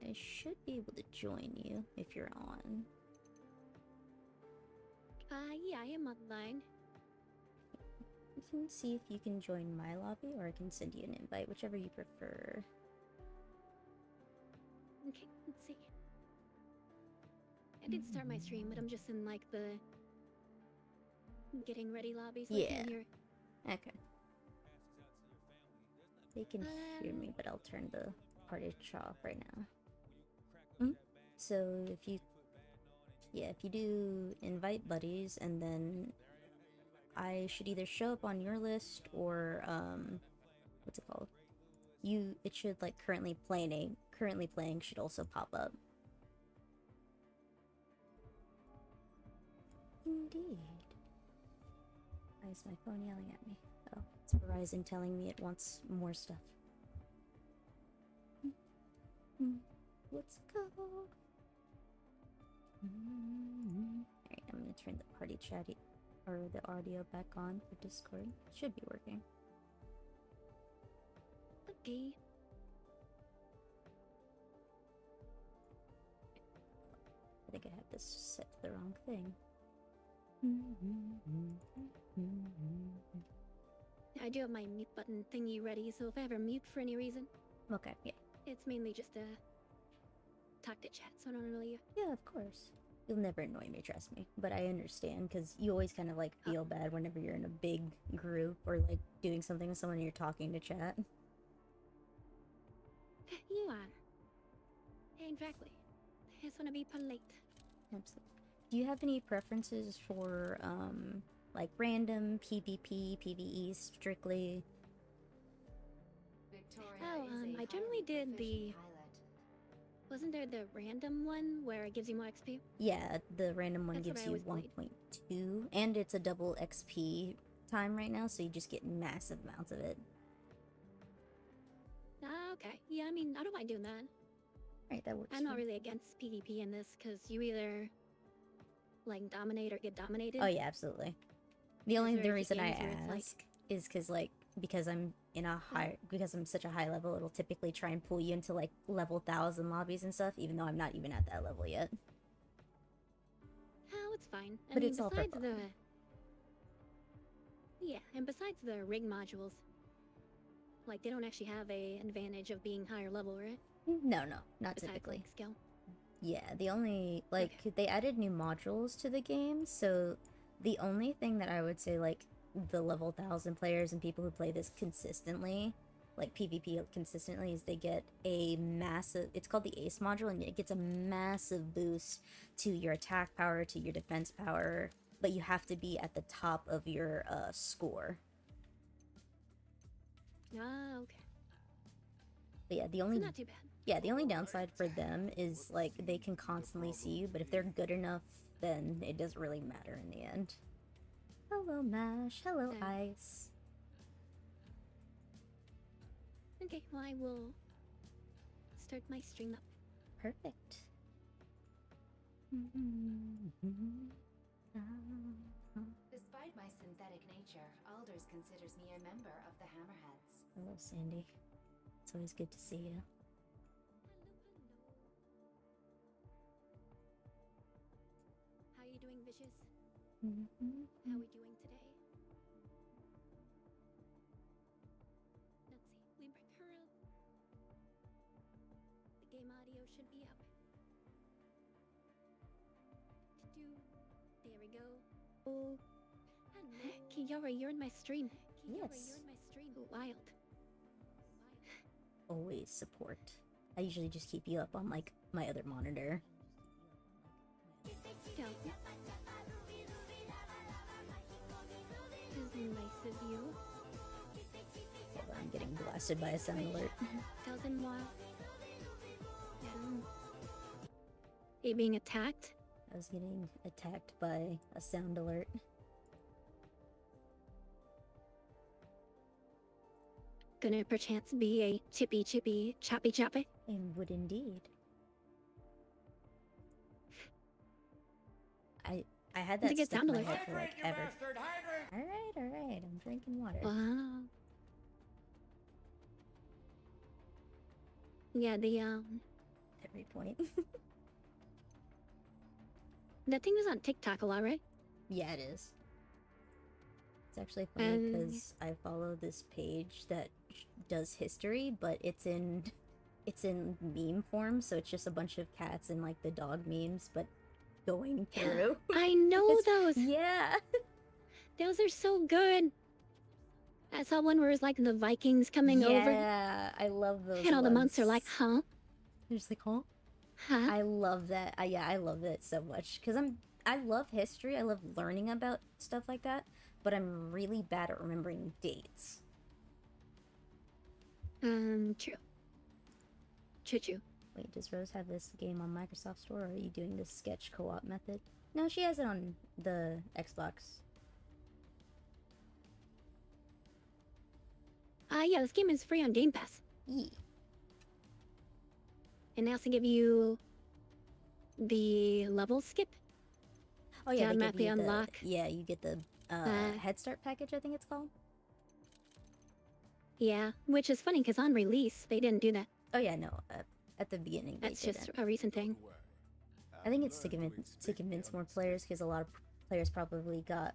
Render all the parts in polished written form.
I should be able to join you if you're on. Yeah, I am online. You can see if you can join my lobby, or I can send you an invite, whichever you prefer. Okay, let's see. I did start my stream, but I'm just in like the getting ready lobby, so I can't hear it. Okay. They can hear me, but I'll turn the party chat off right now. So if you do invite buddies, and then I should either show up on your list or what's it called? It should like currently playing should also pop up. Indeed. Why is my phone yelling at me? Oh, it's Verizon telling me it wants more stuff. Let's go. Alright, I'm gonna turn the party chat or the audio back on for Discord. It should be working. Okay. I think I have this set to the wrong thing. I do have my mute button thingy ready, so if I ever mute for any reason. Okay, yeah. It's mainly just to talk to chat, so I don't really... Yeah, of course. You'll never annoy me, trust me. But I understand, because you always kind of like feel bad whenever you're in a big group or like doing something with someone and you're talking to chat. You are. Exactly. I just want to be polite. Absolutely. Do you have any preferences for like random, PvP, PvE, strictly? I generally did the... Wasn't there the random one where it gives you more XP? Yeah, the random one gives you 1.2, and it's a double XP time right now, so you just get massive amounts of it. Okay. Yeah, I mean, I don't mind doing that. Right, that works. I'm not really against PvP in this, because you either, like, dominate or get dominated. Oh yeah, absolutely. The reason I ask is because I'm in a because I'm such a high level, it'll typically try and pull you into like level 1000 lobbies and stuff, even though I'm not even at that level yet. Oh, it's fine. I mean, it's besides all and besides the rig modules, like they don't actually have an advantage of being higher level, right? No, not besides, typically. Like, skill. Yeah, the only they added new modules to the game, so the only thing that I would say like the level 1000 players and people who play this consistently, like PvP consistently, is they get a massive, it's called the Ace module, and it gets a massive boost to your attack power, to your defense power, but you have to be at the top of your score. Okay. But yeah, the only not too bad. Yeah, the only downside for them is like they can constantly see you, but if they're good enough, then it doesn't really matter in the end. Hello, Mash. Hello, Ice. Okay, well, I will start my stream up. Perfect. Despite my synthetic nature, Alders considers me a member of the Hammerheads. Hello, Sandy. It's always good to see you. How are you doing, Vicious? How are we doing today? Let's see. Libra Curl. The game audio should be up. There we go. Oh. Kiara, you're in my stream. Yes. You're in my stream. Wild. Always support. I usually just keep you up on like my other monitor. This is nice of you. Hold on, I'm getting blasted by a sound alert. Doesn't wild. Are you being attacked? I was getting attacked by a sound alert. Gonna perchance be a chippy choppy choppy? It would indeed. I had that stuck in my head for like ever. Alright, I'm drinking water. Wow. Yeah, the There every point. That thing was on TikTok a lot, right? Yeah, it is. It's actually funny And because I follow this page that does history, but it's in meme form, so it's just a bunch of cats and like the dog memes, but going through. I know those. Yeah. Those are so good. I saw one where it's like the Vikings coming over, Yeah, I love those. and all the monks are like, ones. huh? They're just like, huh? Huh? I love that. Yeah, I love it so much because I love history. I love learning about stuff like that, but I'm really bad at remembering dates. True. Choo-choo. Wait, does Rose have this game on Microsoft Store, or are you doing the sketch co-op method? No, she has it on the Xbox. Yeah, this game is free on Game Pass. Yeah. And they also give you the level skip. Oh yeah, To they give automatically you the, unlock. yeah, you get the Head Start package, I think it's called. Yeah, which is funny because on release they didn't do that. Oh yeah, no, at the beginning That's they just didn't. a recent thing. I think it's to convince more players because a lot of players probably got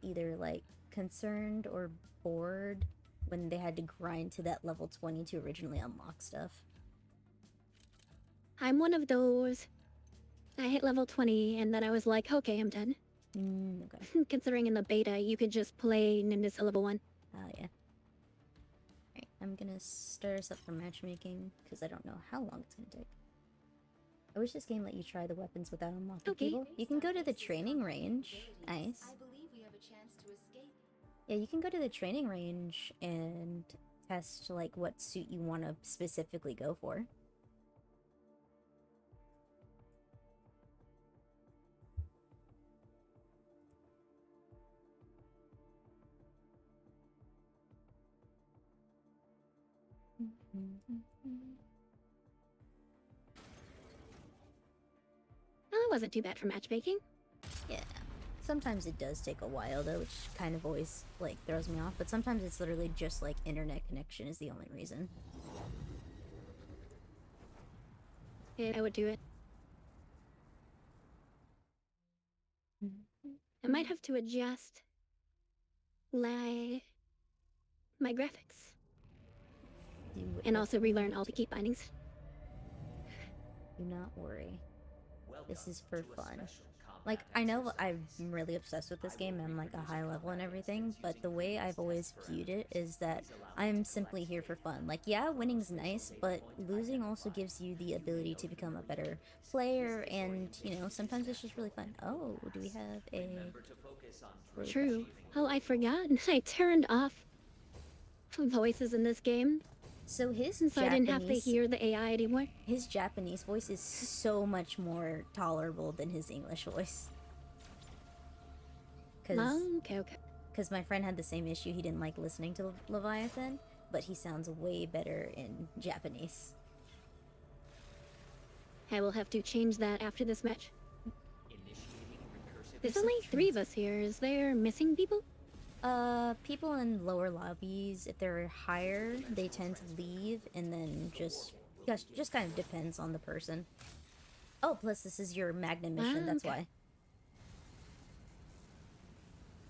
either like concerned or bored when they had to grind to that level 20 to originally unlock stuff. I'm one of those. I hit level 20 and then I was like, okay, I'm done. Okay. Considering in the beta you could just play Ninja level 1. Yeah. Alright, I'm gonna start us up for matchmaking because I don't know how long it's gonna take. I wish this game let you try the weapons without unlocking people. You can go to the training range. Nice. I believe we have a chance to escape. Yeah, you can go to the training range and test like what suit you want to specifically go for. Well, it wasn't too bad for matchmaking. Yeah. Sometimes it does take a while though, which kind of always like throws me off, but sometimes it's literally just like internet connection is the only reason. Yeah, I would do it. I might have to adjust my graphics. And also relearn all the key bindings. Do not worry. This is for fun. Like, I know I'm really obsessed with this game and I'm like a high level and everything, but the way I've always viewed it is that I'm simply here for fun. Like, yeah, winning's nice, but losing also gives you the ability to become a better player, and, you know, sometimes it's just really fun. Oh, do we have a... True. Oh, I forgot. I turned off voices in this game. So his Since I didn't have to hear the AI anymore. His Japanese voice is so much more tolerable than his English voice. Okay. Because my friend had the same issue. He didn't like listening to Leviathan, but he sounds way better in Japanese. I will have to change that after this match. There's only 3 of us here. Is there missing people? People in lower lobbies, if they're higher, they tend to leave, and then just kind of depends on the person. Oh, plus this is your Magnum mission, that's why.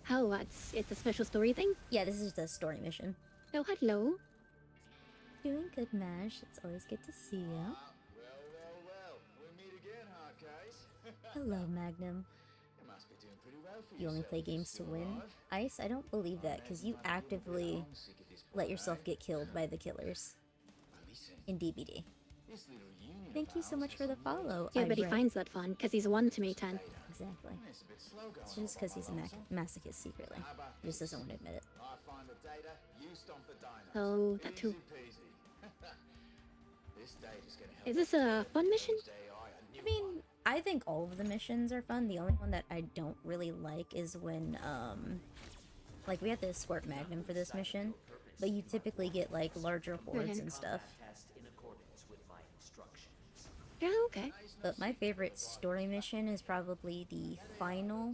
Oh, it's a special story thing? Yeah, this is the story mission. Oh, hello. Doing good, Mash. It's always good to see you. Well. We meet again, huh, guys? Hello, Magnum. You must be doing pretty well for You only play games to win? Ice, I don't believe that, because you actively let yourself get killed by the killers in DBD. Thank you so much for the follow. Yeah, but he finds that fun, because he's 1 to me 10. Exactly. It's just because he's a masochist secretly. He just doesn't want to admit it. Oh, that too. Is this a fun mission? I mean, I think all of the missions are fun. The only one that I don't really like is when, like, we have to escort Magnum for this mission, but you typically get, like, larger hordes and stuff. Yeah, okay. But my favorite story mission is probably the final...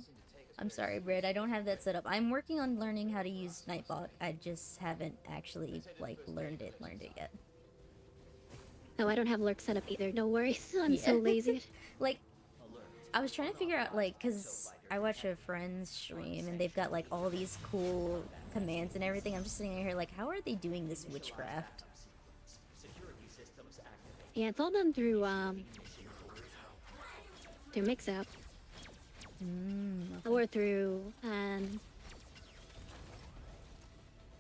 I'm sorry, Britt, I don't have that set up. I'm working on learning how to use Nightbot. I just haven't actually, like, learned it yet. Oh, I don't have lurk set up either. No worries. I'm so Yeah. lazy. Like, I was trying to figure out, like, because I watch a friend's stream and they've got, like, all these cool commands and everything. I'm just sitting here, like, how are they doing this witchcraft? Yeah, it's all done through mix-up. Okay. Or through, I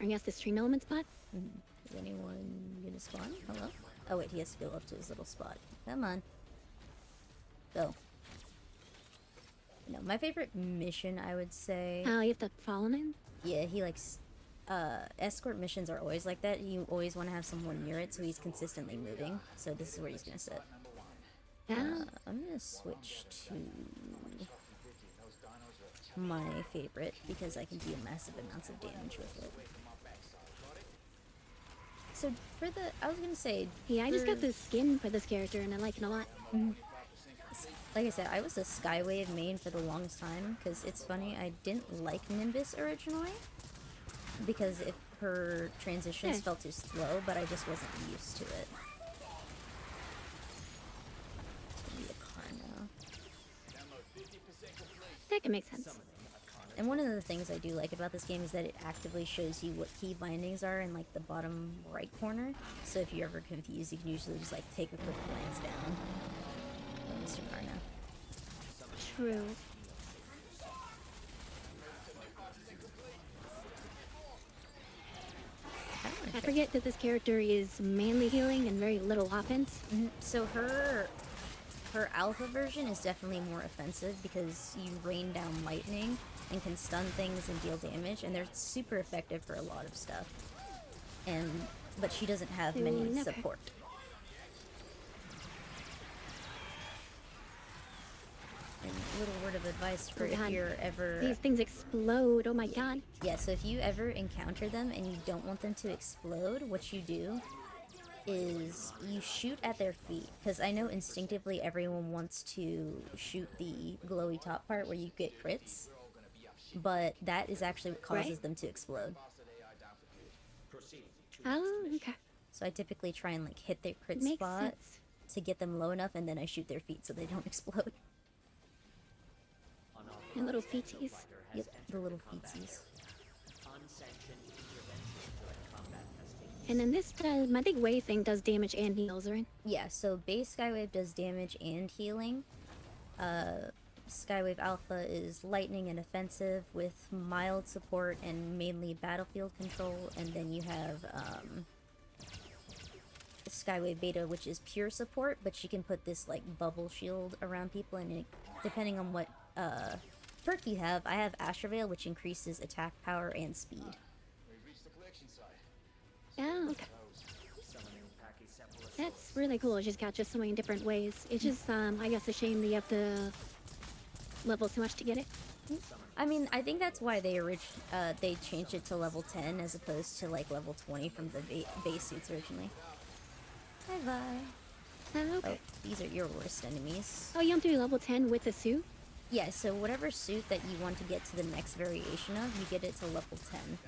guess the stream element spot? Is anyone gonna spawn? Hello? Oh wait, he has to go up to his little spot. Come on. Go. No, my favorite mission, I would say... Oh, you have to follow him? Yeah, he likes... escort missions are always like that. You always want to have someone near it so he's consistently moving. So this is where he's gonna sit. Yeah. I'm gonna switch to my favorite because I can do massive amounts of damage with it. So for the, I was gonna say, Yeah, I just got the skin for this character and I like it a lot. like I said, I was a Skywave main for the longest time because it's funny, I didn't like Nimbus originally because her transitions felt too slow, but I just wasn't used to it. That can make sense. And one of the things I do like about this game is that it actively shows you what key bindings are in like the bottom right corner. So if you're ever confused, you can usually just like take a quick glance down. Oh, Mr. Carno. True. I forget that this character is mainly healing and very little offense. So her alpha version is definitely more offensive because you rain down lightning and can stun things and deal damage, and they're super effective for a lot of stuff. But she doesn't have many support. And a little word of advice for if you're ever... These things explode, oh my god. Yeah, so if you ever encounter them and you don't want them to explode, what you do is you shoot at their feet, because I know instinctively everyone wants to shoot the glowy top part where you get crits, but that is actually what causes them to explode. Oh, okay. So I typically try and like hit their crit Makes spot sense. to get them low enough, and then I shoot their feet so they don't explode. And little feeties. Yep, the little feetsies. And then this does, my big wave thing does damage and heals, right? Yeah, so base Skywave does damage and healing. Skywave Alpha is lightning and offensive with mild support and mainly battlefield control. And then you have Skywave Beta, which is pure support, but she can put this like bubble shield around people, and depending on what perk you have, I have Astravale, which increases attack power and speed. Yeah, okay. That's really cool. She's got just so many different ways. It's just, I guess, a shame that you have to level so much to get it. I mean, I think that's why they changed it to level 10 as opposed to like level 20 from the base suits originally. Bye-bye. Okay. Oh, these are your worst enemies. Oh, you want to do level 10 with the suit? Yeah, so whatever suit that you want to get to the next variation of, you get it to level 10.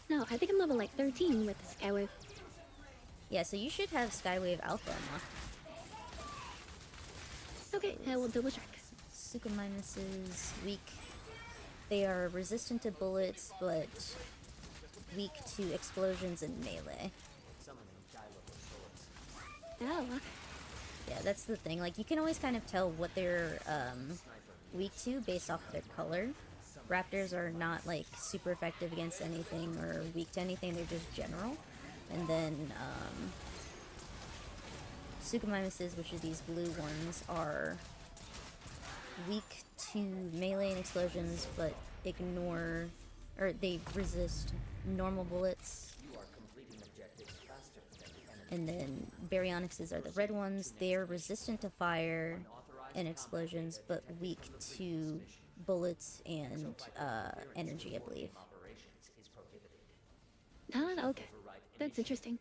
No, I think I'm level like 13 with the Skywave. Yeah, so you should have Skywave Alpha unlocked. Okay, I will double check. Suchomimus is weak. They are resistant to bullets, but weak to explosions and melee. Oh, okay. Yeah, that's the thing. Like, you can always kind of tell what they're weak to based off their color. Raptors are not, like, super effective against anything or weak to anything. They're just general. And then, Suchomimuses, which are these blue ones, are weak to melee and explosions, but they resist normal bullets. And then Baryonyxes are the red ones. They're resistant to fire and explosions, but weak to bullets and energy, I believe. Ah, okay. That's interesting.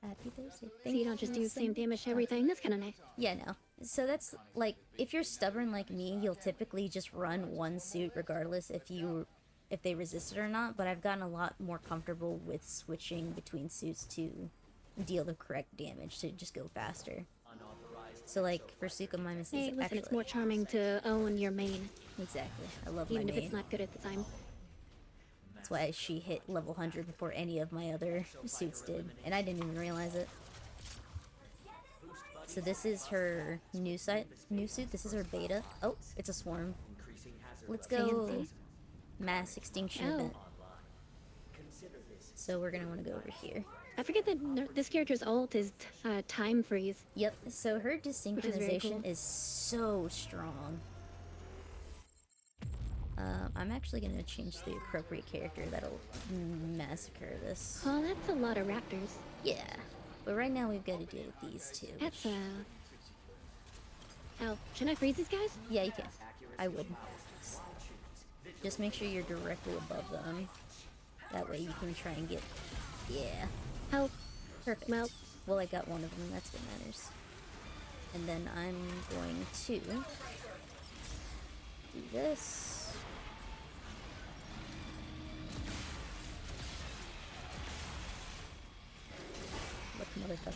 Happy Thursday. So you don't just do the same damage to everything. That's kind of nice. Yeah, no. So that's, like, if you're stubborn like me, you'll typically just run one suit regardless if they resist it or not, but I've gotten a lot more comfortable with switching between suits to deal the correct damage to just go faster. So like for Suchomimus, Hey, listen, actually, it's more charming to own your main, exactly. I love my even if main. it's not good at the time. That's why she hit level 100 before any of my other suits did, and I didn't even realize it. So this is her new suit. This is her beta. Oh, it's a swarm. Let's go. Fancy. Mass extinction Oh. event. So we're gonna want to go over here. I forget that this character's ult is time freeze. Yep. So her is very desynchronization cool. is so strong. I'm actually gonna change the appropriate character that'll massacre this. Oh, that's a lot of raptors. Yeah. But right now we've got to deal with these two. That's Oh, should I freeze these guys? Yeah, you can. I would. Just make sure you're directly above them. That way you can try and get... Yeah. Help. Perfect. Well, I got one of them. That's what matters. And then I'm going to... do this.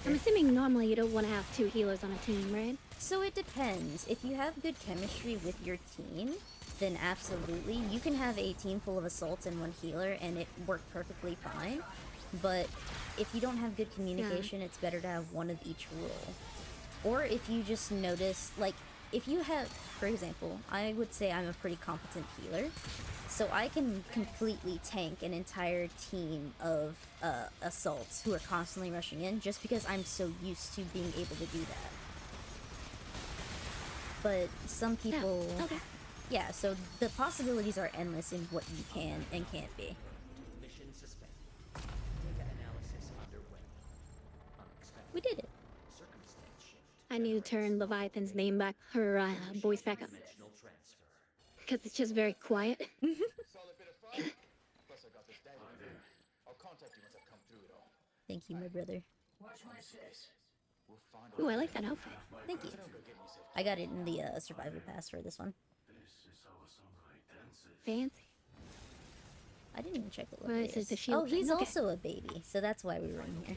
I'm assuming normally you don't want to have 2 healers on a team, right? So it depends. If you have good chemistry with your team, then absolutely. You can have a team full of assaults and 1 healer and it worked perfectly fine. But if you don't have good communication, it's better to have 1 of each role. Or if you just notice, like, if you have, for example, I would say I'm a pretty competent healer. So I can completely tank an entire team of assaults who are constantly rushing in just because I'm so used to being able to do that. But some people... Yeah, okay. Yeah, so the possibilities are endless in what you can and can't be. Mission suspended. Data analysis underway. Unexpected. We did it. Circumstance shift. I need to turn Leviathan's name back, her voice back up. Dimensional transfer. Because it's just very quiet. Solid bit of fun. Plus I got this data. I'll contact you once I've come through it all. Thank you, my brother. We'll find Ooh, I like that outfit. Thank you. I got it in the survival pass for this one. Fancy. I didn't even check the Well, level. this is the shield Oh, he's thing, okay. also a baby, so that's why we were in here.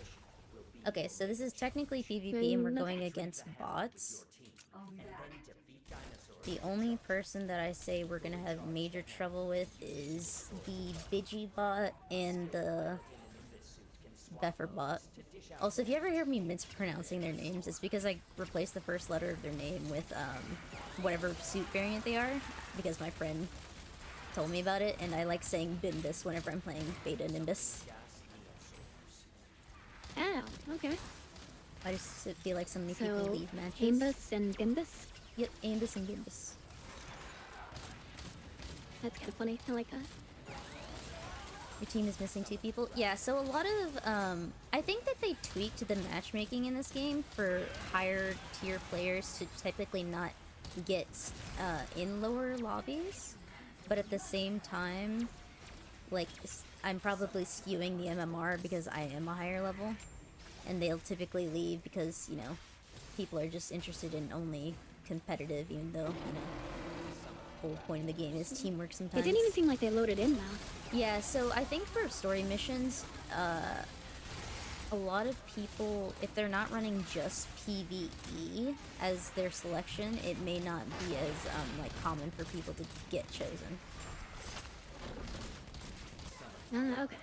Okay, so this is technically PvP and we're going against bots. The only person that I say we're gonna have major trouble with is the Bidgey bot and the Beffer bot. Also, if you ever hear me mispronouncing their names, it's because I replaced the first letter of their name with whatever suit variant they are, because my friend told me about it, and I like saying Bimbus whenever I'm playing Beta Nimbus. Oh, okay. I just feel like so many people So, leave matches. Ambus and Bimbus? Yep, Ambus and Bimbus. That's kind of funny. I like that. Your team is missing 2 people? Yeah, so a lot of, I think that they tweaked the matchmaking in this game for higher tier players to typically not get in lower lobbies. But at the same time, like, I'm probably skewing the MMR because I am a higher level. And they'll typically leave because, you know, people are just interested in only competitive, even though, you know, the whole point of the game is teamwork sometimes. It didn't even seem like they loaded in now. Yeah, so I think for story missions, a lot of people, if they're not running just PvE as their selection, it may not be as like common for people to get chosen. Okay.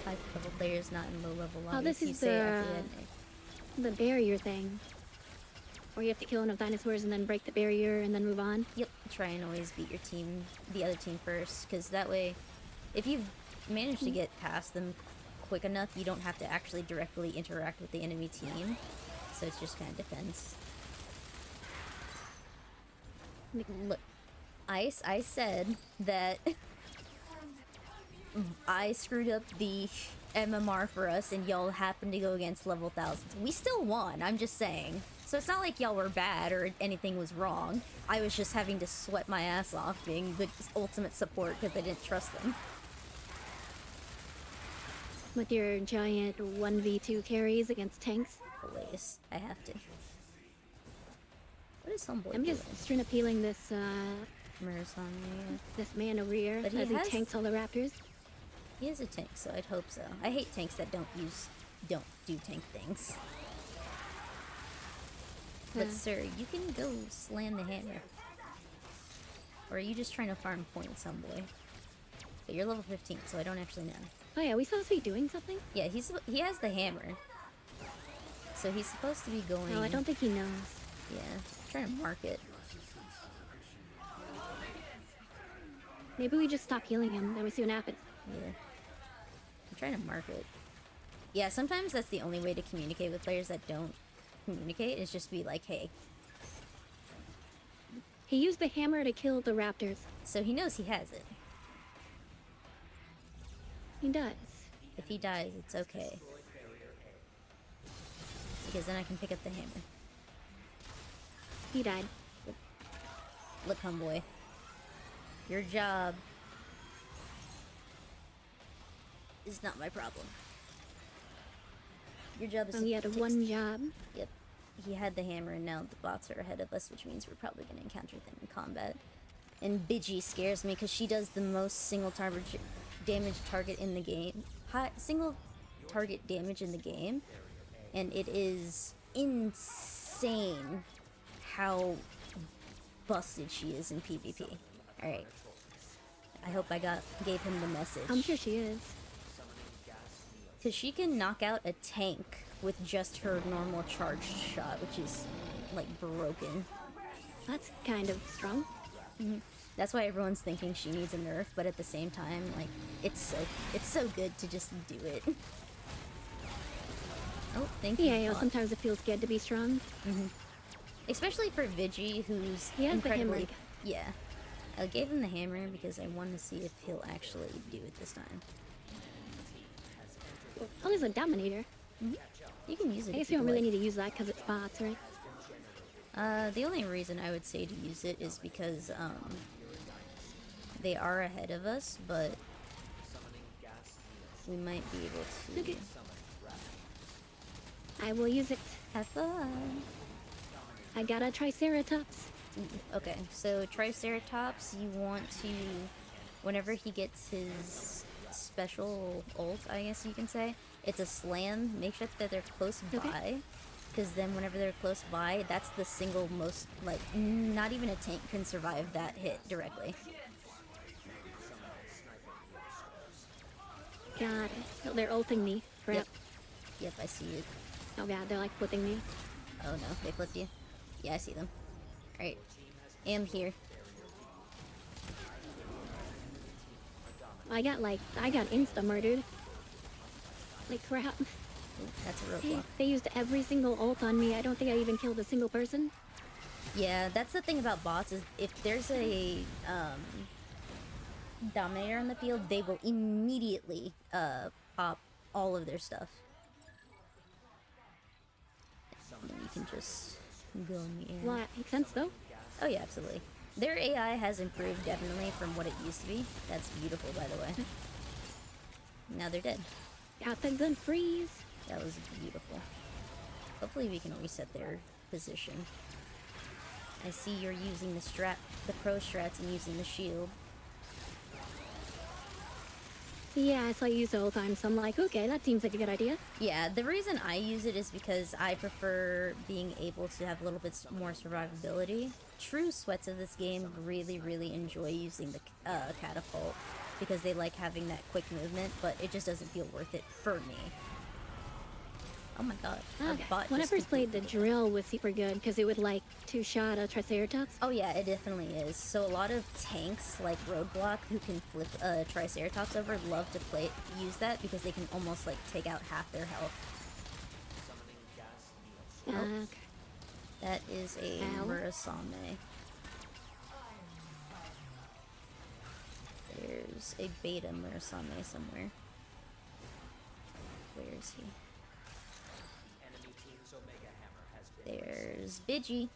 5 level players not in low level lobbies. Oh, this you is say at the end. the barrier thing. Where you have to kill enough dinosaurs and then break the barrier and then move on. Yep, try and always beat your team, the other team first, because that way, if you manage to get past them quick enough, you don't have to actually directly interact with the enemy team. So it's just kind of defense. Look, I said that I screwed up the MMR for us and y'all happened to go against level thousands. We still won, I'm just saying. So it's not like y'all were bad or anything was wrong. I was just having to sweat my ass off being the ultimate support because I didn't trust them. With your giant 1v2 carries against tanks. Always. I have to. What is Homeboy I'm just doing? straight up healing this Murasami. this man over here But as he has- tanks all the raptors. He is a tank, so I'd hope so. I hate tanks that don't do tank things. But sir, you can go slam the hammer. Or are you just trying to farm points, homeboy? But you're level 15, so I don't actually know. Oh yeah, we supposed to be doing something? Yeah, he has the hammer. So he's supposed to be going... No, I don't think he knows. Yeah, trying to mark it. Maybe we just stop healing him, then we see what happens. Yeah. I'm trying to mark it. Yeah, sometimes that's the only way to communicate with players that don't communicate, is just be like, hey. He used the hammer to kill the raptors. So he knows he has it. He does. If he dies, it's okay. Because then I can pick up the hammer. He died. Look, homeboy. Your job is not my problem. Your job is Oh, he had one job. Yep. He had the hammer and now the bots are ahead of us, which means we're probably going to encounter them in combat. And Bidgie scares me because she does the most single damage target in the game. Single target damage in the game. And it is insane how busted she is in PvP. Alright. I hope I gave him the message. I'm sure she is. Because she can knock out a tank with just her normal charged shot, which is, like, broken. That's kind of strong. Mm-hmm. That's why everyone's thinking she needs a nerf, but at the same time, like, it's so good to just do it. Oh, thank you. Yeah, sometimes it feels good to be strong. Mm-hmm. Especially for Vigi, who's he has incredibly... the hammer. Yeah. I gave him the hammer because I want to see if he'll actually do it this time. Oh, there's a Dominator. Mm-hmm. You can use it. I guess you don't really need to use that because it's bots, right? The only reason I would say to use it is because, they are ahead of us, but we might be able to... Okay. I will use it. Have fun! I got a Triceratops. Okay, so Triceratops, you want to... Whenever he gets his special ult, I guess you can say, it's a slam. Make sure that they're close by. Because then whenever they're close by, that's the single most, like, not even a tank can survive that hit directly. Got it. Oh, they're ulting me. Crap. Yep, I see it. Oh god, they're like flipping me. Oh no, they flipped you? Yeah, I see them. Alright. Am here. I got insta-murdered. Like crap. Ooh, that's a Hey, roadblock. they used every single ult on me. I don't think I even killed a single person. Yeah, that's the thing about bots, is if there's a, Dominator on the field, they will immediately, pop all of their stuff. And then you can just go in the air. Well, that makes sense though. Oh yeah, absolutely. Their AI has improved definitely from what it used to be. That's beautiful, by the way. Now they're dead. Got the good freeze. That was beautiful. Hopefully we can reset their position. I see you're using the pro strats and using the shield. Yeah, I saw you use it all the time, so I'm like, okay, that seems like a good idea. Yeah, the reason I use it is because I prefer being able to have a little bit more survivability. True sweats of this game really, really enjoy using the catapult because they like having that quick movement, but it just doesn't feel worth it for me. Oh my god. Okay. When I first played, the drill was super good because it would like two-shot a Triceratops. Oh yeah, it definitely is. So a lot of tanks like Roadblock who can flip a Triceratops over love to use that because they can almost like take out half their health. Okay. That is a Ow. Murasame. There's a beta Murasame somewhere. Where is he? There's Bidgie.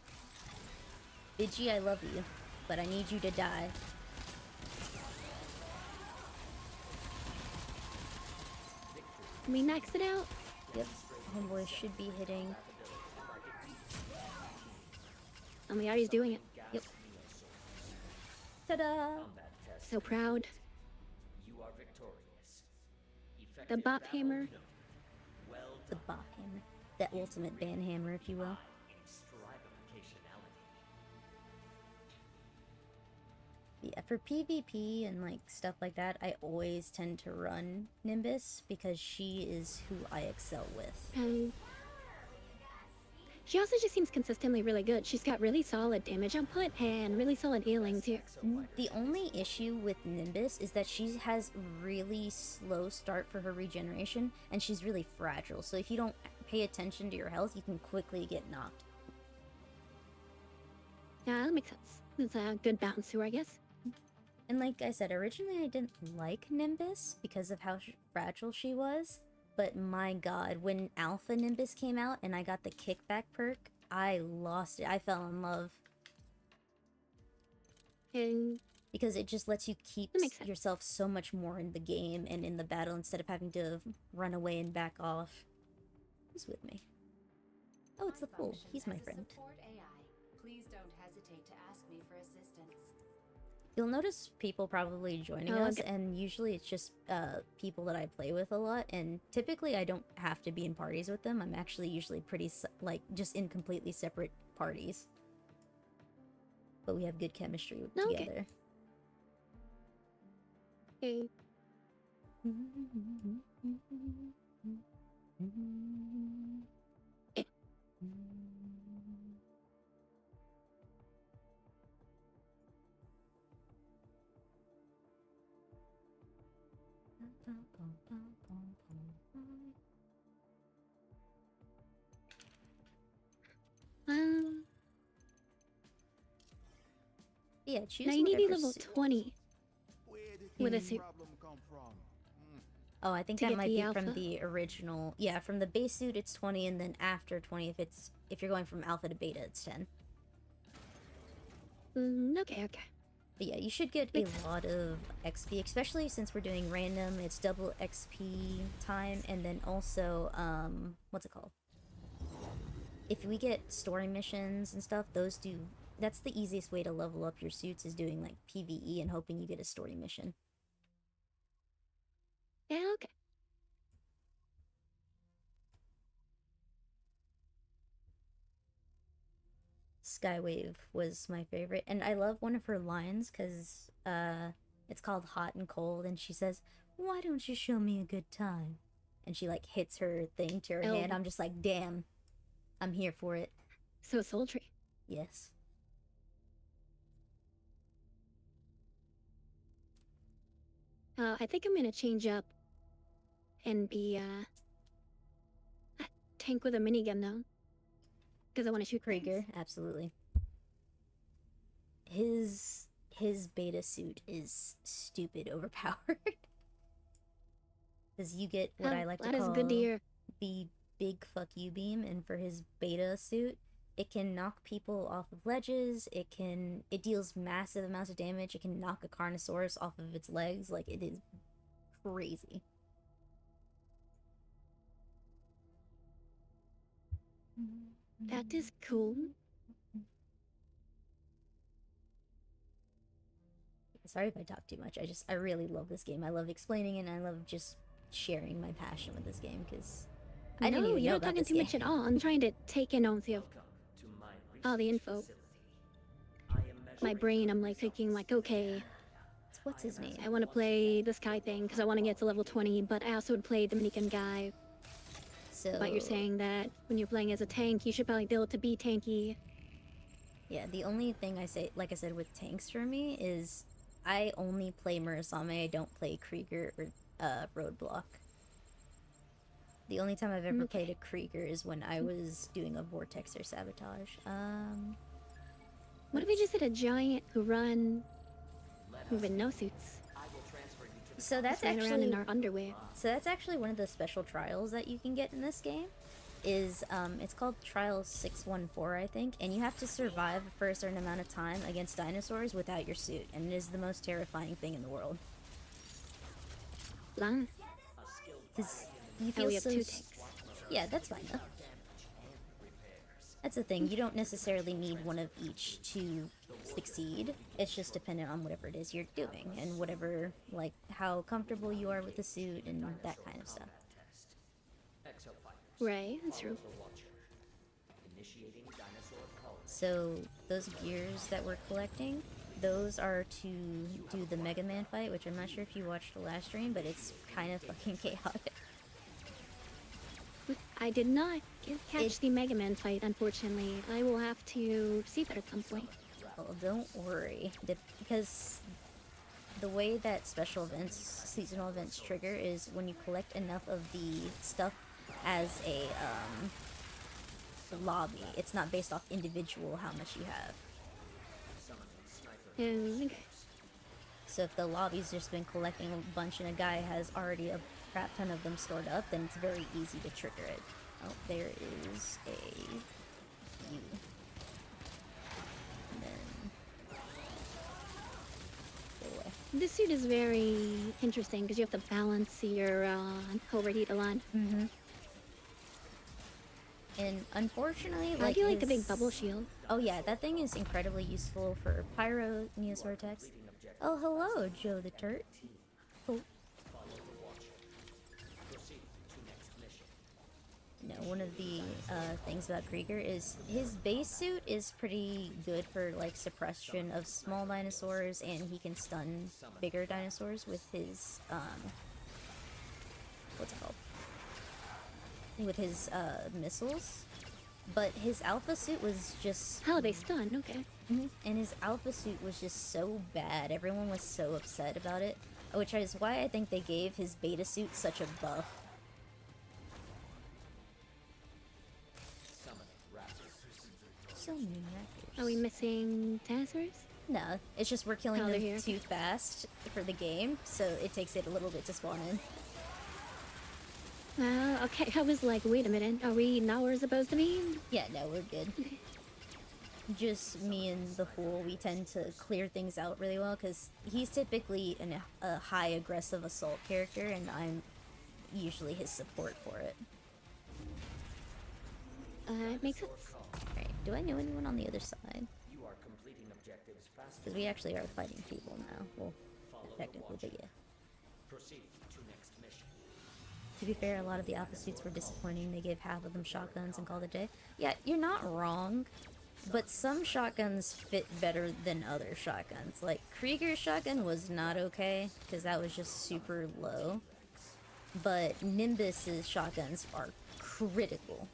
Bidgie, I love you, but I need you to die. We maxed it out. Yep, homeboy should be hitting. Oh my god, he's doing it. Yep. Ta-da! So proud. You are victorious. The bop hammer. The bop hammer. The ultimate ban hammer, if you will. Yeah, for PvP and like stuff like that, I always tend to run Nimbus because she is who I excel with. And she also just seems consistently really good. She's got really solid damage output and really solid healing too. The only issue with Nimbus is that she has really slow start for her regeneration, and she's really fragile. So if you don't pay attention to your health, you can quickly get knocked. Yeah, that makes sense. It's a good balance to her, I guess. And like I said, originally I didn't like Nimbus because of how fragile she was. But my god, when Alpha Nimbus came out and I got the kickback perk, I lost it. I fell in love. And because it just lets you keep that makes sense. yourself so much more in the game and in the battle instead of having to run away and back off. Who's with me? Oh, it's the fool. He's my friend. Support AI. Please don't hesitate to ask me for assistance. You'll notice people probably joining us, and usually it's just people that I play with a lot, and typically I don't have to be in parties with them. I'm actually usually pretty, like, just in completely separate parties. But we have good chemistry together. Okay. Yeah, choose now you need to be whatever level suit. 20 with a suit. Oh, I think to that get might the be alpha. from the original. Yeah, from the base suit it's 20, and then after 20, if you're going from alpha to beta, it's 10. Okay. But yeah, you should get a lot of XP, especially since we're doing random. It's double XP time, and then also, what's it called? If we get story missions and stuff, that's the easiest way to level up your suits, is doing like PvE and hoping you get a story mission. Yeah, okay. Skywave was my favorite, and I love one of her lines because it's called Hot and Cold, and she says, "Why don't you show me a good time?" And she like hits her thing to her hand. I'm just like, damn, I'm here for it. So sultry. Yes. I think I'm gonna change up and be a tank with a minigun though, because I want to shoot Krieger, things. absolutely. His beta suit is stupid overpowered. Because you get what I like to call good to hear. the big fuck you beam, and for his beta suit, it can knock people off of ledges, it deals massive amounts of damage, it can knock a Carnosaurus off of its legs, like, it is crazy. That is cool. Sorry if I talk too much, I really love this game. I love explaining it, and I love just sharing my passion with this game, because I didn't even know about this talking too much at all. I'm trying to take in all the info. My brain, I'm like thinking like, okay, what's his name? I want to play this guy thing because I want to get to level 20, but I also would play the minigun guy. So, but you're saying that when you're playing as a tank, you should probably be able to be tanky. Yeah, the only thing I say, like I said, with tanks for me is I only play Murasame. I don't play Krieger or Roadblock. The only time I've ever played a Krieger is when I was doing a Vortex or Sabotage. What if we just did a giant who run with no suits? So that's around actually in our underwear. So that's actually one of the special trials that you can get in this game. Is it's called Trial 614, I think, and you have to survive for a certain amount of time against dinosaurs without your suit, and it is the most terrifying thing in the world. Long. Because you feel we have so 2 tanks. Yeah, that's fine though. That's the thing, you don't necessarily need one of each to succeed. It's just dependent on whatever it is you're doing and whatever, like, how comfortable you are with the suit and that kind of stuff. Test. Exofighters. Right, that's true. The Watcher. Initiating dinosaur colony. So those gears that we're collecting, those are to do the Mega Man fight, which I'm not sure if you watched the last stream, but it's kind of fucking chaotic. I did not catch the Mega Man fight, unfortunately. I will have to see that at some point. Well, don't worry, because the way that special events, seasonal events trigger is when you collect enough of the stuff as a lobby. It's not based off individual how much you have. And So if the lobby's just been collecting a bunch and a guy has already a crap ton of them stored up, then it's very easy to trigger it. Oh, there is a U. And then go away. this suit is very interesting because you have to balance your overheat a lot. And unfortunately, How like, do you like the big his- bubble shield? Oh yeah, that thing is incredibly useful for Pyro Neosaur attacks. Oh, hello, Joe the Turt. Oh. No, one of the things about Krieger is his base suit is pretty good for like suppression of small dinosaurs, and he can stun bigger dinosaurs with his what's it called? With his missiles. But his alpha suit was just Oh, they stun. Okay. and his alpha suit was just so bad. Everyone was so upset about it, which is why I think they gave his beta suit such a buff. So many raptors. Are we missing dinosaurs? No, it's just we're killing Oh, them they're here. too fast for the game, so it takes it a little bit to spawn in. Okay. I was like, wait a minute. Are we not where we're supposed to be? Yeah, no, we're good. Just me and the Fool, we tend to clear things out really well, because he's typically a high aggressive assault character, and I'm usually his support for it. It makes sense. Alright, do I know anyone on the other side? You are completing objectives faster. Because we actually are fighting people now. Well, Follow the technically, but Watcher. yeah. Proceed to next mission. To be fair, a lot of the alpha suits were disappointing. They gave half of them shotguns and called it a day. Yeah, you're not wrong. But some shotguns fit better than other shotguns. Like, Krieger's shotgun was not okay, because that was just super low. But Nimbus's shotguns are critical.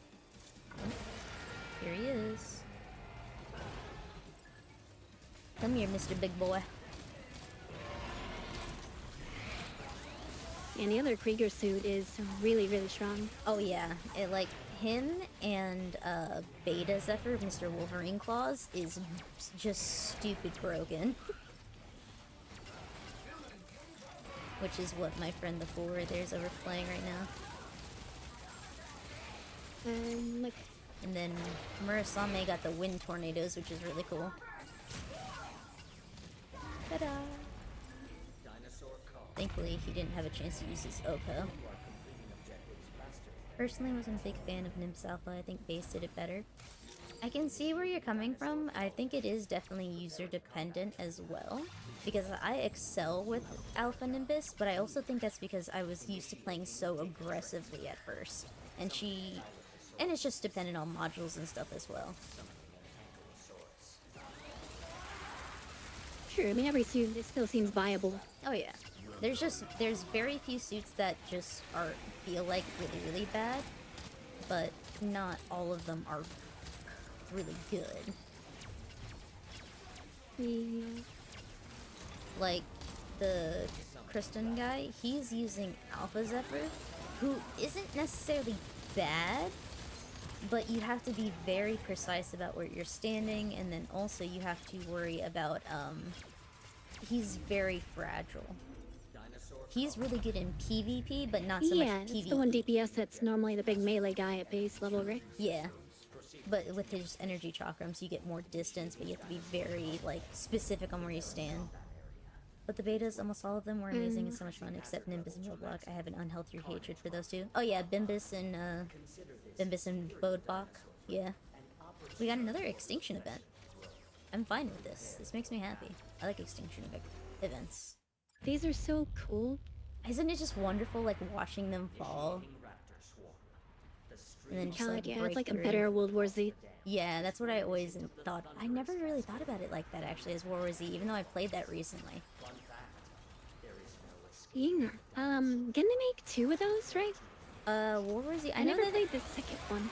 Here he is. Come here, Mr. Big Boy. And the other Krieger suit is really, really strong. Oh yeah, it like him and Beta Zephyr, Mr. Wolverine Claws, is just stupid broken. Which is what my friend the Fool right there is overplaying right now. Like, And then Murasame got the wind tornadoes, which is really cool. Ta-da! Dinosaur colony. Thankfully, he didn't have a chance to use his Oko. You are completing objectives faster. Personally, wasn't a big fan of Nimbus Alpha. I think Base did it better. I can see where you're coming from. I think it is definitely user dependent as well, because I excel with Alpha Nimbus, but I also think that's because I was used to playing so aggressively at first, and it's just dependent on modules and stuff as well. sure, I mean, every suit, it still seems viable. Oh yeah, there's very few suits that just feel like really bad, but not all of them are really good. Yeah. Like the Kristen guy, he's using Alpha Zephyr, who isn't necessarily bad, but you have to be very precise about where you're standing, and then also you have to worry about he's very fragile. He's really good in PvP, but not so Yeah, much that's PvE. the one DPS that's normally the big melee guy at base level, right? Yeah. But with his energy chakrams, you get more distance, but you have to be very, like, specific on where you stand. But the betas, almost all of them were amazing and so much fun, except Nimbus and Roadblock. I have an unhealthy hatred for those two. Oh yeah, Bimbus and Bodebok. Yeah. We got another extinction event. I'm fine with this. This makes me happy. I like extinction events. These are so cool. Isn't it just wonderful, like, watching them fall? Initiating raptor swarm. The And then just, God, like, yeah, break it's like a through. better World War Z. Yeah, that's what I always thought. I never really thought about it like that, actually, as World War Z, even though I played that recently. Fun fact, there is no escape. Ying. Gonna make 2 of those, right? World War Z, I know never that- played the second one.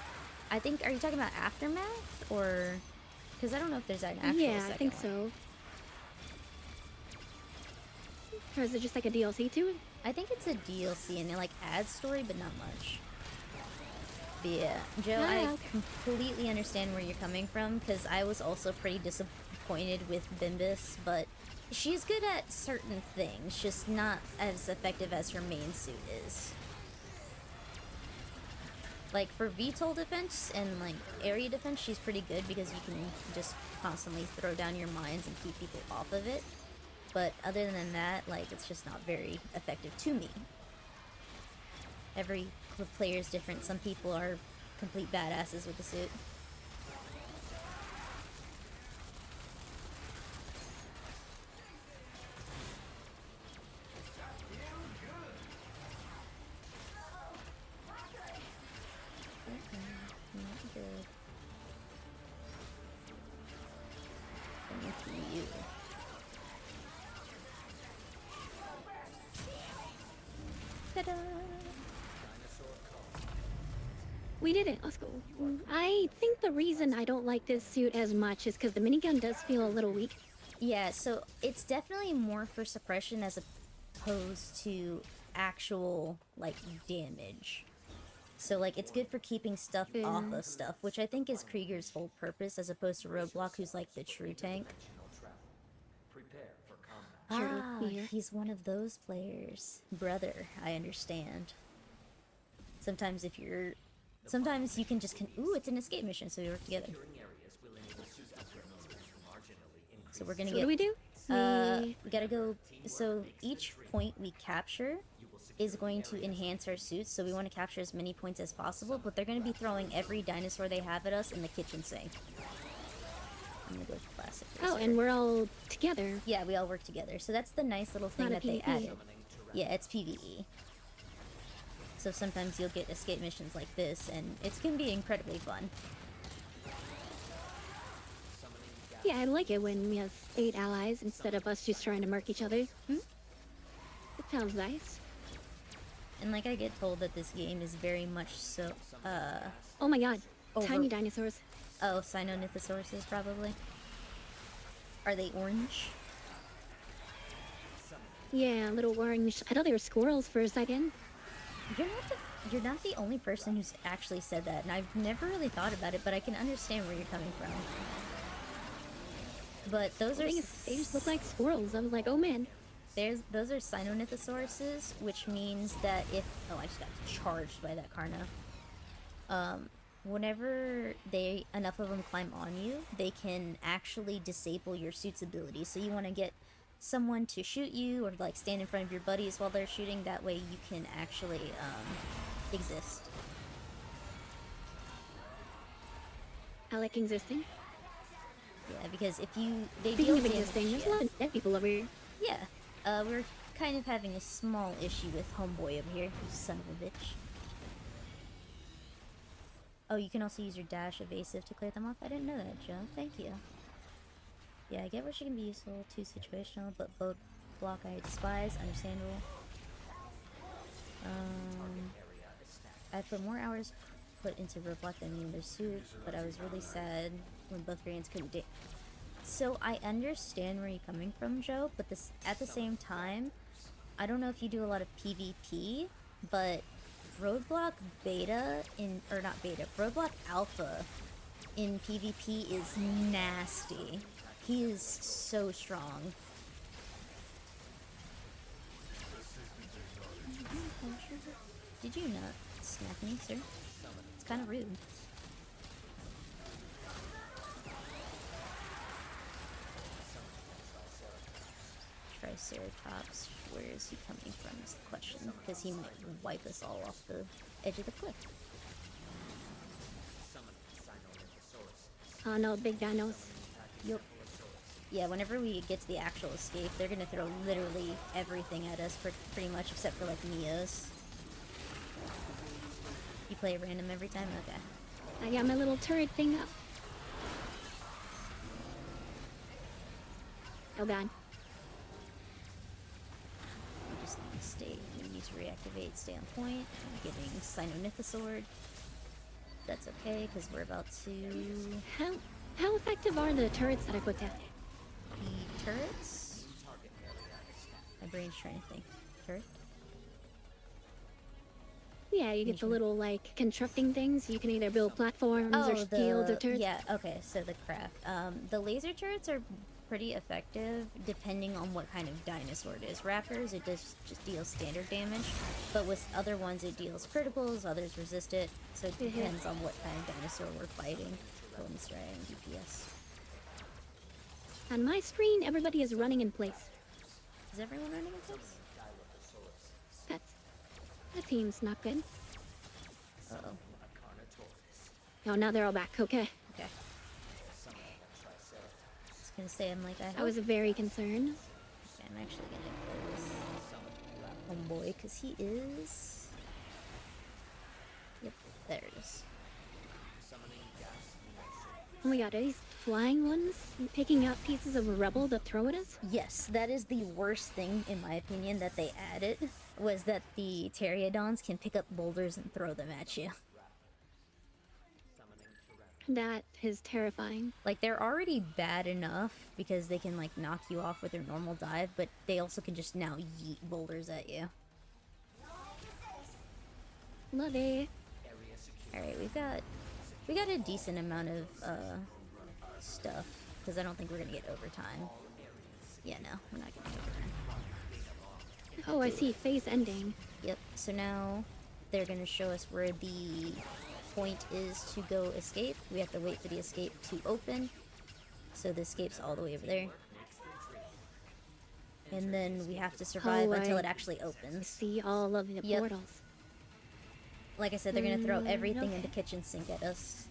I think, are you talking about Aftermath, or... Because I don't know if there's an actual Yeah, I second think one. so. Or is it just like a DLC to it? I think it's a DLC, and it, like, adds story, but not much. But yeah, Joe, Ah, I okay. completely understand where you're coming from, because I was also pretty disappointed with Bimbus, but she's good at certain things, just not as effective as her main suit is. Like, for VTOL defense and, like, area defense, she's pretty good because you can just constantly throw down your mines and keep people off of it. But other than that, like, it's just not very effective to me. Every player is different. Some people are complete badasses with the suit. Not good. Thank you. Ta-da! We did it. Let's go. I think the reason I don't like this suit as much is because the minigun does feel a little weak. Yeah, so it's definitely more for suppression as opposed to actual, like, damage. So, like, it's good for keeping stuff off of stuff, which I think is Krieger's whole purpose, as opposed to Roadblock, who's, like, the true tank. Dimensional travel. Prepare for combat. Ah, True, yeah. he's one of those players. Brother, I understand. Sometimes if you're... Sometimes you can just... Ooh, it's an escape mission, so we work together. Securing areas will enable suit upgrades to marginally increase. So we're gonna So what do we do? we gotta go... So each point we capture is going to enhance our suits, so we want to capture as many points as possible, but they're going to be throwing every dinosaur they have at us in the kitchen sink. I'm gonna go with classic. Oh, racer. and we're all together. Yeah, we all work together. So that's the nice little thing not that a they PvP. added. Yeah, it's PvE. So sometimes you'll get escape missions like this, and it's gonna be incredibly fun. Yeah, I like it when we have 8 allies instead of us just trying to murk each other. Hmm? It sounds nice. And like I get told that this game is very much so, Oh my god, Over- tiny dinosaurs. oh, Sinonithosauruses probably. Are they orange? Yeah, little orange. I thought they were squirrels for a second. You're not the only person who's actually said that, and I've never really thought about it, but I can understand where you're coming from. But those The are thing is, they just look like squirrels. I was like, oh man. those are Sinonithosauruses, which means that if I just got charged by that Carno. Whenever enough of them climb on you, they can actually disable your suit's ability. So you want to get someone to shoot you, or like stand in front of your buddies while they're shooting. That way you can actually exist. I like existing. Yeah, because if they Speaking deal of damage, existing, there's a yeah. lot of dead people over here. Yeah, we're kind of having a small issue with Homeboy over here, you son of a bitch. Oh, you can also use your dash evasive to clear them off? I didn't know that, Joe. Thank you. Yeah, I get where she can be useful, too situational, but boat block I despise, understandable. I put more hours put into roadblock than me in their suit, but I was really sad when both variants couldn't date. So I understand where you're coming from, Joe, but at the same time, I don't know if you do a lot of PvP, but Roadblock Roadblock Alpha in PvP is nasty. He is so strong. Did you not smack me, sir? It's kind of rude. Triceratops, where is he coming from is the question, because he might wipe us all off the edge of the cliff. Oh no, big dinos. Yup. yeah, whenever we get to the actual escape, they're gonna throw literally everything at us, pretty much, except for like Neos. You play random every time? Okay. I got my little turret thing up. Oh god. You just need to stay, you need to reactivate, stay on point. I'm getting Sinonithosword. That's okay, because we're about to... How effective are the turrets that I put down? The turrets? My brain's trying to think. Turret? Yeah, you get the little, like, constructing things. You can either build platforms or Oh, shields or turrets. yeah, okay, so the craft. The laser turrets are pretty effective depending on what kind of dinosaur it is. Rappers, it does just deals standard damage, but with other ones it deals criticals, others resist it, so it depends on what kind of dinosaur we're fighting. Bonus try and DPS. On my screen, everybody is running in place. Is everyone running in place? That seems not good. Uh-oh. Oh, now they're all back. Okay. Okay. I was gonna say, I'm like, I was very concerned. Okay, I'm actually gonna kill this homeboy, because he is... Yep, there it is. Oh my god, are these flying ones picking up pieces of rubble to throw at us? Yes, that is the worst thing, in my opinion, that they added, was that the Pterodons can pick up boulders and throw them at you. That is terrifying. Like, they're already bad enough, because they can, like, knock you off with their normal dive, but they also can just now yeet boulders at you. Love it. Alright, we got a decent amount of, stuff, because I don't think we're gonna get overtime. Yeah, no, we're not gonna get overtime. Oh, I see. Phase ending. Yep, so now they're gonna show us where the point is to go escape. We have to wait for the escape to open. So the escape's all the way over there. And then we have to survive until it actually opens. See all of the portals. Like I said, they're gonna throw everything into kitchen sink at us.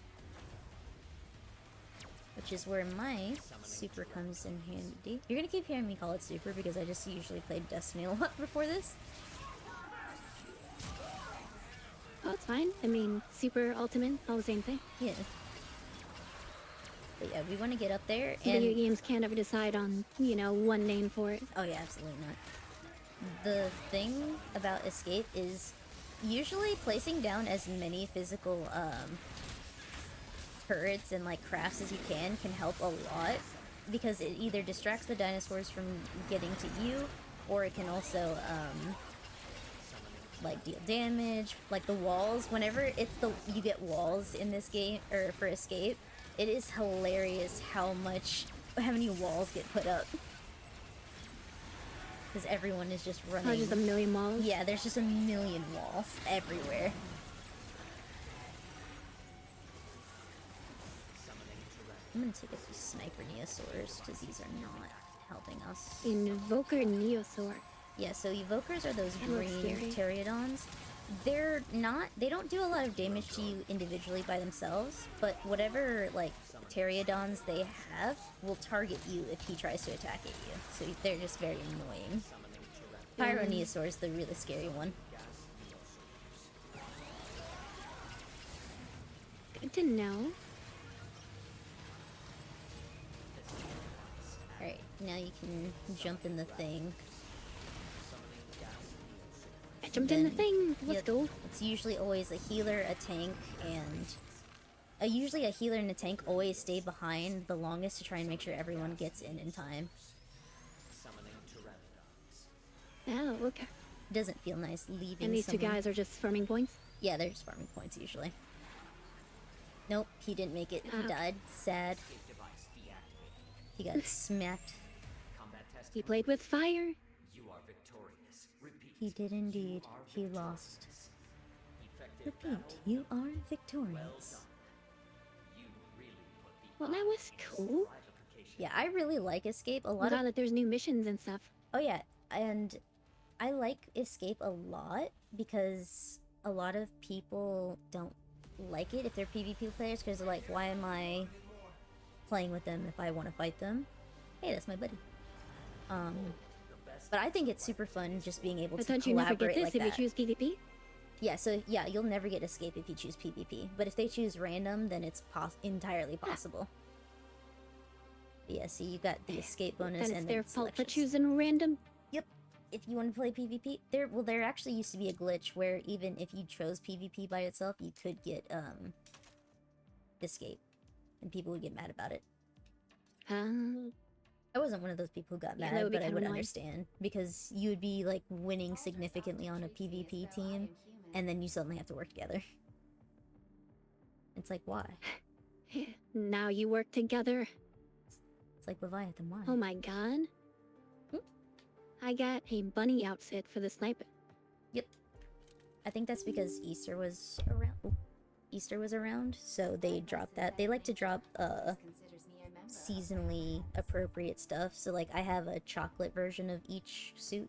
Which is where my super comes in handy. You're gonna keep hearing me call it super because I just usually played Destiny a lot before this. Oh, it's fine. I mean, super, ultimate, all the same thing. Yeah. But yeah, we want to get up there and... Video games can't ever decide on, you know, one name for it. Oh yeah, absolutely not. The thing about escape is usually placing down as many physical, turrets and like crafts as you can help a lot, because it either distracts the dinosaurs from getting to you, or it can also like deal damage. Like the walls, whenever you get walls in this game or for escape, it is hilarious how many walls get put up, because everyone is just running. Oh, just a million walls? Yeah, there's just a million walls everywhere. I'm gonna take a few sniper neosaurs, because these are not helping us. Invoker Neosaur. Yeah, so evokers are those That looks green scary. Pterodons. They don't do a lot of damage to you individually by themselves, but whatever, like, Pterodons they have will target you if he tries to attack at you. So they're just very annoying. Pyroneosaur is the really scary one. Good to know. Alright, now you can jump in the thing. I jumped in the thing. Let's Yep, go. It's usually always a healer, a tank, and... usually a healer and a tank always stay behind the longest to try and make sure everyone gets in time. Oh, okay. It doesn't feel nice leaving And these two someone... guys are just farming points? Yeah, they're just farming points usually. Nope, he didn't make it. He Uh-huh. died. Sad. He got smacked. He played with fire. You are victorious. Repeat. He did indeed. He lost. Repeat, you are victorious. You really put the Well, that was cool. Yeah, I really like Escape a I'm lot. glad that there's new missions and stuff. Oh yeah, and I like Escape a lot because a lot of people don't like it if they're PvP players, because they're like, why am I playing with them if I want to fight them? Hey, that's my buddy. But I think it's super fun just being able But to don't you never get collaborate this like if you that. choose PvP? Yeah, so yeah, you'll never get escape if you choose PvP. But if they choose random, then it's entirely possible. But yeah, see, you got the escape bonus Then it's and their the fault for selections. choosing random. Yep. If you want to play PvP, there actually used to be a glitch where even if you chose PvP by itself, you could get escape, and people would get mad about it. I wasn't one of those people who got Yeah, that mad, would be but I kinda would annoying. understand because you would be like winning significantly on a PvP team, and then you suddenly have to work together. It's like, why? Now you work together. It's like Leviathan, why? Oh my god. Hmm? I got a bunny outfit for the sniper. Yep. I think that's because Easter was around. Easter was around, so they dropped that. They like to drop seasonally appropriate stuff. So like I have a chocolate version of each suit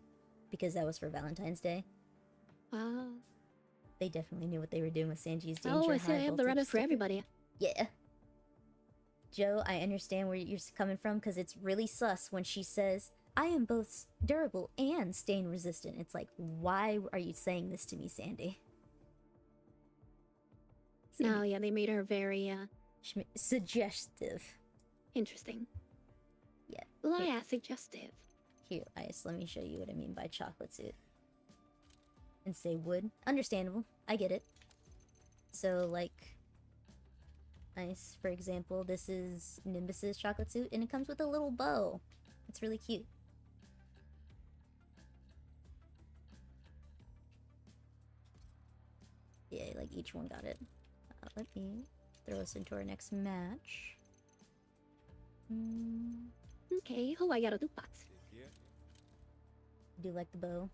because that was for Valentine's Day. Wow. They definitely knew what they were doing with Sanji's danger. Oh, I see I high have the voltage Reddit for sticker. everybody. Yeah. Joe, I understand where you're coming from because it's really sus when she says, I am both durable and stain resistant. It's like, why are you saying this to me, Sandy? No, yeah, they made her very, Suggestive. interesting. Yeah. Well, Here, yeah, suggestive. here, Ice, let me show you what I mean by chocolate suit. And say wood. Understandable. I get it. So, like, Ice, for example, this is Nimbus's chocolate suit, and it comes with a little bow. It's really cute. Yeah, like each one got it. Let me throw us into our next match. Okay, who I got a loot box? Do you like the bow?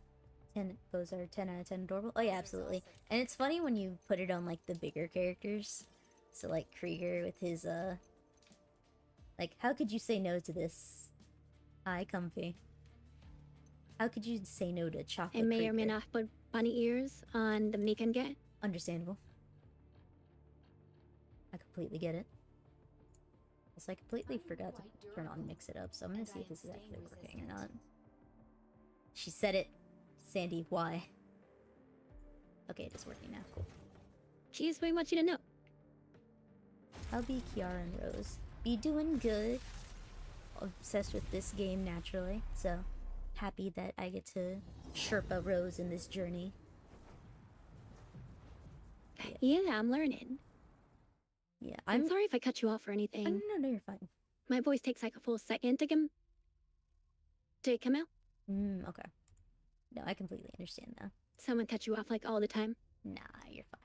10 bows are 10 out of 10 adorable. Oh yeah, absolutely. And it's funny when you put it on like the bigger characters. So like Krieger with his like, how could you say no to this? Hi, Comfy. How could you say no to chocolate I may or may Krieger? not put bunny ears on the mini can get. Understandable. I completely get it. Also, I completely forgot to turn on Mix It Up, so I'm gonna see if this is actually working or not. She said it. Sandy, why? Okay, it is working now. Cool. Jeez, we want you to know. I'll be Kiara and Rose. Be doing good. Obsessed with this game naturally, so happy that I get to Sherpa Rose in this journey. Yeah, I'm learning. Yeah, I'm sorry if I cut you off or anything. No, you're fine. My voice takes like a full second to come out. Okay. No, I completely understand though. Someone cut you off like all the time. Nah, you're fine.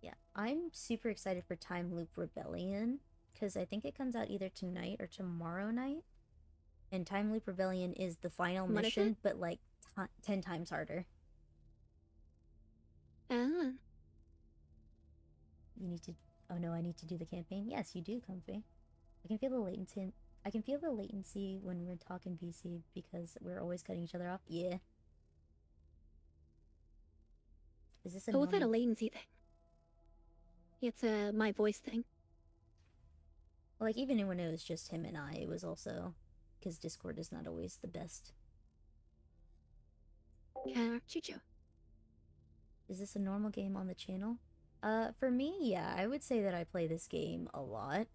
Yeah, I'm super excited for Time Loop Rebellion because I think it comes out either tonight or tomorrow night. And Time Loop Rebellion is the final What is mission, it? but like 10 times harder. Ah, You need to. Oh no, I need to do the campaign. Yes, you do, Comfy. I can feel the latency. I can feel the latency when we're talking PC because we're always cutting each other off. Yeah. Is this a but was that a normal- latency thing? It's a my voice thing. Well, like even when it was just him and I, it was also because Discord is not always the best. Chucho. Is this a normal game on the channel? For me, yeah, I would say that I play this game a lot.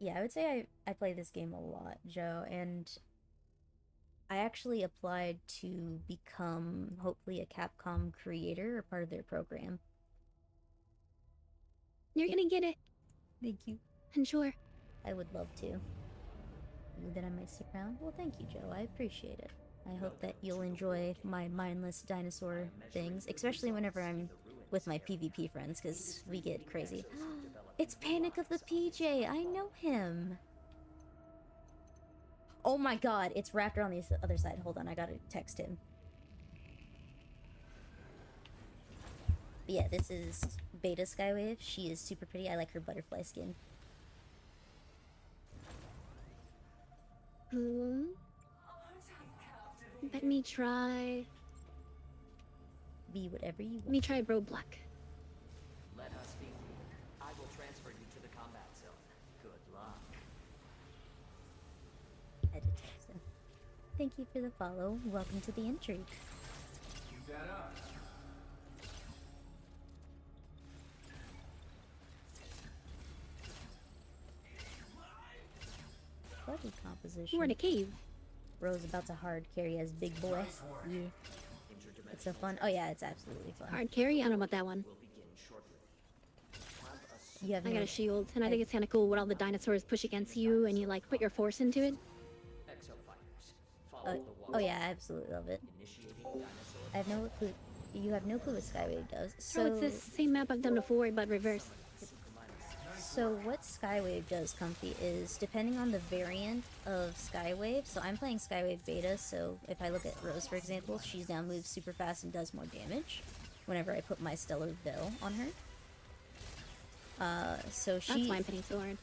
Yeah, I would say I play this game a lot, Joe, and I actually applied to become, hopefully, a Capcom creator or part of their program. You're gonna get it. Thank you. I'm sure. I would love to. That I might stick around? Well, thank you, Joe. I appreciate it. I hope that you'll enjoy my mindless dinosaur things, especially whenever I'm with my PvP friends, because we get crazy. It's Panic of the PJ! I know him! Oh my god, it's Raptor on the other side. Hold on, I gotta text him. But yeah, this is Beta Skywave. She is super pretty. I like her butterfly skin. Let me try. Be whatever you Let want. me try Roadblock. Let us be. Thank you for the follow. Welcome to the intrigue. Keep that up. Bloody composition. We're in a cave. Rose about to hard carry as big boy. Yeah. It's so fun. Oh yeah, it's absolutely fun. Hard carry? I don't know about that one. You have I no, got a shield, and I think it's kind of cool when all the dinosaurs push against you and you like put your force into it. Exo fighters. Follow the oh yeah, I absolutely love it. Initiating dinosaur. I have no clue. You have no clue what Skywave does. So Oh, it's the same map I've done before, but reverse. So what Skywave does, Comfy, is depending on the variant of Skywave, so I'm playing Skywave Beta, so if I look at Rose, for example, she's now moves super fast and does more damage whenever I put my Stellar Veil on her. So she... That's why I'm pinning so hard.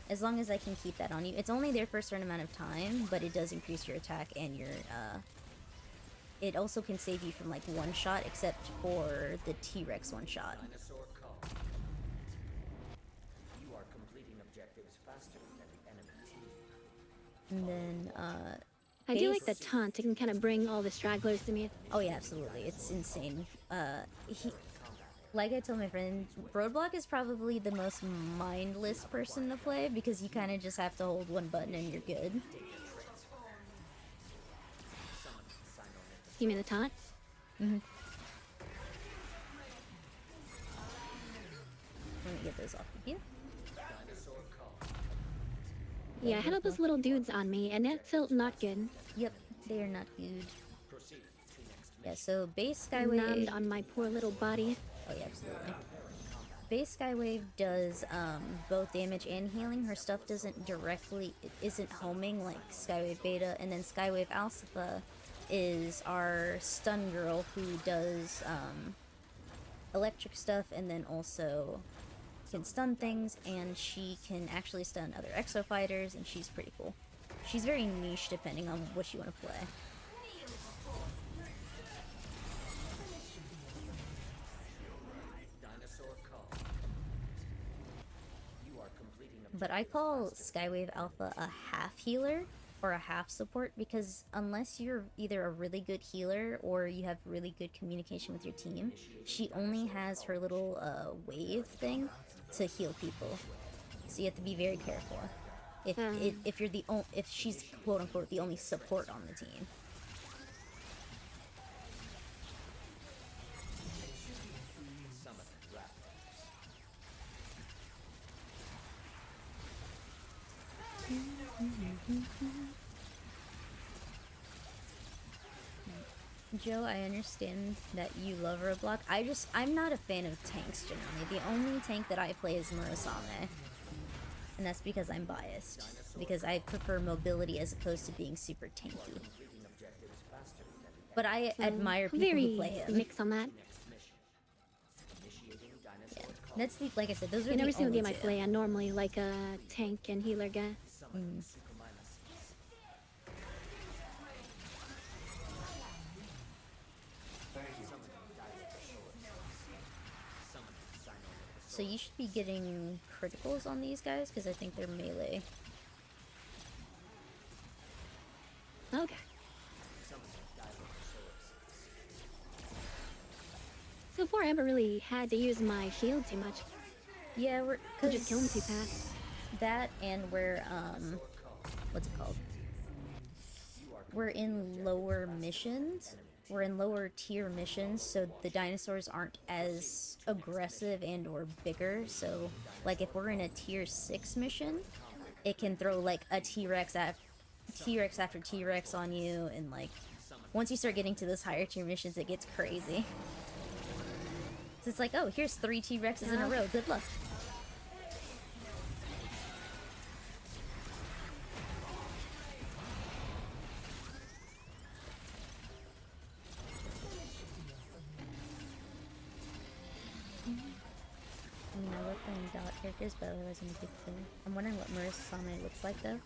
As long as I can keep that on you. It's only there for a certain amount of time, but it does increase your attack and your, It also can save you from, like, one-shot, except for the T-Rex one-shot. Dinosaur call. You are completing objectives faster than the enemy team. And then, I do like base- the taunt. It can kind of bring all the stragglers to me. Oh yeah, absolutely. It's insane. Like I told my friend, Roadblock is probably the most mindless person to play because you kind of just have to hold one button and you're good. You mean the taunt? Let me get those off of you. Dinosaur call. Yeah, I had all those little dudes on me, and that felt not good. Yep, they are not good. Proceed to next Yeah, so base Numbed Skywave... on my poor little body. Oh yeah, absolutely. Base Skywave does both damage and healing. Her stuff doesn't directly... It isn't homing like Skywave Beta. And then Skywave Alpha is our stun girl who does electric stuff and then also can stun things, and she can actually stun other exo fighters, and she's pretty cool. She's very niche depending on what you want to play. Dinosaur call. You are completing But I call Skywave Alpha a half healer or a half support because unless you're either a really good healer or you have really good communication with your team, she only has her little wave thing to heal people. So you have to be very careful. If you're the if she's quote unquote the only support on the team. summon raptors. Joe, I understand that you love Roblox. I'm not a fan of tanks generally. The only tank that I play is Murasame. And that's because I'm biased. Because I prefer mobility as opposed to being super tanky. Completing objectives faster than the But I admire people Very who play him. mixed on that. next mission. Initiating dinosaur call. That's the, like I said, those are In the every single only game I two. play, I normally like a tank and healer guy. Summon Suchomimus. Thank you. Summon Sinosaurus. So you should be getting criticals on these guys because I think they're melee. Okay. Summon Dinosaurus. So far, I haven't really had to use my shield too much. Yeah, we're I just kill them too fast. That and we're what's it called? We're in lower missions. We're in lower tier missions, so the dinosaurs aren't as aggressive and or bigger. So, like if we're in a tier 6 mission, it can throw like a T-Rex after T-Rex on you, and like once you start getting to those higher tier missions, it gets crazy. So it's like, oh, here's 3 T-Rexes in a row. Good luck. I mean, I love playing dot characters, but otherwise I'm a big fan. I'm wondering what Murasame looks like, though.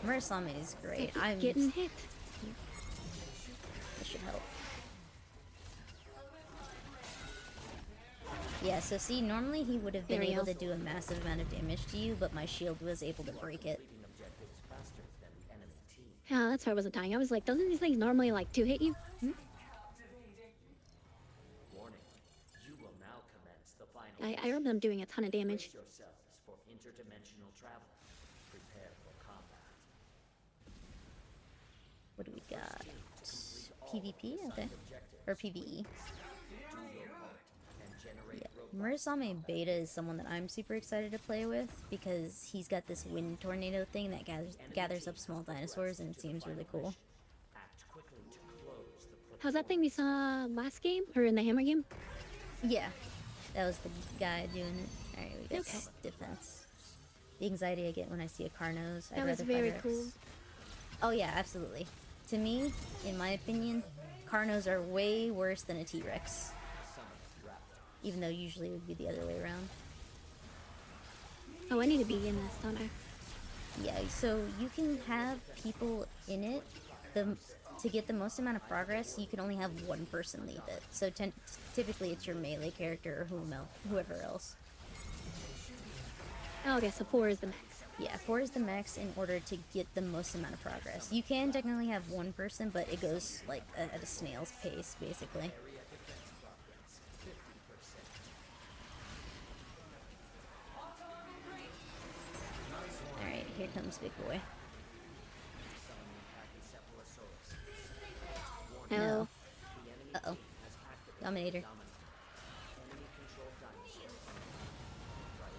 Murasame is great. I'm Getting hit. This should help. Yeah, so see, normally he would have been There we able go. to do a massive amount of damage to you, but my shield was able to break it. Completing objectives faster than the enemy team. Yeah, that's why I wasn't dying. I was like, doesn't these things normally like to hit you? Warning. You will now commence the final. I remember them doing a ton of damage. Brace yourselves for interdimensional travel. Prepare for combat. What do we got? PvP, okay, or PvE. Yeah, Murasame Beta is someone that I'm super excited to play with because he's got this wind tornado thing that gathers up small dinosaurs, and it seems really cool. Act quickly to close the How's that thing we saw last game or in the hammer game? Yeah, that was the guy doing it. All right, we got Okay. defense. The anxiety I get when I see a Carnose. That was very cool. Oh yeah, absolutely. To me, in my opinion, Carnos are way worse than a T-Rex. Even though usually it would be the other way around. Oh, I need to be in this, don't I? Yeah, so you can have people in it. To get the most amount of progress, you can only have one person leave it. So typically it's your melee character or whoever else. Oh, okay, so 4 is the max. Yeah, 4 is the max in order to get the most amount of progress. You can technically have one person, but it goes like at a snail's pace, basically. Alright, here comes Big Boy. No. Uh-oh. Dominator.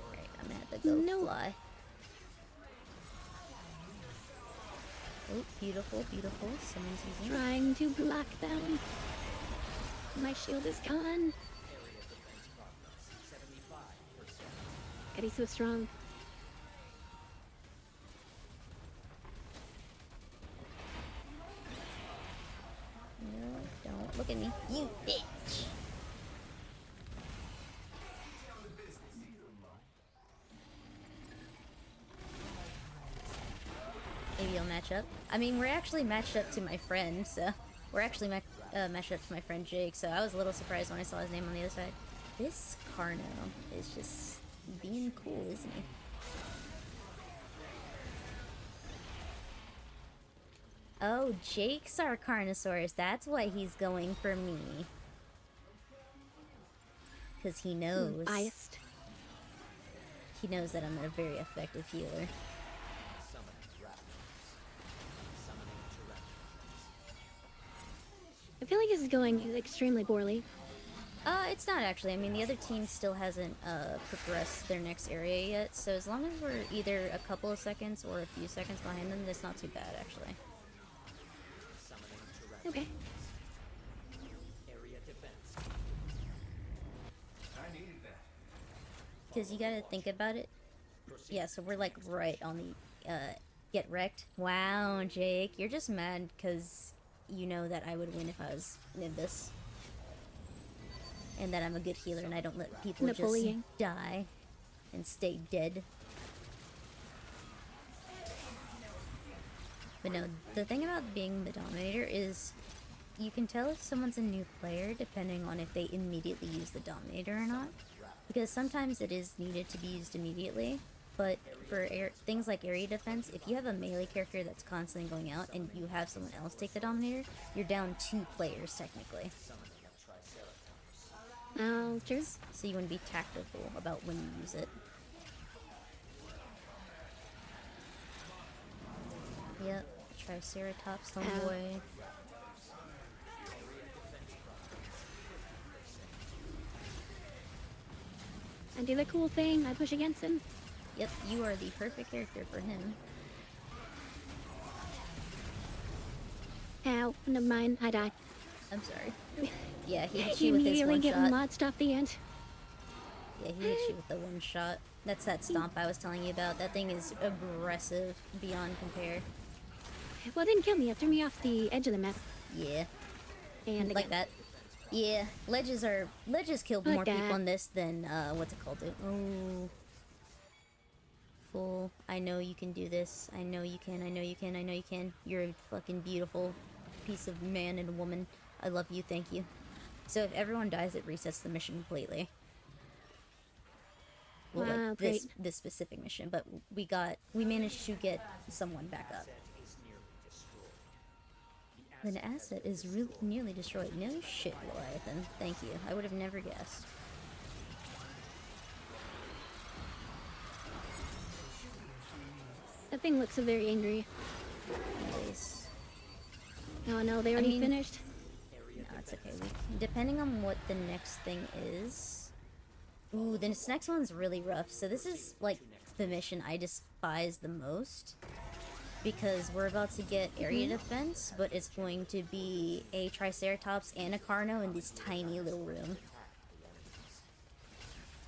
Alright, I'm gonna have to go No. fly. Oh, beautiful, beautiful. Someone's using it. Trying to block them. My shield is gone. God, he's so strong. No, don't look at me. You bitch! Maybe you'll match up. I mean, we're actually matched up to my friend, so... We're actually matched up to my friend Jake, so I was a little surprised when I saw his name on the other side. This Carno is just being cool, isn't he? Oh, Jake's our Carnosaurus. That's why he's going for me. Because he knows. Biased. He knows that I'm a very effective healer. I feel like this is going extremely poorly. It's not actually. I mean, the other team still hasn't progressed their next area yet, so as long as we're either a couple of seconds or a few seconds behind them, it's not too bad, actually. Okay. I needed that. Because you gotta think about it. Yeah, so we're like right on the get wrecked. Wow, Jake, you're just mad because you know that I would win if I was Nimbus. And that I'm a good healer and I don't let people Napoleon. just die and stay dead. But no, the thing about being the Dominator is you can tell if someone's a new player depending on if they immediately use the Dominator or not. Because sometimes it is needed to be used immediately, but for things like area defense, if you have a melee character that's constantly going out and you have someone else take the Dominator, you're down 2 players technically. Oh, true. So you want to be tactical about when you use it. Yep, Triceratops, homeboy. I do the cool thing. I push against him. Yep, you are the perfect character for him. Ow, never mind. I died. I'm sorry. Yeah, he hit You you with his immediately one get shot. modsed off the end. Yeah, he hit you with the one shot. That's that stomp I was telling you about. That thing is aggressive beyond compare. Well, it didn't kill me. It threw me off the edge of the map. Yeah, And like again. that. Yeah, ledges killed Like more people that. in this than what's it called? Oh, fool! I know you can do this. I know you can. I know you can. I know you can. You're a fucking beautiful piece of man and woman. I love you. Thank you. So if everyone dies, it resets the mission completely. Well, Wow, like great. this specific mission, but we managed to get someone back up. An asset is nearly destroyed. No shit, Leviathan. Thank you. I would have never guessed. That thing looks so very angry. Nice. Oh no, they already mean- finished. No, it's okay. Depending on what the next thing is... Ooh, this next one's really rough. So this is, like, the mission I despise the most. Because we're about to get area defense, but it's going to be a Triceratops and a Carno in this tiny little room.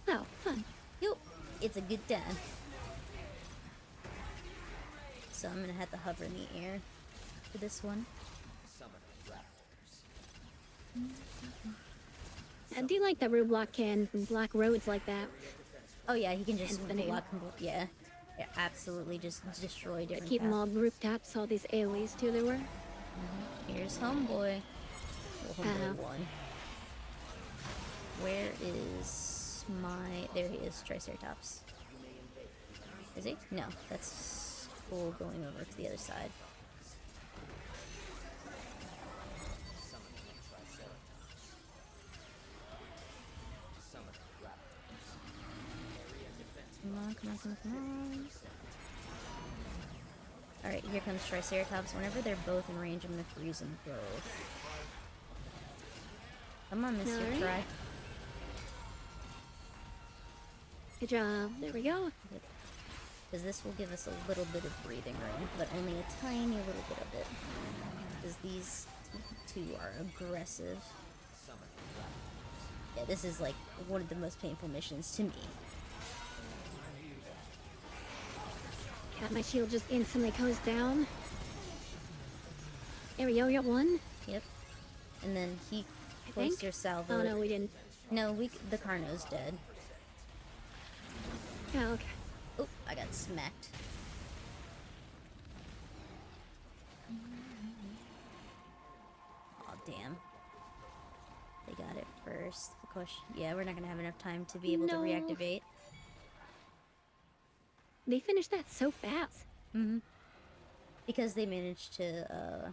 Oh, fun. Yup, it's a good time. So I'm gonna have to hover in the air for this one. I do like that Roblox can block roads like that. Oh yeah, he can just Hence the name. block. Yeah, absolutely, just destroy different. Keep them paths. all rooftops, all these AoEs too there were. Here's homeboy. Well, homeboy Uh-huh. one. Where is my? There he is, Triceratops. Is he? No, that's cool. Going over to the other side. Come on, come on, come on, come on. Alright, here comes Triceratops. Whenever they're both in range, I'm gonna freeze them both. Come on, Mr. Alright. Tri. Good job. There we go. Because this will give us a little bit of breathing room, but only a tiny little bit of it. Because these two are aggressive. Yeah, this is like one of the most painful missions to me. God, my shield just instantly goes down. There we go, we got one. Yep. And then he I close think. your salvo. Oh no, we didn't. No, the Carno's dead. Oh, okay. Oh, I got smacked. Oh damn. They got it first. The question, yeah, we're not gonna have enough time to be able to No. reactivate. They finished that so fast. Mm-hmm. Because they managed to,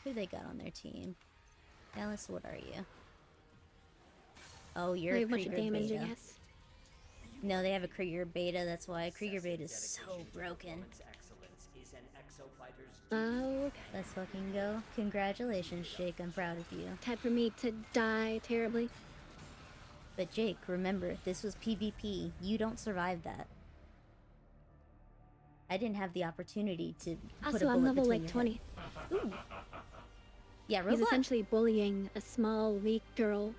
who they got on their team? Alice, what are you? Oh, you're They a have a bunch of Krieger damage, beta. I guess. No, they have a Krieger beta, that's why. Krieger beta is so broken. Excellence is an exofighter's Oh, okay. Let's fucking go. Congratulations, Jake, I'm proud of you. Time for me to die terribly. But Jake, remember, if this was PvP, you don't survive that. I didn't have the opportunity to put Also, a I'm bullet level between like your 20. head. Ooh. Yeah, He's Roblox essentially bullying a small, weak girl.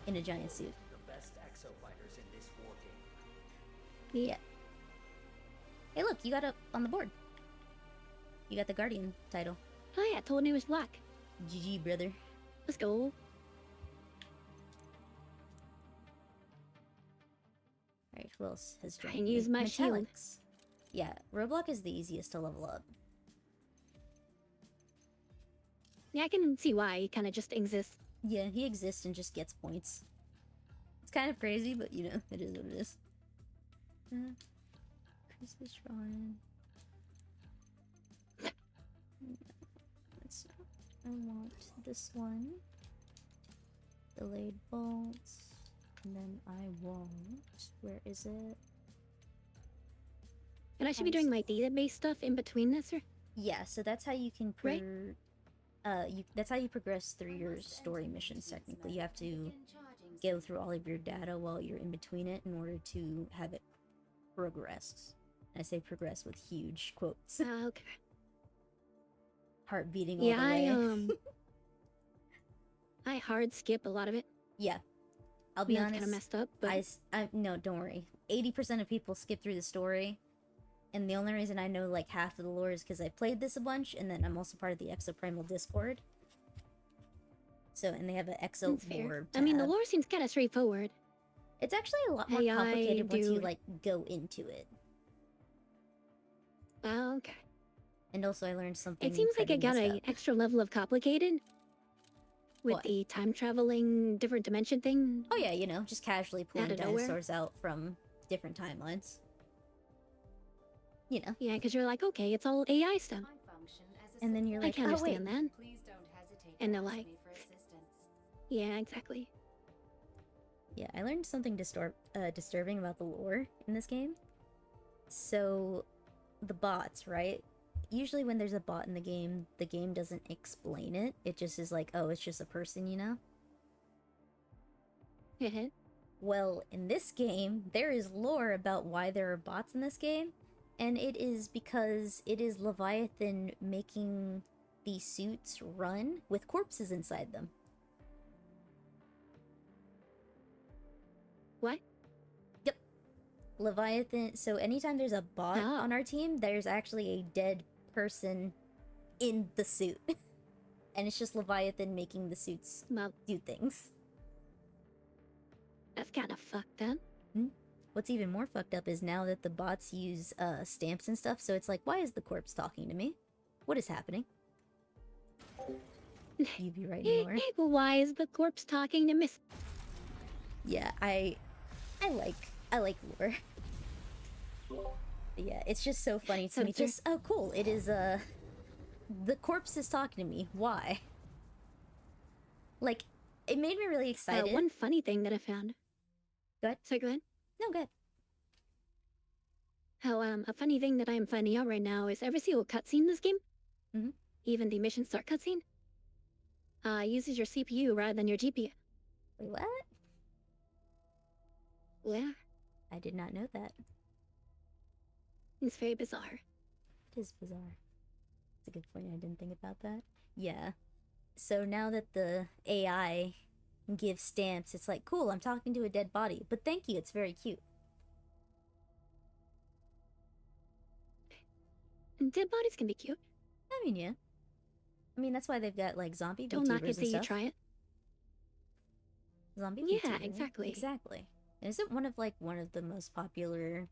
in a giant suit. the best exofighters in this war game. Yeah. Hey, look, you got up on the board. You got the Guardian title. Oh yeah, I told him he was black. GG, brother. Let's go. Alright, who else has Try joined and use me? my shield. Metallics. Yeah, Roblox is the easiest to level up. Yeah, I can see why he kind of just exists. Yeah, he exists and just gets points. It's kind of crazy, but you know, it is what it is. Chris is drawing. No, that's not. I want this one. Delayed bolts. And then I want. Where is it? And I should be doing my database stuff in between this, or? Yeah, so that's how you can Right. that's how you progress through your story missions. Technically, you have to go through all of your data while you're in between it in order to have it progress. I say progress with huge quotes. Okay. Heart beating all Yeah, the way. I hard skip a lot of it. Yeah, I'll be That's honest. kind of messed up, but No, don't worry. 80% of people skip through the story, and the only reason I know like half of the lore is because I played this a bunch, and then I'm also part of the Exoprimal Discord. So, and they have an Exo that's fair. lore I mean, the tab. lore seems kind of straightforward. It's actually a lot more Hey, I complicated once you do- like go into it. Oh, okay. And also, I learned something. It seems like it got incredibly an messed up. extra level of complicated with What? the time traveling different dimension thing. Oh yeah, you know, just casually pulling Out of nowhere. dinosaurs out from different timelines. You know, Yeah, because you're like, okay, it's all AI stuff. and then you're I like, can oh wait, understand that. Please don't And they're like, Me for assistance. yeah, exactly. Yeah, I learned something disturbing about the lore in this game. So, the bots, right? Usually when there's a bot in the game doesn't explain it. It just is like, oh, it's just a person, you know? Well, in this game, there is lore about why there are bots in this game, and it is because it is Leviathan making the suits run with corpses inside them. What? Yep. Leviathan, so anytime there's a bot Oh. on our team, there's actually a dead person in the suit. And it's just Leviathan making the suits Well, do things. that's kind of fucked up. What's even more fucked up is now that the bots use stamps and stuff, so it's like, why is the corpse talking to me? What is happening? You be right more. Why is the corpse talking to Miss? Yeah, I like lore. Yeah, it's just so funny to So me. it's your- Just oh cool, it is the corpse is talking to me. Why? Like, it made me really excited. One funny thing that I found. Go ahead. So go ahead. No, good. How a funny thing that I am finding out right now is every single cutscene in this game, Mhm. even the mission start cutscene, uses your CPU rather than your GPU. Wait, what? Yeah, I did not know that. it's very bizarre. It is bizarre. It's a good point. I didn't think about that. Yeah. So now that the AI gives stamps, it's like, cool, I'm talking to a dead body. But thank you, it's very cute. And dead bodies can be cute. I mean, yeah. I mean, that's why they've got, like, zombie Don't knock VTubers it till and you stuff. try it. Zombie Yeah, VTuber. exactly. Exactly. Isn't one of the most popular...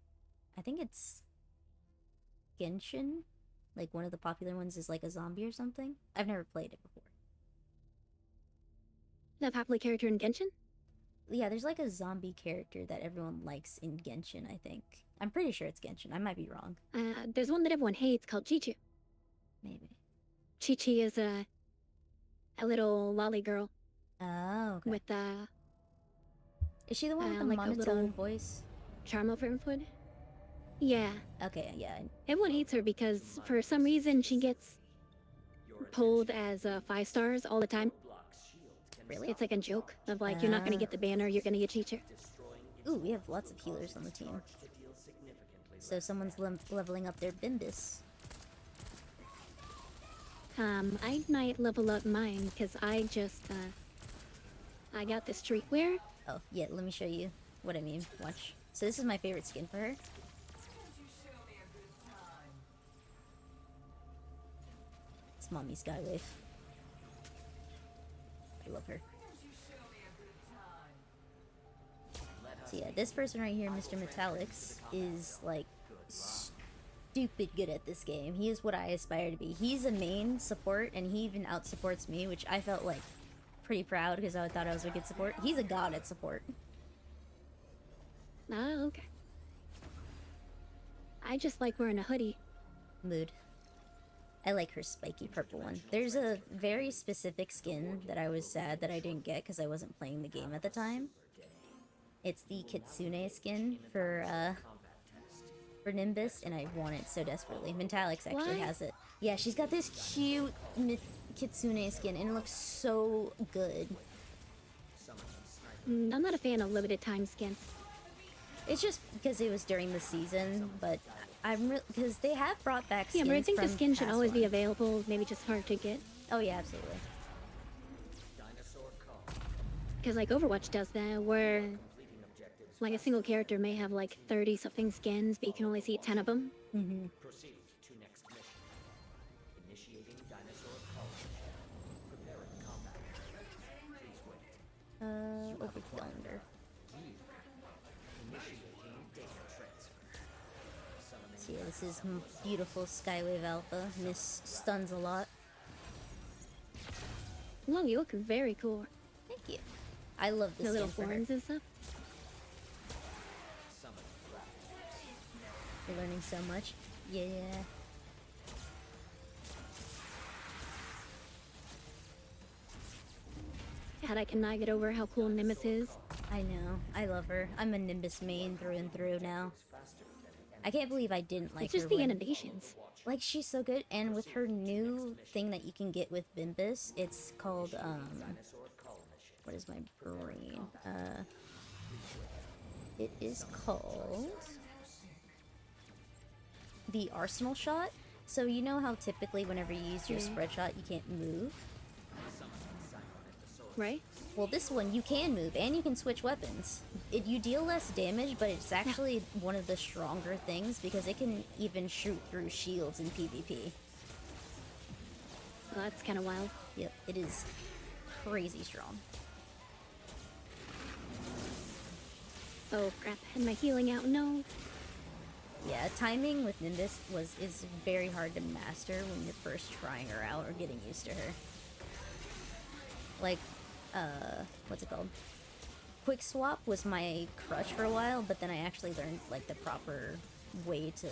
I think it's... Genshin? Like, one of the popular ones is, like, a zombie or something? I've never played it before. The popular character in Genshin? Yeah, there's, like, a zombie character that everyone likes in Genshin, I think. I'm pretty sure it's Genshin. I might be wrong. There's one that everyone hates called Chi-Chi. Maybe. Chi-Chi is a little lolly girl Oh, okay. with Is she the one with the like a monotone little- voice? charm over her foot. Yeah, Okay, yeah. everyone hates her because for some reason she gets pulled as 5 stars all the time. Really? It's like a joke of like, you're not gonna get the banner, you're gonna get Chi-Chi. Ooh, we have lots of healers on the team. So someone's leveling up their Bimbus. I might level up mine because I just I got the streetwear. Oh, yeah, let me show you what I mean. Watch. So this is my favorite skin for her. It's Mommy Skywave. I love her. So yeah, this person right here, Mr. Metallics, is like stupid good at this game. He is what I aspire to be. He's a main support, and he even outsupports me, which I felt like pretty proud because I thought I was a good support. He's a god at support. Ah, okay. I just like wearing a hoodie. Mood. I like her spiky purple one. There's a very specific skin that I was sad that I didn't get because I wasn't playing the game at the time. It's the Kitsune skin for Nimbus, and I want it so desperately. Mentalix actually What? has it. Yeah, she's got this cute Kitsune skin, and it looks so good. I'm not a fan of limited time skins. It's just because it was during the season, but I'm because they have brought back Yeah, skins but I think the from skin should past always be ones. available, maybe just hard to get. Oh yeah, absolutely. Because like Overwatch does that, where like a single character may have like 30 something skins, but you can only see 10 of them. Proceed to next mission. Initiating Dinosaur College. Preparing combat. Please wait. Over Yonder. Initiating data transfer. Summoning So yeah, this is beautiful Skywave Alpha. Miss stuns a lot. Whoa, you look very cool. Thank you. I love this The little skin for her. horns and stuff. summoning. You're learning so much. Yeah. God, I cannot get over how cool Nimbus is. I know. I love her. I'm a Nimbus main through and through now. I can't believe I didn't like It's just her the when... animations. Like, she's so good, and with her new thing that you can get with Bimbus, it's called, what is my brain? It is called the Arsenal Shot. So you know how typically whenever you use your spread shot, you can't move? Right? Well, this one you can move, and you can switch weapons. You deal less damage, but it's actually one of the stronger things because it can even shoot through shields in PvP. Well, that's kind of wild. Yep, it is crazy strong. Oh crap, had my healing out. No. Yeah, timing with Nimbus is very hard to master when you're first trying her out or getting used to her. Like, what's it called? Quick swap was my crutch for a while, but then I actually learned like the proper way to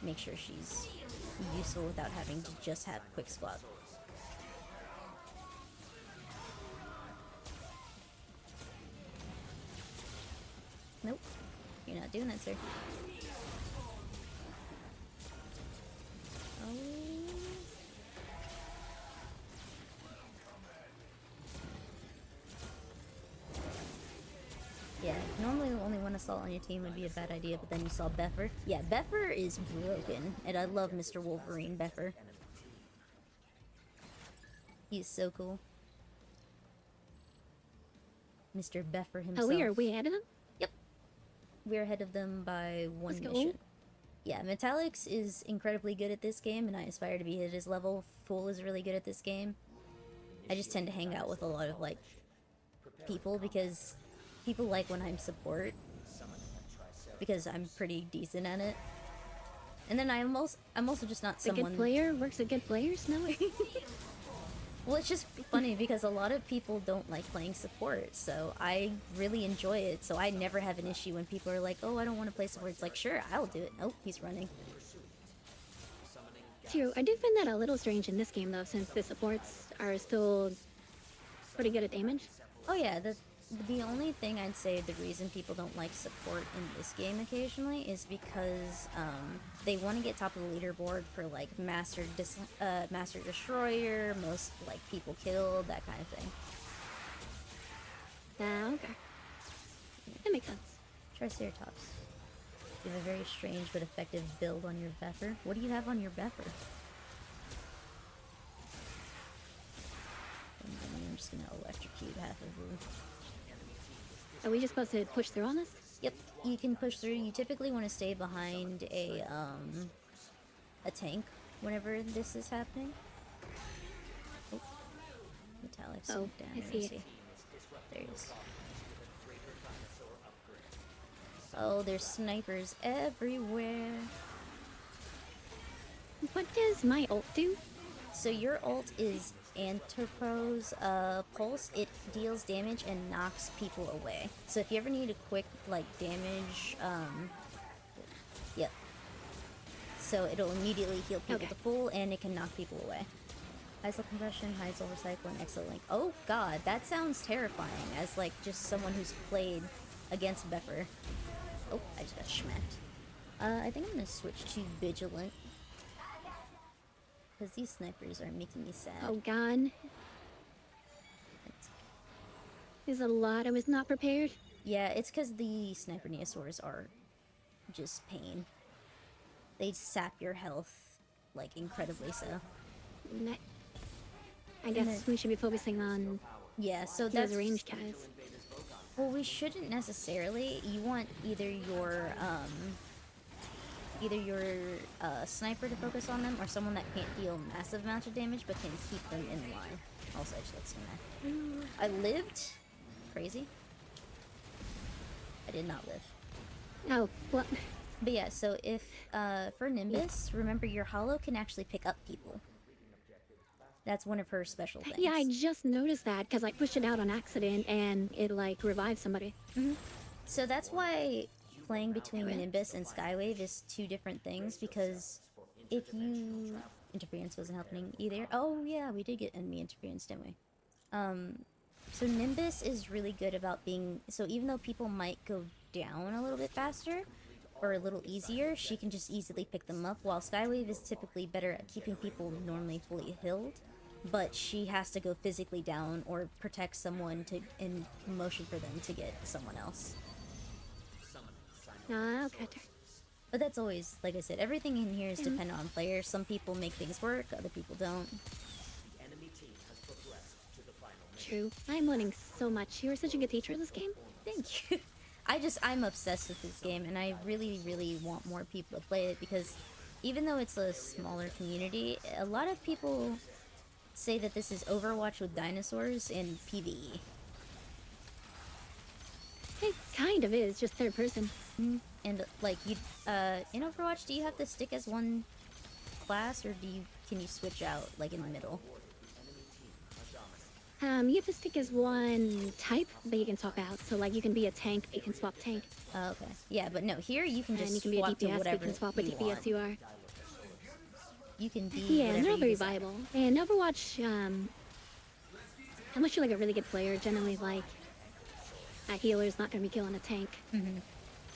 make sure she's useful without having to just have quick swap. Nope, you're not doing that, sir. Oh. Yeah, normally only one assault on your team would be a bad idea, but then you saw Beffer. Yeah, Beffer is broken, and I love Mr. Wolverine Beffer. He's so cool. Mr. Beffer himself. Oh, are we ahead of them? Yep. We're ahead of them by one Let's go. mission. Yeah, Metallics is incredibly good at this game, and I aspire to be at his level. Fool is really good at this game. I just tend to hang out with a lot of, like, people because people like when I'm support. Because I'm pretty decent at it. And then I'm also just not A someone... good player works with good players? No. Well, it's just funny because a lot of people don't like playing support, so I really enjoy it. So I never have an issue when people are like, oh, I don't want to play support. It's like, sure, I'll do it. Oh, he's running. True. I do find that a little strange in this game, though, since the supports are still pretty good at damage. Oh yeah, the only thing I'd say the reason people don't like support in this game occasionally is because they want to get top of the leaderboard for like Master Destroyer, most like people killed, that kind of thing. Okay. That makes sense. Triceratops. You have a very strange but effective build on your Beffer. What do you have on your Beffer? I'm just gonna electrocute half of you. Are we just supposed to push through on this? Yep, you can push through. You typically want to stay behind a tank whenever this is happening. Oh, Metallic Oh, down. I see it. There he is. Oh, there's snipers everywhere. What does my ult do? So your ult is Anthropos Pulse. It deals damage and knocks people away. So if you ever need a quick like damage, yep. So it'll immediately heal people Okay. to full, and it can knock people away. High soul compression, high soul recycle, and exo link. Oh god, that sounds terrifying as like just someone who's played against Beffer. Oh, I just got smacked. I think I'm gonna switch to Vigilant. Because these snipers are making me sad. Oh god. There's a lot. I was not prepared. Yeah, it's because the Sniper Neosaurs are just pain. They sap your health, like, incredibly so. That- I guess we should be focusing on Yeah, so those that's... ranged guys. Well, we shouldn't necessarily. You want either your sniper to focus on them, or someone that can't deal massive amounts of damage but can keep them in line. Also, I just got smacked. I lived? Crazy. I did not live. Oh, what? But yeah, so if, for Nimbus, remember your holo can actually pick up people. That's one of her special things. Yeah, I just noticed that because I pushed it out on accident and it like revived somebody. So that's why playing between Nimbus and Skywave is two different things, because if you... Interference wasn't happening either. Oh yeah, we did get enemy interference, didn't we? So Nimbus is really good about being, so even though people might go down a little bit faster or a little easier, she can just easily pick them up, while Skywave is typically better at keeping people normally fully healed, but she has to go physically down or protect someone to in motion for them to get someone else. Okay. But that's always, like I said, everything in here is dependent on players. Some people make things work, other people don't. The enemy team has progressed to the final mission. True. I'm learning so much. You are such a good teacher of this game. Thank you. I'm obsessed with this game, and I really, really want more people to play it, because even though it's a smaller community, a lot of people say that this is Overwatch with dinosaurs in PvE. It kind of is, just third person. And like you, in Overwatch, do you have to stick as one class, or can you switch out like in the middle? You have to stick as one type, but you can swap out. So like you can be a tank, but you can swap tank. Oh, okay. Yeah, but no, here you can And just you can be a swap to DPS, but you whatever can swap what you DPS want. you are. You can be Yeah, whatever they're all you very decide. viable. And Overwatch, unless you're like a really good player, generally like a healer's not gonna be killing a tank.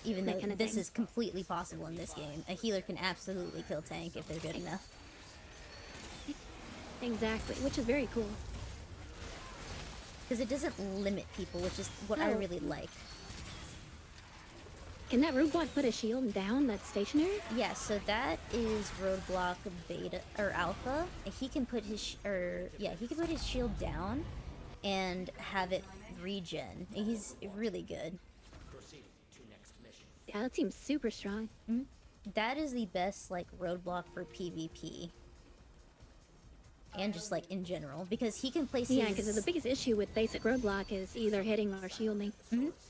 Even that though kind of this thing. is completely possible in this game. A healer can absolutely kill tank if they're good enough. Exactly, which is very cool. Because it doesn't limit people, which is what I Oh. really like. Can that roadblock put a shield down that's stationary? Yeah, so that is roadblock beta or alpha. He can put his he can put his shield down and have it regen. He's really good. Proceed to next mission. Yeah, that seems super strong. That is the best like roadblock for PvP. And just like in general, because he can place Yeah, his... because the biggest issue with basic roadblock is either hitting or shielding.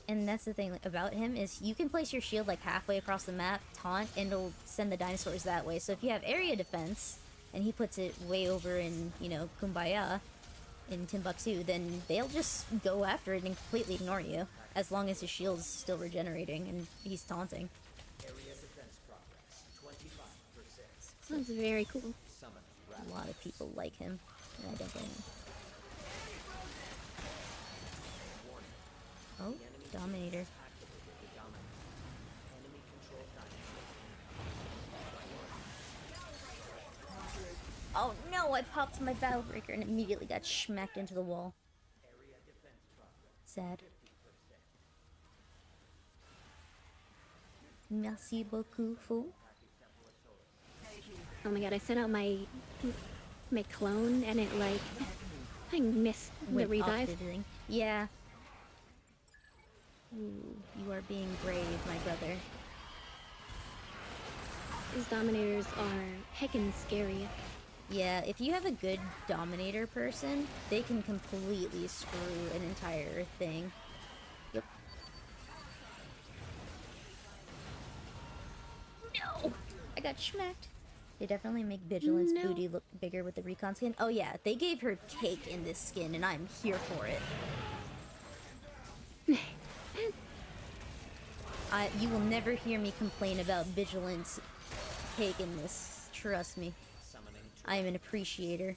And that's the thing about him, is you can place your shield like halfway across the map, taunt, and it'll send the dinosaurs that way. So if you have area defense, and he puts it way over in, you know, Kumbaya, in Timbuktu, then they'll just go after it and completely ignore you, as long as his shield's still regenerating and he's taunting. Area defense progress 25%. That's very cool. Summon A lot of people like him, and I don't blame him. Oh, Dominator. activated the dominant. Enemy controlled dinosaur. Oh no, I popped my battle breaker and immediately got smacked into the wall. Area defense progress Sad. Merci beaucoup, fool. Oh my god, I sent out my clone and it like I missed the Went off revive. the thing. Yeah. Ooh, you are being brave, my brother. These dominators are heckin' scary. Yeah, if you have a good Dominator person, they can completely screw an entire thing. Yep. No! I got smacked. They definitely make Vigilance No. booty look bigger with the recon skin. Oh yeah, they gave her cake in this skin, and I'm here for it. You will never hear me complain about Vigilance cake in this. Trust me. summoning to I am an appreciator. area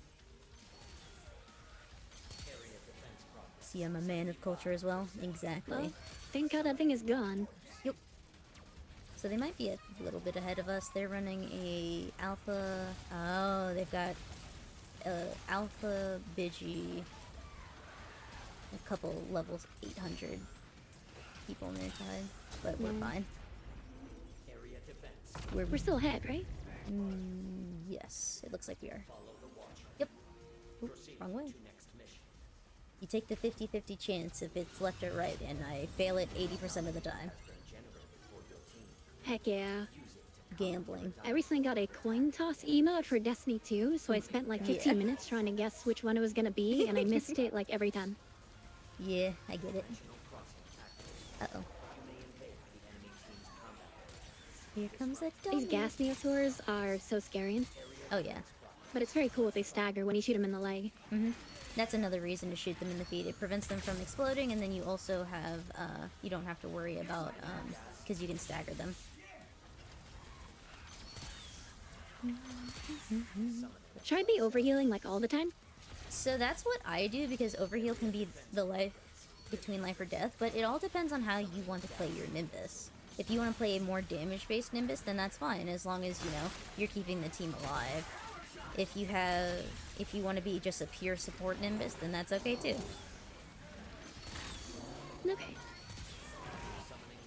defense progress. See, I'm a man of culture as well. Exactly. Well, thank god that thing is gone. Yep. So they might be a little bit ahead of us. They're running a alpha. Oh, they've got alpha Bigi. A couple levels 800 people on their side, but we're fine. Area defense. We're We're still ahead, right? yes, it looks like we are. Follow the watch. Yep. Oop, Proceed wrong way. to next mission. You take the 50-50 chance if it's left or right, and I fail it 80% of the time. Been generated for your team. Heck yeah. Gambling. I recently got a coin toss emote for Destiny 2, so I spent like 15 Yeah. minutes trying to guess which one it was gonna be, and I missed it like every time. Yeah, I get it. Uh-oh. You may invade the enemy team's combat. Here comes a These dummy. gas dinosaurs are so scary, Oh yeah. but it's very cool if they stagger when you shoot them in the leg. That's another reason to shoot them in the feet. It prevents them from exploding, and then you also have, you don't have to worry about, because you can stagger them. Should I be overhealing like all the time? So that's what I do, because overheal can be the life between life or death, but it all depends on how you want to play your Nimbus. If you want to play a more damage-based Nimbus, then that's fine, as long as, you know, you're keeping the team alive. If you want to be just a pure support Nimbus, then that's okay too. Okay.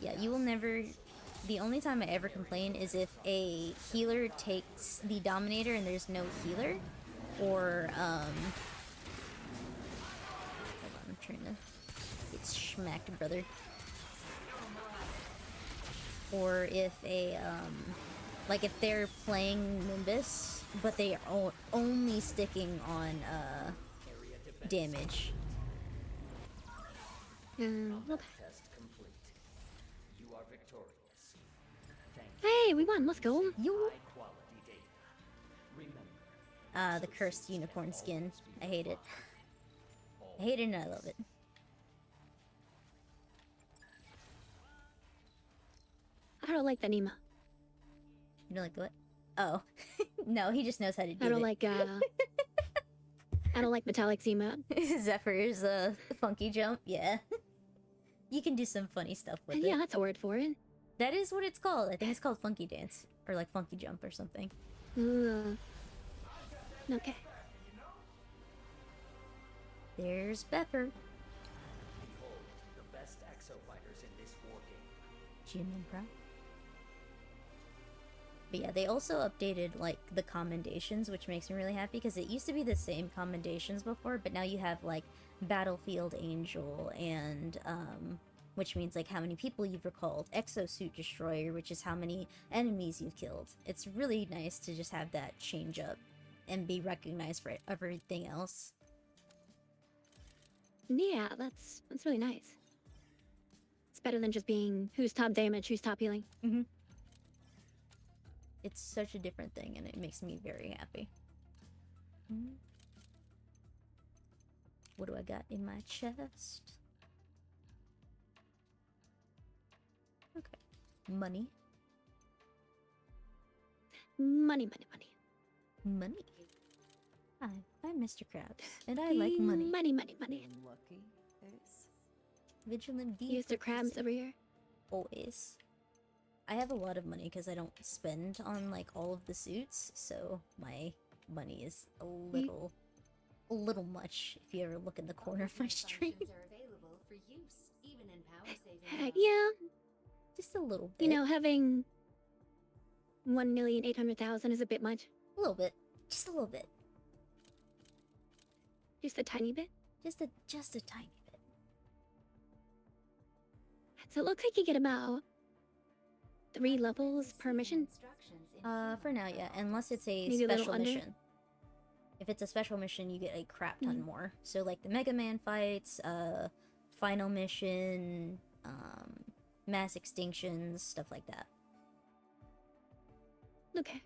Yeah, you will never... The only time I ever complain is if a healer takes the Dominator and there's no healer, or, Hold on, I'm trying to get schmacked, brother. Or if a, like if they're playing Nimbus, but they are only sticking on, damage. Okay. Test complete. You are victorious. Thank Hey, we won. Let's go. You... high quality data. Remember, The cursed unicorn skin. I hate it. I hate it and I love it. I don't like that Nemo. You don't like what? Oh. No, he just knows how to do I don't it. like, I don't like metallic emote. Zephyr's, funky jump, yeah. You can do some funny stuff with Yeah, it. that's a word for it. That is what it's called. I think it's called funky dance. Or like funky jump or something. Okay. There's Pepper. behold the best exo fighters in this war game. Jim and Pro. But yeah, they also updated like the commendations, which makes me really happy, because it used to be the same commendations before, but now you have like Battlefield Angel and which means like how many people you've recalled, Exosuit Destroyer, which is how many enemies you've killed. It's really nice to just have that change up and be recognized for everything else. Yeah, that's really nice. It's better than just being who's top damage, who's top healing. It's such a different thing, and it makes me very happy. What do I got in my chest? Okay. Money. Money, money, money. Money. Hi, I'm Mr. Krabs, and I like money. Money, money, money. Lucky Ace. Vigilant D. Use the crabs over here. Always. I have a lot of money because I don't spend on like all of the suits, so my money is a little much if you ever look in the corner of my stream. Functions are available for use, even in power-saving Heck mode. yeah. Just a little bit. You know, having 1,800,000 is a bit much. A little bit. Just a little bit. Just a tiny bit. Just a tiny bit. So it looks like you get about 3 levels per mission. Instructions in For now, yeah. Unless it's a Maybe a little special under? mission. If it's a special mission, you get a crap ton more. So like the Mega Man fights, final mission, mass extinctions, stuff like that. Okay.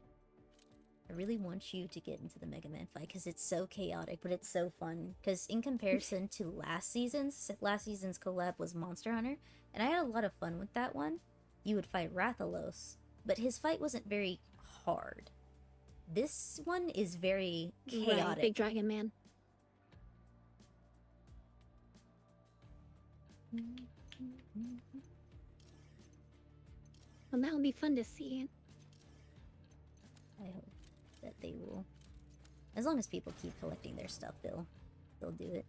I really want you to get into the Mega Man fight because it's so chaotic, but it's so fun. Because in comparison to last season's collab was Monster Hunter, and I had a lot of fun with that one. You would fight Rathalos, but his fight wasn't very hard. This one is very chaotic. Right, Big Dragon Man. Well, that would be fun to see. I hope that they will. As long as people keep collecting their stuff, they'll do it.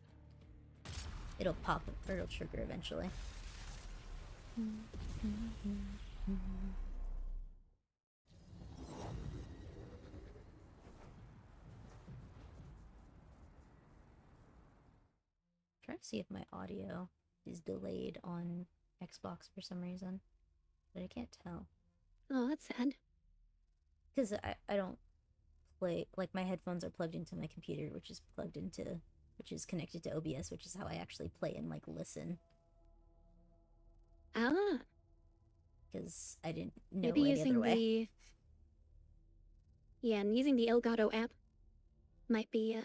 It'll pop or it'll trigger eventually. Trying to see if my audio is delayed on Xbox for some reason, but I can't tell. Oh, that's sad. Because I don't play, like my headphones are plugged into my computer, which is connected to OBS, which is how I actually play and like listen. Ah, Because I didn't know maybe any using other way. and using the Elgato app might be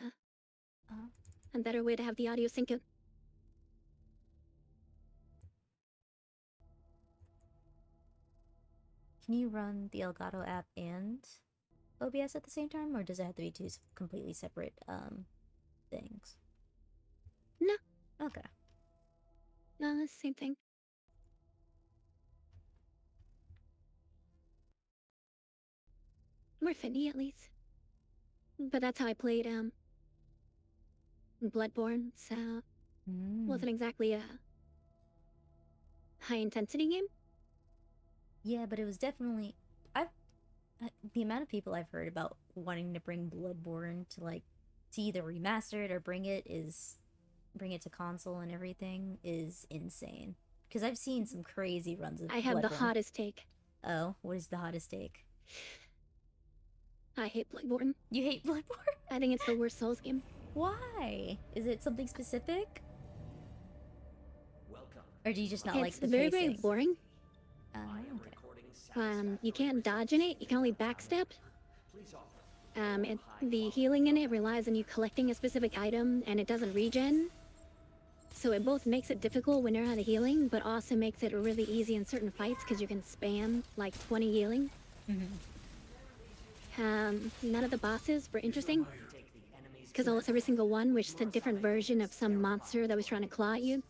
a better way to have the audio sync it. Can you run the Elgato app and OBS at the same time, or does it have to be two completely separate things? No. Okay. No, it's the same thing. More finny at least. But that's how I played Bloodborne, so wasn't exactly a high intensity game. Yeah, but it was definitely the amount of people I've heard about wanting to bring Bloodborne to like to either remaster it or bring it to console and everything is insane. Because I've seen some crazy runs of I have the Bloodborne. hottest take. Oh, what is the hottest take? I hate Bloodborne. You hate Bloodborne? I think it's the worst Souls game. Why? Is it something specific? Welcome. Or do you just not like It's the very, pacing? very boring. I am Okay. recording sound You can't dodge in it. You can only backstep. Please offer. The healing in it relies on you collecting a specific item, and it doesn't regen. So it both makes it difficult when you're out of healing, but also makes it really easy in certain fights because you can spam like 20 healing. None of the bosses were interesting Take the enemy's because almost every single one was just a different version of some monster that was trying to claw at you.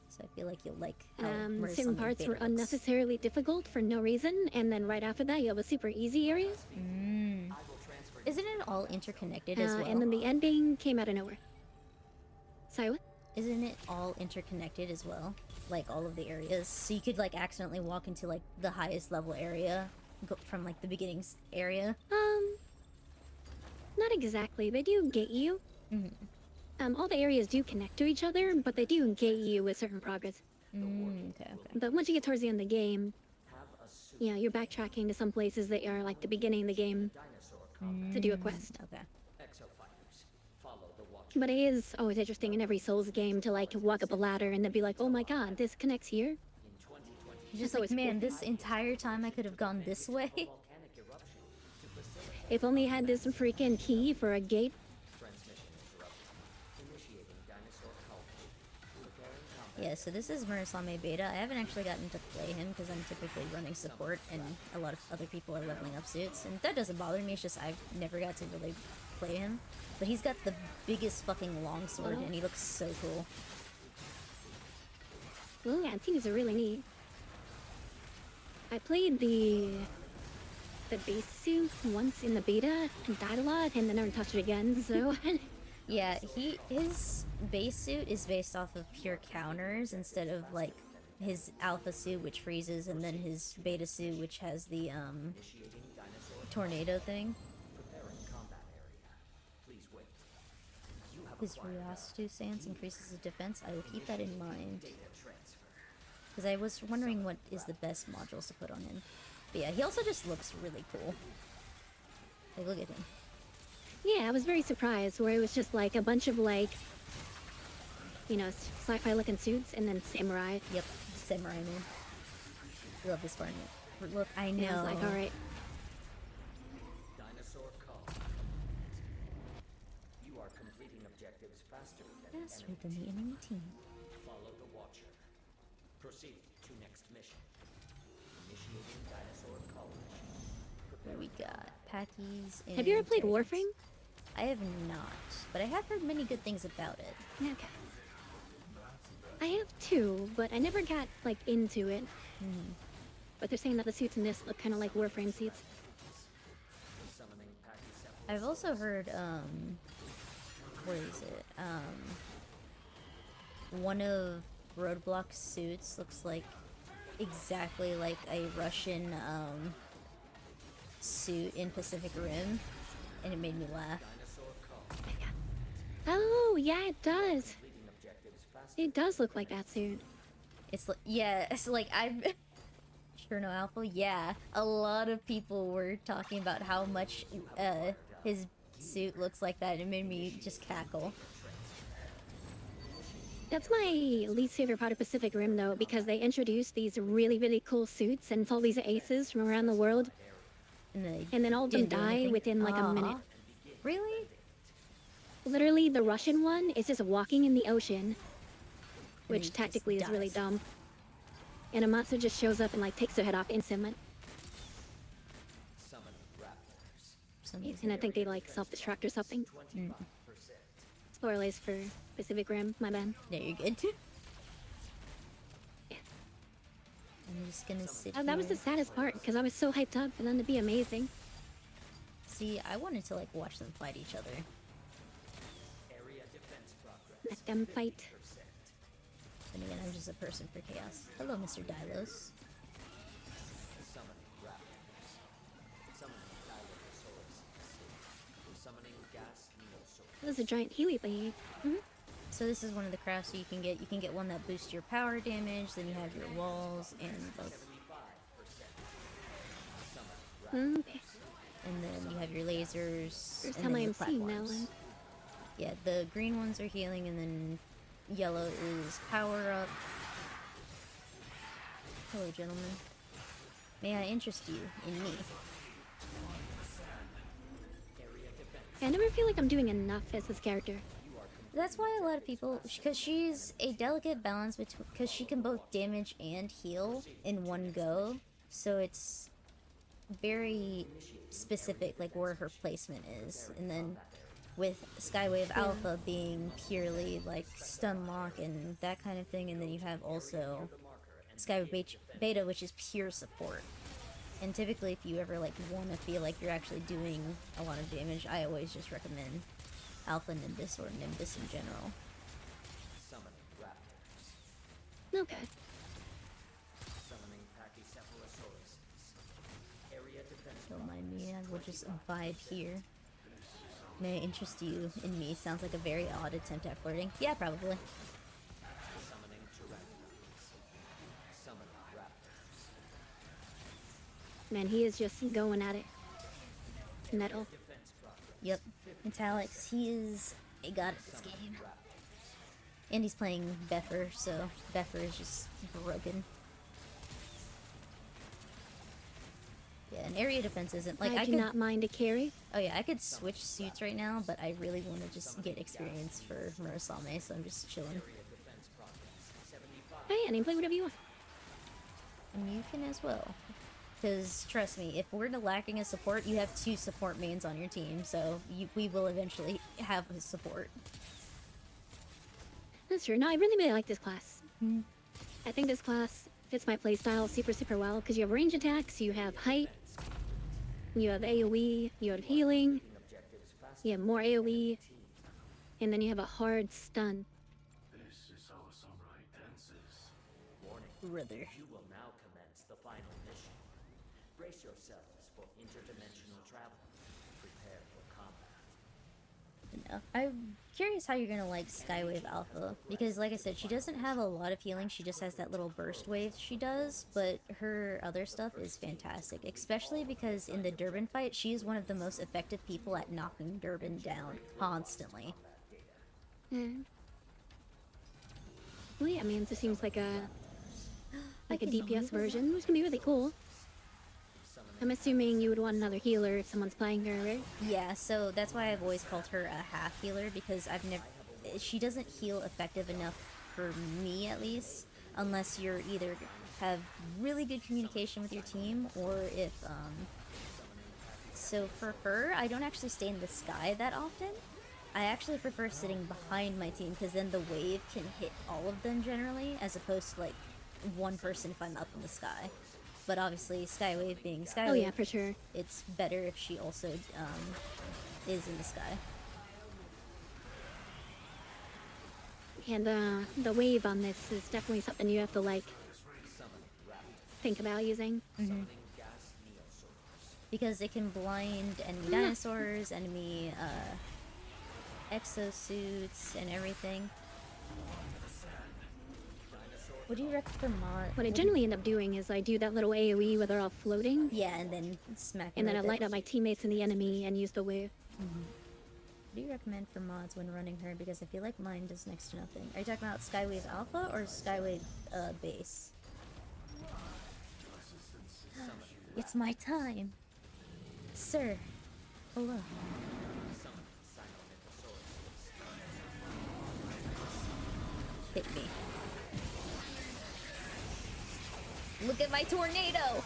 So I feel like you'll like how Certain parts were unnecessarily difficult for no reason, and then right after that you have a super easy area. Isn't it all interconnected as well? And then the ending came out of nowhere. Sorry, what? Isn't it all interconnected as well? Like all of the areas, so you could like accidentally walk into like the highest level area from like the beginning area. Not exactly. They do gate you. All the areas do connect to each other, but they do gate you with certain progress. Okay. But once you get towards the end of the game, you know, you're backtracking to some places that are like the beginning of the game to do a quest. Okay. exofighters. Follow the watch. But it is always interesting in every Souls game to like walk up a ladder and then be like, oh my god, this connects here. In 2020, You're just always like, man, cool. this entire time I could have gone this way. volcanic eruption to facilitate If only I had this freaking key for a gate. transmission interruption. Initiating dinosaur culture. Preparing combat. Yeah, so this is Murasame Beta. I haven't actually gotten to play him because I'm typically running support and a lot of other people are leveling up suits. And that doesn't bother me, it's just I've never got to really play him. But he's got the biggest fucking longsword and he looks so cool. Well, yeah, I think these are really neat. I played the base suit once in the beta and died a lot and then never touched it again, so... Yeah, his base suit is based off of pure counters instead of like his alpha suit which freezes and then his beta suit which has the tornado thing. Preparing combat area. Please wait. You have His Ryastu stance increases his defense. I will keep that in mind. data transfer. Because I was wondering what is the best modules to put on him. But yeah, he also just looks really cool. Like, look at him. Yeah, I was very surprised where it was just like a bunch of like, you know, sci-fi looking suits and then samurai. Yep, Samurai Man. I love this part. Look, I know. And I was like, alright. Dinosaur call. You are completing objectives faster than Faster the than enemy. the enemy team. Follow the Watcher. Proceed to next mission. Initiating dinosaur college. What do we got? Packies and... Have you ever played Terriers. Warframe? I have not, but I have heard many good things about it. Yeah, okay. I have too, but I never got like into it. But they're saying that the suits in this look kind of like Warframe suits. Summoning Pachycephalo. I've also heard, what is it? One of Roadblock's suits looks like exactly like a Russian, suit in Pacific Rim, and it made me laugh. Oh, yeah, it does. Completing objectives faster. It does look like that suit. It's like, yeah, it's like, I'm... Sure no Alpha? Yeah. A lot of people were talking about how much, his suit looks like that, and it made me just cackle. That's my least favorite part of Pacific Rim, though, because they introduced these really, really cool suits and it's all these aces from around the world, and then all of them didn't do die anything. within like a minute. Really? Literally, the Russian one is just walking in the ocean, he which just tactically is really dies. dumb. And a monster just shows up and like takes their head off instantly. Summoning raptors. For some reason. And I think they like self-destruct or something. 25%. Spoilers for Pacific Rim, my bad. No, you're good. I'm just gonna sit Oh, that was the here. saddest part, because I was so hyped up for them to be amazing. See, I wanted to like watch them fight each other. Area defense progress. Let them fight. And again, I'm just a person for chaos. Hello, Mr. Dylos. Summoning raptors. Summoning Dinosaurs. Summoning gas Neosaur. That was a giant Healy blade. So this is one of the crafts you can get. You can get one that boosts your power damage. Then you have your walls and the, Okay. and then you have your lasers. First and time then I the am seeing that platforms. one. Yeah, the green ones are healing, and then yellow is power up. Hello, gentlemen. May I interest you in me? I never feel like I'm doing enough as this character. That's why a lot of people, because she's a delicate balance between, because she can both damage and heal in one go, so it's very specific, like where her placement is. And then with Skywave Alpha being purely like stun lock and that kind of thing, and then you have also Skywave Beta, which is pure support. And typically, if you ever like want to feel like you're actually doing a lot of damage, I always just recommend Alpha Nimbus or Nimbus in general. Summoning raptors. Okay. Summoning Pachycephalosaurus. Area defense Don't mind me, I will just abide here. May I interest you in me? Sounds like a very odd attempt at flirting. Yeah, probably. Summoning Pteranodons. Summoning raptors. Man, he is just going at it. Metal. Defense progress. Yep. Metallics, he is a god at this game. And he's playing Beffer, so Beffer is just broken. Yeah, and area defense isn't like I do could. not mind a carry. Oh yeah, I could switch suits right now, but I really want to just get experience for Murasame, so I'm just chilling. Hey, and play whatever you want. And you can as well. Because, trust me, if we're lacking a support, you have 2 support mains on your team, so we will eventually have a support. That's true. No, I really, really like this class. I think this class fits my playstyle super, super well, because you have range attacks, you have height, you have AoE, you have healing, you have more AoE, and then you have a hard stun. This is how a samurai dances. Warning. Brother. You will now commence the final mission. Brace yourselves for interdimensional travel. Prepare for combat. No. I'm curious how you're gonna like Skywave Alpha, because like I said, she doesn't have a lot of healing, she just has that little burst wave she does, but her other stuff is fantastic, especially because in the Durbin fight, she is one of the most effective people at knocking Durbin down constantly. Well, yeah, I mean, this seems like a I can DPS believe version, which can be really cool. I'm assuming you would want another healer if someone's playing her, right? Yeah, so that's why I've always called her a half healer, because I've never, she doesn't heal effective enough for me at least, unless you're either have really good communication with your team, or if so for her, I don't actually stay in the sky that often. I actually prefer sitting behind my team, because then the wave can hit all of them generally, as opposed to like one person if I'm up in the sky. But obviously, Skywave being Skywave, Oh yeah, for sure. it's better if she also is in the sky. And the wave on this is definitely something you have to like think about using. Because it can blind enemy dinosaurs, enemy exosuits, and everything. What do you recommend for mod? What I generally end up doing is I do that little AoE where they're all floating, Yeah, and then smack and then I with it. light up my teammates and the enemy and use the wave. What do you recommend for mods when running her? Because I feel like mine does next to nothing. Are you talking about Skywave Alpha or Skywave Base? It's my time. Sir. Hello. Hit me. Look at my tornado!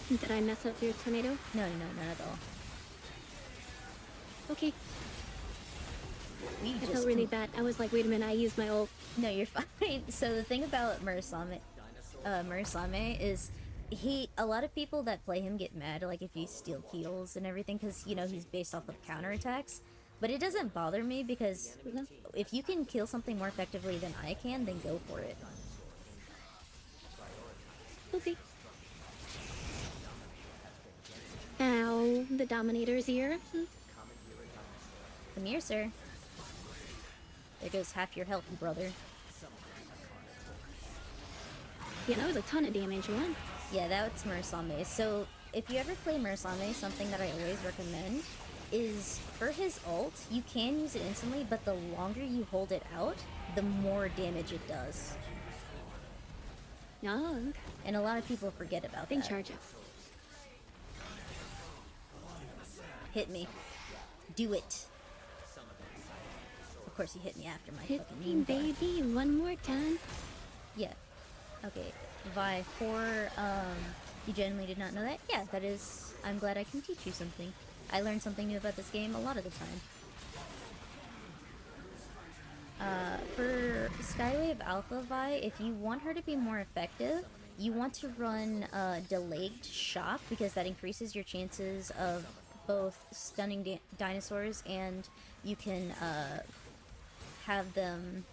Did I mess up your tornado? No, not at all. Okay, We I just felt really bad. I was like, wait a minute, I used my ult. No, you're fine. So the thing about Murasame is a lot of people that play him get mad like if you steal heals and everything because you know he's based off of counterattacks. But it doesn't bother me because if you can kill something more effectively than I can, then go for it. Okay. Ow, the Dominator's here. Come here, sir. There goes half your health, brother. Yeah, that was a ton of damage, one. Yeah, that's Murasame. So if you ever play Murasame, something that I always recommend is for his ult, you can use it instantly, but the longer you hold it out, the more damage it does. Oh, okay. And a lot of people forget about Then that. charge up. Hit me. Do it. Of course you hit me after my Hit fucking me, meme bar. baby, one more time. Yeah. Okay. Vi, you genuinely did not know that? Yeah, that is... I'm glad I can teach you something. I learn something new about this game a lot of the time. For Skywave Alpha Vi, if you want her to be more effective, you want to run Delayed Shock because that increases your chances of both stunning dinosaurs and you can have them...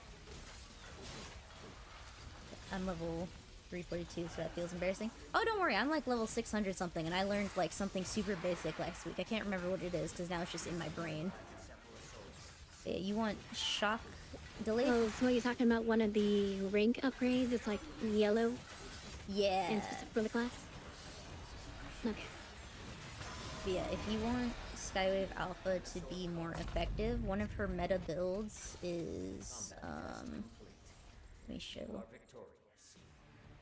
I'm level 342, so that feels embarrassing. Oh, don't worry, I'm like level 600 something, and I learned like something super basic last week. I can't remember what it is, because now it's just in my brain. Yeah, you want shock delay? Oh, so you're talking about one of the rank upgrades? It's like yellow Yeah. and specific for the class? Okay. But yeah, if you want Skywave Alpha to be more effective, one of her meta builds is, let me show.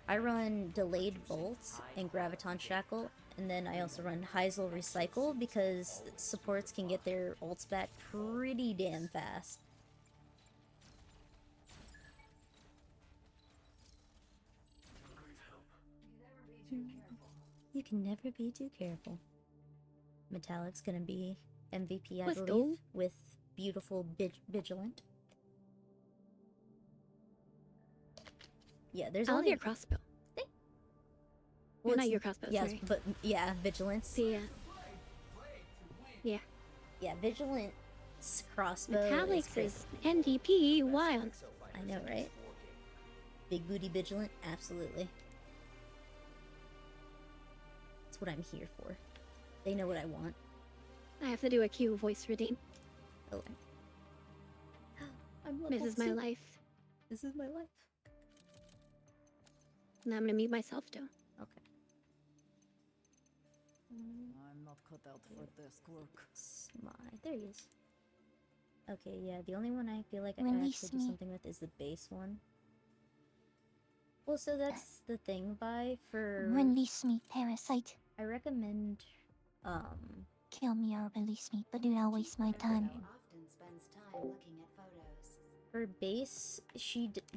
I run Delayed Bolt and Graviton Shackle, and then I also run Heisel Recycle because supports can get their ults back pretty damn fast. You can never be too careful. Metallic's gonna be MVP, I Let's believe, go. with beautiful Vigilant. Yeah, there's I love only... your crossbow. Well, Not it's- your crossbow, yes, sorry. but yeah, Vigilance. Yeah. Yeah. Yeah, Vigilant's crossbow is Metallics great. is NDP wild. I know, right? Big booty Vigilant, absolutely. That's what I'm here for. They know what I want. I have to do a Q voice redeem. Oh, I'm This is my level 2. life. This is my life. Now I'm gonna mute myself though. Okay. I'm not cut out for desk work. There he is. Okay, yeah, the only one I feel like I can Release actually do me. something with is the base one. Well, so that's the thing, for... Release me, parasite. I recommend, Kill me or release me, but do not waste my time. Often spends time looking at photos. for base,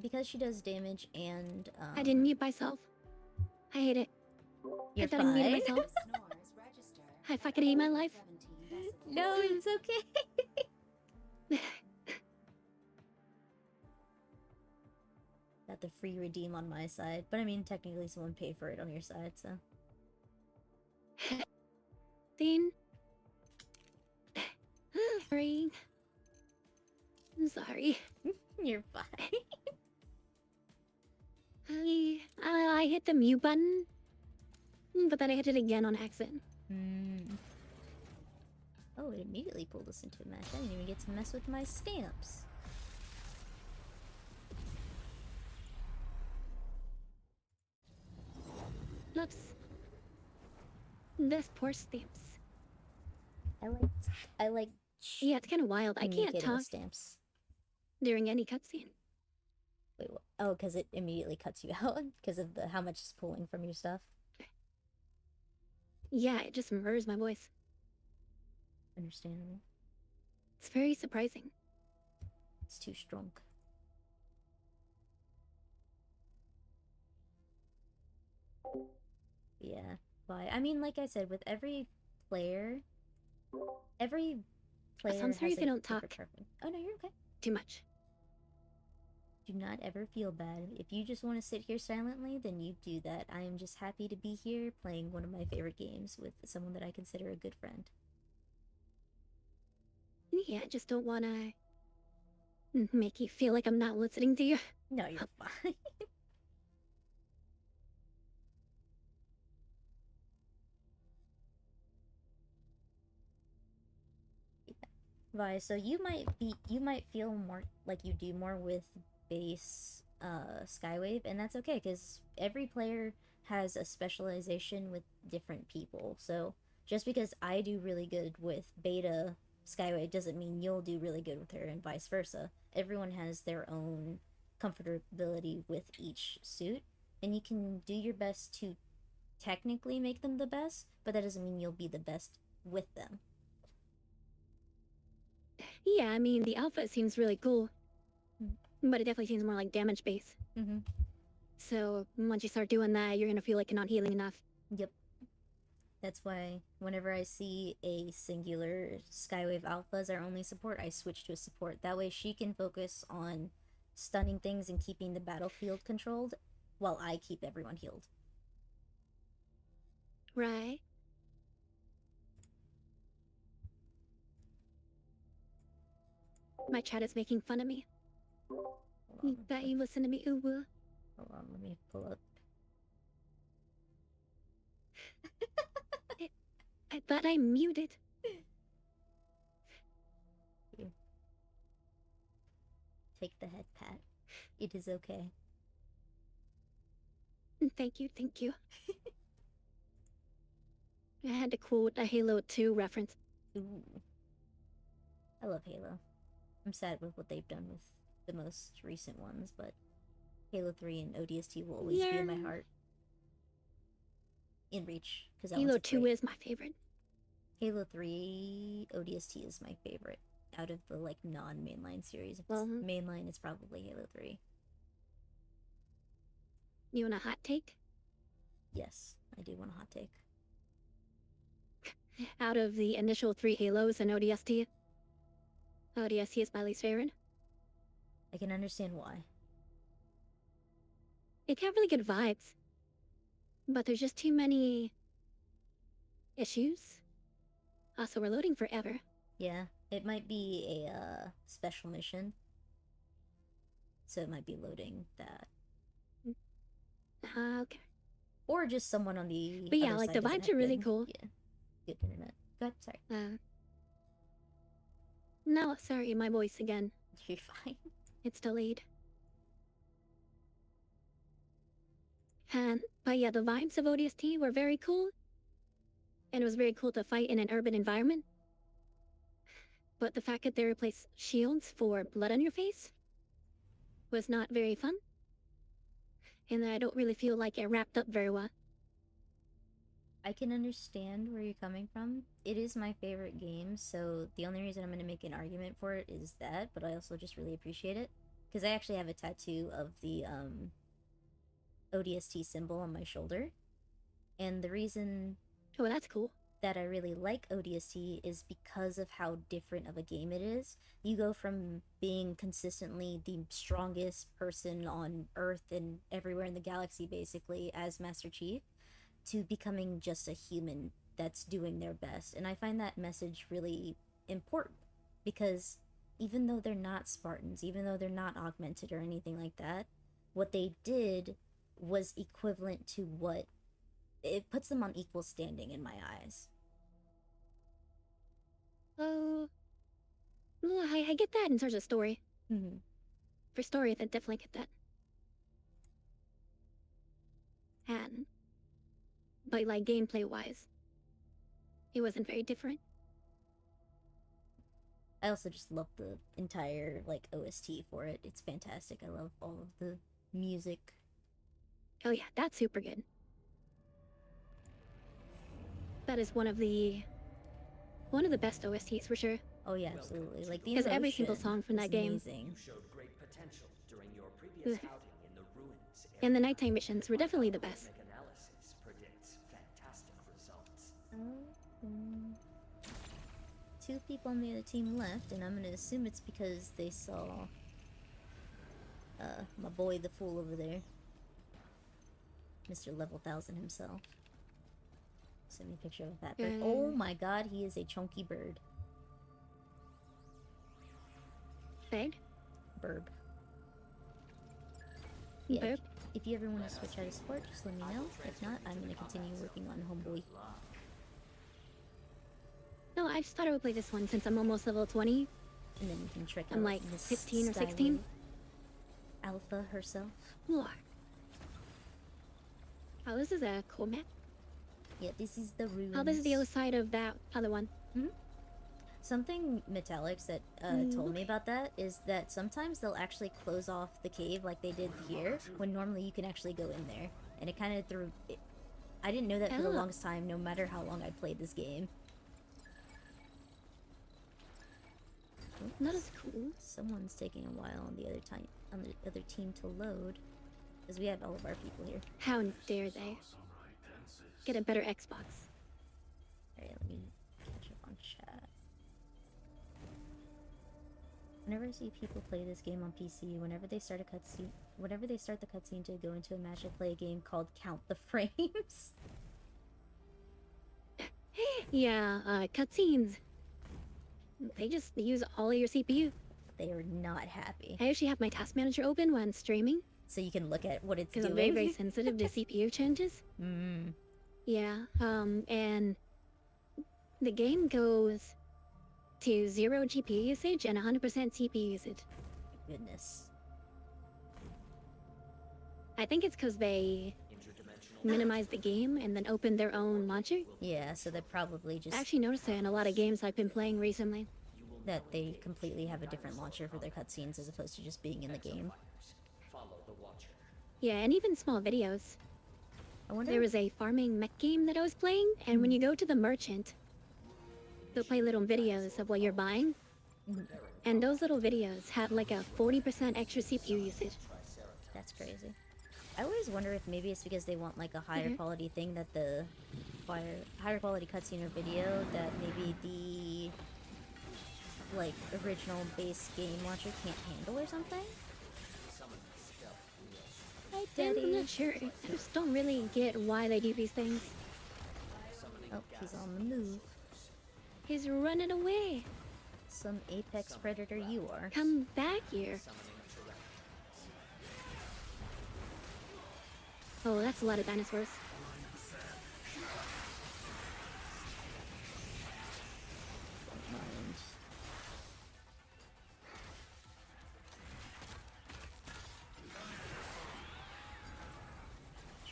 because she does damage and, I didn't mute myself. I hate it. You're I thought I muted fine. myself. Snores register. I fucking hate my life. 17 decibels. No, it's okay. Got the free redeem on my side, but I mean, technically someone paid for it on your side, so. Dean. Sorry. I'm sorry. You're fine. I hit the mute button, but then I hit it again on accident. Oh, it immediately pulled us into a match. I didn't even get to mess with my stamps. Oops. This poor stamps. I like Yeah, it's kind of wild. I can't communicating talk with stamps. during any cutscene. Wait, what? Oh, because it immediately cuts you out because of how much is pulling from your stuff. Yeah, it just murders my voice. Understandable. It's very surprising. It's too strong. Yeah, but I mean, like I said, with every player player I'm sorry has if I don't different talk preference. Oh no, you're okay. too much. Do not ever feel bad. If you just want to sit here silently, then you do that. I am just happy to be here playing one of my favorite games with someone that I consider a good friend. Yeah, I just don't wanna make you feel like I'm not listening to you. No, you're fine. Vi, so you might feel more like you do more with base Skywave, and that's okay because every player has a specialization with different people. So just because I do really good with beta Skywave doesn't mean you'll do really good with her, and vice versa. Everyone has their own comfortability with each suit, and you can do your best to technically make them the best, but that doesn't mean you'll be the best with them. Yeah, I mean, the alpha seems really cool, but it definitely seems more like damage base. Mm-hmm. So once you start doing that, you're gonna feel like you're not healing enough. Yep. That's why whenever I see a singular Skywave Alpha as our only support, I switch to a support. That way she can focus on stunning things and keeping the battlefield controlled while I keep everyone healed. Right. My chat is making fun of me. Hold on, Bet you listen to me, ooh. hold on, let me pull up. I bet I'm muted. Here. Take the head pat. It is okay. Thank you, thank you. I had to quote a Halo 2 reference. Ooh. I love Halo. I'm sad with what they've done with the most recent ones, but Halo 3 and ODST will always be in my heart. In Reach, because Halo 2 is my favorite. Halo 3 ODST is my favorite out of the like non-mainline series. If it's mainline, it's probably Halo 3. You want a hot take? Yes, I do want a hot take. Out of the initial 3 Halos and ODST, ODST is my least favorite. I can understand why. It got really good vibes, but there's just too many issues. Also, we're loading forever. Yeah, it might be a special mission, so it might be loading that. Okay. Or just someone on the But yeah, other like side the doesn't vibes have are really good- cool. Yeah, good internet. Go ahead, sorry. No, sorry, my voice again. You're fine. It's delayed. But yeah, the vibes of ODST were very cool. And it was very cool to fight in an urban environment. But the fact that they replaced shields for blood on your face was not very fun. And I don't really feel like it wrapped up very well. I can understand where you're coming from. It is my favorite game, so the only reason I'm going to make an argument for it is that, but I also just really appreciate it. Because I actually have a tattoo of the ODST symbol on my shoulder. And the reason Oh, that's cool. that I really like ODST is because of how different of a game it is. You go from being consistently the strongest person on Earth and everywhere in the galaxy, basically, as Master Chief, to becoming just a human that's doing their best. And I find that message really important because even though they're not Spartans, even though they're not augmented or anything like that, what they did was equivalent to what it puts them on equal standing in my eyes. Oh, well, I get that in terms of story. Mm-hmm. For story, I definitely get that. But like gameplay-wise, it wasn't very different. I also just love the entire like OST for it. It's fantastic. I love all of the music. Oh yeah, that's super good. That is one of the best OSTs for sure. Oh yeah, absolutely. Like the Because every single emotion song from is that game. amazing. You showed great potential during your previous outing in the ruins area. And the nighttime missions were definitely the best. Algorithmic analysis predicts fantastic results. 2 people on the other team left, and I'm gonna assume it's because they saw my boy the fool over there. Mr. Level 1000 himself. Send me a picture of a fat bird. Oh my god, he is a chunky bird. Bird? Burb. Yeah, Burp? if you ever want to switch out of support, just let me know. If not, I'm gonna continue working on Homeboy. No, I just thought I would play this one since I'm almost level 20. And then you can trick I'm out like Miss 15 or Skyway 16. Alpha herself. Lord. Oh, this is a cool map. Yeah, this is the ruins. Oh, this is the other side of that other one. Something Metallics that told me about that is that sometimes they'll actually close off the cave like they did here, when normally you can actually go in there. And it kind of threw... I didn't know that for the longest time, no matter how long I played this game. That is cool. Someone's taking a while on the other team to load, because we have all of our people here. How dare they? Samurai dances. Get a better Xbox. Alright, let me catch up on chat. Whenever I see people play this game on PC, whenever they start the cutscene to go into a match, I play a game called Count the Frames. Yeah, cutscenes. They just use all of your CPU. They are not happy. I actually have my task manager open when streaming, So you can look at what it's because doing. I'm very, very sensitive to CPU changes. Mm. Yeah, and the game goes to 0 GPU usage and 100% CPU usage. Goodness. I think it's because they minimize the game and then open their own launcher. Yeah, so they probably just... I actually noticed that in a lot of games I've been playing recently. that they completely have a different launcher for their cutscenes as opposed to just being in the game. Follow the Watcher. Yeah, and even small videos. I wonder... There was a farming mech game that I was playing, and when you go to the merchant, they'll play little videos of what you're buying. And those little videos have like a 40% extra CPU usage. That's crazy. I always wonder if maybe it's because they want like a higher quality thing that the higher quality cutscene or video that maybe the like original base game launcher can't handle or something. Hi, I'm Daddy. not sure. I just don't really get why they do these things. Oh, he's on the move. He's running away. Some apex predator you are. Come back here. Oh, that's a lot of dinosaurs. Don't mind.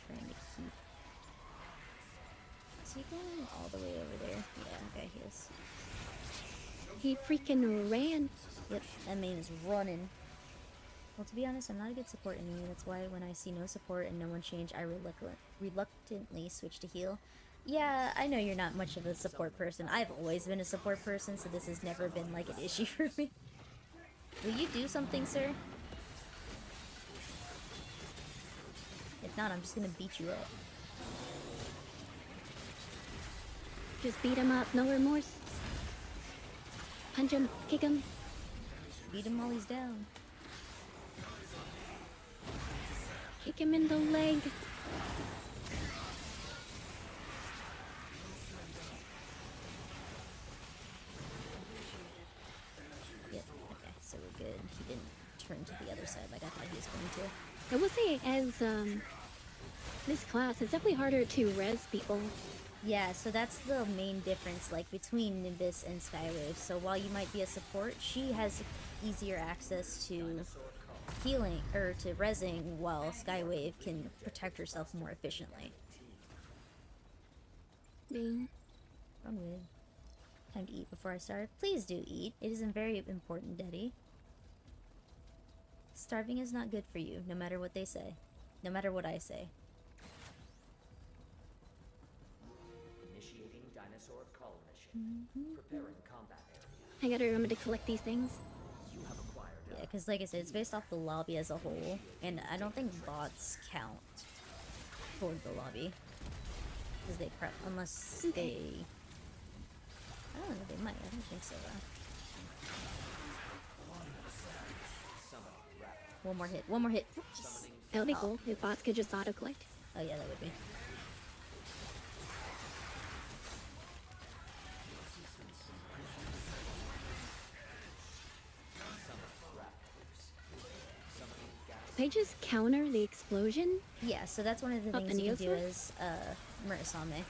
Trying to keep... Is he going all the way over there? Yeah, okay, he is. He freaking ran. Yep, that man is running. Well, to be honest, I'm not a good support enemy. That's why when I see no support and no one change, I reluctantly switch to heal. Yeah, I know you're not much of a support person. I've always been a support person, so this has never been like an issue for me. Will you do something, sir? If not, I'm just gonna beat you up. Just beat him up, no remorse. Punch him, kick him. Beat him while he's down. Kick him in the leg. Yep, okay, so we're good. He didn't turn to the other side like I thought he was going to. I will say, as this class, it's definitely harder to res people. Yeah, so that's the main difference, like, between Nimbus and Skywave. So while you might be a support, she has easier access to healing, or to rezzing, while Skywave can protect herself more efficiently. Ding. Wrong way. Time to eat before I starve. Please do eat. It is very important, Daddy. Starving is not good for you, no matter what they say. No matter what I say. Initiating Dinosaur call mission. Preparing combat area. I gotta remember to collect these things. You have acquired Yeah, because like I said, it's based off the lobby as a whole, and I don't think bots count toward the lobby. Because they prep, unless they... I don't know, they might. I don't think so, though. One more hit. One more hit. That would be cool if bots could just auto-collect. Oh, yeah, that would be. They just counter the explosion? Yeah, so that's one of the Of things the you can do Dinosaur? as Murasame.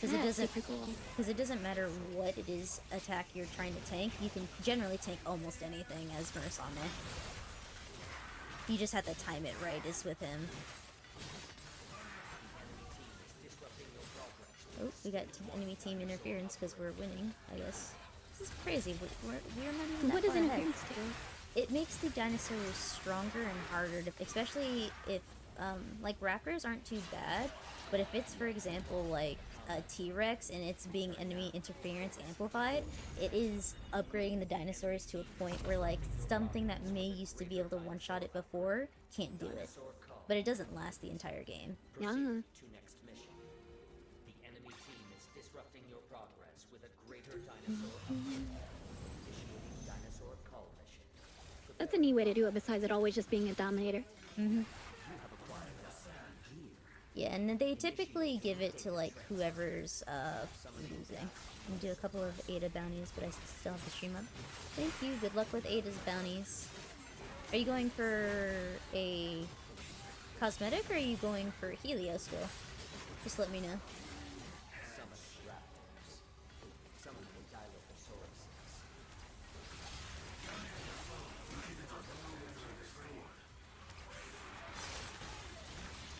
Because That's super cool. it doesn't matter what it is attack you're trying to tank. You can generally tank almost anything as Murasame. You just have to time it right. Is with him. Oh, we got enemy team interference because we're winning. I guess this is crazy. We're not even that What does far ahead. interference do? It makes the dinosaurs stronger and harder to, especially if like raptors aren't too bad, but if it's, for example, like a T-Rex and it's being enemy interference amplified, it is upgrading the dinosaurs to a point where like something that may used to be able to one-shot it before can't do it. But it doesn't last the entire game. Yeah. To next mission. The enemy team is disrupting your progress with a greater dinosaur upgrade. Initiating dinosaur call mission. That's a neat way to do it besides it always just being a dominator. Yeah, and they typically give it to like whoever's losing. I'm gonna do a couple of Ada bounties, but I still have the stream up. Thank you. Good luck with Ada's bounties. Are you going for a cosmetic or are you going for Helio still? Just let me know. Summon raptors. Summon the Dilophosaurus.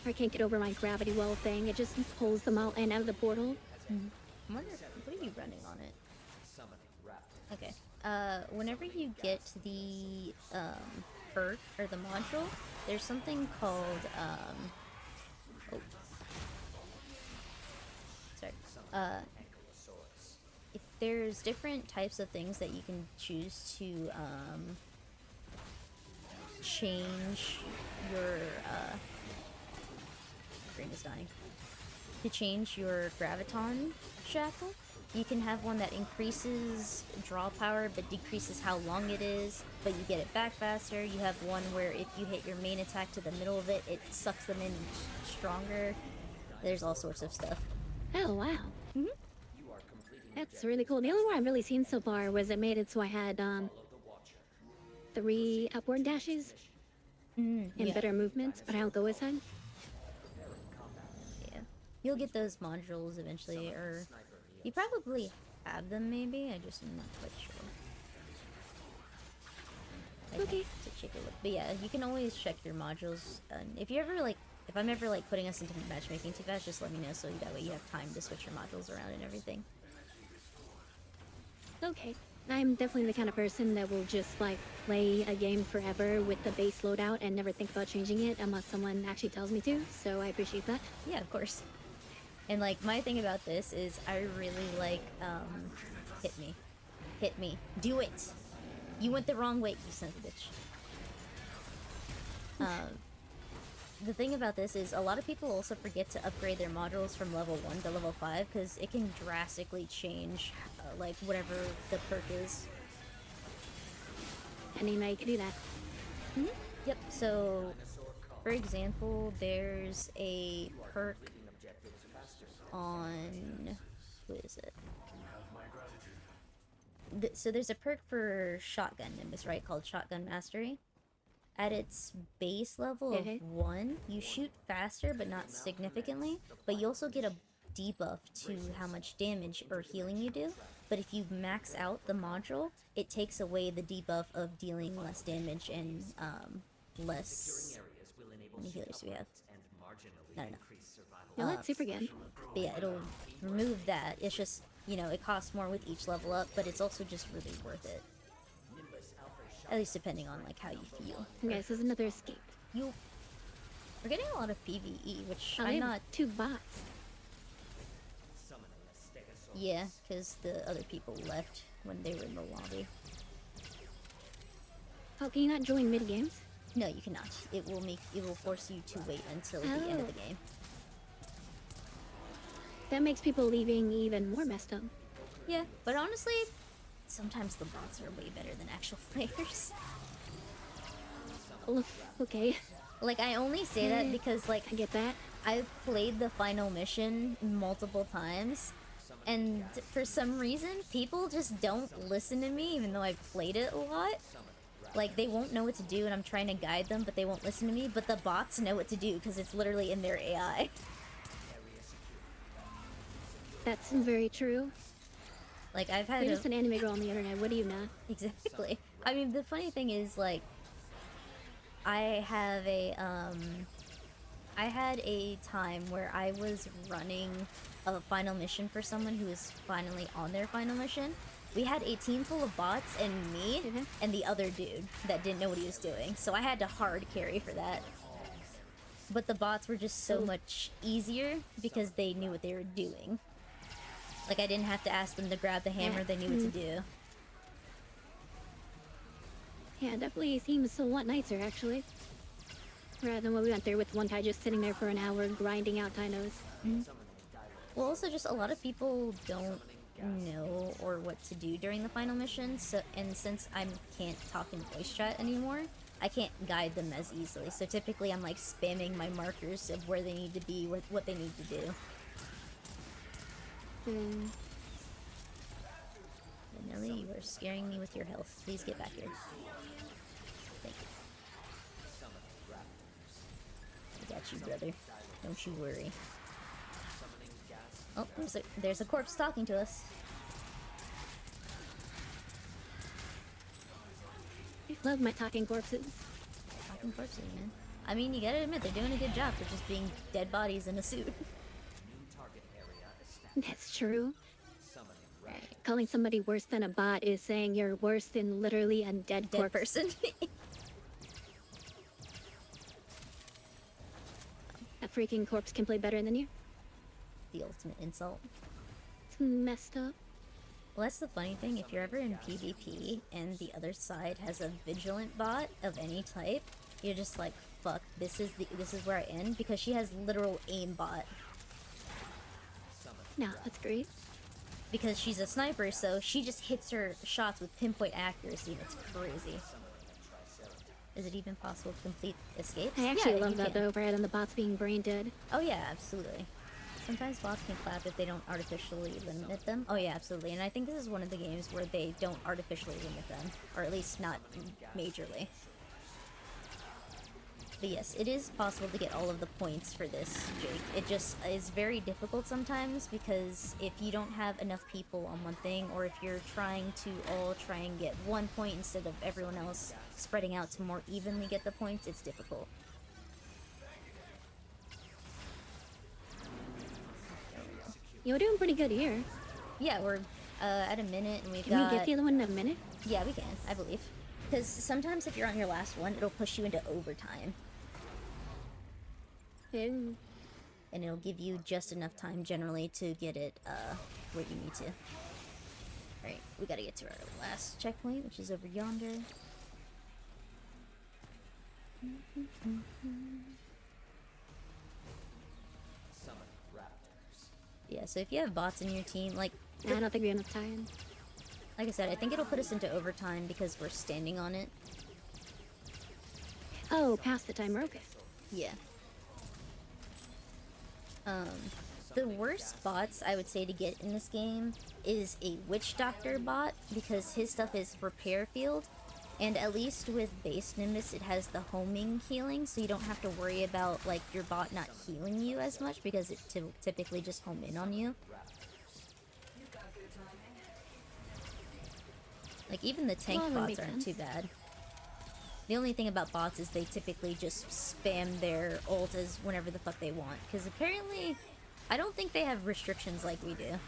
I can't get over my gravity well thing. It just pulls them out and out of the portal. I wonder, what are you running on it? Summoning raptors. Okay. Whenever you get the perk or the module, there's something called oh. Sorry. Ankylosaurus. If there's different types of things that you can choose to change your brain is dying. To change your graviton shackle, you can have one that increases draw power but decreases how long it is, but you get it back faster. You have one where if you hit your main attack to the middle of it, it sucks them in stronger. There's all sorts of stuff. Oh, wow. You are completing That's really cool. The only one I've really seen so far was it made it so I had the Watcher. 3 upward dashes and Yeah. better movements, but I don't go as high. Yeah. You'll get those modules eventually, or you probably have them maybe, I just am not quite sure. I'd Okay. have to check a look. But yeah, you can always check your modules. And if you ever like, if I'm ever like putting us into matchmaking too fast, just let me know so that way you have time to switch your modules around and everything. Okay. I'm definitely the kind of person that will just like play a game forever with the base loadout and never think about changing it unless someone actually tells me to, so I appreciate that. Yeah, of course. And like my thing about this is I really like hit me. Hit me. Do it. You went the wrong way, you son of a bitch. The thing about this is a lot of people also forget to upgrade their modules from level 1 to level 5 because it can drastically change like whatever the perk is. I didn't know you could do that. Yep, so for example, there's a perk on, who is it? So there's a perk for Shotgun Nimbus, right, called Shotgun Mastery. At its base level of 1, you shoot faster but not significantly, but you also get a debuff to how much damage or healing you do. But if you max out the module, it takes away the debuff of dealing less damage and less... How many healers do we have? I don't know. No, that's super good. But yeah, it'll remove that. It's just, you know, it costs more with each level up, but it's also just really worth it. At least depending on like how you feel. Okay, so there's another escape. We're getting a lot of PvE, which Oh, they I'm have not. 2 bots. Yeah, because the other people left when they were in the lobby. Oh, can you not join mid games? No, you cannot. It will force you to wait until the end of the game. That makes people leaving even more messed up. Yeah, but honestly, sometimes the bots are way better than actual players. Oh, okay, Like, I only say that because, like, I get that. I've played the final mission multiple times, and for some reason, people just don't listen to me even though I've played it a lot. Like, they won't know what to do, and I'm trying to guide them, but they won't listen to me, but the bots know what to do because it's literally in their AI. That's very true. Like, I've had You're just an anime girl on the internet. What do you know? Exactly. I mean, the funny thing is, like, I have a, I had a time where I was running a final mission for someone who was finally on their final mission. We had a team full of bots and me and the other dude that didn't know what he was doing. So I had to hard carry for that. But the bots were just so much easier because they knew what they were doing. Like, I didn't have to ask them to grab the hammer, they knew what to do. Yeah, it definitely seems somewhat nicer, actually. Rather than what we went through with one guy just sitting there for an hour grinding out dinos. Well, also just a lot of people don't know or what to do during the final mission, so and since I can't talk in voice chat anymore, I can't guide them as easily. So typically I'm like spamming my markers of where they need to be, what they need to do. Nelly, you are scaring me with your health. Please get back here. Thank you. I got you, brother. Don't you worry. Oh, there's a corpse talking to us. I love my talking corpses. Talking corpses, man. I mean, you gotta admit, they're doing a good job for just being dead bodies in a suit. That's true. Calling somebody worse than a bot is saying you're worse than literally a dead corpse. person. A freaking corpse can play better than you. The ultimate insult. It's messed up. Well, that's the funny thing. If you're ever in PvP and the other side has a vigilant bot of any type, you're just like, fuck, this is where I end, because she has literal aim bot. No, that's great. Because she's a sniper, so she just hits her shots with pinpoint accuracy. That's crazy. Is it even possible to complete escapes? I actually Yeah, love you that can. though, rather than the bots being brain dead. Oh yeah, absolutely. Sometimes bots can clap if they don't artificially limit them. Oh yeah, absolutely. And I think this is one of the games where they don't artificially limit them. Or at least not majorly. But yes, it is possible to get all of the points for this, Jake. It just is very difficult sometimes because if you don't have enough people on one thing, or if you're trying to all try and get 1 point instead of everyone else spreading out to more evenly get the points, it's difficult. You're doing pretty good here. Yeah, we're at a minute and we've Can got... we get the other one in a minute? Yeah, we can, I believe. Because sometimes if you're on your last one, it'll push you into overtime. And And it'll give you just enough time generally to get it where you need to. Alright, we gotta get to our last checkpoint, which is over yonder. Yeah, so if you have bots in your team, like... I don't think we have enough time. Like I said, I think it'll put us into overtime because we're standing on it. Oh, past the timer, okay. Yeah. The worst bots I would say to get in this game is a Witch Doctor bot, because his stuff is Repair Field, and at least with base Nimbus it has the homing healing, so you don't have to worry about like your bot not healing you as much, because it typically just home in on you. Like even the tank Well, that bots makes aren't too sense. bad. The only thing about bots is they typically just spam their ult as whenever the fuck they want. Because apparently, I don't think they have restrictions like we do.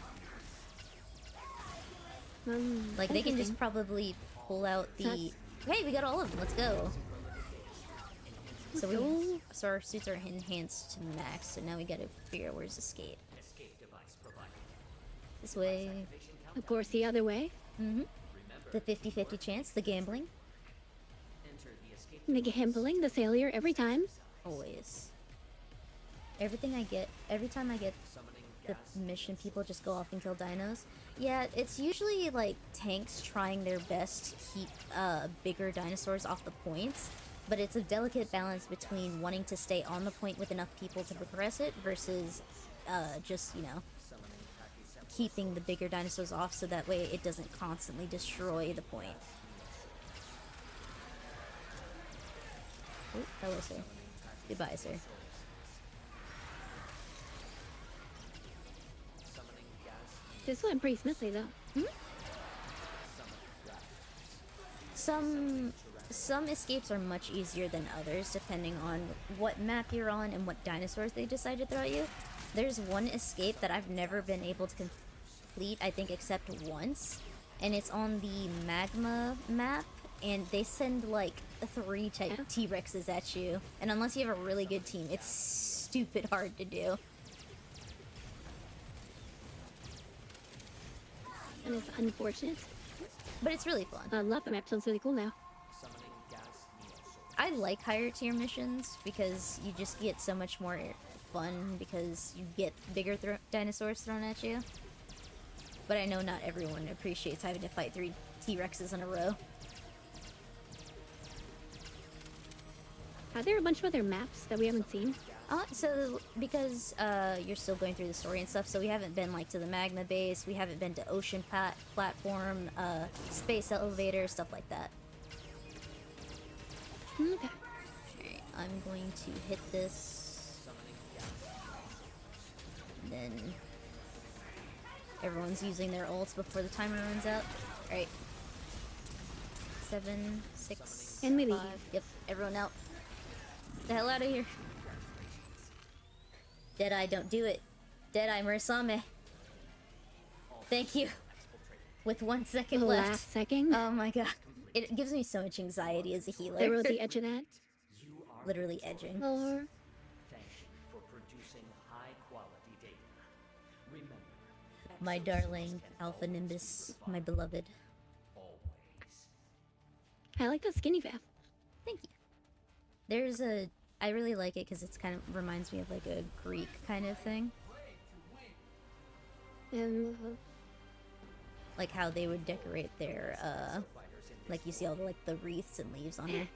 Like they can just probably pull out the... Hey, we got all of them, let's go! So our suits are enhanced to max, so now we gotta figure out where's escape. This way. Of course, the other way. Mm-hmm. The 50-50 chance, the gambling. The gambling, the failure every time. Always. Every time I get the mission people just go off and kill dinos. Yeah, it's usually like tanks trying their best to keep bigger dinosaurs off the points, but it's a delicate balance between wanting to stay on the point with enough people to progress it versus just, you know, keeping the bigger dinosaurs off so that way it doesn't constantly destroy the point. Oh, hello, sir. Goodbye, sir. This went pretty smoothly though. Some escapes are much easier than others depending on what map you're on and what dinosaurs they decide to throw at you. There's one escape that I've never been able to complete, I think, except once, and it's on the magma map, and they send like 3 T-Rexes at you, and unless you have a really good team, it's stupid hard to do. And it's unfortunate. But it's really fun. I love the map, sounds really cool now. I like higher tier missions because you just get so much more fun because you get bigger dinosaurs thrown at you. But I know not everyone appreciates having to fight 3 T-Rexes in a row. Are there a bunch of other maps that we haven't seen? So because you're still going through the story and stuff, so we haven't been like to the magma base, we haven't been to ocean platform, space elevator, stuff like that. Okay. Alright, I'm going to hit this. Then everyone's using their ults before the timer runs out. Alright. 7, 6, And we leave. 5. Yep, everyone out. The hell out of here. Deadeye, don't do it. Deadeye, Murisame. Thank you. With 1 second The left. last second? Oh my god. It gives me so much anxiety as a healer. They were at the edge of that? Literally edging. Or... Thank you for producing high-quality data. Remember, My darling Alpha Nimbus, my beloved. always. I like that skinny path. Thank you. There's a... I really like it because it's kind of reminds me of like a Greek kind of thing. Like how they would decorate their, like you see all the, like, the wreaths and leaves on there.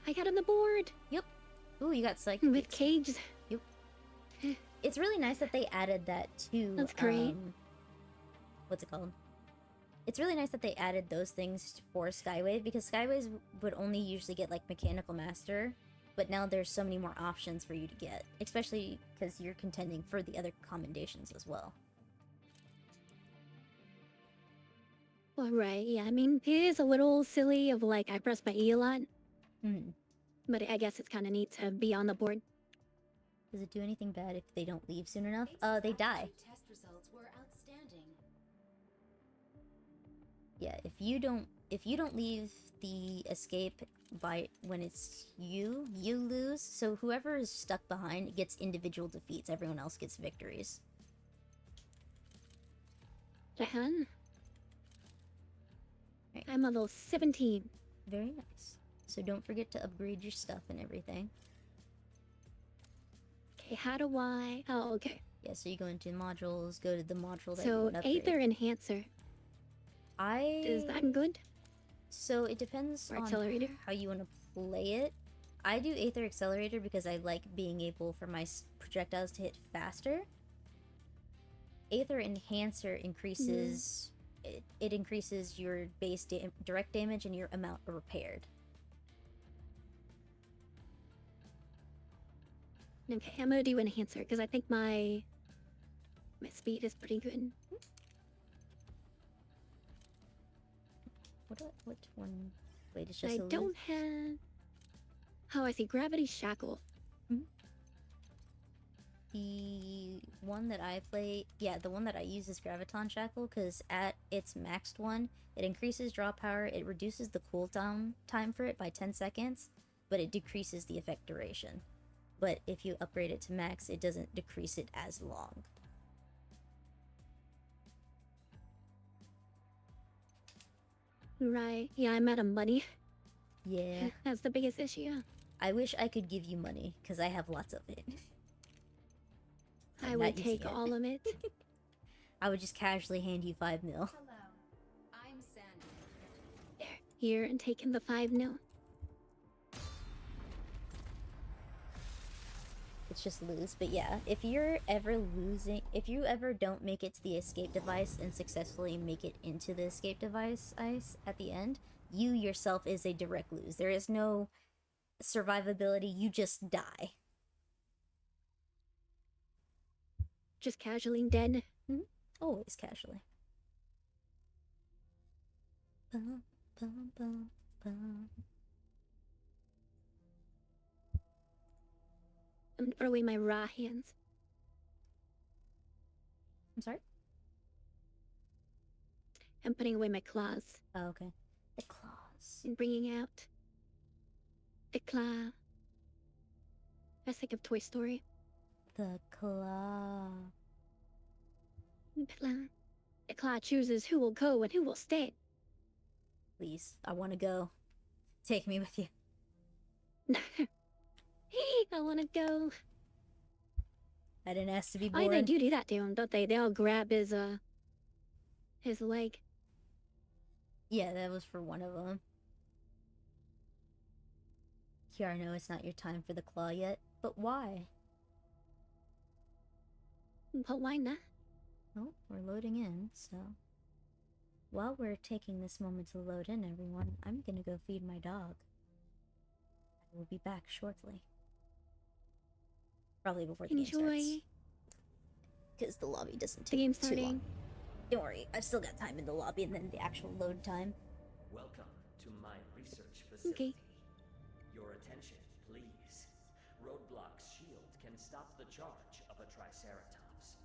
I got on the board! Yep. Ooh, you got psychic. With cages. Yep. It's really nice that they added that to, That's great. What's it called? It's really nice that they added those things for Skywave, because Skywaves would only usually get, like, Mechanical Master, but now there's so many more options for you to get, especially because you're contending for the other commendations as well. Well, right, yeah, I mean, it is a little silly of, like, I press my E a lot. But I guess it's kind of neat to be on the board. Does it do anything bad if they don't leave soon enough? They die. Test results were outstanding. Yeah, if you don't leave the escape by when it's you lose. So whoever is stuck behind gets individual defeats. Everyone else gets victories. Jahan? Right. I'm a level 17. Very nice. So don't forget to upgrade your stuff and everything. Okay, how do I... Oh, okay. Yeah, so you go into modules, go to the module that you So, want to upgrade. Aether Enhancer. Is that good? So it depends Or on Accelerator? how you want to play it. I do Aether Accelerator because I like being able for my projectiles to hit faster. Aether Enhancer increases... It increases your base direct damage and your amount repaired. Okay, I'm gonna do Enhancer, because I think my speed is pretty good. What one? Wait, it's just I a don't have... Oh, I see. Gravity Shackle. The one that I play, yeah, the one that I use is Graviton Shackle, because at its maxed one, it increases draw power, it reduces the cooldown time for it by 10 seconds, but it decreases the effect duration. But if you upgrade it to max, it doesn't decrease it as long. Right. Yeah, I'm out of money. Yeah. That's the biggest issue. I wish I could give you money, because I have lots of it. I I'm would not using take it. all of it. I would just casually hand you 5 mil. Hello, I'm Sandy. There, here and taking the 5 mil. It's just lose. But yeah, if you're ever losing, if you ever don't make it to the escape device and successfully make it into the escape device ice at the end, you yourself is a direct lose. There is no survivability, you just die. Just casually dead. Always casually. Bum, bum, bum, bum. I'm gonna throw away my raw hands I'm sorry? and putting away my claws Oh, okay. The claws. and bringing out the claw. I think of Toy Story. The claw. The claw. The claw chooses who will go and who will stay. Please, I want to go. Take me with you. I wanna go. I didn't ask to be born. Oh, they do that to him, don't they? They all grab his leg. Yeah, that was for one of them. Kiara, no, it's not your time for the claw yet. But why? But why not? Oh, we're loading in, so... While we're taking this moment to load in, everyone, I'm gonna go feed my dog. I will be back shortly. Probably before the game starts. Enjoy Because the lobby doesn't the take game too starting. long. Don't worry, I've still got time in the lobby and then the actual load time. Welcome to my research facility. Okay. Your attention, please. Roadblock's shield can stop the charge of a Triceratops.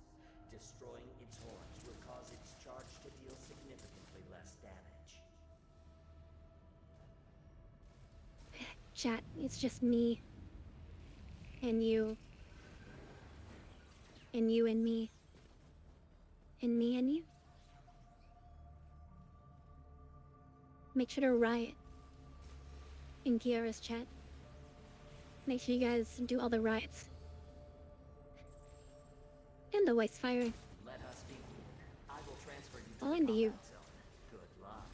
Destroying its horns will cause its charge to deal significantly less damage. Chat, it's just me. And you. And you and me. And me and you. Make sure to riot. In Kiara's chat. Make sure you guys do all the riots. And the voice fire. Let us begin. I will transfer you to All the into you. combat zone. Good luck.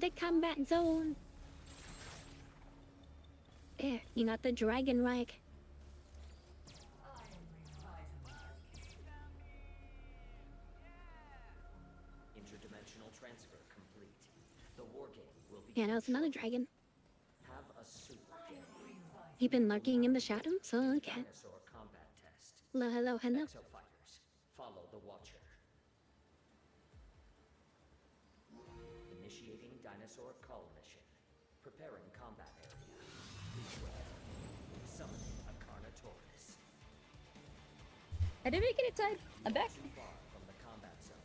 The combat zone. There, you got the dragon rag. Interdimensional transfer complete. The war game will be. Yeah, that was another dragon. Have a suit game. He been lurking in the shadows, so okay. Dinosaur combat test. Hello, hello, hello. Exofighters, follow the Watcher. Initiating Dinosaur Cull mission. Preparing combat area. Please wait. Summoning a Carnotaurus. I didn't make it in time. I'm back. Too far from the combat zone.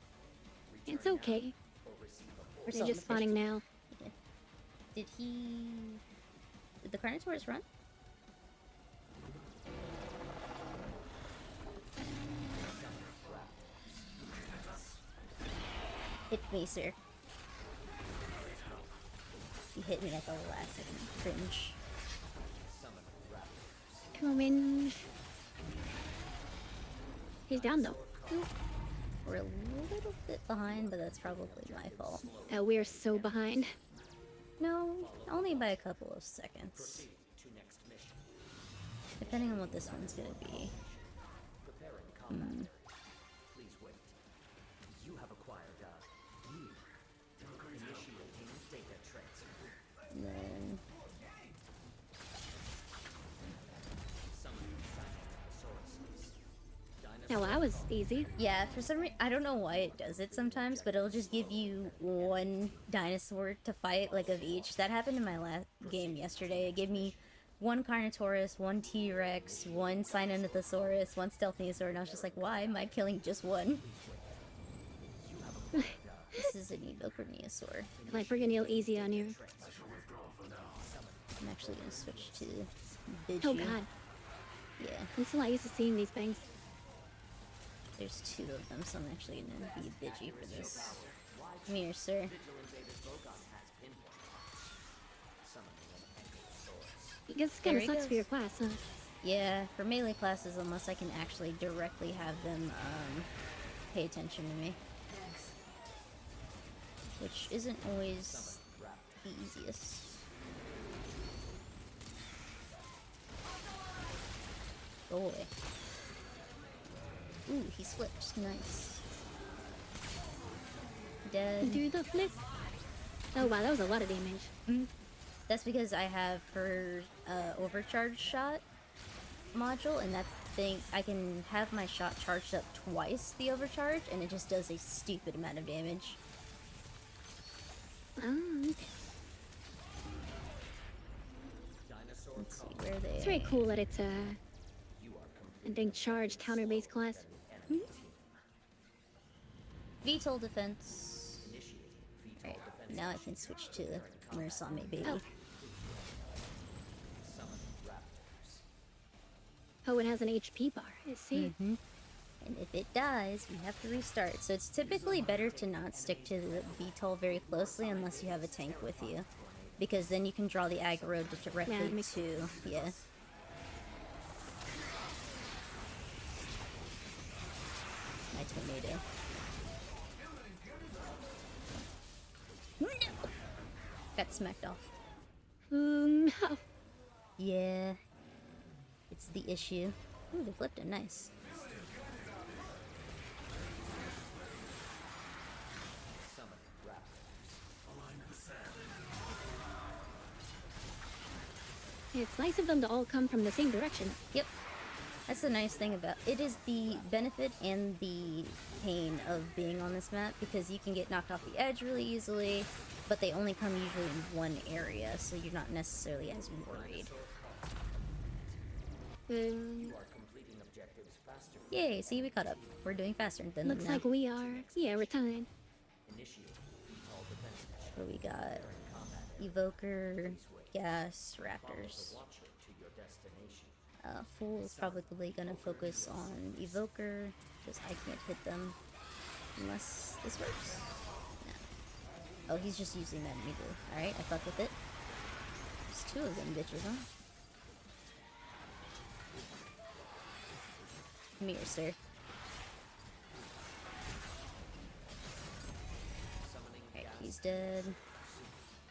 It's Return okay. now or receive a We're They're still just in the spawning now. Did the Carnotaurus run? Hit me, sir. You hit me at the last second. Cringe. Coming. He's down though. We're a little bit behind, but that's probably my fault. We're so behind. No, only by a couple of seconds. Proceed to next mission. Depending on what this one's gonna be. Preparing combat area. Please wait. You have acquired a gear. Initiating data transfer. And then Summoning Sinorosauruses. Now that was easy. yeah, for some reason, I don't know why it does it sometimes, but it'll just give you one dinosaur to fight, like of each. That happened in my last game yesterday. It gave me one Carnotaurus, one T-Rex, one Sinornithosaurus, one Stealthiosaur, and I was just like, why am I killing just one? This is an Exoprimal. Like we're gonna go easy on you. I'm actually gonna switch to Digi. Oh god. Yeah, I'm still not used to seeing these things. there's two of them, so I'm actually gonna be Digi for this. Come here, sir. I guess it There kind of he sucks for your goes. class, huh? Yeah, for melee classes, unless I can actually directly have them pay attention to me, which isn't always the easiest. Go away. Ooh, he slipped. Nice. Dead. Do the flip. Oh wow, that was a lot of damage. That's because I have her overcharge shot module, and that's the thing. I can have my shot charged up twice the overcharge, and it just does a stupid amount of damage. Oh, okay. Let's see where they. It's very cool that it's a big charge counter-based class. VTOL defense. Right, now I can switch to Murasame Baby. Oh. Oh, it has an HP bar. I see. And if it dies, we have to restart. So it's typically better to not stick to the VTOL very closely unless you have a tank with you, because then you can draw the aggro directly Yeah, that makes to my tornado. No! Got smacked off. No. Yeah. It's the issue. Ooh, they flipped him. Nice. It's nice of them to all come from the same direction. Yep. That's the nice thing about it. Is the benefit and the pain of being on this map, because you can get knocked off the edge really easily, but they only come usually in one area, so you're not necessarily as worried. Yay, see, we caught up. We're doing faster than them Looks now. like we are. Yeah, we're tied. What do we got? Evoker, Gas, Raptors. Fool is probably gonna focus on Evoker, because I can't hit them unless this works. No. Oh, he's just using that immediately. Alright, I fuck with it. There's two of them bitches, huh? Come here, sir. Alright, he's dead.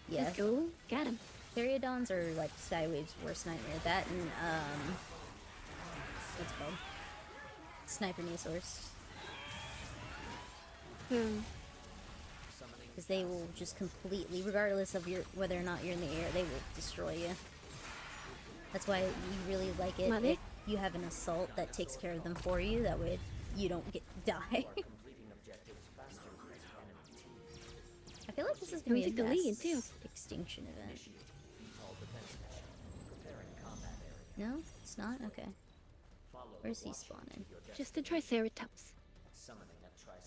Yeah. Let's go. Got him. Periodons are like Skywave's worst nightmare. That and what's it called? Sniper Dinosaurs. Because they will just completely, regardless of whether or not you're in the air, they will destroy you. That's why you really like it Love if it. you have an assault that takes care of them for you. That way you don't die. I feel like this is gonna be a Sounds like the lead, mass too. extinction event. No, it's not. Okay. Where's he spawning? Just a Triceratops.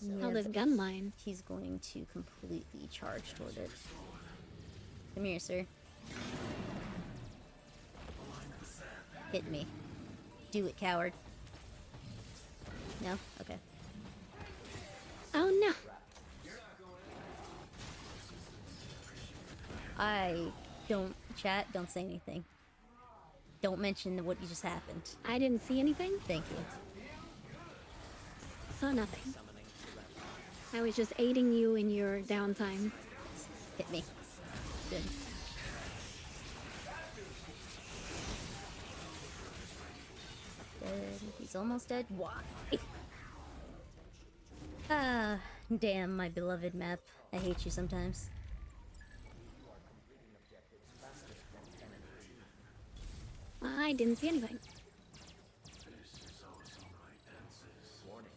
Yeah, Oh, this but gun line. he's going to completely charge toward it. Come here, sir. Hit me. Do it, coward. No? Okay. Oh no. Don't say anything. Don't mention what just happened. I didn't see anything. Thank you. Saw nothing. I was just aiding you in your downtime. Hit me. Good. Dead. He's almost dead. Why? Ah, damn, my beloved map. I hate you sometimes. I didn't see anything.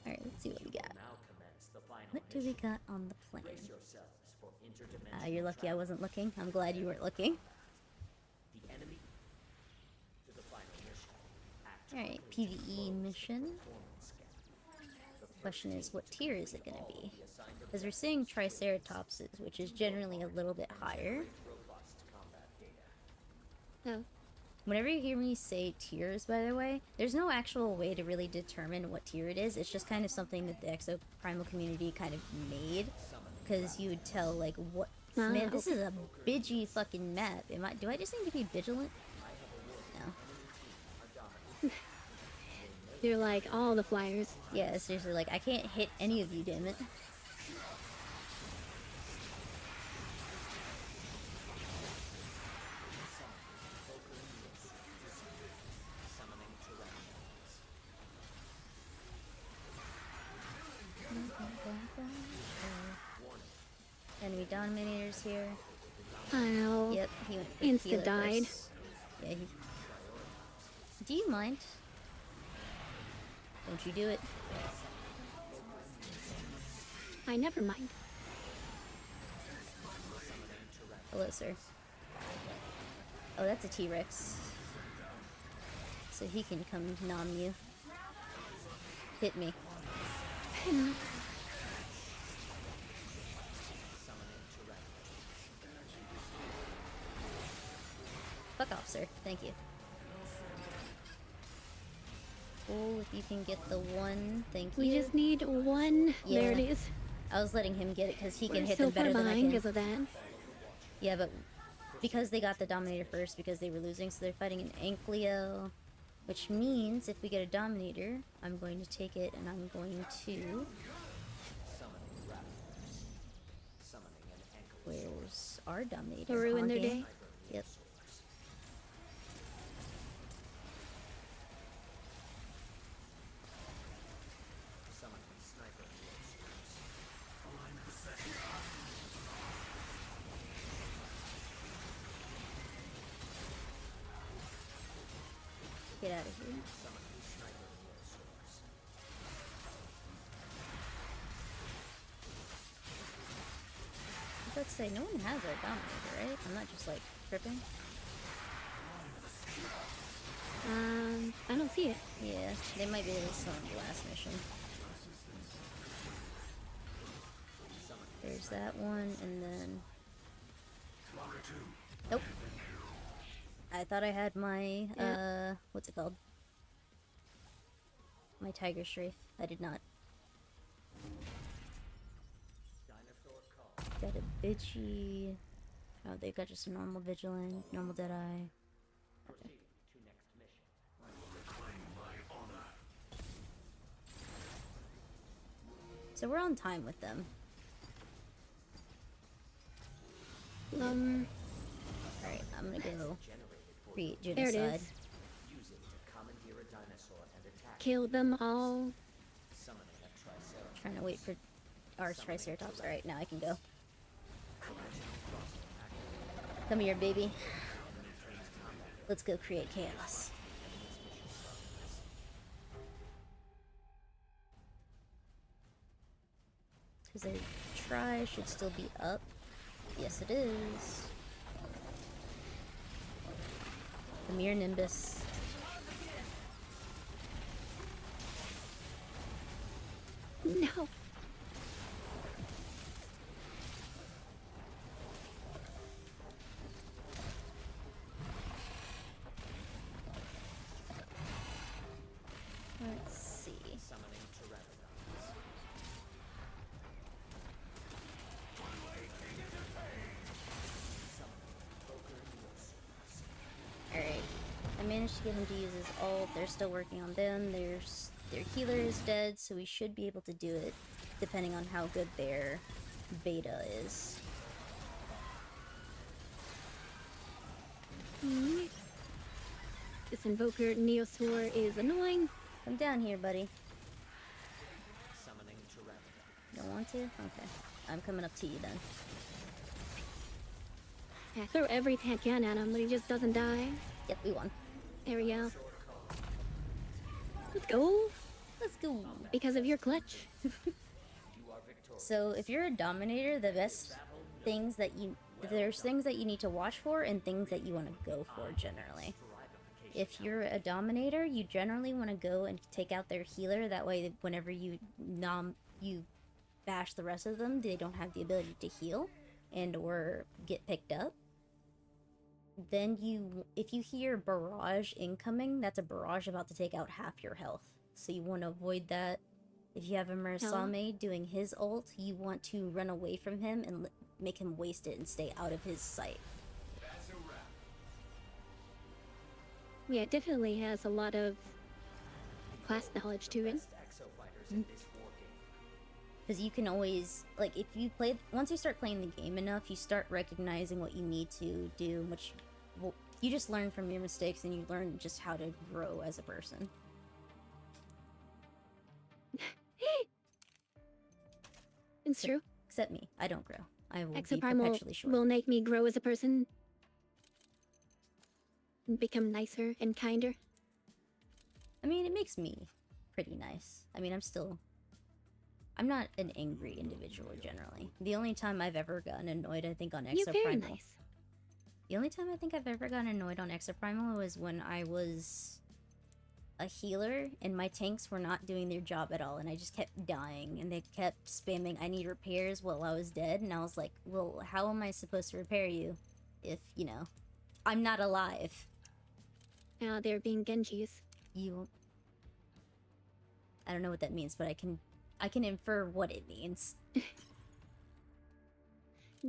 Alright, let's see what we got. What do we got on the plane? You're lucky I wasn't looking. I'm glad you weren't looking. Alright, PvE mission. Question is, what tier is it going to be? Because we're seeing Triceratopses, which is generally a little bit higher. Oh. Whenever you hear me say tiers, by the way, there's no actual way to really determine what tier it is. It's just kind of something that the Exoprimal community kind of made. Because you would tell, like, what... Man, this is a bidgy fucking map. Do I just need to be vigilant? They're like all the flyers. Yeah, seriously, like, I can't hit any of you, damn it. Summoning Tyrannosaurs. Enemy Dominators here. Oh, Yep, he went for Insta healer died. first. Yeah, he... Do you mind? Don't you do it? I never mind. Hello, sir. Oh, that's a T-Rex. So he can come nom you. Hit me. Fuck off, sir. Thank you. Oh, if you can get the one, thank you. We just need one. There it Yeah. is. I was letting him get it because he can We're hit so them far better than I behind can. because of that. Yeah, but because they got the Dominator first because they were losing, so they're fighting an Ankylo. Which means if we get a Dominator, I'm going to take it and I'm going to... Where's our Dominator? Ruin their Honking? day. Yep. Get out of here. I was about to say, no one has a Dominator, right? I'm not just like tripping. I don't see it. Yeah, they might be able to summon the last mission. There's that one, and then... Nope. I thought I had my, what's it called? My Tiger Strafe. I did not. Got a Bitchy. Oh, they've got just a normal Vigilant, normal Deadeye. Okay. So we're on time with them. Alright, I'm gonna go create There it genocide. is. Kill them all. Trying to wait for our Triceratops. Alright, now I can go. Come here, baby. Let's go create chaos. Because their try should still be up. Yes, it is. The Mere Nimbus. No. Let's see. Alright. I managed to get him to use his ult. They're still working on them. Their healer is dead, so we should be able to do it, depending on how good their beta is. This Invoker Neosaur is annoying. Come down here, buddy. Don't want to? Okay. I'm coming up to you then. I throw everything I can at him, but he just doesn't die. Yep, we won. There we go. Let's go. Let's go. Because of your clutch. So if you're a Dominator, the best things that there's things that you need to watch for and things that you want to go for generally. If you're a Dominator, you generally want to go and take out their healer. That way, whenever you bash the rest of them, they don't have the ability to heal and or get picked up. Then if you hear barrage incoming, that's a barrage about to take out half your health. So you want to avoid that. If you have a Murasame doing his ult, you want to run away from him and make him waste it and stay out of his sight. Yeah, it definitely has a lot of class knowledge to it. Best exo fighters in this war game. Because you can always, like, if you play, once you start playing the game enough, you start recognizing what you need to do, which, well, you just learn from your mistakes and you learn just how to grow as a person. It's true. Except me, I don't grow. I will be Exoprimal perpetually short. will make me grow as a person. And become nicer and kinder. I mean, it makes me pretty nice. I mean, I'm not an angry individual generally. The only time I've ever gotten annoyed, I think, on Exoprimal. You're very nice. The only time I think I've ever gotten annoyed on Exoprimal was when I was a healer and my tanks were not doing their job at all, and I just kept dying, and they kept spamming "I need repairs" while I was dead, and I was like, well, how am I supposed to repair you if, you know, I'm not alive? They're being Genjis. I don't know what that means, but I can infer what it means.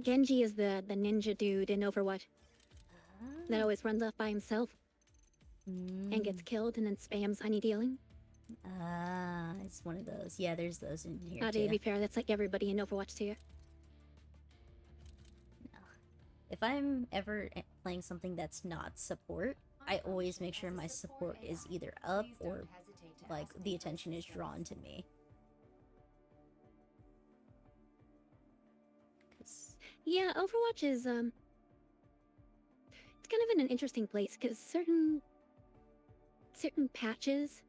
Genji is the ninja dude in Overwatch that always runs off by himself and gets killed and then spams "I need healing." It's one of those. Yeah, there's those in here To too. be fair, that's like everybody in Overwatch too. No. If I'm ever playing something that's not support, I always make sure my support is either up or, like, the attention is drawn to me. Yeah, Overwatch is it's kind of in an interesting place because certain patches,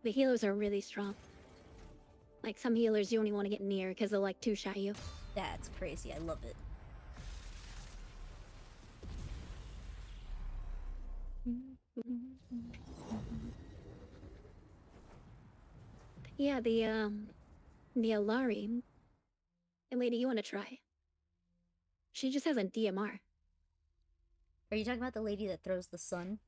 the healers are really strong. Like some healers you only want to get near because they'll like two-shot you. That's crazy. I love it. Yeah, the Alari. And lady, you want to try? She just has a DMR. Are you talking about the lady that throws the sun?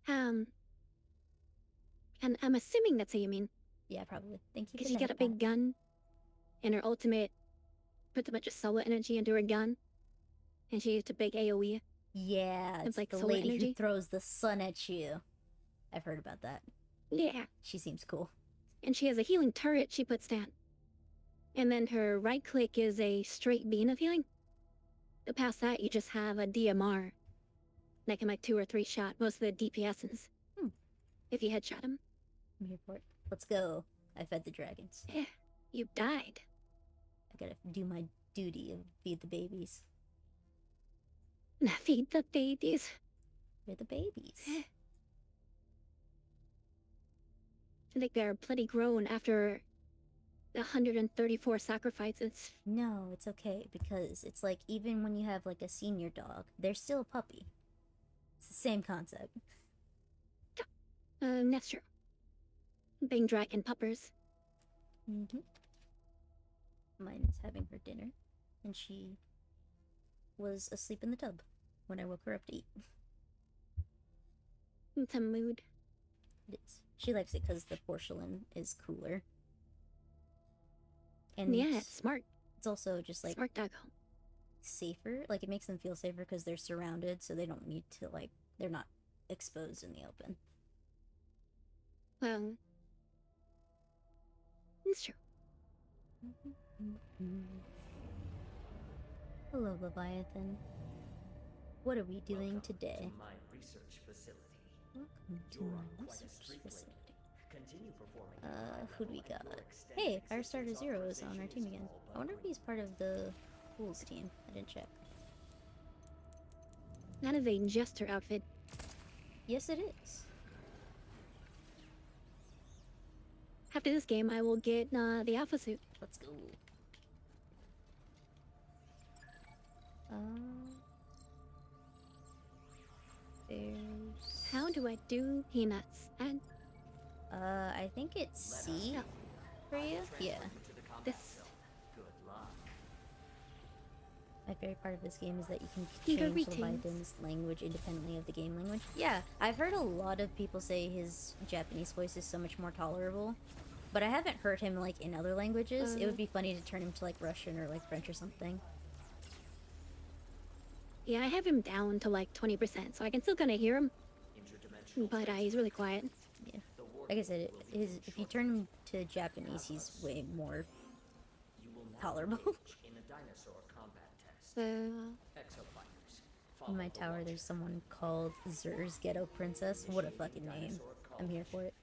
And I'm assuming that's what you mean. Yeah, probably. Thank you. Because she got a big gun, and her ultimate puts a bunch of solar energy into her gun, and she used a big AoE. Yeah, it's like the solar lady energy. who throws the sun at you. I've heard about that. Yeah. She seems cool. And she has a healing turret she puts down. And then her right click is a straight beam of healing. But past that, you just have a DMR. That can like 2 or 3 shot most of the DPSs. If you headshot him. I'm here for it. Let's go. I fed the dragons. Yeah, you died. I gotta do my duty and feed the babies. Feed the babies. They're the babies. I think they're plenty grown after 134 sacrifices. No, it's okay, because it's like, even when you have like a senior dog, they're still a puppy. It's the same concept. That's true. Being dragon puppers. Mine is having her dinner, and she was asleep in the tub when I woke her up to eat. It's a mood. It is. She likes it because the porcelain is cooler. And yeah, it's smart. It's also just like smart doggo. Safer. Like, it makes them feel safer because they're surrounded, so they don't need to, like, they're not exposed in the open. Well, it's true. Hello, Leviathan. What are we doing today? To my research facility. Welcome to You're my on quite a research streak facility. lately. Continue performing Who do we got? Hey, Firestarter Zero is on our team again. I wonder if he's part of the Fools team. I didn't check. That is a jester outfit. Yes, it is. After this game, I will get the alpha suit. Let's go. There's... How do I do peanuts? And I think it's C for you? Yeah. this. Good luck. My favorite part of this game is that you can Eager change greetings. Leviathan's language independently of the game language. Yeah, I've heard a lot of people say his Japanese voice is so much more tolerable, but I haven't heard him, like, in other languages. It would be funny to turn him to, like, Russian or, like, French or something. Yeah, I have him down to like 20%, so I can still kind of hear him. But he's really quiet. Yeah. Like I said, if you turn him to Japanese, he's way more tolerable. In a dinosaur combat test. Exofighters. In my tower, there's someone called Zer's Ghetto Princess. What a fucking name. I'm here for it.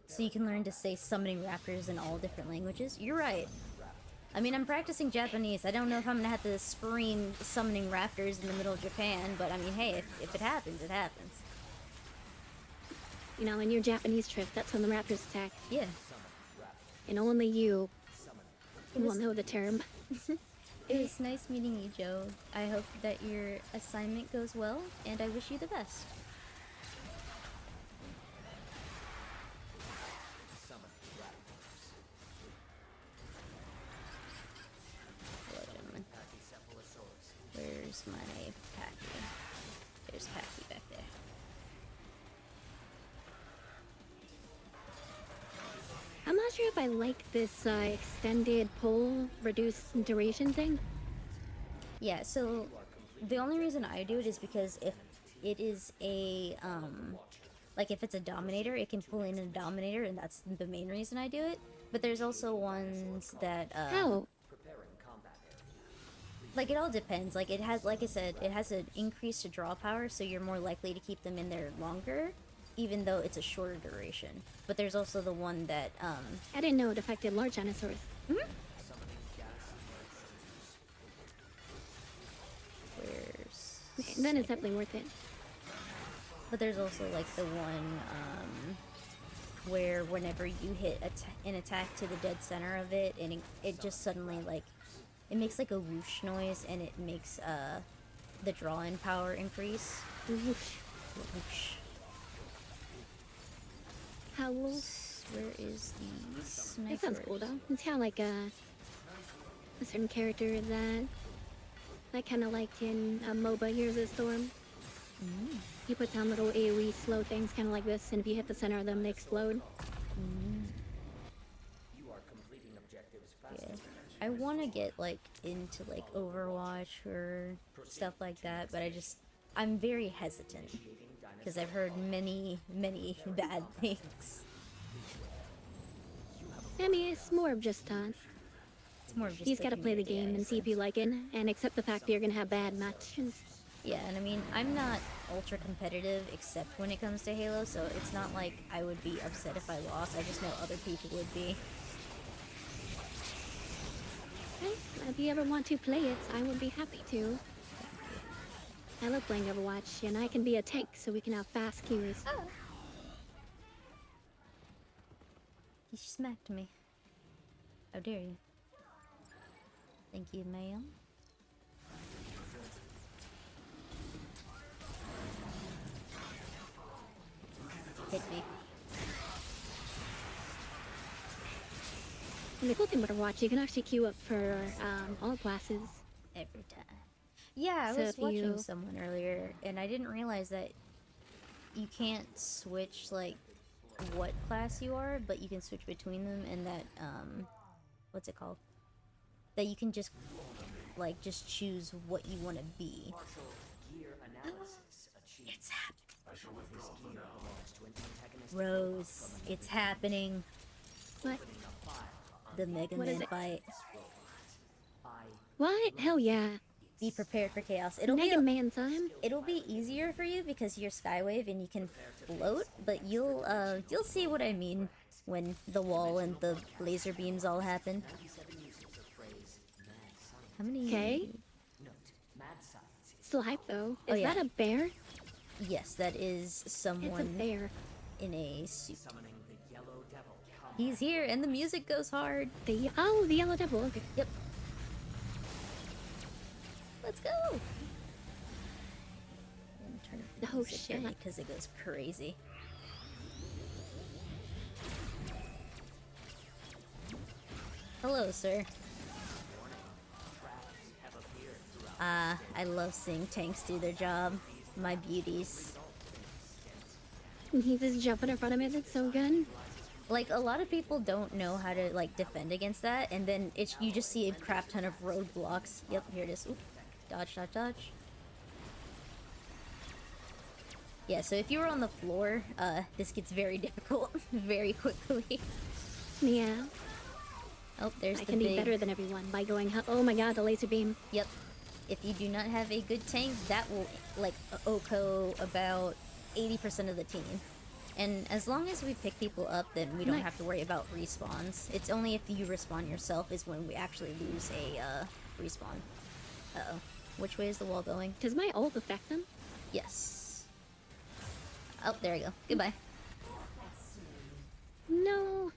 So you can learn to say summoning raptors in all different languages. You're right. I mean, I'm practicing Japanese. I don't know if I'm gonna have to scream summoning raptors in the middle of Japan, but I mean, hey, if it happens, it happens. You know, in your Japanese trip, that's when the raptors attack. Yeah. And only you will know the term. It was nice meeting you, Joe. I hope that your assignment goes well, and I wish you the best. Hello, gentlemen. Where's my Packy? There's Packy back there. I'm not sure if I like this extended pull reduced duration thing. Yeah, so the only reason I do it is because if it is a, like if it's a Dominator, it can pull in a Dominator, and that's the main reason I do it. But there's also ones that, How? like it all depends. Like it has, like I said, it has an increased draw power, so you're more likely to keep them in there longer, even though it's a shorter duration. But there's also the one that, I didn't know it affected large dinosaurs. where's... Okay, then it's definitely worth it. But there's also like the one, where whenever you hit an attack to the dead center of it, and it just suddenly like, it makes like a whoosh noise, and it makes, the draw-in power increase. Whoosh. Whoosh. How will... Where is the sniper? That sounds cool though. It's kind of like a certain character that I kind of liked in MOBA Heroes of the Storm. He puts down little AoE slow things kind of like this, and if you hit the center of them, they explode. You are completing objectives Yeah. faster. I want to get like into like Overwatch or stuff like that, but I'm very hesitant because I've heard many bad things. I mean, it's more of just It's more of just you just gotta play the game and see if you like it, and accept the fact that you're gonna have bad matches. Yeah, and I mean, I'm not ultra competitive except when it comes to Halo, so it's not like I would be upset if I lost. I just know other people would be. Hey, if you ever want to play it, I would be happy to. I love playing Overwatch, and I can be a tank, so we can have fast queues. Oh. You smacked me. How dare you? Thank you, ma'am. Hit me. And the cool thing about Overwatch, you can actually queue up for all classes. Every time. Yeah, I So was if watching you- someone earlier, and I didn't realize that you can't switch, like, what class you are, but you can switch between them, and that, what's it called? That you can just, like, just choose what you want to be. Gear analysis achieved. It's happening. I shall withdraw for now. Rose, it's happening. What? The Mega What is Man it? fight. What? Hell yeah. Be prepared for chaos. It'll Mega be Man time? it'll be easier for you because you're Skywave and you can float, but you'll see what I mean when the wall and the laser beams all happen. How many? Okay. Note, mad science is Still hype though. Oh, Is yeah. that a bear? Yes, that is It's a someone bear. in a suit. summoning the yellow devil. He's here, and the music goes hard. The Yellow Devil. Okay. Yep. Let's go. Oh, shit. Because it goes crazy. Hello, sir. I love seeing tanks do their job. My beauties. He's just jumping in front of me. That's so good. Like, a lot of people don't know how to, like, defend against that, and then you just see a crap ton of roadblocks. Yep, here it is. Oop. Dodge, dodge, dodge. Yeah, so if you were on the floor, this gets very difficult very quickly. Yeah. Oh, there's I the can big... be better than everyone by going. Oh my god, the laser beam. Yep. If you do not have a good tank, that will, like, OHKO about 80% of the team. And as long as we pick people up, then we don't have to worry about respawns. It's only if you respawn yourself is when we actually lose a, respawn. Uh-oh. Which way is the wall going? Does my ult affect them? Yes. Oh, there we go. Goodbye. No.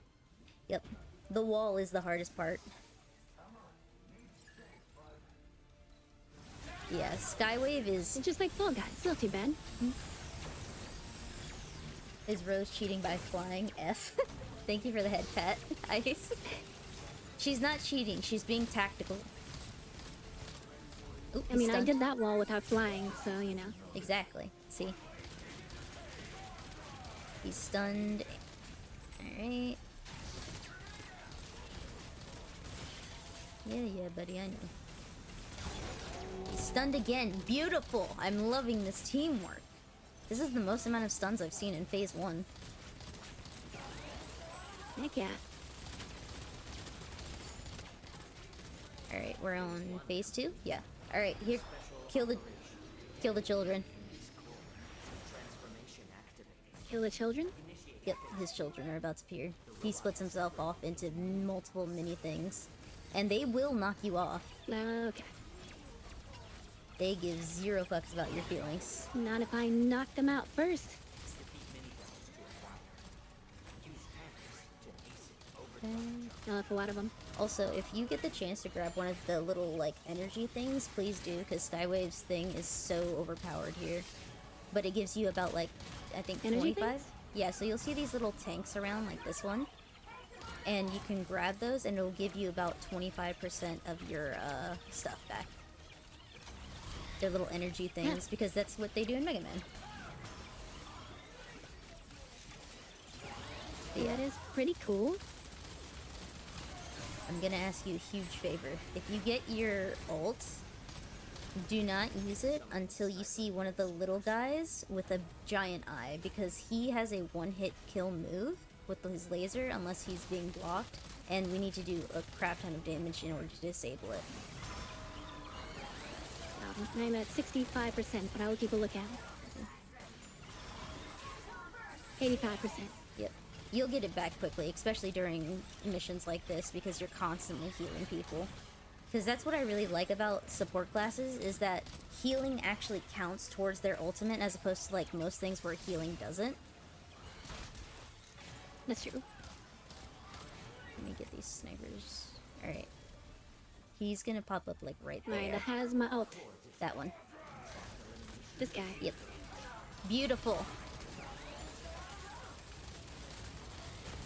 Yep. The wall is the hardest part. Yeah, Skywave is... It's just like Fall Guys. It's not too bad. Is Rose cheating by flying? F. Thank you for the head pat, Ice. She's not cheating. She's being tactical. Oop, I mean, I stunned. did that wall without flying, so, you know. Exactly. See? He's stunned. Alright. Yeah, buddy, I know. He's stunned again. Beautiful! I'm loving this teamwork. This is the most amount of stuns I've seen in phase 1. Heck yeah. Alright, we're on phase 2? Yeah. Alright, here. Kill the children. Kill the children? Yep, his children are about to appear. He splits himself off into multiple mini things. And they will knock you off. Okay. They give 0 fucks about your feelings. Not if I knock them out first. Okay. I'll have a lot of them. Also, if you get the chance to grab one of the little, like, energy things, please do, because Skywave's thing is so overpowered here. But it gives you about, like, I think Energy 25? things? Yeah, so you'll see these little tanks around, like this one. And you can grab those, and it'll give you about 25% of your, stuff back. They're little energy things, because that's what they do in Mega Man. But yeah, That is pretty cool. I'm gonna ask you a huge favor. If you get your ult, do not use it until you see one of the little guys with a giant eye, because he has a one-hit kill move with his laser unless he's being blocked, and we need to do a crap ton of damage in order to disable it. I'm at 65%, but I will keep a lookout. 85%. Yep. You'll get it back quickly, especially during missions like this, because you're constantly healing people. Because that's what I really like about support classes, is that healing actually counts towards their ultimate, as opposed to, like, most things where healing doesn't. That's true. Let me get these snipers. Alright. He's gonna pop up, like, right there. Right, that has my ult. That one. This guy. Yep. Beautiful.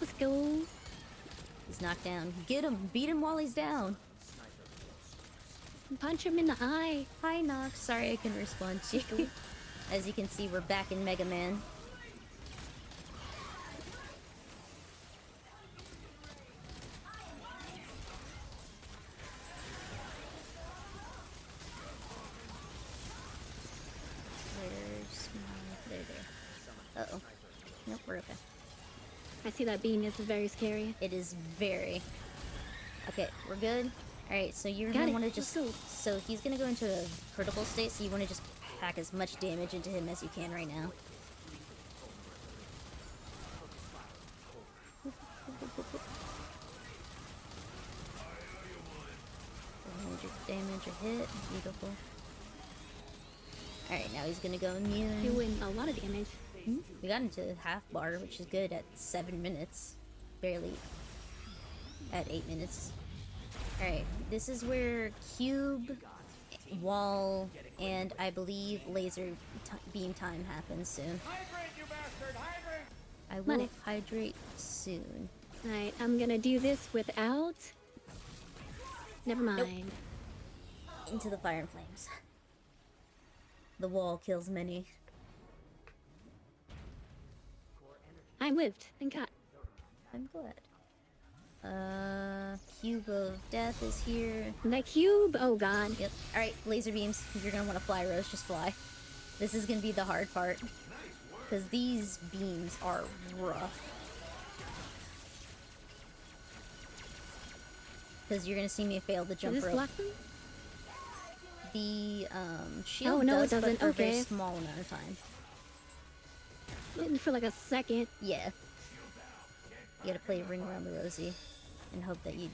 Let's go. He's knocked down. Get him! Beat him while he's down! Punch him in the eye. Hi, Nox. Sorry I couldn't respond to you. As you can see, we're back in Mega Man. There. Uh-oh. Nope, we're okay. I see that beam is very scary. It is very... Okay, we're good. Alright, so you're Got gonna it. want to Let's just... go. So he's gonna go into a critical state, so you want to just pack as much damage into him as you can right now. 100 damage a hit. Beautiful. Alright, now he's gonna go immune. Doing a lot of damage. We got into half bar, which is good at 7 minutes. Barely at 8 minutes. Alright, this is where cube, wall, and I believe laser beam time happens soon. Hydrate, you bastard! Hydrate! I will Money. hydrate soon. Alright, I'm gonna do this without... Never mind. Into the fire and flames. The wall kills many. I lived. Thank God. I'm glad. Cube of Death is here. The cube? Oh God. Yep. Alright, laser beams. You're gonna want to fly, Rose. Just fly. This is gonna be the hard part. Because these beams are rough. Because you're gonna see me fail the jump Does this rope. block them? The shield Oh, no, it does, but doesn't. for a very Okay. small amount of time. For like a second. Yeah. You gotta play Ring Around the Rosie and hope that you...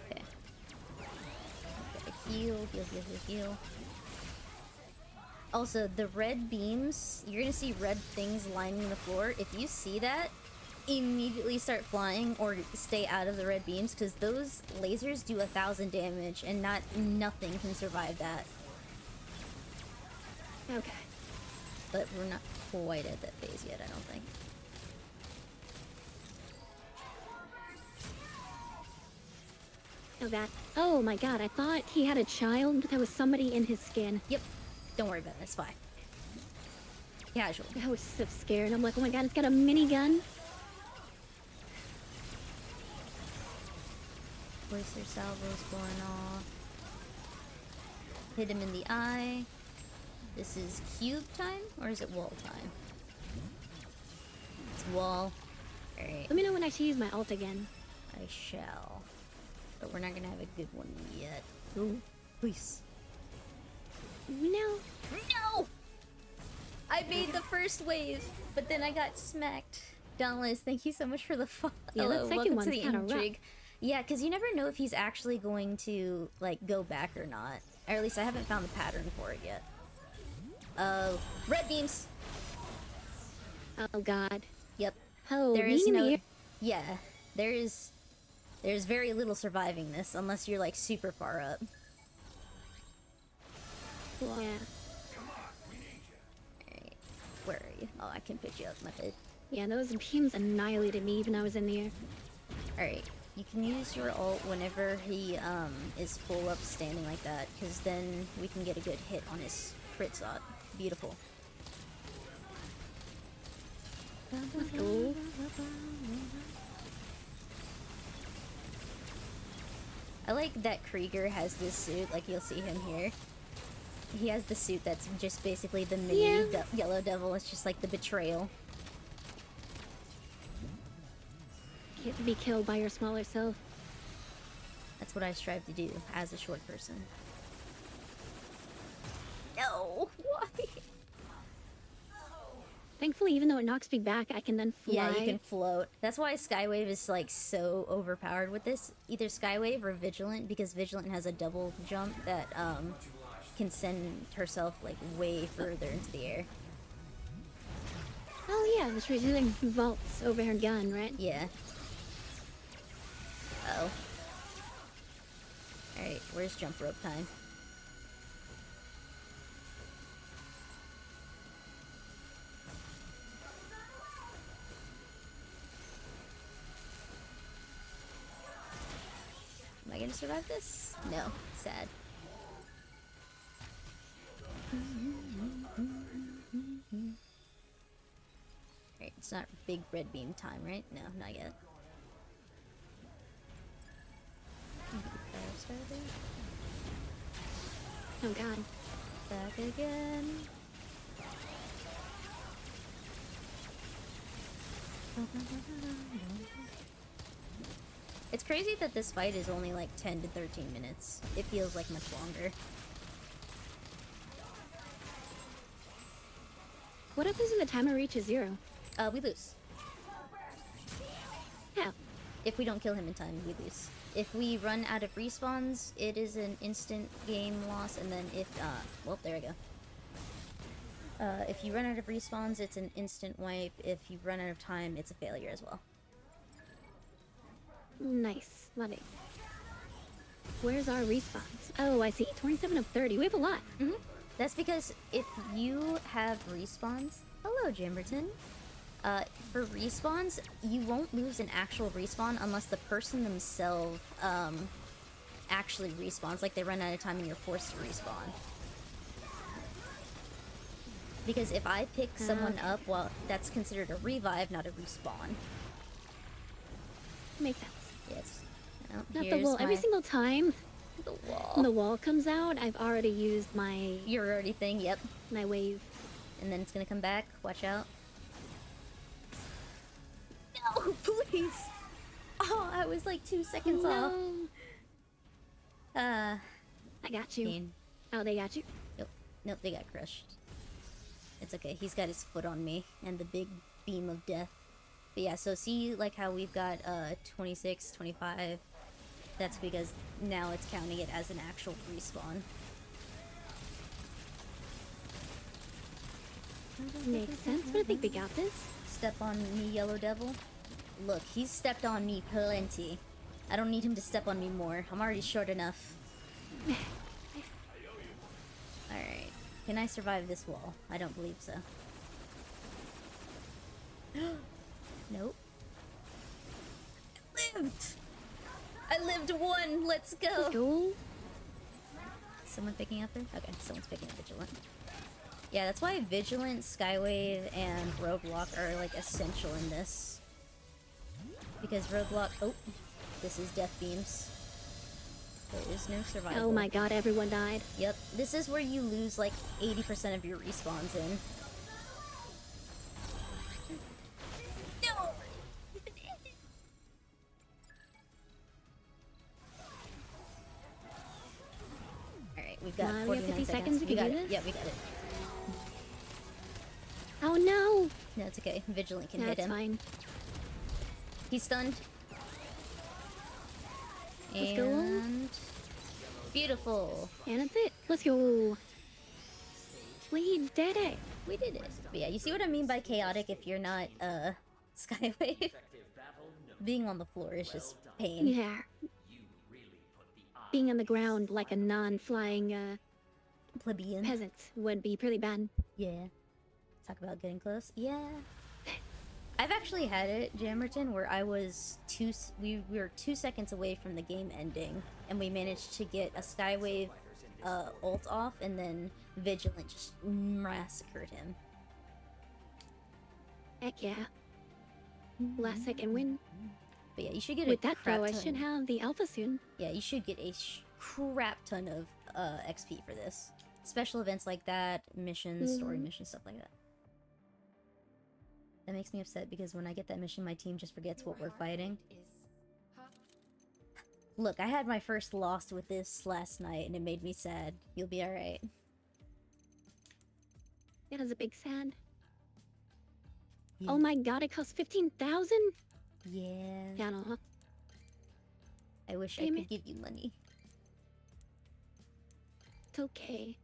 Okay. Okay, heal, heal, heal, heal, heal. Also, the red beams, you're gonna see red things lining the floor. If you see that, immediately start flying or stay out of the red beams, because those lasers do 1,000 damage and nothing can survive that. Okay. But we're not quite at that phase yet, I don't think. Oh god. Oh my god, I thought he had a child. There was somebody in his skin. Yep. Don't worry about it, it's fine. Casual. I was so scared. I'm like, oh my god, it's got a minigun. Oyster salvo's going off. Hit him in the eye. This is cube time, or is it wall time? It's wall. Alright, Let me know when I should use my ult again. I shall. But we're not gonna have a good one yet. Ooh, please. No. No! I made the first wave, but then I got smacked. Dauntless, thank you so much for the follow. Yeah, that second Welcome one's to the kinda rough. intrigue. Yeah, because you never know if he's actually going to, like, go back or not. Or at least I haven't found the pattern for it yet. Red beams! Oh god. Yep. Oh, There is being in no... the air. Yeah, there's very little surviving this, unless you're, like, super far up. Yeah. Alright, where are you? Oh, I can pick you up, my head. Yeah, those beams annihilated me even I was in the air. Alright, you can use your ult whenever he is full up standing like that, because then we can get a good hit on his crit shot. Beautiful. Let's go. I like that Krieger has this suit, like you'll see him here. He has the suit that's just basically the mini Yeah. Yellow Devil. It's just like the betrayal. Can't be killed by your smaller self. That's what I strive to do as a short person. No! Why? Thankfully, even though it knocks me back, I can then fly. Yeah, you can float. That's why Skywave is like so overpowered with this. Either Skywave or Vigilant, because Vigilant has a double jump that can send herself like way further into the air. Oh yeah, this reason vaults over her gun, right? Yeah. Uh oh. Alright, where's jump rope time? Am I gonna survive this? No. Sad. Alright, it's not big red beam time, right? No, not yet. Oh god. Back again. It's crazy that this fight is only like 10 to 13 minutes. It feels like much longer. What happens when the timer reaches 0? We lose. How? If we don't kill him in time, we lose. If we run out of respawns, it is an instant game loss, and then if, well, there we go. If you run out of respawns, it's an instant wipe. If you run out of time, it's a failure as well. Nice. Love it. Where's our respawns? Oh, I see. 27 of 30. We have a lot. Mm-hmm. That's because if you have respawns... Hello, Jimberton. For respawns, you won't lose an actual respawn unless the person themselves, actually respawns. Like, they run out of time and you're forced to respawn. Because if I pick someone up, well, that's considered a revive, not a respawn. Makes sense. Yes. Not the wall. Every single time The wall. the wall comes out, I've already used my Your already thing, yep. wave. and then it's gonna come back. Watch out. No, please! Oh, I was like 2 seconds off. I got you. Pain. Oh, they got you? Nope, they got crushed. It's okay, he's got his foot on me, and the big beam of death. But yeah, so see like how we've got 26, 25. That's because now it's counting it as an actual respawn. Makes sense, but I think we got this. Step on me, Yellow Devil. Look, he's stepped on me plenty. I don't need him to step on me more. I'm already short enough. Alright. Can I survive this wall? I don't believe so. Nope. I lived! I lived one! Let's go! Let's go. Someone picking up her? Okay, someone's picking up Vigilant. Yeah, that's why Vigilant, Skywave, and Roadblock are, like, essential in this. Because Roadblock... Oh, this is Death Beams. There is no survival. Oh my god, everyone died. Yep, this is where you lose, like, 80% of your respawns in. No! Alright, we've got 49 we have 50 seconds, we can got do it. this? Yeah, we got it. Oh no! No, it's okay. Vigilant can That's hit him. fine. He's stunned. Let's go. And... Beautiful. And that's it. Let's go. We did it. We did it. But yeah, you see what I mean by chaotic if you're not, Skywave? Being on the floor is just pain. Yeah. Being on the ground like a non-flying, Plebeian. peasant would be pretty bad. Yeah. Talk about getting close. Yeah. I've actually had it, Jammerton, where I was we were 2 seconds away from the game ending, and we managed to get a Skywave ult off, and then Vigilant just massacred him. Heck yeah. Last second win. But yeah, you should get With a that crap though, I ton. should have the alpha soon. Yeah, you should get a crap ton of XP for this. Special events like that, missions, story missions, stuff like that. That makes me upset because when I get that mission, my team just forgets what we're fighting. Look, I had my first loss with this last night and it made me sad. You'll be alright. That is a big sad. Yeah. Oh my god, it costs 15,000? Yeah. Yeah, no. I wish I Damn could it. give you money. It's okay.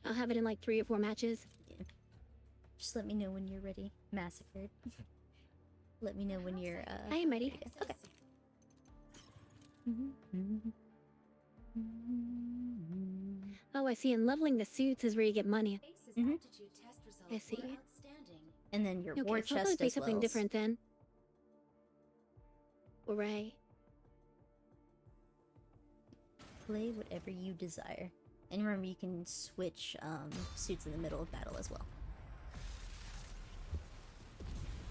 I'll have it in like 3 or 4 matches. Yeah. Just let me know when you're ready. Massacred. Let me know when you're, I am ready. Okay. Oh, I see. And leveling the suits is where you get money. Mhm. I see. And then your Okay, war so I'll probably chest play as something well. different then. Right. Play whatever you desire. And remember, you can switch suits in the middle of battle as well.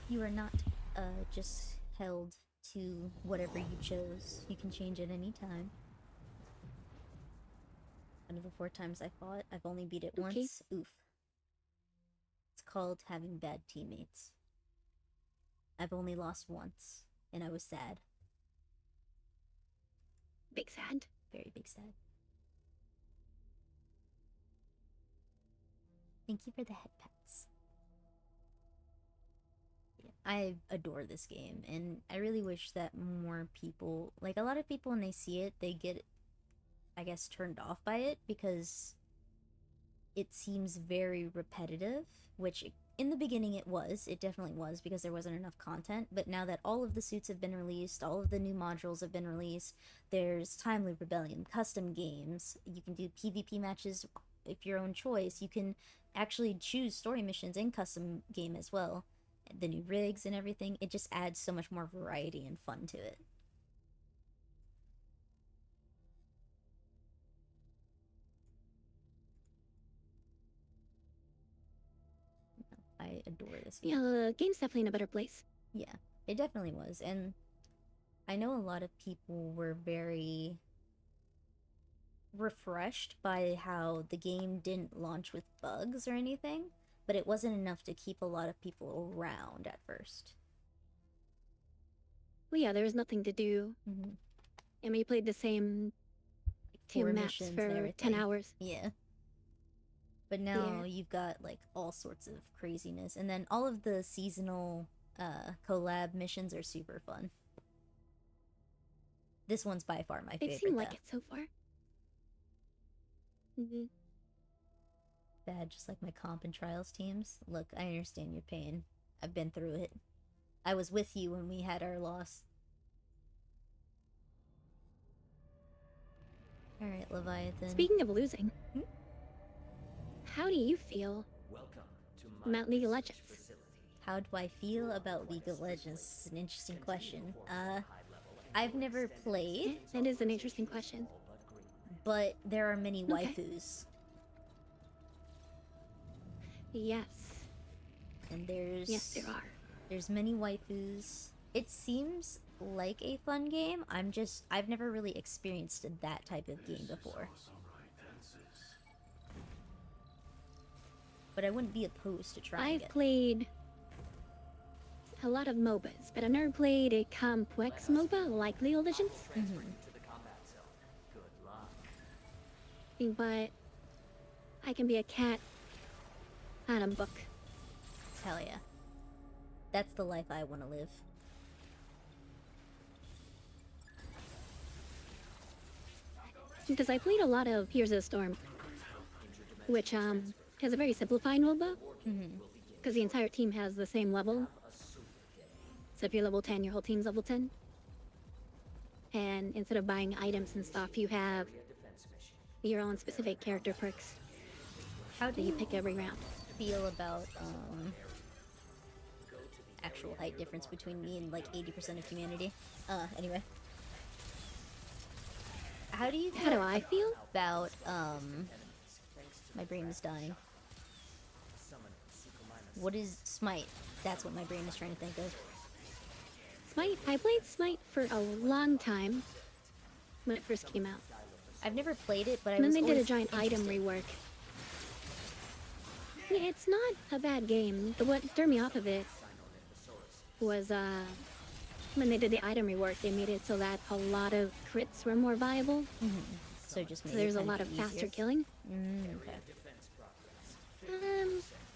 You are not just held to whatever you chose. You can change at any time. Out of the 4 times I fought, I've only beat it Okay. once. Oof. It's called having bad teammates. I've only lost once, and I was sad. Big sad. Very big sad. Thank you for the head pats. Yeah, I adore this game, and I really wish that more people, like a lot of people when they see it, they get, I guess, turned off by it because it seems very repetitive, which in the beginning it definitely was because there wasn't enough content, but now that all of the suits have been released, all of the new modules have been released, there's Timely Rebellion, custom games, you can do PvP matches if your own choice, you can actually choose story missions in custom game as well, the new rigs and everything, it just adds so much more variety and fun to it. I adore this game. Yeah, the game's definitely in a better place. Yeah, it definitely was. And I know a lot of people were very refreshed by how the game didn't launch with bugs or anything. but it wasn't enough to keep a lot of people around at first. Well, yeah, there was nothing to do. Mm-hmm. And we played the same two Four maps missions and for 10 everything. hours. Yeah. But now you've got like all sorts of craziness, and then all of the seasonal collab missions are super fun. This one's by far my It favorite. seemed like though. it so far. Mm-hmm. Bad, just like my comp and trials teams. Look, I understand your pain. I've been through it. I was with you when we had our loss. Alright, Leviathan. Speaking of losing, Hmm? how do you feel Welcome to about League of research Legends? facility. How do I feel about League of Legends? This is an interesting question. I've never played, That is an interesting question. but there are many Okay. waifus. Yes. And there's... Yes, there are. There's many waifus. It seems like a fun game. I've never really experienced that type of game before. Samurai dances. But I wouldn't be opposed to trying I've it. played a lot of MOBAs, but I've never played a complex MOBA like League of Legends. To the combat zone. Good luck. But I can be a cat on a book. Hell yeah. That's the life I want to live. Because I played a lot of Heroes of the Storm, which has a very simplified MOBA. Because the entire team has the same level. So if you're level 10, your whole team's level 10. And instead of buying items and stuff, you have your own specific character perks How do that you you pick every round. feel about actual height difference between me and like 80% of humanity? Anyway. How do you How do I feel? about my brain is dying. What is Smite? That's what my brain is trying to think of. Smite, I played Smite for a long time when it first came out. I've never played it, but I And then was they did a always giant item interested. rework. Yeah, it's not a bad game. What threw me off of it was when they did the item rework, they made it so that a lot of crits were more viable. So it just made So there's it a kind lot of faster easier. killing. Okay.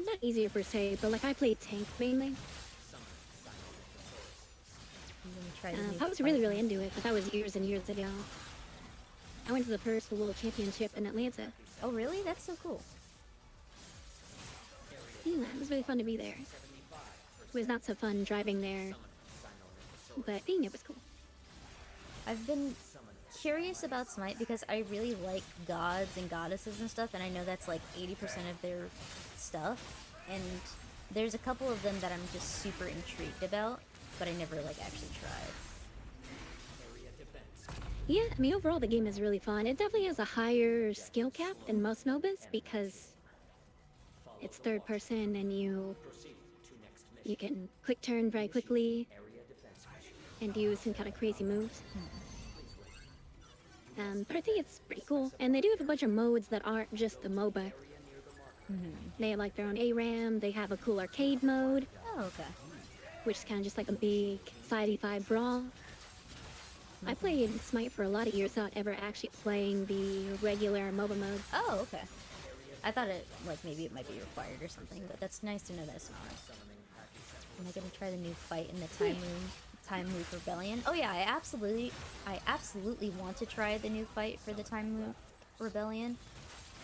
Not easier per se, but like I played tank mainly. I'm gonna try the new I was really, fight. really into it, but that was years and years ago. I went to the first World Championship in Atlanta. Oh really? That's so cool. Yeah, it was really fun to be there. It was not so fun driving there, but being there was cool. I've been curious about Smite because I really like gods and goddesses and stuff, and I know that's like 80% of their stuff. And there's a couple of them that I'm just super intrigued about, but I never like actually tried. Yeah, I mean, overall the game is really fun. It definitely has a higher skill cap than most MOBAs because it's third person and you can quick turn very quickly and do some kind of crazy moves. But I think it's pretty cool. And they do have a bunch of modes that aren't just the MOBA. They have like their own ARAM, they have a cool arcade mode, Oh, okay. which is kind of just like a big 5v5 brawl. I played Smite for a lot of years without ever actually playing the regular MOBA mode. Oh, okay. I thought it, like, maybe it might be required or something, but that's nice to know that it's not. Am I gonna try the new fight in the Time Loop Rebellion? Oh yeah, I absolutely want to try the new fight for the Time Loop Rebellion.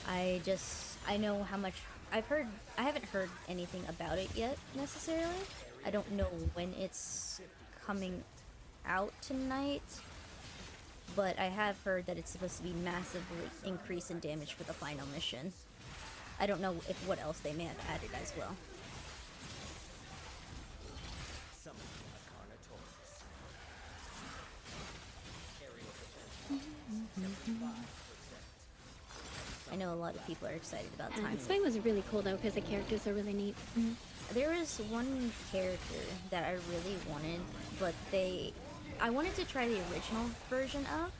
I know how much I haven't heard anything about it yet, necessarily. I don't know when it's coming out tonight, but I have heard that it's supposed to be massively increase in damage for the final mission. I don't know if what else they may have added as well. I know a lot of people are excited about Time Loop. Smite was really cool though because the characters are really neat. There was one character that I really wanted, but I wanted to try the original version of,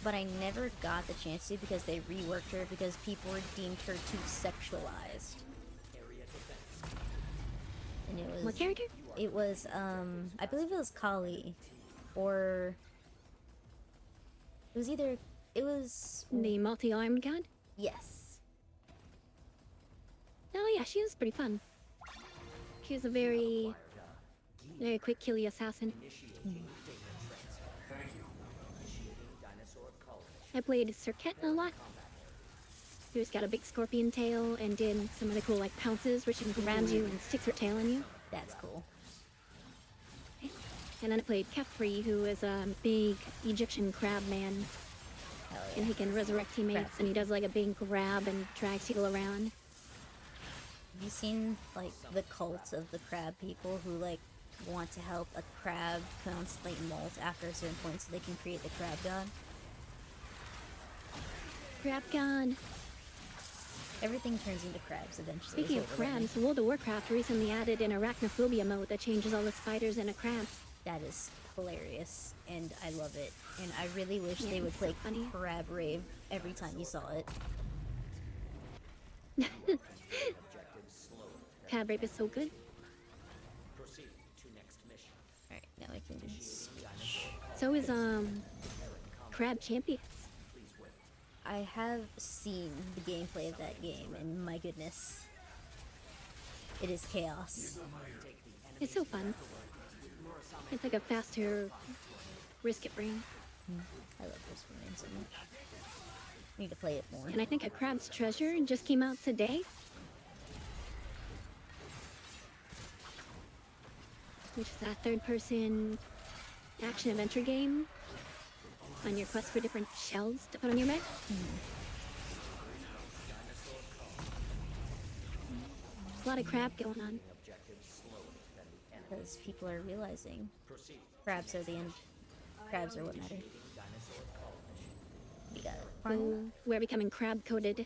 but I never got the chance to because they reworked her because people deemed her too sexualized. and it was What character? It was I believe it was Kali, or it was either it was The multi-armed god? yes. Oh yeah, she was pretty fun. She was a very quick killy assassin. I played Circuit a lot. Who's got a big scorpion tail and did some of the cool like pounces where she grabs you and sticks her tail in you. That's cool. And then I played Kefri, who is a big Egyptian crab man. Hell yeah. And he can resurrect teammates, and he does like a big grab and drags people around. Have you seen like the cult of the crab people who like want to help a crab constantly molt after a certain point so they can create the crab god? Crab god. Everything turns into crabs eventually. Speaking is of what we're learning. crabs, World of Warcraft recently added an arachnophobia mode that changes all the spiders into crabs. That is hilarious, and I love it. And I really wish Yeah, they would it's so play funny. Crab Rave every time you saw it. Crab rape is so good. Proceed to next mission. Alright, now I can switch. So is Crab Champions. I have seen the gameplay of that game, and my goodness. It is chaos. It's so fun. It's like a faster risk it ring. I love this one so much. Need to play it more. And I think a Crab's Treasure just came out today. Which is that third-person action-adventure game on your quest for different shells to put on your mech. There's a lot of crab going on. Because people are realizing crabs are the end. Crabs are what matter. We got So we're becoming crab-coated.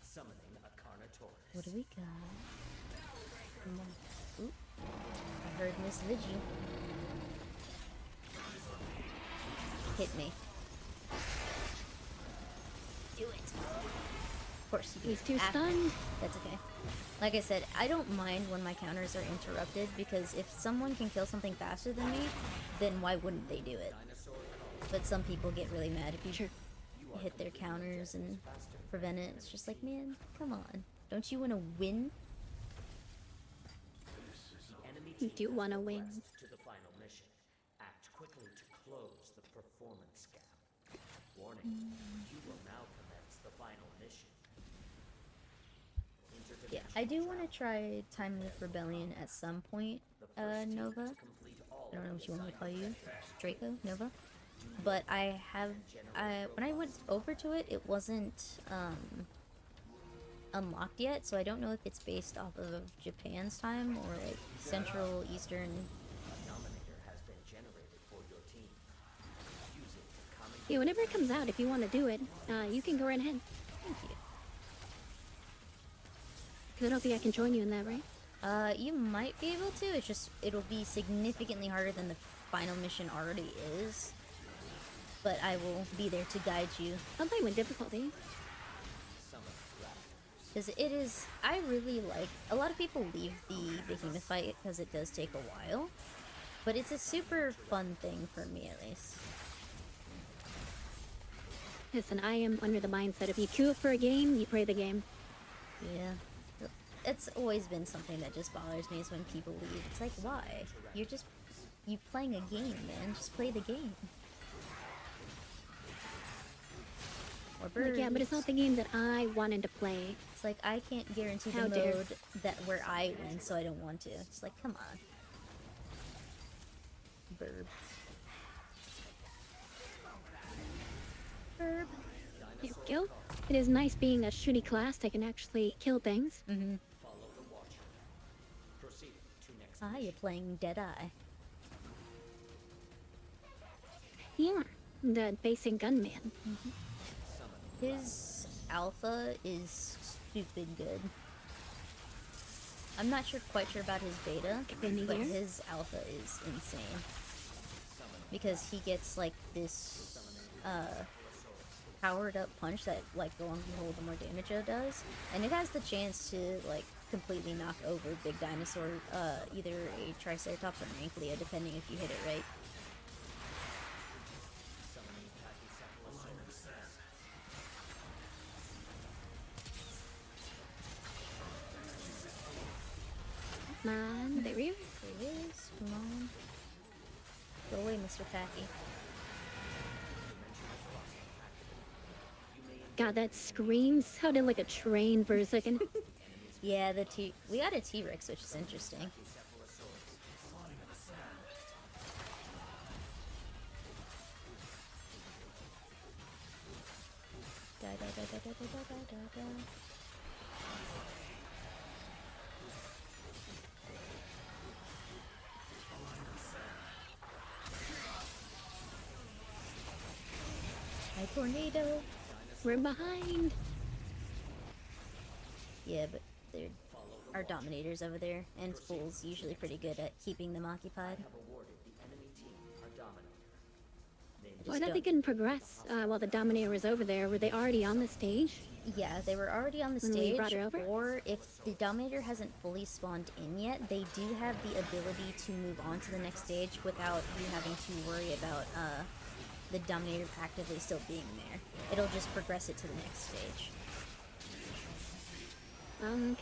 Summoning a Carnotaurus. what do we got? Come on. Oop. I heard Miss Vigi. Hit me. Do it. Of course you do. He's too Ah, stunned. That's okay. Like I said, I don't mind when my counters are interrupted because if someone can kill something faster than me, then why wouldn't they do it? But some people get really mad if you Sure. hit their counters and prevent it. It's just like, man, come on. Don't you want to win? You do want to win. To the final mission. Act quickly to close the performance gap. Warning, you will now commence the final mission. Yeah, I do want to try Time of Rebellion at some point, Nova. I don't know what you want me to call you, Draco, Nova. But I have, when I went over to it, it wasn't unlocked yet, so I don't know if it's based off of Japan's time or like Central, Eastern. Nominator has been generated for your team. Use it to comment. Yeah, whenever it comes out, if you want to do it, you can go right ahead. Thank you. 'Cause I don't think I can join you in that, right? You might be able to. It's just it'll be significantly harder than the final mission already is. But I will be there to guide you. I'm playing with difficulty. Because it is, I really like, a lot of people leave the behemoth fight because it does take a while. But it's a super fun thing for me at least. Listen, I am under the mindset if you queue up for a game, you play the game. Yeah. It's always been something that just bothers me is when people leave. It's like, why? You're just, you playing a game, man. Just play the game. Or birds. Like, yeah, but it's not the game that I wanted to play. It's like, I can't guarantee How the dare. mode that where I win, so I don't want to. It's like, come on. Burb. Burb. There we go. It is nice being a shooty class that can actually kill things. Mm-hmm. Follow the Watcher. Proceed to next Ah, you're playing Deadeye. Yeah, the basic gunman. His alpha is stupid good. I'm not quite sure about his beta, Been but here? his alpha is insane. Because he gets like this powered up punch that like lo and behold the more damage it does. And it has the chance to like completely knock over Big Dinosaur, either a Triceratops or an Ankylia, depending if you hit it right. Summoning Pachycephalosaurus. Come on, there we are. There it is. Come on. Go away, Mr. Packy. God, that scream sounded like a train for a second. Yeah, we got a T-Rex, which is interesting. Da, da, da, da, da, da, da, da, da. My tornado. We're behind. Yeah, but they're our dominators over there, and Fool's usually pretty good at keeping them occupied. Have awarded the enemy team our dominator. Named I Why just don't they don't- couldn't progress while the Dominator was over there? Were they already on the stage? Yeah, they were already on the When we stage, brought her over? or if the Dominator hasn't fully spawned in yet, they do have the ability to move on to the next stage without you having to worry about the Dominator actively still being there. It'll just progress it to the next stage. Okay.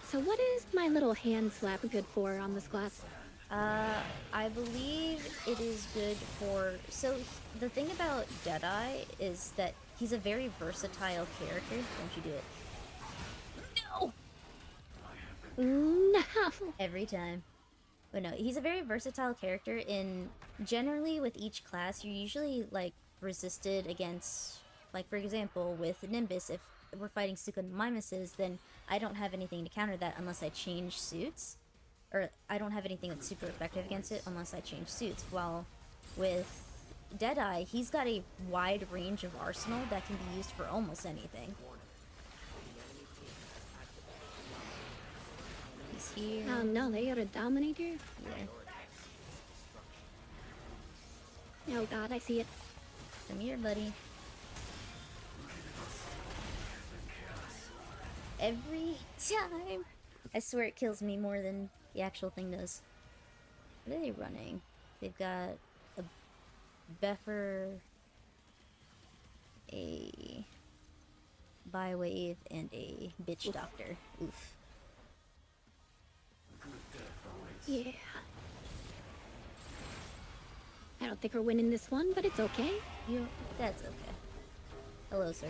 So what is my little hand slap good for on this class? I believe it is good for... So, the thing about Deadeye is that he's a very versatile character. Don't you do it. No! No! Every time. But no, he's a very versatile character in... Generally, with each class, you're usually, like, resisted against... Like, for example, with Nimbus, if we're fighting Suchomimuses, then I don't have anything to counter that unless I change suits. Or I don't have anything that's super effective against it unless I change suits. While with Deadeye, he's got a wide range of arsenal that can be used for almost anything. He's here. Oh no, they got a Dominator? Yeah. Oh god, I see it. Come here, buddy. Every time! I swear it kills me more than the actual thing does. What are they running? They've got a Beffer, a Bywave, and a Bitch Doctor. Oof. Yeah. I don't think we're winning this one, but it's okay. That's okay. Hello, sir.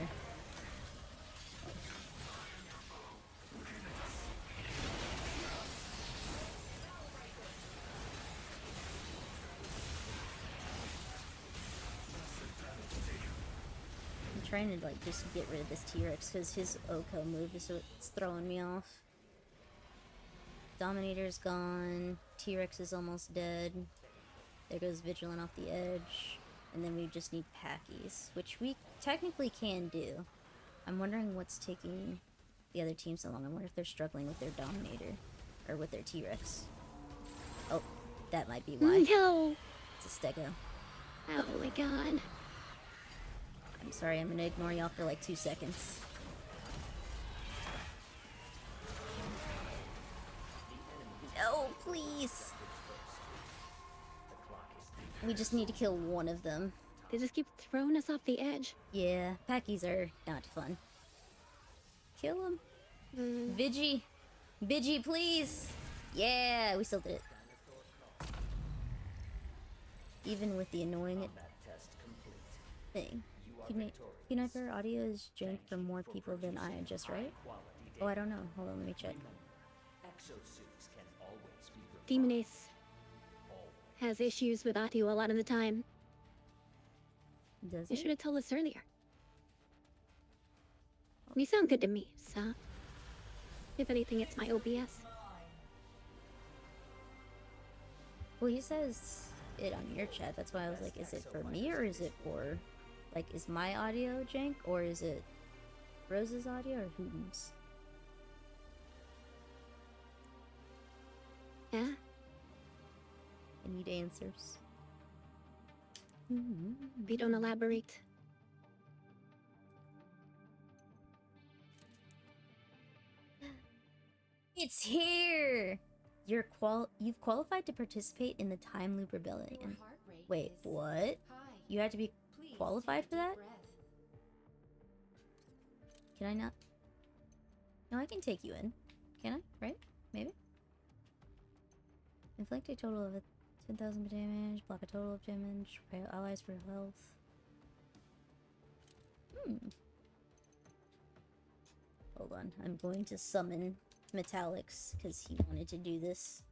I'm trying to like just get rid of this T-Rex because his Oko move is what's throwing me off. Dominator's gone. T-Rex is almost dead. There goes Vigilant off the edge. And then we just need Packies, which we technically can do. I'm wondering what's taking the other team so long. I wonder if they're struggling with their Dominator. Or with their T-Rex. Oh, that might be why. No! It's a Stego. Oh my god. I'm sorry, I'm gonna ignore y'all for like 2 seconds. No, please! We just need to kill one of them. They just keep throwing us off the edge. Yeah, Packies are not fun. Kill him. Vigi! Vigi, please! Yeah, we still did it. Even with the annoying thing. Kniper audio is jank for more people than I adjust, right? Oh, I don't know. Hold on, let me check. Exosuits can always be Demonace has issues with audio a lot of the time. Does I it? should have told us earlier. You sound good to me, so... If anything, it's my OBS. Well, he says it on your chat. That's why I was like, is it for me or is it for... Like, is my audio jank or is it Rose's audio or whom's? Yeah? I need answers. We don't elaborate. It's here! You've qualified to participate in the Time Loop Rebellion. Your heart rate Wait, is what? high. You had to be Please qualified take a for deep that? breath. Can I not? No, I can take you in. Can I? Right? Maybe? Inflict a total of 10,000 damage, block a total of damage, prepare allies for health. Hold on, I'm going to summon Metallics, because he wanted to do this.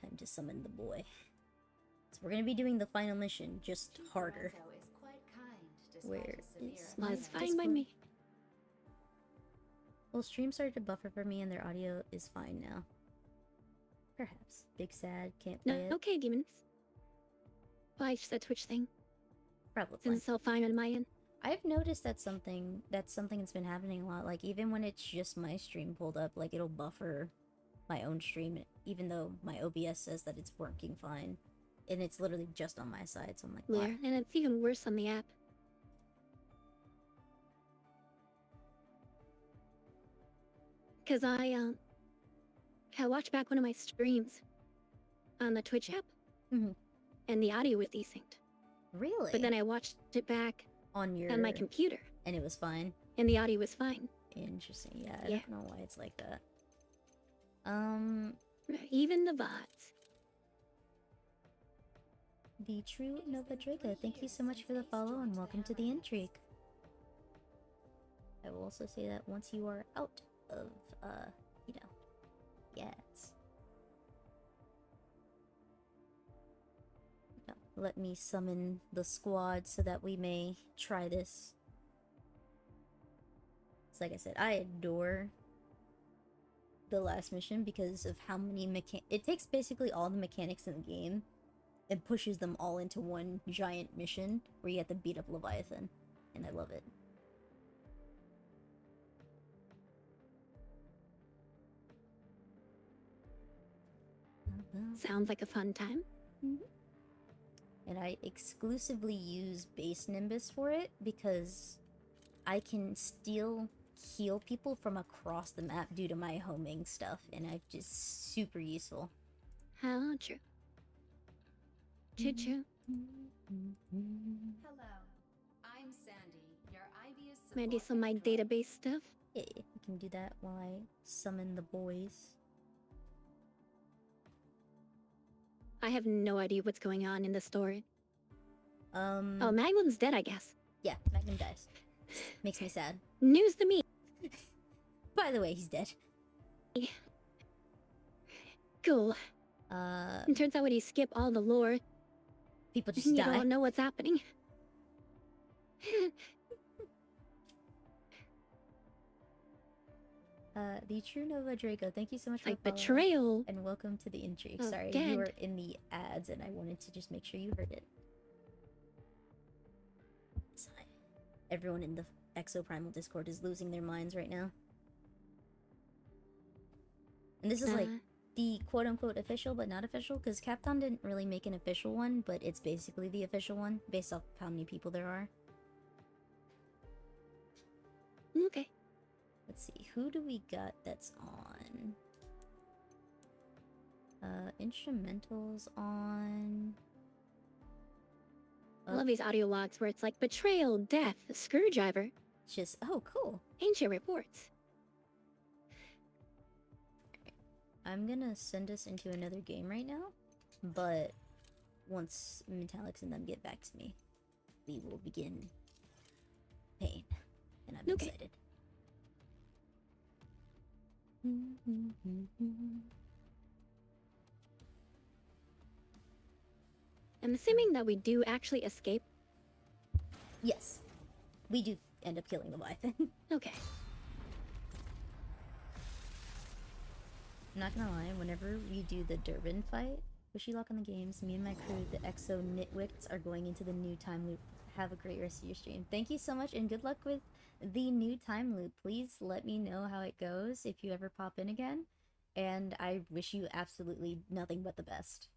Time to summon the boy. So we're gonna be doing the final mission, just harder. Lorenzo is quite kind despite Where his severe is Well, my it's illness. fine by me. Well, stream started to buffer for me and their audio is fine now. Perhaps. Big sad, can't No, play it. okay, demons. Why just that Twitch thing? Probably Since fine. it's all fine on my end. I've noticed that's something that's been happening a lot. Like, even when it's just my stream pulled up, like, it'll buffer my own stream, even though my OBS says that it's working fine. And it's literally just on my side, so I'm like, Yeah, why? and it's even worse on the app. Cause I watched back one of my streams on the Twitch app, Mhm. and the audio was desynced. Really? But then I watched it back on your on my computer, and it was fine. and the audio was fine. Interesting. Yeah, I Yeah. don't know why it's like that. Even the VODs. The true Nova Draco, thank you so much for the follow and welcome to the intrigue. I will also say that once you are out of, you know, yes. No, let me summon the squad so that we may try this. It's like I said, I adore the last mission because of how many it takes basically all the mechanics in the game and pushes them all into one giant mission where you have to beat up Leviathan, and I love it. Sounds like a fun time. And I exclusively use base Nimbus for it because I can still heal people from across the map due to my homing stuff, and I've just super useful. How true. Choo-choo. Hello, I'm Sandy, your IBS support Ready some of my android. database stuff? Yeah, you can do that while I summon the boys. I have no idea what's going on in the story. Oh, Oh, Magnum's dead, I guess. yeah, Magnum dies. Makes me sad. News to me. By the way, he's dead. Cool. Uh, It turns out when you skip all the lore, people just you die. don't know what's happening. The true Nova Draco, thank you so much It's for like the follow. betrayal. And welcome to the intrigue. Oh, Sorry, good. you were in the ads and I wanted to just make sure you heard it. Sigh. Everyone in the Exoprimal Discord is losing their minds right now. And this is like the quote-unquote official but not official, because Capcom didn't really make an official one, but it's basically the official one based off how many people there are. Okay. Let's see, who do we got that's on? Instrumentals on... I love these audio logs where it's like betrayal, death, screwdriver, Just, oh, cool. ancient reports. I'm gonna send us into another game right now, but once Metallics and them get back to me, we will begin pain, and I'm Okay. excited. I'm assuming that we do actually escape. Yes, we do end up killing Leviathan. Okay. I'm not gonna lie, whenever we do the Durbin fight, wish you luck on the games. Me and my crew, the Exo Nitwicks, are going into the new time loop. Have a great rest of your stream. Thank you so much, and good luck with the new time loop. Please let me know how it goes if you ever pop in again. And I wish you absolutely nothing but the best.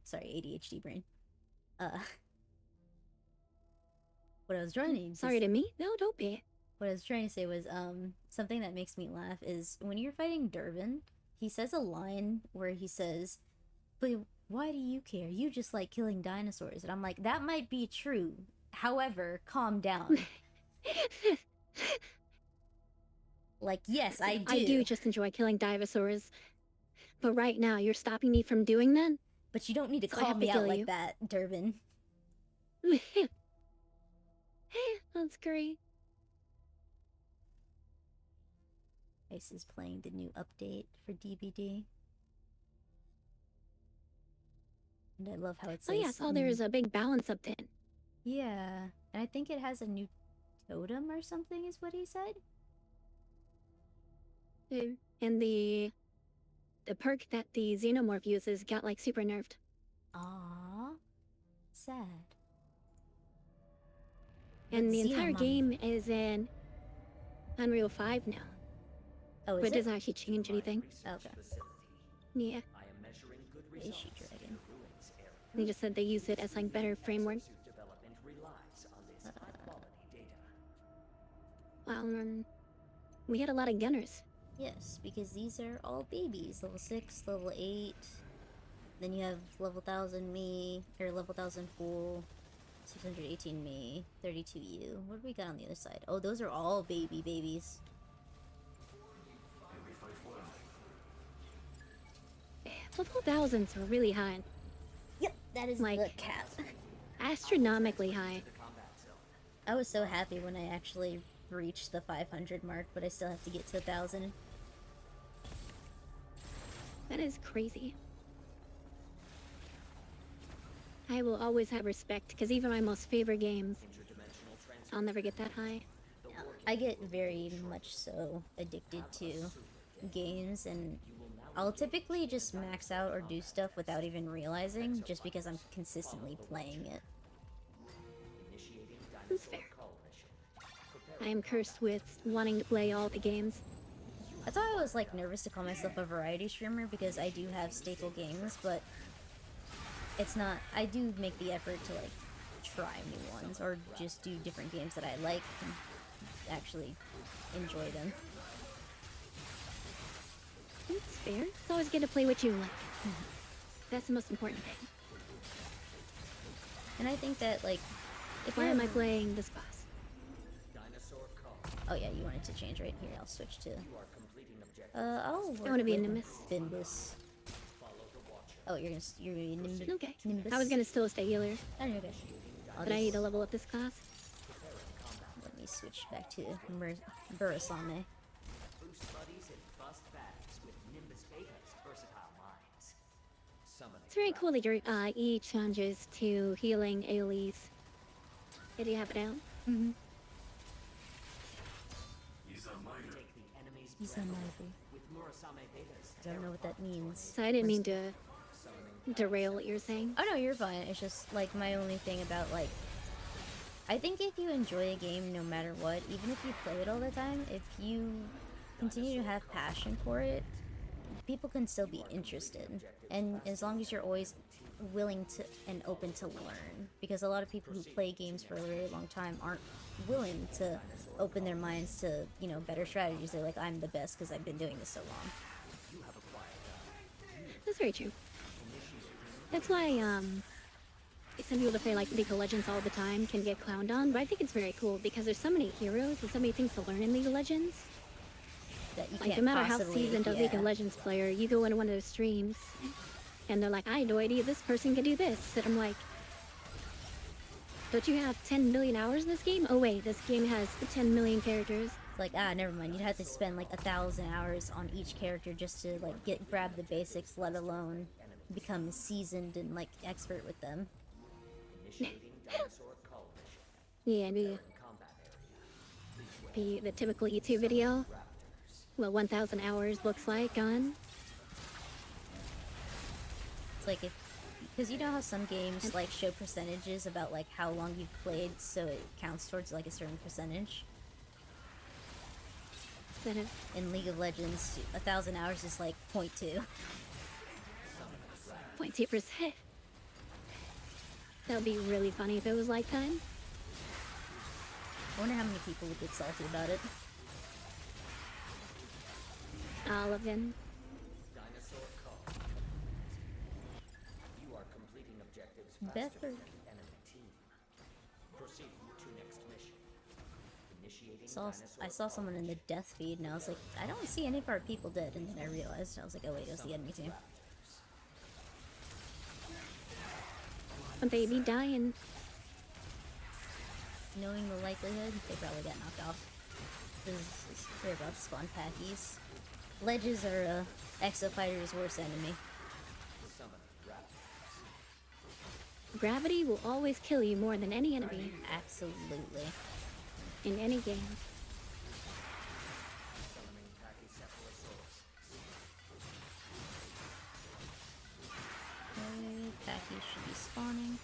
Sorry, ADHD brain. what I was trying to Sorry to me? No, don't be. what I was trying to say was something that makes me laugh is when you're fighting Durbin, he says a line where he says, "But why do you care? You just like killing dinosaurs." And I'm like, that might be true. However, calm down. Like, yes, I do. I do just enjoy killing dinosaurs. But right now, you're stopping me from doing that? But you don't need to So I call have to me out kill like you. that, Durbin. That's great. Ice is playing the new update for DBD. And I love how it says... Oh yeah, I saw there's a big balance update. Yeah, and I think it has a new totem or something is what he said. And the perk that the Xenomorph uses got like super nerfed. Aww. Sad. And But the entire Xenomon- game is in Unreal 5 now. Oh, But is it it? doesn't actually change anything. Okay. Yeah. I am measuring good Is she results dragon? in the ruins area. They just said they use it as like better framework. Suit development relies on this high-quality data. Well, we had a lot of gunners. Yes, because these are all babies. Level 6, level 8. Then you have level 1000 me, or level 1000 fool, 618 me, 32 you. What do we got on the other side? Oh, those are all babies. Level thousands are really high. Yep, that is Like- the cap. Astronomically high. I was so happy when I actually reached the 500 mark, but I still have to get to 1000. That is crazy. I will always have respect, because even my most favorite games, I'll never get that high. I get very much so addicted to games, and I'll typically just max out or do stuff without even realizing, just because I'm consistently playing it. That's fair. I am cursed with wanting to play all the games. That's why I was like nervous to call myself a variety streamer, because I do have staple games, but it's not. I do make the effort to like try new ones or just do different games that I like and actually enjoy them. It's fair. It's always good to play what you like. That's the most important thing. And I think that like, if Why you're am I playing this boss? Dinosaur call. Oh yeah, you wanted to change right here. I'll switch to. You are completing objective. I'll work I want to be a with Nimbus. Bimbus. Oh, you're gonna be Nimbus. Okay. Nimbus. I was gonna still stay healer, Oh, you're okay. I'll but I need just- to level up this class. Let me switch back to Burasame. Boost buddies and bust bags with Nimbus Beta's versatile minds. Summoning It's very cool that your E changes to healing AoEs. Did you have it out? Mm-hmm. take the enemy's He's breath unlikely. with Murasame Beta's I don't know what that means. So I didn't mean to derail what you're saying. Oh no, you're fine. It's just like my only thing about like, I think if you enjoy a game no matter what, even if you play it all the time, if you continue to have passion for it, people can still be interested. And as long as you're always willing to and open to learn, because a lot of people who play games for a very long time aren't willing to open their minds to, you know, better strategies. They're like, I'm the best because I've been doing this so long. That's very true. That's why some people that play like League of Legends all the time can get clowned on, but I think it's very cool because there's so many heroes and so many things to learn in League of Legends. That you Like, can't no matter how possibly, seasoned a League of Legends player, you go into one of those streams, and they're like, I had no idea this person could do this. And I'm like, don't you have 10 million hours in this game? Oh wait, this game has 10 million characters. It's like, never mind. You'd have to spend like 1,000 hours on each character just to like grab the basics, let alone become seasoned and like expert with them. initiating Dinosaur call mission. Yeah, the typical YouTube video. Well, 1,000 hours looks like on. It's like if, because you know how some games like show percentages about like how long you've played, so it counts towards like a certain percentage. In League of Legends, 1,000 hours is like 0.2. 0.2%. That would be really funny if it was like that. I wonder how many people would get salty about it. All of them. Dinosaur call. You are completing objectives Beth faster or- than the enemy team. Proceed to next mission. Initiating I saw someone in the death feed, and I was like, I don't see any of our people dead. And then I realized, I was like, oh wait, it was the enemy team. A baby dying. Knowing the likelihood, they probably got knocked off. They're about to spawn packies. Ledges are Exofighter's worst enemy. Gravity will always kill you more than any enemy Absolutely. in any game. Summoning Pachycephalosaurus. Okay, packies should be spawning.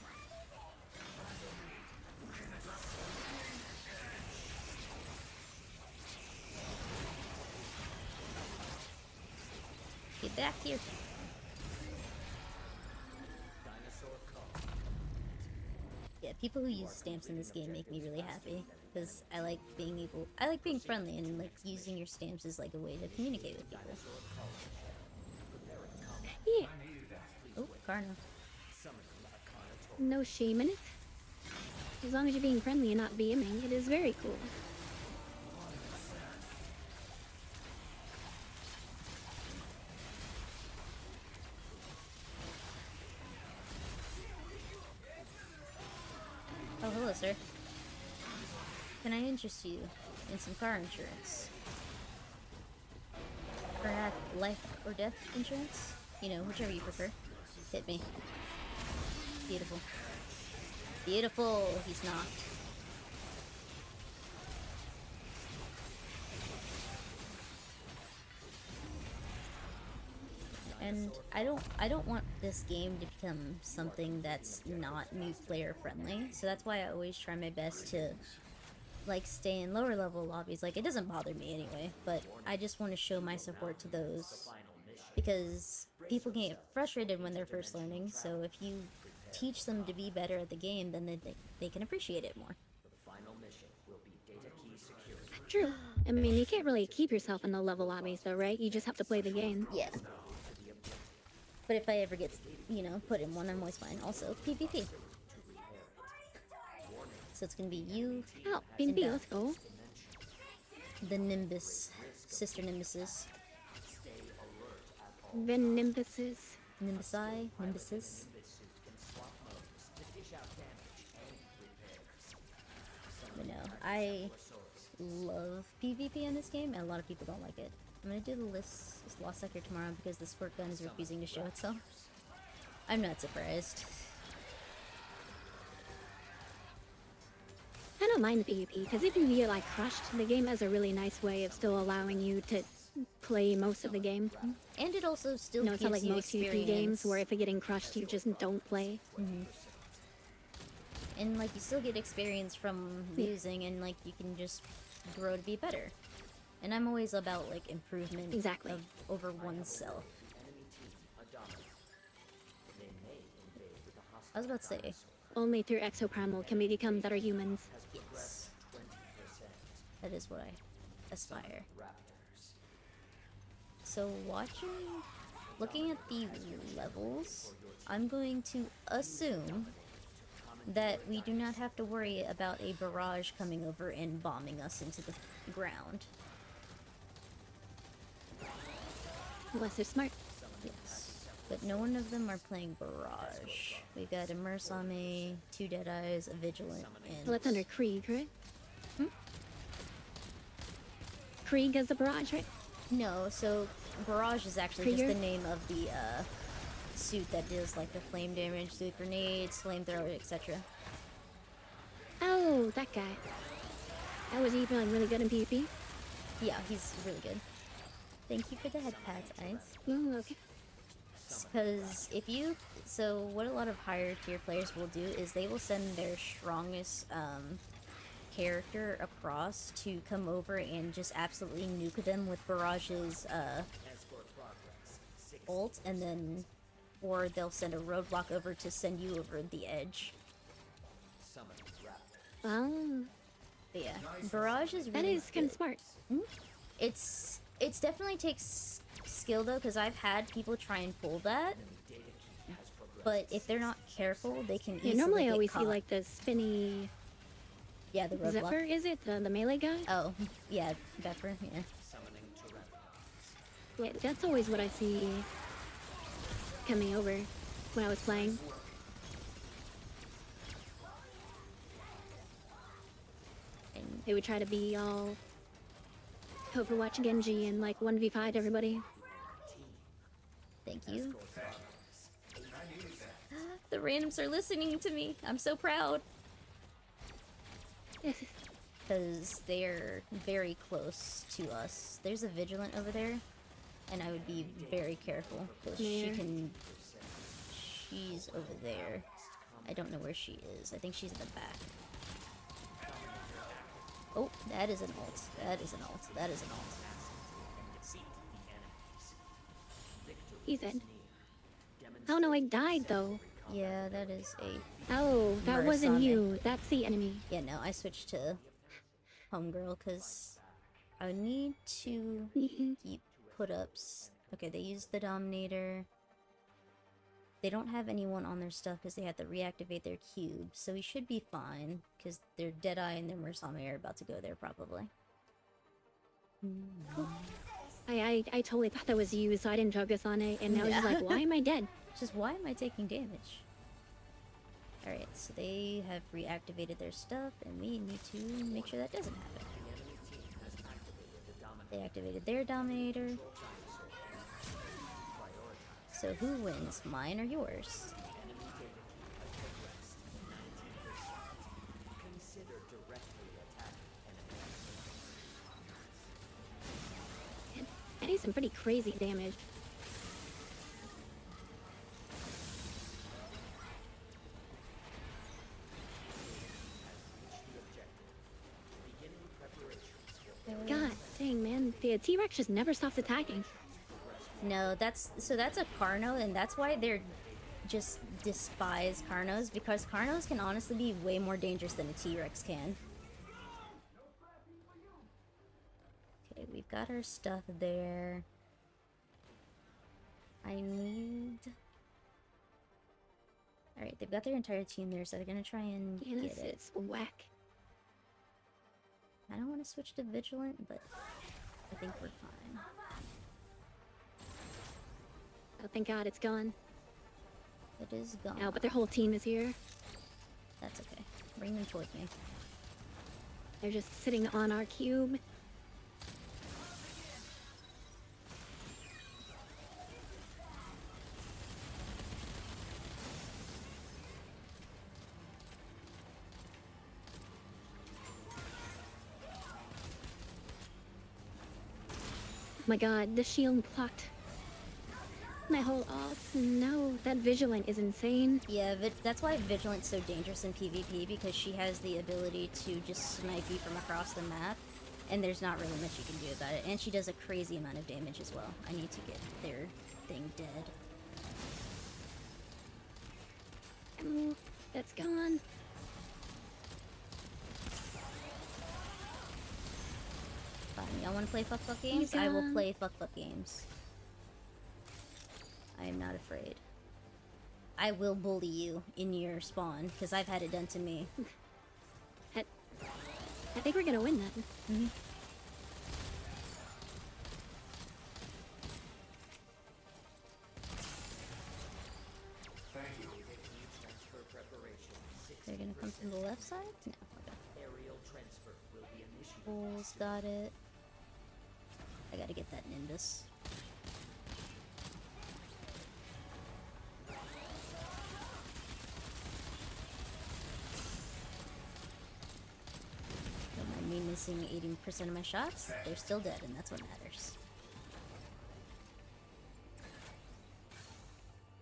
Get back here. Dinosaur call. Yeah, people who use stamps in this game make me really happy because I like being friendly and like using your stamps is like a way to communicate with people. Yeah, Oh, Carno. no shame in it. As long as you're being friendly and not BMing, it is very cool. Oh, hello, sir. Can I interest you in some car insurance? Perhaps life or death insurance? You know, whichever you prefer. Hit me. Beautiful. Beautiful! He's knocked. And I don't want this game to become something that's not new player friendly. So that's why I always try my best to like stay in lower level lobbies. Like it doesn't bother me anyway, but I just want to show my support to those because people can get frustrated when they're first learning. So if you teach them to be better at the game, then they can appreciate it more. The final mission will be data key security. True. I mean, you can't really keep yourself in the level lobbies though, right? You just have to play the game. Yeah. But if I ever get, you know, put in one, I'm always fine. Also, PvP. So it's gonna be you, Oh, BB, let's go. the Nimbus, sister Nimbuses, Then Nimbuses. Nimbusi, Nimbuses. But no, I love PvP in this game, and a lot of people don't like it. I'm gonna do the Lost Sector tomorrow because the squirt gun is refusing to show itself. I'm not surprised. I don't mind PvP, because if you get like crushed, the game has a really nice way of still allowing you to play most of the game. And it also still No, it's gives not like you most PvP experience. games where if you're getting crushed, you just don't play. And like you still get experience from losing, and like you can just grow to be better. And I'm always about like improvement Exactly. of over oneself. I was about to say, Only through Exoprimal can we become better humans. yes. That is what I aspire. So looking at the levels, I'm going to assume that we do not have to worry about a barrage coming over and bombing us into the ground. Unless they're smart. Yes. But no one of them are playing barrage. We've got a Mursame, 2 Deadeyes, a Vigilant, and... Well, that's under Krieg, right? Krieg is a barrage, right? No, so barrage is actually Krieger? just the name of the suit that does like the flame damage, the grenades, flamethrower, etc. Oh, that guy. That was even like really good in PvP. Yeah, he's really good. Thank you for the head pats, Ice. Oh, okay. Because so what a lot of higher tier players will do is they will send their strongest character across to come over and just absolutely nuke them with Barage's ult, and then, or they'll send a roadblock over to send you over the edge. Oh. But yeah, Barrage is That really is kind good. of smart. It's definitely takes skill though, because I've had people try and pull that, but if they're not careful, they can Yeah, easily normally I get always caught. see like the spinny Yeah, the roadblock. Zephyr, is it? The melee guy? Oh, yeah, Zephyr, yeah. Summoning Tyrannosaurs. Yeah, that's always what I see coming over when I was playing. And They would try to be all Overwatch Genji and like 1v5 everybody. thank you. The randoms are listening to me. I'm so proud. Because they're very close to us. There's a Vigilant over there, and I would be very careful, because Yeah. she's over there. I don't know where she is. I think she's in the back. Oh, that is an ult. That is an ult. That is an ult. He's dead. Oh no, I died though. Yeah, that is a... Oh, that wasn't Murasame. you. That's the enemy. Yeah, no, I switched to Homegirl, because I would need to keep put-ups. Okay, they used the Dominator. They don't have anyone on their stuff because they had to reactivate their cube, so we should be fine, because their Deadeye and their Murasame are about to go there, probably. I totally thought that was you, so I didn't focus on it, and I was just like, why am I dead? Just why am I taking damage? Alright, so they have reactivated their stuff, and we need to make sure that doesn't happen. They activated their Dominator. So who wins, mine or yours? Consider directly attacking enemies. I need some pretty crazy damage. God dang, man. The T-Rex just never stops attacking. No, that's a Carno, and that's why they're just despise Carnos, because Carnos can honestly be way more dangerous than a T-Rex can. Okay, we've got our stuff there. I need... Alright, they've got their entire team there, so they're gonna try and Yeah, get it. it's whack. I don't want to switch to Vigilant, but I think we're fine. Oh, thank God it's gone. It is gone. Oh, but their whole team is here. That's okay. Bring them towards me. They're just sitting on our cube. Oh my God, the shield blocked my whole ult. No, that Vigilant is insane. Yeah, that's why Vigilant's so dangerous in PvP, because she has the ability to just snipe you from across the map, and there's not really much you can do about it. And she does a crazy amount of damage as well. I need to get their thing dead. Oh, that's gone. Fine, y'all wanna play fuck games? I will gone. play fuck games. I am not afraid. I will bully you in your spawn, because I've had it done to me. I think we're gonna win that. Transfer preparation. They're gonna come from the left side? No, okay. Aerial transfer will be initiated. Bulls got it. I gotta get that Nimbus. Don't mind me missing 80% of my shots. They're still dead, and that's what matters.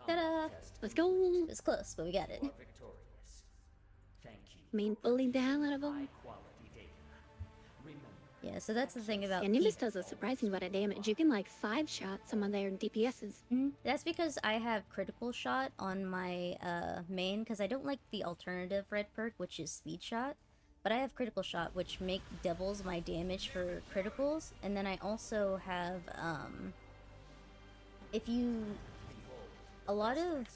Ta-da! Let's go. It was close, but we got it. You are victorious. Thank you. Main bullied the hell out of them. High quality data. Remember, Yeah, so that's the thing about And Nimbus does a surprising amount of damage. You can like 5-shot some of their DPSs. That's because I have critical shot on my main, because I don't like the alternative red perk, which is speed shot. but I have critical shot, which doubles my damage for criticals, and then I also have if you a lot of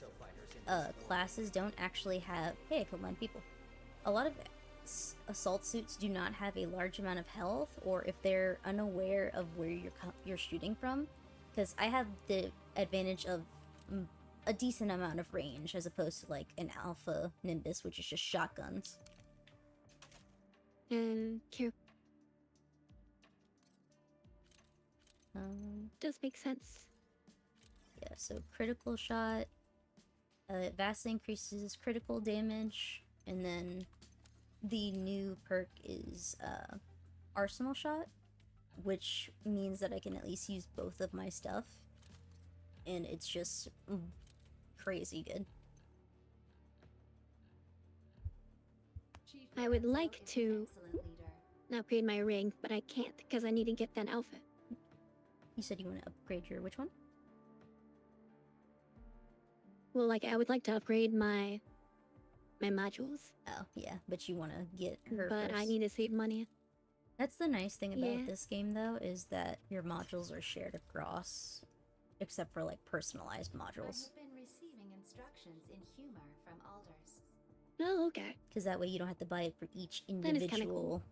classes don't actually have. Hey, I killed 9 people. A lot of assault suits do not have a large amount of health, or if they're unaware of where you're shooting from, because I have the advantage of a decent amount of range as opposed to like an alpha Nimbus, which is just shotguns. Cute. Does make sense. Yeah, so critical shot, it vastly increases critical damage, and then the new perk is arsenal shot, which means that I can at least use both of my stuff, and it's just crazy good. I would like to upgrade my ring, but I can't because I need to get that outfit. You said you want to upgrade your which one? Well, like, I would like to upgrade my modules. Oh, yeah, but you want to get her But first. I need to save money. That's the nice thing about Yeah. this game, though, is that your modules are shared across, except for, like, personalized I modules. have been receiving instructions in humor from Alders. Oh, okay. Because that way you don't have to buy it for each That is kinda individual, cool.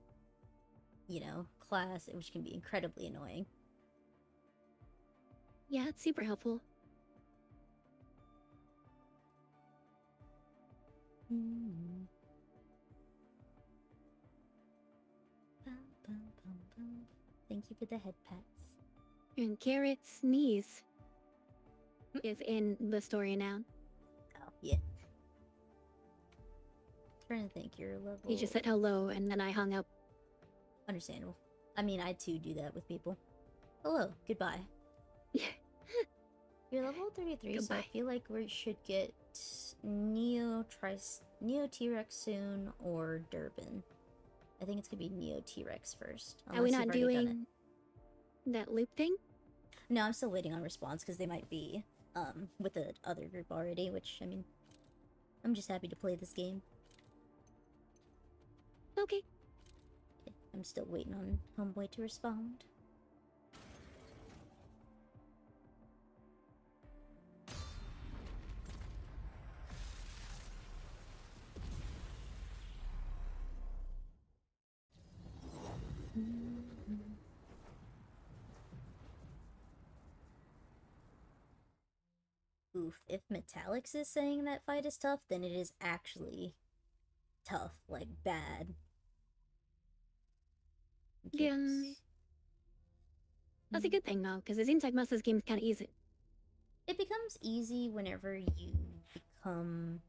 you know, class, which can be incredibly annoying. Yeah, it's super helpful. Mm. Bum, bum, bum, bum. Thank you for the head pats. And Garrett's niece is in the story now. Oh, yeah. Trying to think your level. He just said hello, and then I hung up. Understandable. I mean, I too do that with people. Hello, goodbye. You're level 33, so I Goodbye. feel like we should get Neo T-Rex soon, or Durban. I think it's gonna be Neo T-Rex first. Are we unless not you've already done it. doing that loop thing? No, I'm still waiting on response because they might be with the other group already, which, I mean, I'm just happy to play this game. Okay. I'm still waiting on Homeboy to respond. Oof, if Metallics is saying that fight is tough, then it is actually tough, like bad. Yeah. That's a good thing, though, because it seems like most of this game's kind of easy. It becomes easy whenever you become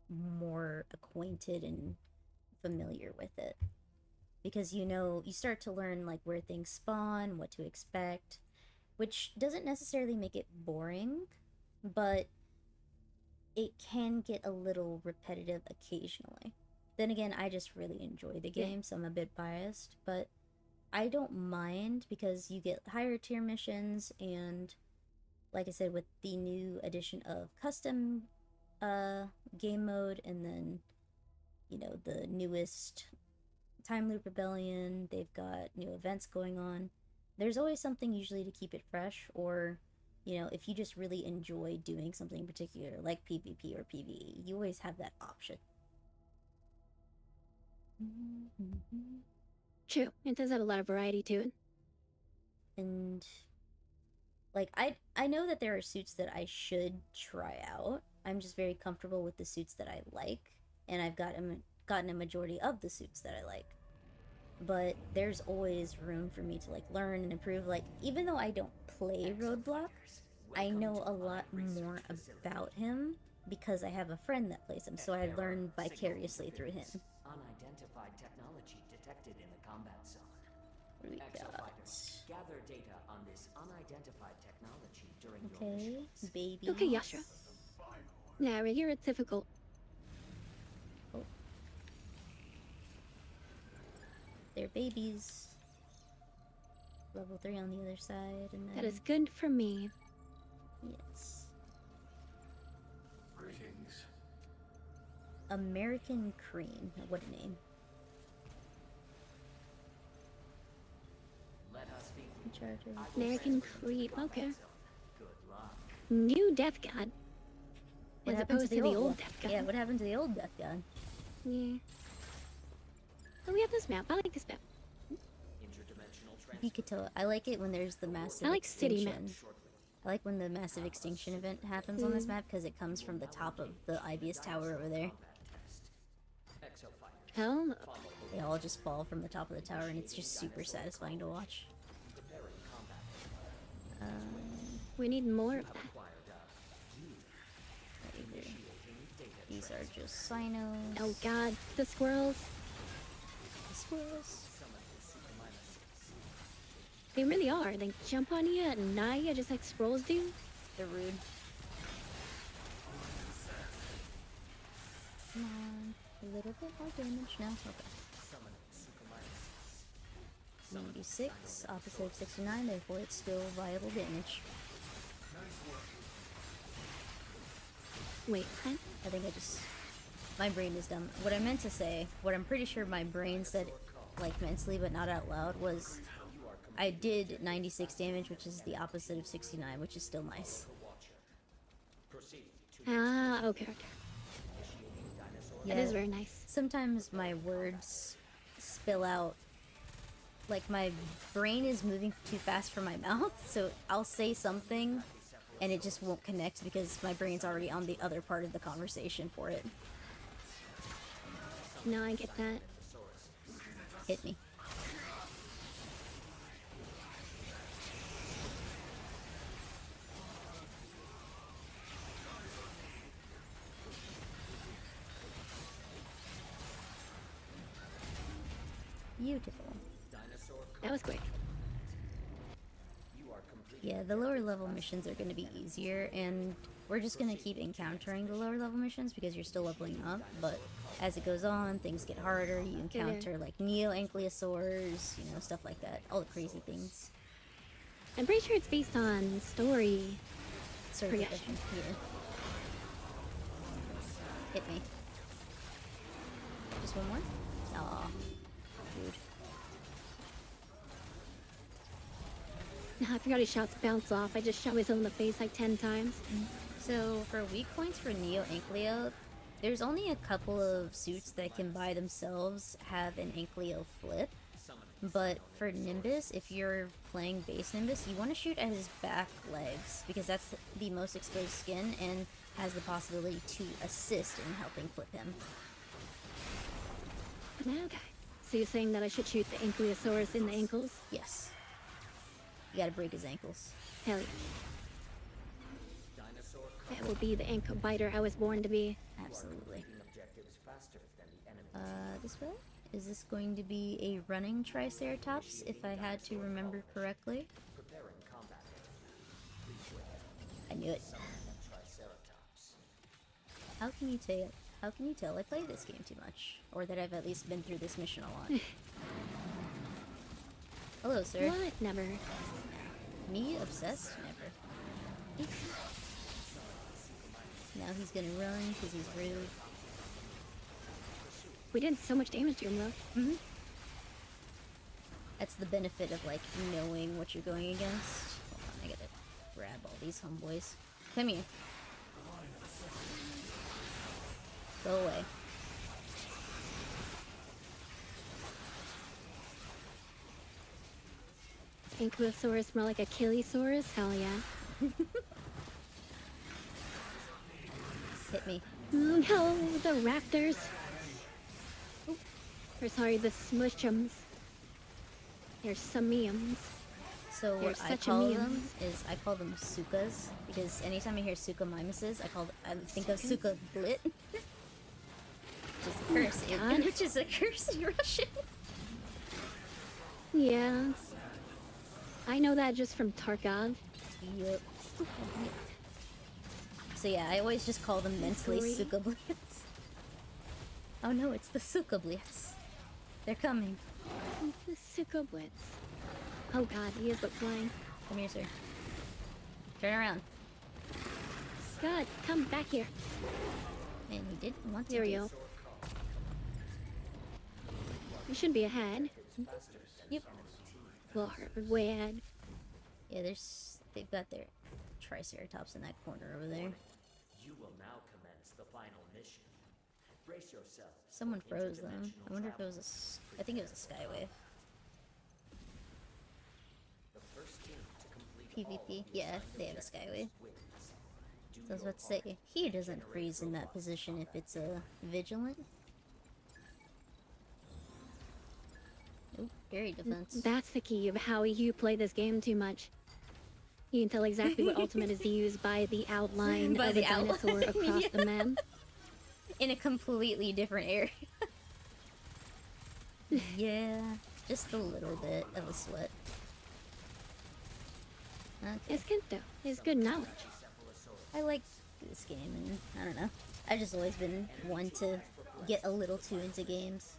more acquainted and familiar with it. Because you start to learn like where things spawn, what to expect, which doesn't necessarily make it boring, but it can get a little repetitive occasionally. Then again, I just really enjoy the game, so I'm a bit biased, but I don't mind because you get higher tier missions, and like I said, with the new addition of custom game mode, and then the newest Time Loop Rebellion, they've got new events going on. There's always something usually to keep it fresh, or if you just really enjoy doing something in particular, like PvP or PvE, you always have that option. True, it does have a lot of variety to it. And like I know that there are suits that I should try out. I'm just very comfortable with the suits that I like, and I've gotten a majority of the suits that I like. But there's always room for me to like learn and improve. Like, even though I don't play Roadblock, I know a lot more about him because I have a friend that plays him, so I learn vicariously through him. Unidentified technology detected in the combat zone. What do we got? Exofighter, gather data on this unidentified technology during your Okay, missions. baby. Okay, Yasha. Yeah, right here it's difficult. Oh. They're babies. Level 3 on the other side, and then... That is good for me. Yes. Greetings. American Cream. What a name. Charger. American Creep. Okay. New Death God. What As happened opposed to the old Death God. Yeah, what happened to the old Death God? Yeah. Oh, we have this map. I like this map. Interdimensional You could tell. I like it when there's the massive I like city extinction. maps. I like when the massive extinction event happens on this map because it comes from the top of the Ibius Tower over there. Hell, They all just fall from the top of the tower and it's just super satisfying to watch. we need more of that. Either. These are just Sinos. Oh god, the squirrels. The squirrels. They really are. They jump on you and gnaw you just like squirrels do. They're rude. Come on. A little bit more damage now. Okay. 96, opposite of 69, therefore it's still viable damage. Wait, what? I think I just... My brain is dumb. What I meant to say, what I'm pretty sure my brain said, like, mentally but not out loud, was... I did 96 damage, which is the opposite of 69, which is still nice. Ah, okay, okay. Yeah, That is very nice. sometimes my words spill out. Like, my brain is moving too fast for my mouth, so I'll say something, and it just won't connect because my brain's already on the other part of the conversation for it. No, I get that. Hit me. Beautiful. That was quick. Yeah, the lower level missions are going to be easier, and we're just going to keep encountering the lower level missions because you're still leveling up, but as it goes on, things get harder. You encounter, like, neo-ankylosaurs, you know, stuff like that. All the crazy things. I'm pretty sure it's based on story. Sorry, Progression. yeah. Hit me. Just one more? Aw. Dude. I forgot his shots bounce off. I just shot myself in the face like 10 times. So, for weak points for Neo-Ankylo, there's only a couple of suits that can by themselves have an Ankylo flip. But for Nimbus, if you're playing base Nimbus, you want to shoot at his back legs, because that's the most exposed skin and has the possibility to assist in helping flip him. Okay. So you're saying that I should shoot the Ankylosaurus in the ankles? Yes. You gotta break his ankles. Hell yeah. That will be the ankle biter I was born to be. Absolutely. This way? Is this going to be a running Triceratops, if I had to remember correctly? I knew it. How can you tell? How can you tell I play this game too much? Or that I've at least been through this mission a lot? Hello, sir. What? Never. Me? Obsessed? Never. Now he's gonna run because he's rude. We did so much damage to him though. Mm-hmm. That's the benefit of, like, knowing what you're going against. Hold on, I gotta grab all these homeboys. Come here. Go away. Ankylosaurus more like Achillosaurus? Hell yeah. Hit me. Oh no, the raptors. Oh, or sorry, the smushums. They're samiums. So You're what I such a call meme. them is I call them sukas, because anytime I hear suka mimuses, I think of suka blit. Which is a curse. God. Which is a curse in Russian. Yeah. I know that just from Tarkov. Yep. So yeah, I always just call them mentally Sorry. suka blitz. Oh no, it's the suka blitz. They're coming. The Suka Blitz. Oh god, he is but flying. Come here, sir. Turn around. God, come back here. And he didn't want to. There we do- go. We should be ahead. Yep. Well, we're way ahead. Yeah, they've got their Triceratops in that corner over there. You will now commence the final mission. Brace yourselves. Someone for froze them. interdimensional I wonder if it travel. was I think it was a Skywave. The first team to complete all of PvP? the Yeah, assigned they have a objectives Skywave. wins. Do So I was your about to say, part he to doesn't generate freeze in that roadblocks position if combat. it's a Vigilant. Nope, Gary defense. That's the key of how you play this game too much. You can tell exactly what ultimate is used by the outline By of the a dinosaur outline, across yeah. the map. In a completely different area. Yeah, just a little bit of a sweat. Okay. It's good though. It's good knowledge. I like this game, and I don't know. I've just always been one to get a little too into games.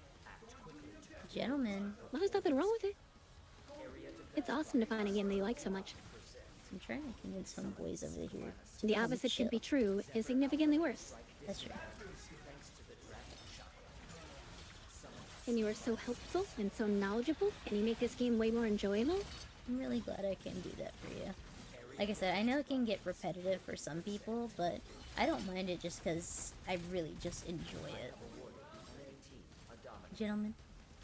Gentlemen, Well, there's nothing wrong with it. It's awesome to find a game that you like so much. I'm trying to convince some boys over here. To The come opposite chill. could be true, is significantly worse. That's true. And you are so helpful and so knowledgeable, and you make this game way more enjoyable. I'm really glad I can do that for you. Like I said, I know it can get repetitive for some people, but I don't mind it just because I really just enjoy it. Gentlemen,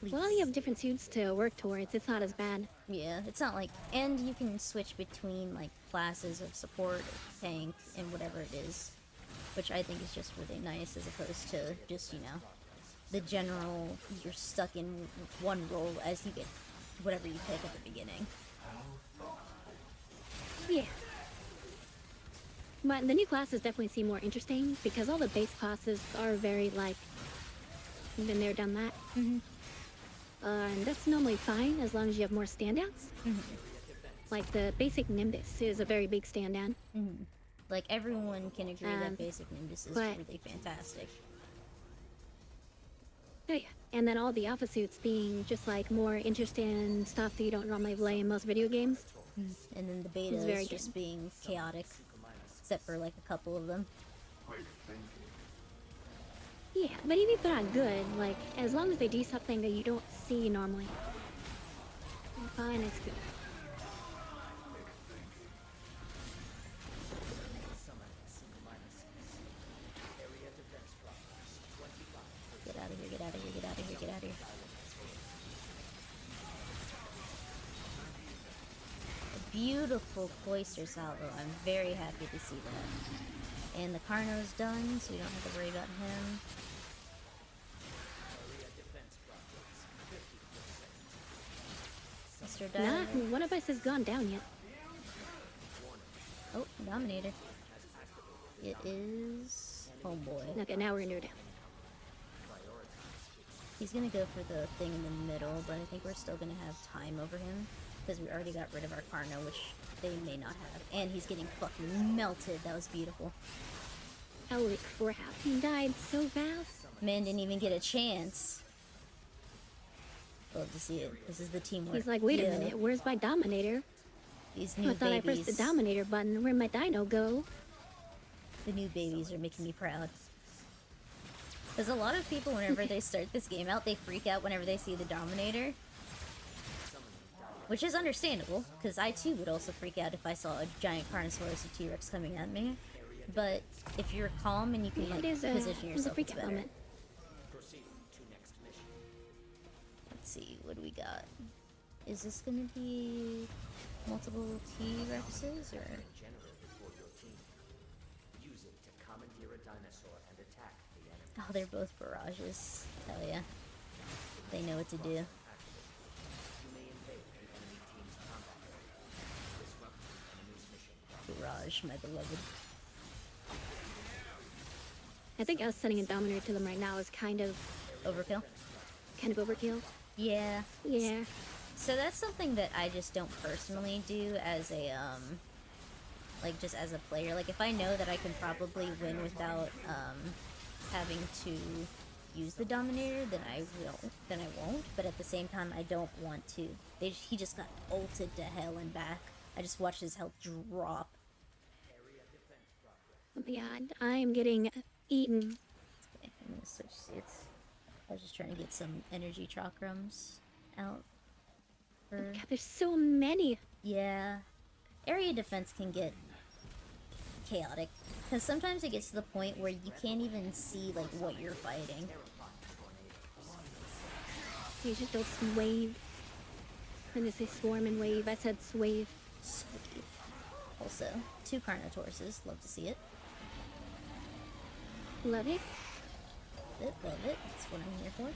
please. Well, you have different suits to work towards. It's not as bad. Yeah, it's not like... And you can switch between, like, classes of support, tank, and whatever it is. Which I think is just really nice, as opposed to just, you know, the general, you're stuck in one role as you get whatever you pick at the beginning. Yeah. But the new classes definitely seem more interesting, because all the base classes are very, like, been there, done that. And that's normally fine, as long as you have more standouts. Like, the basic Nimbus is a very big standout. Like, everyone can agree that Um, basic Nimbus is but- really fantastic. Oh yeah. And then all the alpha suits being just, like, more interesting stuff that you don't normally play in most video games. And then the beta It's very is just good. being chaotic, except for like a couple of them. Yeah, but even if they're not good, like, as long as they do something that you don't see normally, fine, it's good. Get out of here, get out of here, get out of here, get out of here. A beautiful cloister salvo. I'm very happy to see that. And the Carno's done, so we don't have to worry about him. Mr. Not Diver. one of us has gone down yet. Oh, Dominator. It is Homeboy. Okay, now we're gonna do it down. He's gonna go for the thing in the middle, but I think we're still gonna have time over him because we already got rid of our Carno, which they may not have. And he's getting fucking melted. That was beautiful. Holy crap, he died so fast. Man didn't even get a chance. Love to see it. This is the teamwork. He's like, wait Yeah. a minute, where's my Dominator? These Oh, new I thought I babies. pressed the Dominator button. Where'd my Dino go? The new babies are making me proud. Because a lot of people, whenever they start this game out, they freak out whenever they see the Dominator. Which is understandable, because I too would also freak out if I saw a giant Carnosaurus or T-Rex coming at me. But if you're calm and you can Yeah, like, it is position it was a yourself, freak it's out better. moment. Let's see, what do we got? Is this gonna be multiple T-Rexes, or...? Generated for your team. Use it to commandeer a dinosaur and attack the enemy. Oh, they're both barrages. Hell yeah. They know what to do. You may invade the enemy team's combat area. Disrupt the enemy's mission. Barrage, my beloved. I think us sending a Dominator to them right now is kind of Overkill? overkill. Yeah. Yeah. So that's something that I just don't personally do as a, like, just as a player. Like, if I know that I can probably win without, having to use the Dominator, then I won't. But at the same time, I don't want to. He just got ulted to hell and back. I just watched his health drop. Oh my god, I am getting eaten. Okay, I'm gonna switch suits. I was just trying to get some energy chakrams out. God, there's so many. Yeah. area defense can get chaotic. Because sometimes it gets to the point where you can't even see, like, what you're fighting. You just don't swave. And they say swarm and wave. I said swave. Sweet. Also, 2 Carnotauruses. Love to see it. Love it. Love it, love it. That's what I'm here for.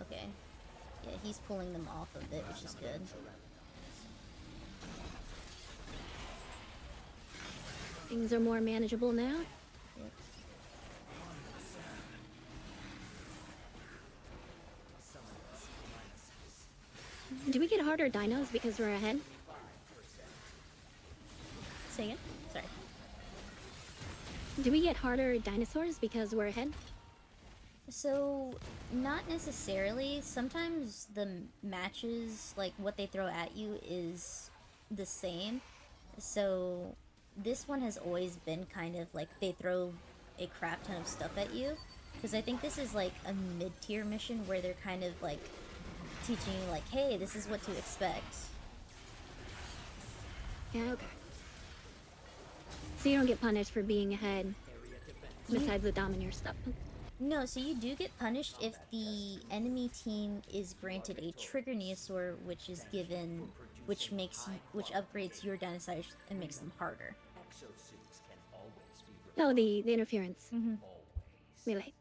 Okay. Yeah, he's pulling them off of it, which is good. Things are more manageable now. Yep. Do we get harder dinos because we're ahead? Say again? Sorry. Do we get harder dinosaurs because we're ahead? So, not necessarily. Sometimes the matches, like what they throw at you, is the same. So, this one has always been kind of like they throw a crap ton of stuff at you. Because I think this is like a mid-tier mission where they're kind of like teaching you, like, hey, this is what to expect. Yeah, okay. So you don't get punished for being ahead, besides the Domineer stuff. No, so you do get punished if the enemy team is granted a trigger Dinosaur, which is given, which upgrades your dinosaurs and makes them harder. Exosuits can always be Oh, the interference. Mm-hmm. Melee.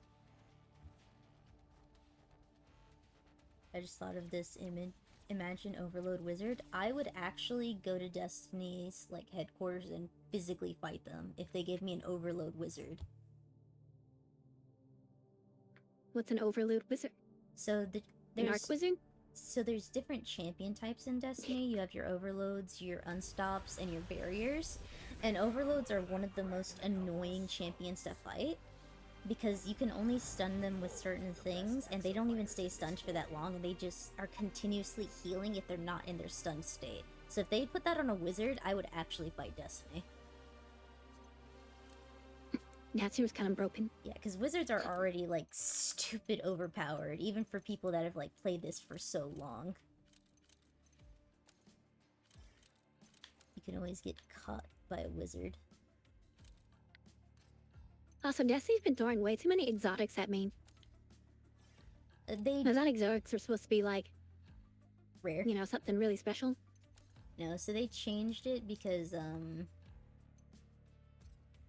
I just thought of this image. Imagine Overload Wizard. I would actually go to Destiny's like headquarters and physically fight them if they gave me an Overload Wizard. What's an overload wizard? So An arc wizard? So there's different champion types in Destiny. You have your overloads, your unstops, and your barriers. And overloads are one of the most annoying champions to fight because you can only stun them with certain things, and they don't even stay stunned for that long, and they just are continuously healing if they're not in their stunned state. So if they put that on a wizard, I would actually fight Destiny. That seems kind of broken. Yeah, because wizards are already, like, stupid overpowered, even for people that have, like, played this for so long. You can always get caught by a wizard. Also, Destiny's been throwing way too many exotics at me. Not exotics are supposed to be, like, rare. You know, something really special. No, so they changed it because,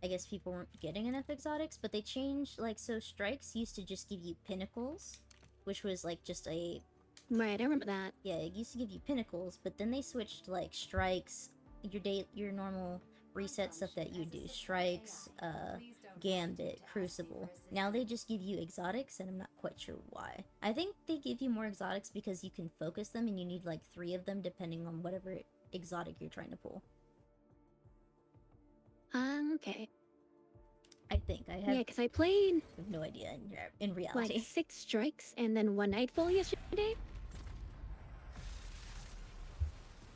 I guess people weren't getting enough exotics, but they changed, like, so strikes used to just give you pinnacles, which was, like, just a... Right, I remember that. Yeah, it used to give you pinnacles, but then they switched, like, strikes, your normal reset stuff that you do, strikes, Gambit, Crucible. Now they just give you exotics, and I'm not quite sure why. I think they give you more exotics because you can focus them, and you need, like, 3 of them depending on whatever exotic you're trying to pull. Okay. I think. I have, Yeah, because I played... I have no idea in reality. like 6 strikes and then 1 nightfall yesterday.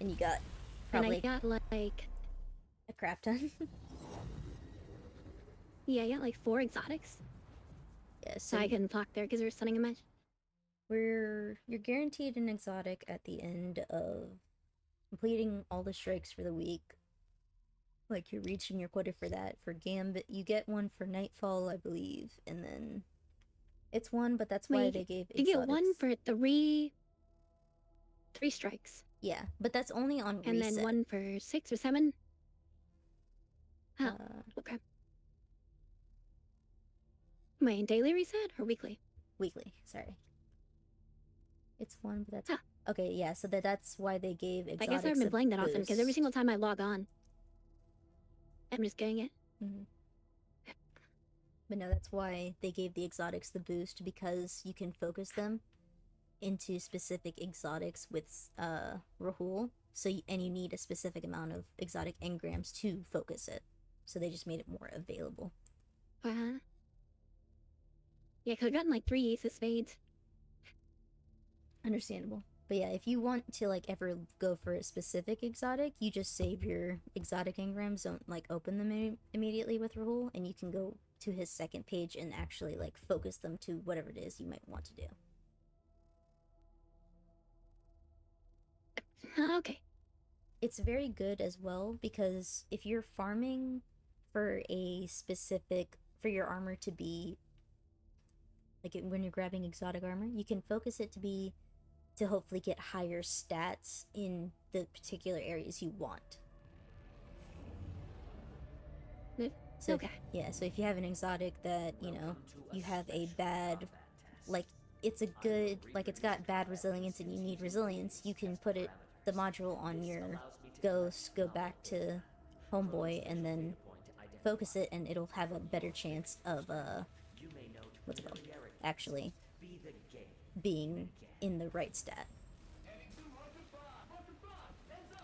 And you got probably And I got like... a crap ton. Yeah, I got like 4 exotics. Yeah, So I couldn't block there because they were stunning a match. you're guaranteed an exotic at the end of completing all the strikes for the week. Like, you're reaching your quota for that. For Gambit, you get one for Nightfall, I believe, and then it's 1, but that's why they gave exotics. You get 1 for 3 strikes. Yeah, but that's only on And reset. then 1 for 6 or 7. Oh, okay. Wait, daily reset or weekly? Weekly, sorry. It's 1, but that's... Okay, yeah, so that's why they gave exotics. I guess I haven't been playing that often because every single time I log on, I'm just getting it. Mm-hmm. But no, that's why they gave the exotics the boost, because you can focus them into specific exotics with Rahul. So and you need a specific amount of exotic engrams to focus it. So they just made it more available. Yeah, because I've gotten like 3 ace of spades. Understandable. But yeah, if you want to like ever go for a specific exotic, you just save your exotic engrams, don't like open them immediately with Rahul, and you can go to his second page and actually like focus them to whatever it is you might want to do. Okay. It's very good as well because if you're farming for a specific, for your armor to be like when you're grabbing exotic armor, you can focus it to be to hopefully get higher stats in the particular areas you want. So Okay. so if you have an exotic that, you know, you have a bad, like, it's a good, like, it's got bad resilience and you need resilience, you can put it, the module on your ghost, go back to homeboy, and then focus it, and it'll have a better chance of, what's it called? Actually being in the right stat.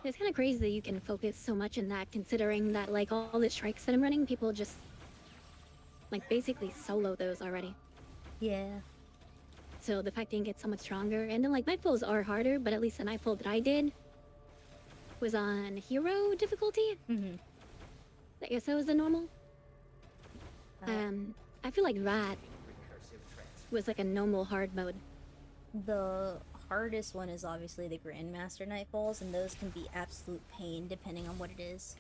It's kind of crazy that you can focus so much in that, considering that, like, all the strikes that I'm running, people just, like, basically solo those already. Yeah. So the fact that you can get so much stronger, and then, like, nightfalls are harder, but at least the nightfall that I did was on hero difficulty. Mm-hmm. I guess that was the normal. I feel like that was like a normal hard mode. The hardest one is obviously the Grandmaster Nightfalls, and those can be absolute pain depending on what it is.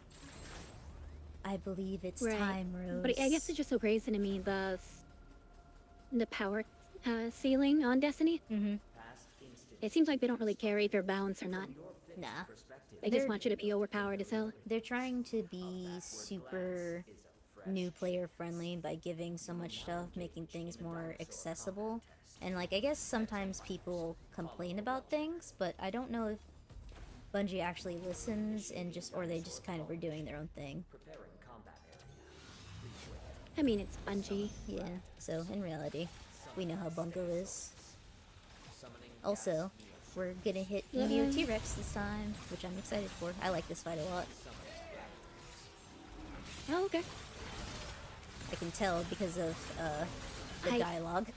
I believe it's time, Rose. But I guess it's just so crazy to me, the power ceiling on Destiny. Mm-hmm. It seems like they don't really care if you're balanced or not. Nah. They just want you to be overpowered as hell. They're trying to be super new player friendly by giving so much stuff, making things more accessible. And, like, I guess sometimes people complain about things, but I don't know if Bungie actually listens and or they just kind of are doing their own thing. I mean, it's Bungie. Yeah, so in reality, we know how Bungo is. Also, we're gonna hit Neo T-Rex this time, which I'm excited for. I like this fight a lot. Oh, okay. I can tell because of the dialogue.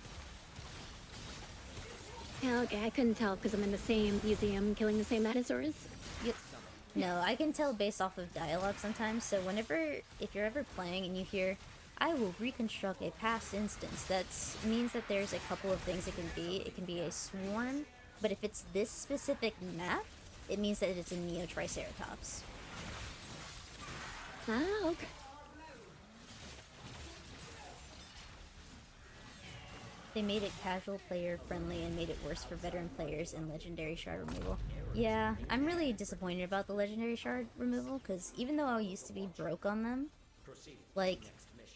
Yeah, okay, I couldn't tell because I'm in the same museum killing the same dinosaurs. Yep. No, I can tell based off of dialogue sometimes, so if you're ever playing and you hear, I will reconstruct a past instance, that means that there's a couple of things it can be. It can be a swarm, but if it's this specific map, it means that it's a Neo Triceratops. Ah, okay. They made it casual player friendly and made it worse for veteran players in legendary shard removal. Yeah, I'm really disappointed about the legendary shard removal, because even though I used to be broke on them, like,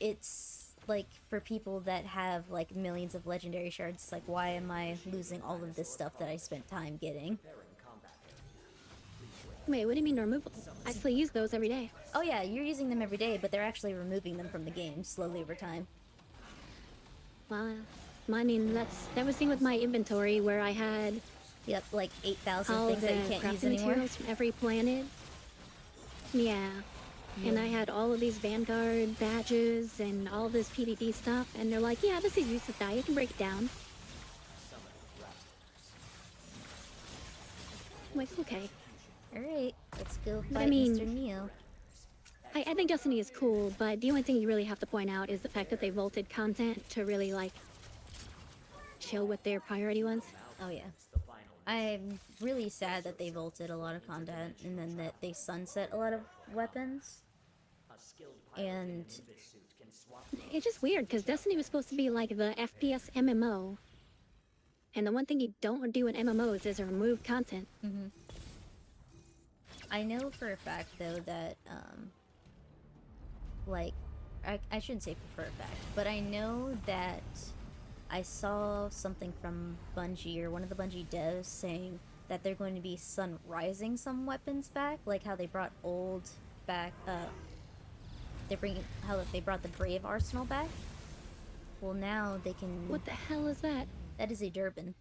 it's like for people that have like millions of legendary shards, like, why am I losing all of this stuff that I spent time getting? Wait, what do you mean removal? I still use those every day. Oh yeah, you're using them every day, but they're actually removing them from the game slowly over time. Well, I mean, that was the thing with my inventory where I had Yep, like 8,000 all things the that you can't use crafting anymore. materials from every planet. Yeah. And I had all of these Vanguard badges and all this PvP stuff, and they're like, yeah, this is use of die, you can break it down. I'm like, okay. Alright, let's go But I fight mean- Mr. Neo. I think Destiny is cool, but the only thing you really have to point out is the fact that they vaulted content to really, like, chill with their priority ones. Oh yeah. I'm really sad that they vaulted a lot of content and then that they sunset a lot of weapons. And It's just weird, because Destiny was supposed to be like the FPS MMO. And the one thing you don't do in MMOs is remove content. I know for a fact though that like I shouldn't say for a fact, but I know that I saw something from Bungie or one of the Bungie devs saying that they're going to be sunrising some weapons back, like how they brought old back. How they brought the Brave Arsenal back. Well, now they can. What the hell is that? That is a Durban.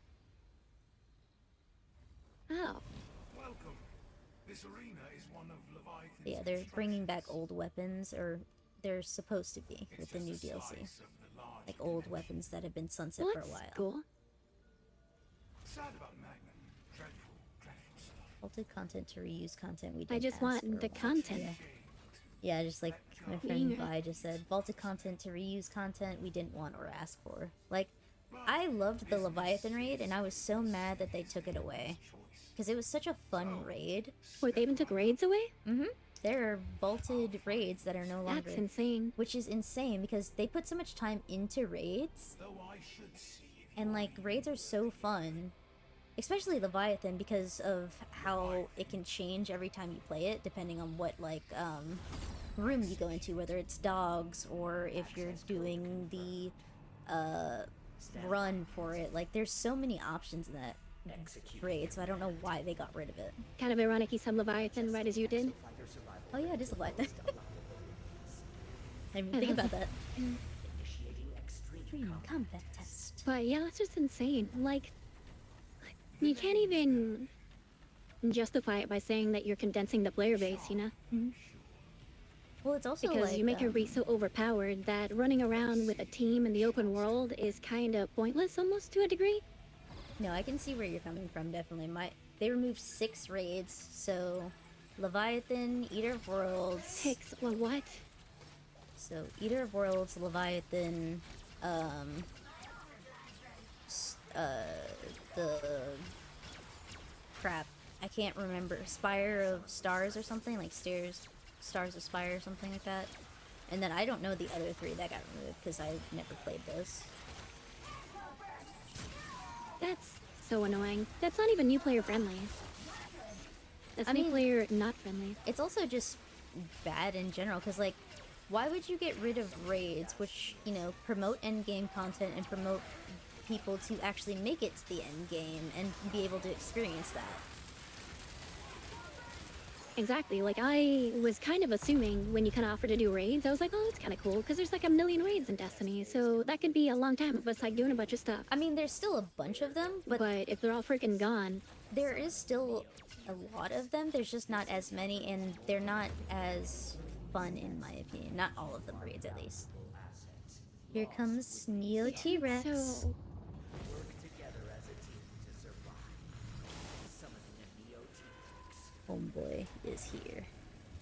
Oh. Welcome. This arena is one of Leviathan's Yeah, they're bringing back old weapons, or they're supposed to be with the new DLC. Like old weapons that have been sunset Well, for a that's while. cool. Sad about Magnum. Dreadful, dreadful stuff. Altered content to reuse content we I didn't just ask want or the watch. content. Yeah. Yeah, just like my friend Vi just said, vaulted content to reuse content we didn't want or ask for. Like, I loved the Leviathan raid, and I was so mad that they took it away. Because it was such a fun raid. Wait, they even took raids away? Mm-hmm. There are vaulted raids that are no longer. That's insane. Which is insane, because they put so much time into raids. And, like, raids are so fun. Especially Leviathan, because of how it can change every time you play it, depending on what, like, room you go into, whether it's dogs or if you're doing the run for it. Like, there's so many options in that raid, so I don't know why they got rid of it. Kind of ironic you said Leviathan right as you did. Oh yeah, it is Leviathan. I didn't even think about that. Extreme combat test. But yeah, that's just insane. Like, you can't even justify it by saying that you're condensing the player base, you know? Mm-hmm. Well, it's also because like, you make your race so overpowered that running around with a team in the open world is kind of pointless almost to a degree. No, I can see where you're coming from, definitely. They removed 6 raids, so Leviathan, Eater of Worlds... 6? Well, what? So, Eater of Worlds, Leviathan, the... crap. I can't remember. Spire of Stars or something? Like Stars of Spire or something like that. And then I don't know the other 3 that got removed, because I never played those. That's so annoying. That's not even new player friendly. That's new player not friendly. It's also just bad in general, because, like, why would you get rid of raids, which, you know, promote endgame content and promote people to actually make it to the end game and be able to experience that? Exactly. Like, I was kind of assuming when you kind of offered to do raids, I was like, oh, that's kind of cool, because there's like a million raids in Destiny, so that could be a long time of us like doing a bunch of stuff. I mean, there's still a bunch of them, but if they're all freaking gone, there is still a lot of them. There's just not as many, and they're not as fun, in my opinion. Not all of them raids, at least. Here comes Neo T-Rex. so Homeboy is here.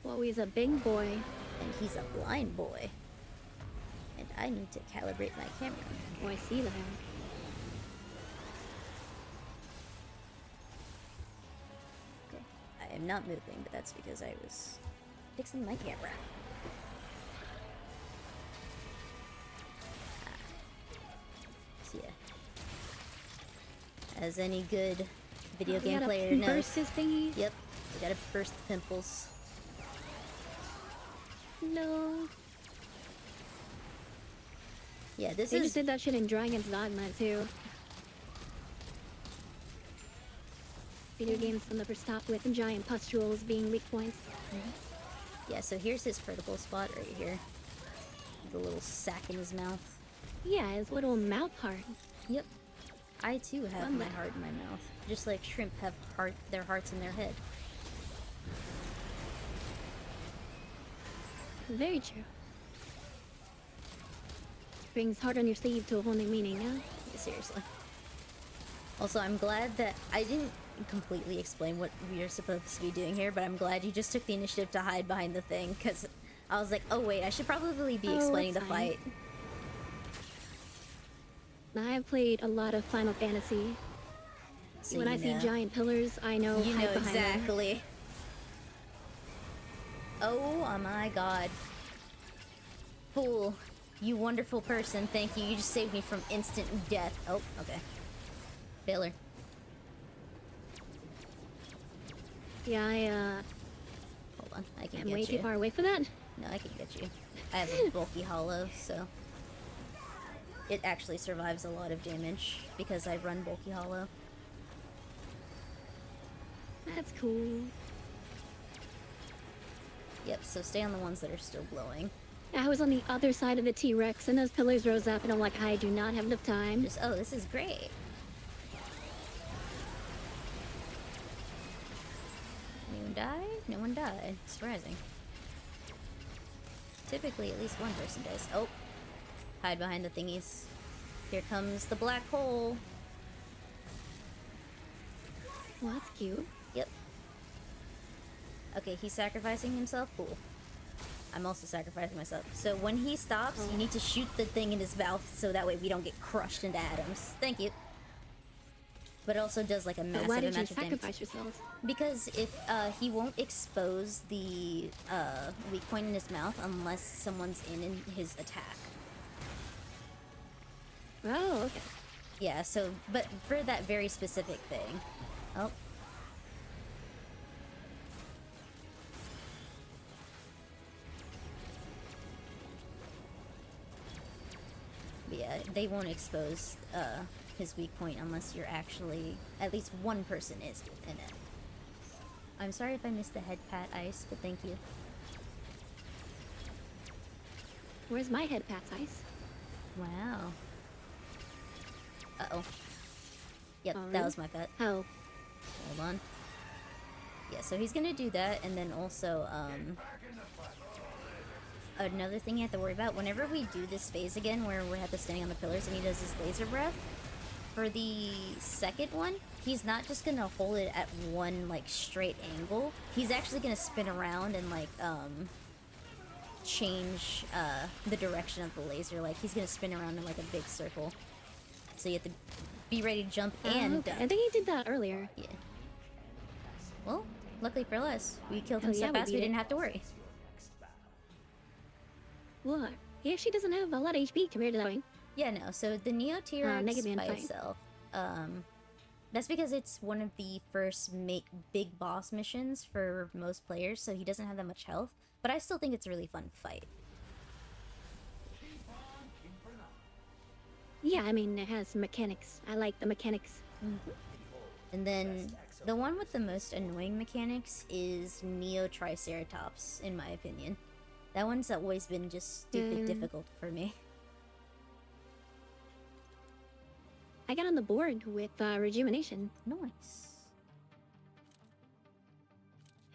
well, he's a big boy. And he's a blind boy. And I need to calibrate my camera. Oh, I see that. Okay. I am not moving, but that's because I was fixing my camera. So yeah. As any good video game player knows. Burst his thingies? Yep. You gotta burst the pimples. No. Yeah, this They is... just did that shit in Dragon's Dogma too. Video games will never stop with giant pustules being weak points. Yeah, so here's his critical spot right here. The little sack in his mouth. Yeah, his little mouth heart. Yep. I too have my heart in my mouth. Just like shrimp have their hearts in their head. Very true. Brings heart on your sleeve to a whole new meaning, yeah? Yeah, seriously. Also, I'm glad that I didn't completely explain what we are supposed to be doing here, but I'm glad you just took the initiative to hide behind the thing, because I was like, oh wait, I should probably be explaining the fight. I've played a lot of Final Fantasy. So when I see giant pillars, I know you know behind exactly. Them. Oh my god. Fool. You wonderful person, thank you. You just saved me from instant death. Oh, okay. Failure. Yeah, Hold on, I can I'm get way you. too far away for that. No, I can get you. I have a bulky hollow, so... It actually survives a lot of damage because I run bulky hollow. That's cool. Yep, so stay on the ones that are still glowing. I was on the other side of the T-Rex and those pillars rose up and I'm like, I do not have enough time. Just, oh, this is great. Anyone died? No one died. Surprising. Typically, at least one person dies. Oh. Hide behind the thingies. Here comes the black hole. Well, that's cute. Yep. Okay, he's sacrificing himself. Cool. I'm also sacrificing myself. So when he stops, you need to shoot the thing in his mouth so that way we don't get crushed into atoms. Thank you. But it also does like a But massive why did you amount of damage. sacrifice yourselves? Because if he won't expose the weak point in his mouth unless someone's in his attack. Oh, okay. Yeah, so, but for that very specific thing. Oh. But yeah, they won't expose his weak point unless you're actually, at least one person is in it. I'm sorry if I missed the head pat, Ice, but thank you. Where's my head, Pat's Ice? Wow. Uh-oh. Yep, Oh, that really? was my pet. Oh. Hold on. Yeah, so he's gonna do that, and then also, another thing you have to worry about, whenever we do this phase again, where we have to standing on the pillars and he does his laser breath, for the second one, he's not just gonna hold it at one, like, straight angle. He's actually gonna spin around and, like, change, the direction of the laser. Like, he's gonna spin around in, like, a big circle. So you have to be ready to jump and okay. duck. I think he did that earlier. Yeah. Well, luckily for us, we killed him Hell so yeah, we fast we beat it. didn't have to worry. What? He actually doesn't have a lot of HP compared to that one. Yeah, no, so the Neo T-Rex Mega Man by fight. itself, that's because it's one of the first big boss missions for most players, so he doesn't have that much health, but I still think it's a really fun fight. Yeah, I mean, it has mechanics. I like the mechanics. And then, the one with the most annoying mechanics is Neo Triceratops, in my opinion. That one's always been just stupid difficult for me. I got on the board with rejuvenation. Nice.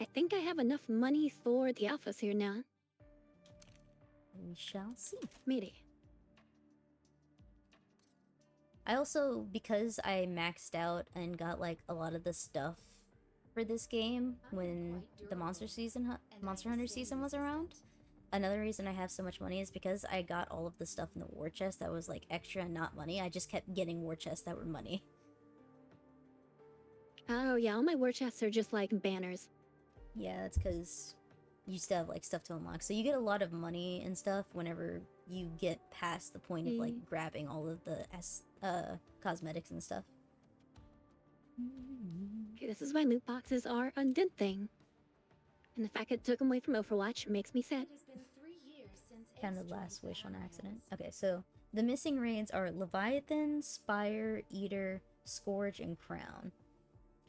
I think I have enough money for the alphas here now. We shall see. Maybe. I also, because I maxed out and got like a lot of the stuff for this game when the Monster Hunter season was around, another reason I have so much money is because I got all of the stuff in the war chest that was like extra and not money. I just kept getting war chests that were money. Oh yeah, all my war chests are just like banners. Yeah, that's because you still have like stuff to unlock. So you get a lot of money and stuff whenever you get past the point of like grabbing all of the cosmetics and stuff. Okay, this is why loot boxes are a good thing. And the fact it took them away from Overwatch makes me sad. It has been 3 years since Counted Ace last joined wish the on Alliance. accident. Okay, so the missing raids are Leviathan, Spire, Eater, Scourge, and Crown.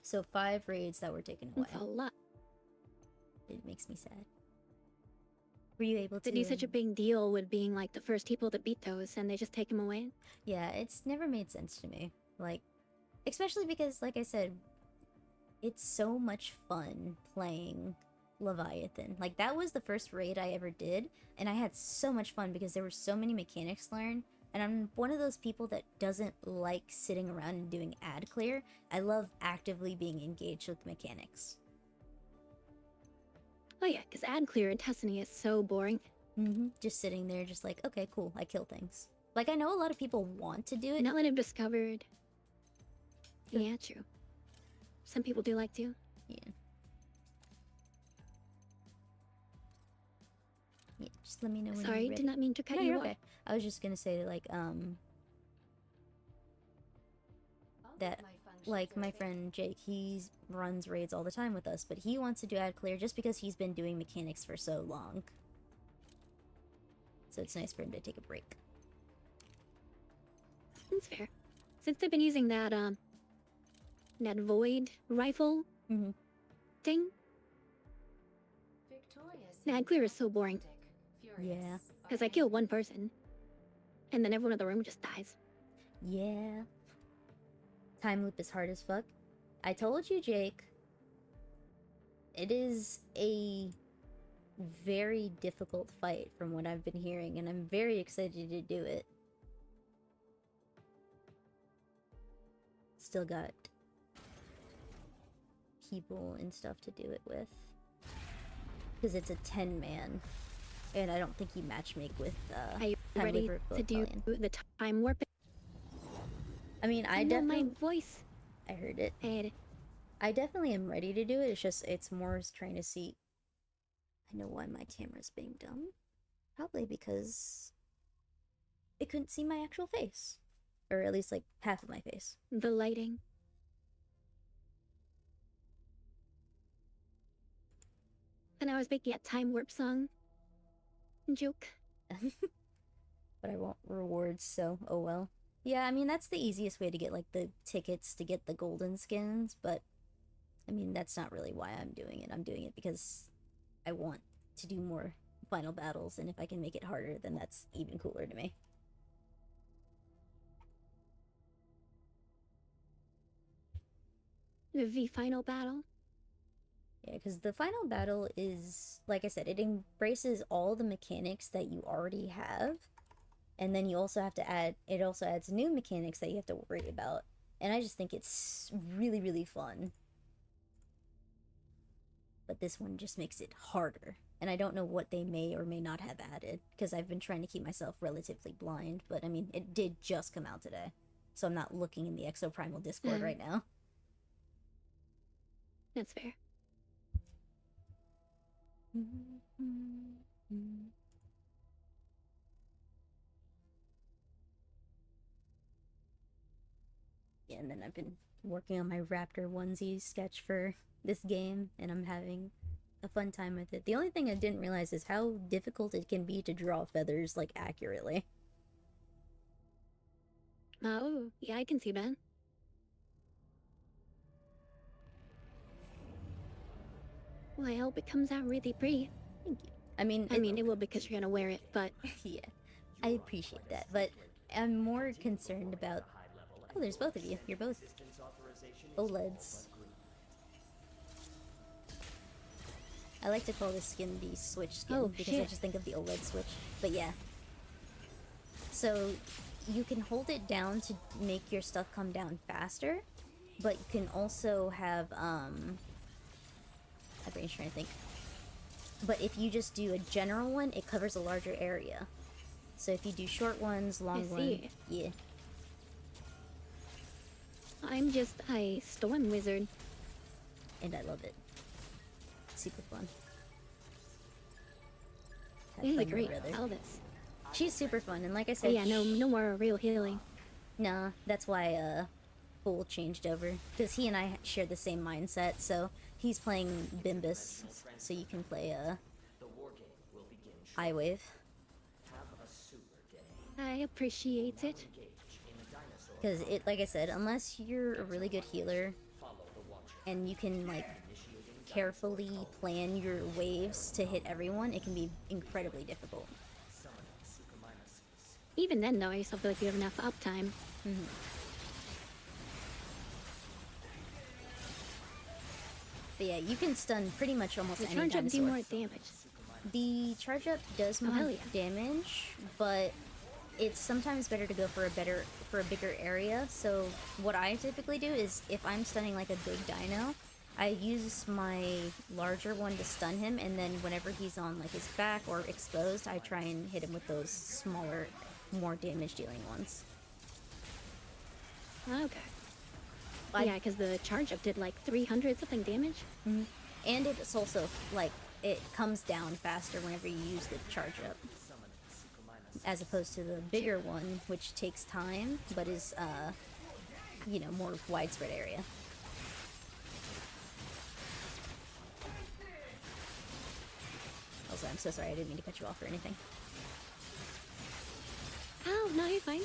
So 5 raids that were taken away. That's a lot. It makes me sad. Were you able to They do such a big deal with being like the first people to beat those, and they just take them away. Yeah, it's never made sense to me. Like, especially because, like I said, it's so much fun playing Leviathan. Like, that was the first raid I ever did, and I had so much fun because there were so many mechanics to learn, and I'm one of those people that doesn't like sitting around and doing ad clear. I love actively being engaged with mechanics. Oh yeah, because ad clear in Destiny is so boring. Just sitting there, just like, okay, cool, I kill things. Like, I know a lot of people want to do it. Not let him discovered. Yeah, true. Some people do like to. Yeah. Yeah, just let me know when Sorry, you're ready. did not mean to cut No, you you're off. okay. I was just gonna say, like, All of that, my functions like, are my available. friend Jake, he runs raids all the time with us, but he wants to do ad clear just because he's been doing mechanics for so long. So it's nice for him to take a break. That's fair. Since I've been using that that void rifle thing, Victorious ad clear is so boring. Yeah. Because I kill one person, and then everyone in the room just dies. Yeah. Time loop is hard as fuck. I told you, Jake. It is a very difficult fight from what I've been hearing, and I'm very excited to do it. Still got people and stuff to do it with. Because it's a 10-man And I don't think you matchmake with Are you Time ready Looper to do Battalion. the time warp? I mean, I know my definitely... voice. I heard it. Ed. I definitely am ready to do it. It's just, it's more trying to see... I know why my camera's being dumb. Probably because it couldn't see my actual face. Or at least, like, half of my face. The lighting. And I was making a time warp song. Joke. But I want rewards, so oh well. Yeah, I mean, that's the easiest way to get, like, the tickets to get the golden skins, but... I mean, that's not really why I'm doing it. I'm doing it because I want to do more final battles, and if I can make it harder, then that's even cooler to me. The V final battle. Yeah, because the final battle is, like I said, it embraces all the mechanics that you already have, and then you also have to add, it also adds new mechanics that you have to worry about, and I just think it's really, really fun. But this one just makes it harder, and I don't know what they may or may not have added, because I've been trying to keep myself relatively blind, but I mean, it did just come out today, so I'm not looking in the Exoprimal Discord right now. That's fair. Yeah, and then I've been working on my Raptor onesie sketch for this game, and I'm having a fun time with it. The only thing I didn't realize is how difficult it can be to draw feathers, like, accurately. Oh, yeah, I can see that. Well, I hope it comes out really pretty. Thank you. I mean, it will because you're gonna wear it, but... yeah, I appreciate that, but I'm more concerned about... Oh, there's both of you. You're both OLEDs. I like to call this skin the Switch skin because I just think of the OLED Switch. But yeah. So, you can hold it down to make your stuff come down faster, but you can also have, my brain's trying to think. But if you just do a general one, it covers a larger area. So if you do short ones, long ones, yeah. I'm just a storm wizard. And I love it. It's super fun. This is a great Elvis. She's super fun, and like I said... Oh, yeah, no more real healing. Nah, that's why, Fool changed over. Because he and I share the same mindset, so he's playing Bimbus, so you can play, iWave. I appreciate it. Because it, like I said, unless you're a really good healer, and you can, like, carefully plan your waves to hit everyone, it can be incredibly difficult. Even then, though, I still feel like you have enough uptime. But yeah, you can stun pretty much almost any charge up dinosaur. do more damage. The charge up does more damage, but it's sometimes better to go for a bigger area. So what I typically do is, if I'm stunning like a big dino, I use my larger one to stun him, and then whenever he's on like his back or exposed, I try and hit him with those smaller, more damage dealing ones. Okay. Yeah, because the charge up did like 300 something damage. And it's also like, it comes down faster whenever you use the charge up, as opposed to the bigger one, which takes time but is you know, more widespread area. Also, I'm so sorry, I didn't mean to cut you off or anything. Oh, no, you're fine.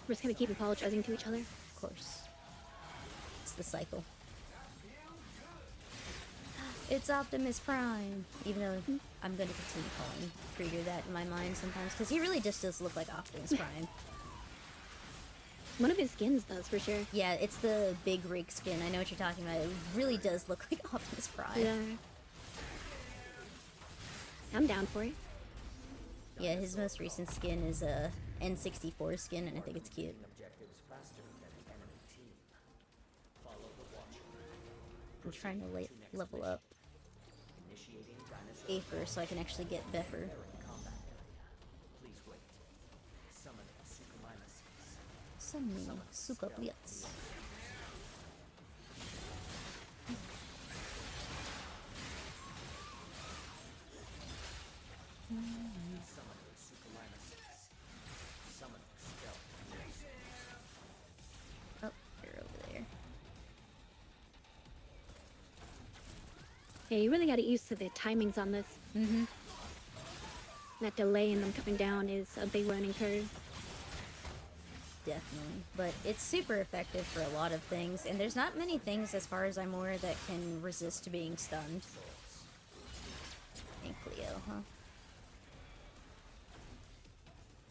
We're just gonna keep apologizing to each other. Of course. It's the cycle. It's Optimus Prime! Even though I'm gonna continue calling Krieger that in my mind sometimes, because he really just does look like Optimus Prime. One of his skins does, for sure. Yeah, it's the big rig skin. I know what you're talking about. It really does look like Optimus Prime. Yeah. I'm down for it. Yeah, his most recent skin is a N64 skin, and I think it's cute. I'm trying to level up. Initiating dinosaur A first so I can actually get Beffer. combat area. Please wait. Summoning Suchomimesis. Summoning Suka Blitz. Summoning Suchomimesis. Summoning Stealth. Oh, they're over there. Yeah, you really gotta get used to the timings on this. Mm-hmm. That delay in them coming down is a big learning curve. Definitely. But it's super effective for a lot of things, and there's not many things, as far as I'm aware, that can resist being stunned. Ankleo, huh?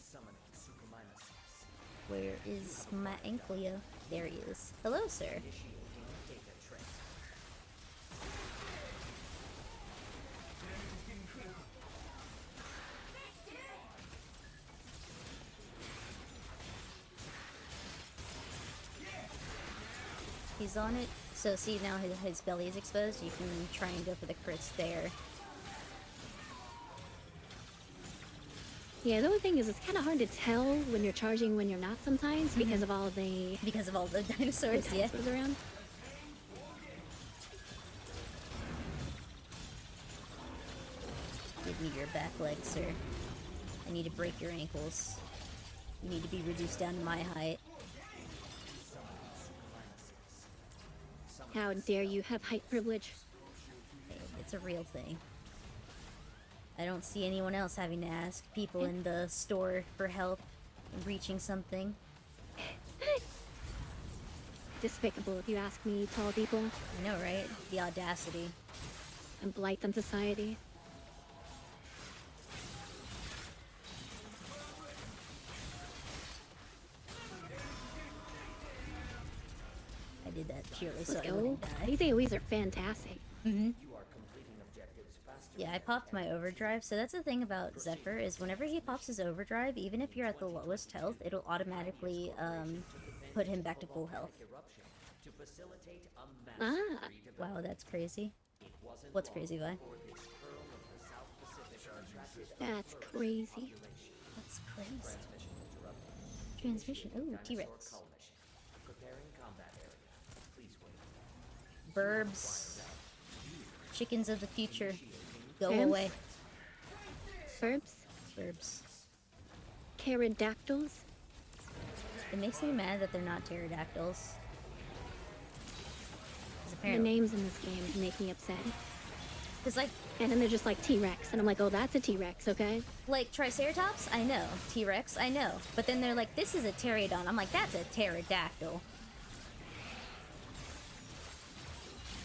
Summoning Suchomimesis. Where is my Ankleo? There he is. Hello, sir. Initiating data transfer. He's on it. So see, now his belly is exposed. You can try and go for the crits there. Yeah, the only thing is it's kind of hard to tell when you're charging when you're not sometimes because of all the Because of all the dinosaurs, yeah. dinosaurs around. Give me your back leg, sir. I need to break your ankles. You need to be reduced down to my height. How dare you have height privilege? Hey, it's a real thing. I don't see anyone else having to ask people in the store for help in reaching something. Despicable if you ask me, tall people. I know, right? The audacity. And blight on society. I did that purely so Let's I go. wouldn't die. These AoEs are fantastic. You are completing objectives faster. Yeah, I popped my overdrive. So that's the thing about Zephyr, is whenever he pops his overdrive, even if you're at the lowest health, it'll automatically put him back to full health. Eruption to facilitate a massive Ah. redevelopment. Wow, that's crazy. It wasn't What's long crazy, Vi? before this pearl of the South Pacific attracted a That's burst of crazy. population. That's crazy. Transmission interrupted. Transmission. Ooh, Dinosaur T-Rex. cull mission. Preparing combat area. Please wait. Burbs. Chickens of the future. Go Rams? away. Burbs, Burbs. pterodactyls. It makes me mad that they're not pterodactyls. 'Cause The apparently, names in this game make me upset. because And then they're just like T-Rex, and I'm like, oh, that's a T-Rex, okay? like Triceratops, I know. T-Rex, I know. But then they're like, this is a pterodon. I'm like, that's a pterodactyl.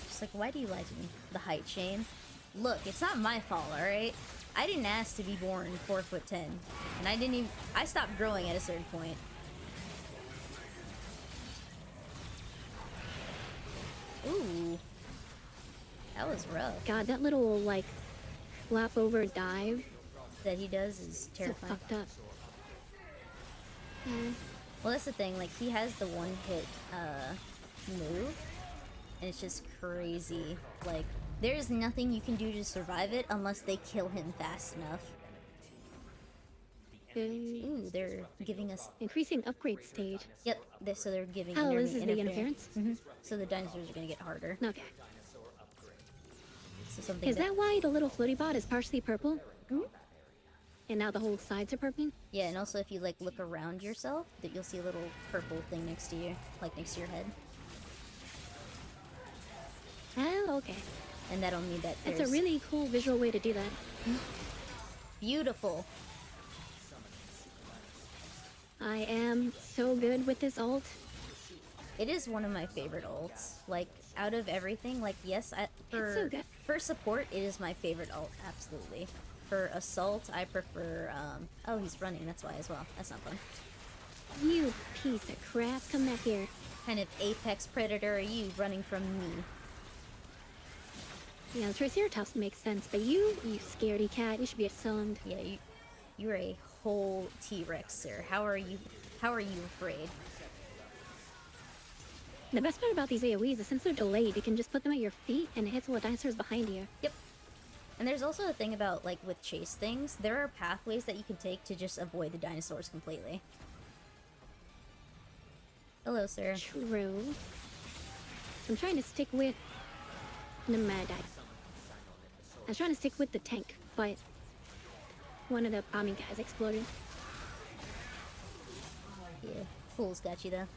Just like, why do you lie to me? The height shame. Look, it's not my fault, alright? I didn't ask to be born 4'10", and I didn't even. I stopped growing at a certain point. Ooh, that was rough. God, that little like flap over dive, That he does is so terrifying. fucked up. Yeah. Well, that's the thing. Like, he has the one-hit move, and it's just crazy. Like, there's nothing you can do to survive it unless they kill him fast enough. Ooh, they're giving us. Increasing upgrade stage. Yep. So they're giving. Oh, enemy this is the interference? So the dinosaurs are gonna get harder. Okay. So something. Is that why the little floaty bot is partially purple? And now the whole sides are purple? Yeah, and also if you like look around yourself, that you'll see a little purple thing next to you, like next to your head, Oh, okay. and that'll mean that That's there's a really cool visual way to do that. beautiful. I am so good with this alt. It is one of my favorite ults. Like, out of everything, like, yes, for, so good. for support, it is my favorite ult, absolutely. For assault, I prefer, oh, he's running, that's why as well. That's not fun. You piece of crap, come back here. Kind of apex predator are you running from me? You know, Triceratops makes sense, but you scaredy cat, you should be assumed. Yeah, you're a whole T-Rex, sir. How are you afraid? The best part about these AoEs is since they're delayed, you can just put them at your feet and it hits all the dinosaurs behind you. Yep. And there's also a thing about, like, with chase things, there are pathways that you can take to just avoid the dinosaurs completely. Hello, sir. True. I'm trying to stick with... Never mind, I was trying to stick with the tank, but one of the bombing guys exploded. Yeah, Fool's got you, though.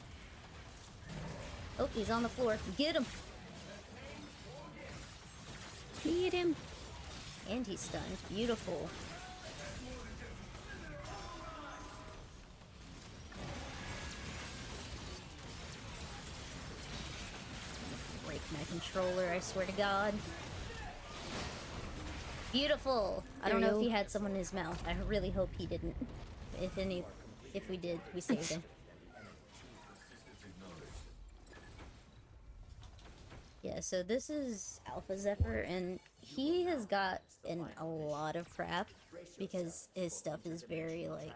Oh, he's on the floor. Get him! Get him! And he's stunned. Beautiful. Break my controller, I swear to God. Beautiful! I don't know if he had someone in his mouth. I really hope he didn't. If we did, we saved him. Yeah, so this is Alpha Zephyr, and he has gotten a lot of crap because his stuff is very, like,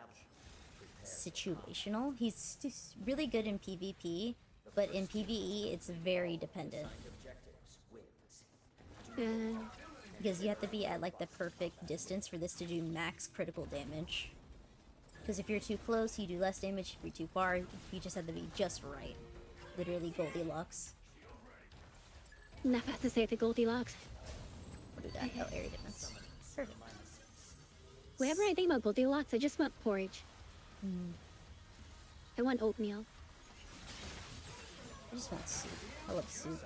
situational. He's really good in PvP, but in PvE, it's very dependent. Because you have to be at, like, the perfect distance for this to do max critical damage. Because if you're too close, you do less damage. If you're too far, you just have to be just right. Literally Goldilocks. Not fast to say the Goldilocks. What do we got? Oh, area defense. Perfect. Whenever I think about Goldilocks, I just want porridge. I want oatmeal. I just want soup. I love soup.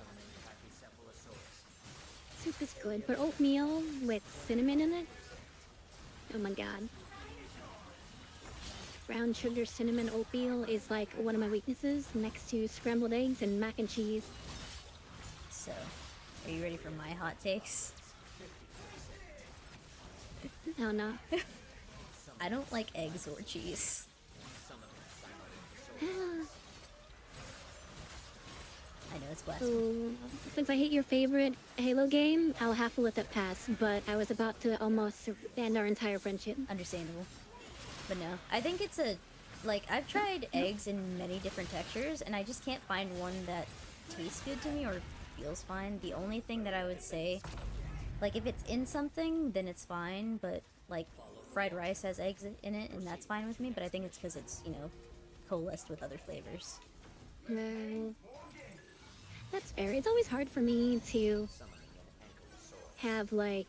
Soup is good, but oatmeal with cinnamon in it? Oh my god. Brown sugar cinnamon oatmeal is like one of my weaknesses next to scrambled eggs and mac and cheese. So, are you ready for my hot takes? Oh no. I don't like eggs or cheese. I know it's blasphemy. So, since I hate your favorite Halo game, I'll have to let that pass, but I was about to almost end our entire friendship. Understandable. But no, I think it's like, I've tried eggs in many different textures, and I just can't find one that tastes good to me or feels fine. The only thing that I would say, like, if it's in something, then it's fine, but, like, fried rice has eggs in it, and that's fine with me, but I think it's because it's, you know, coalesced with other flavors. No. That's fair. It's always hard for me to have, like,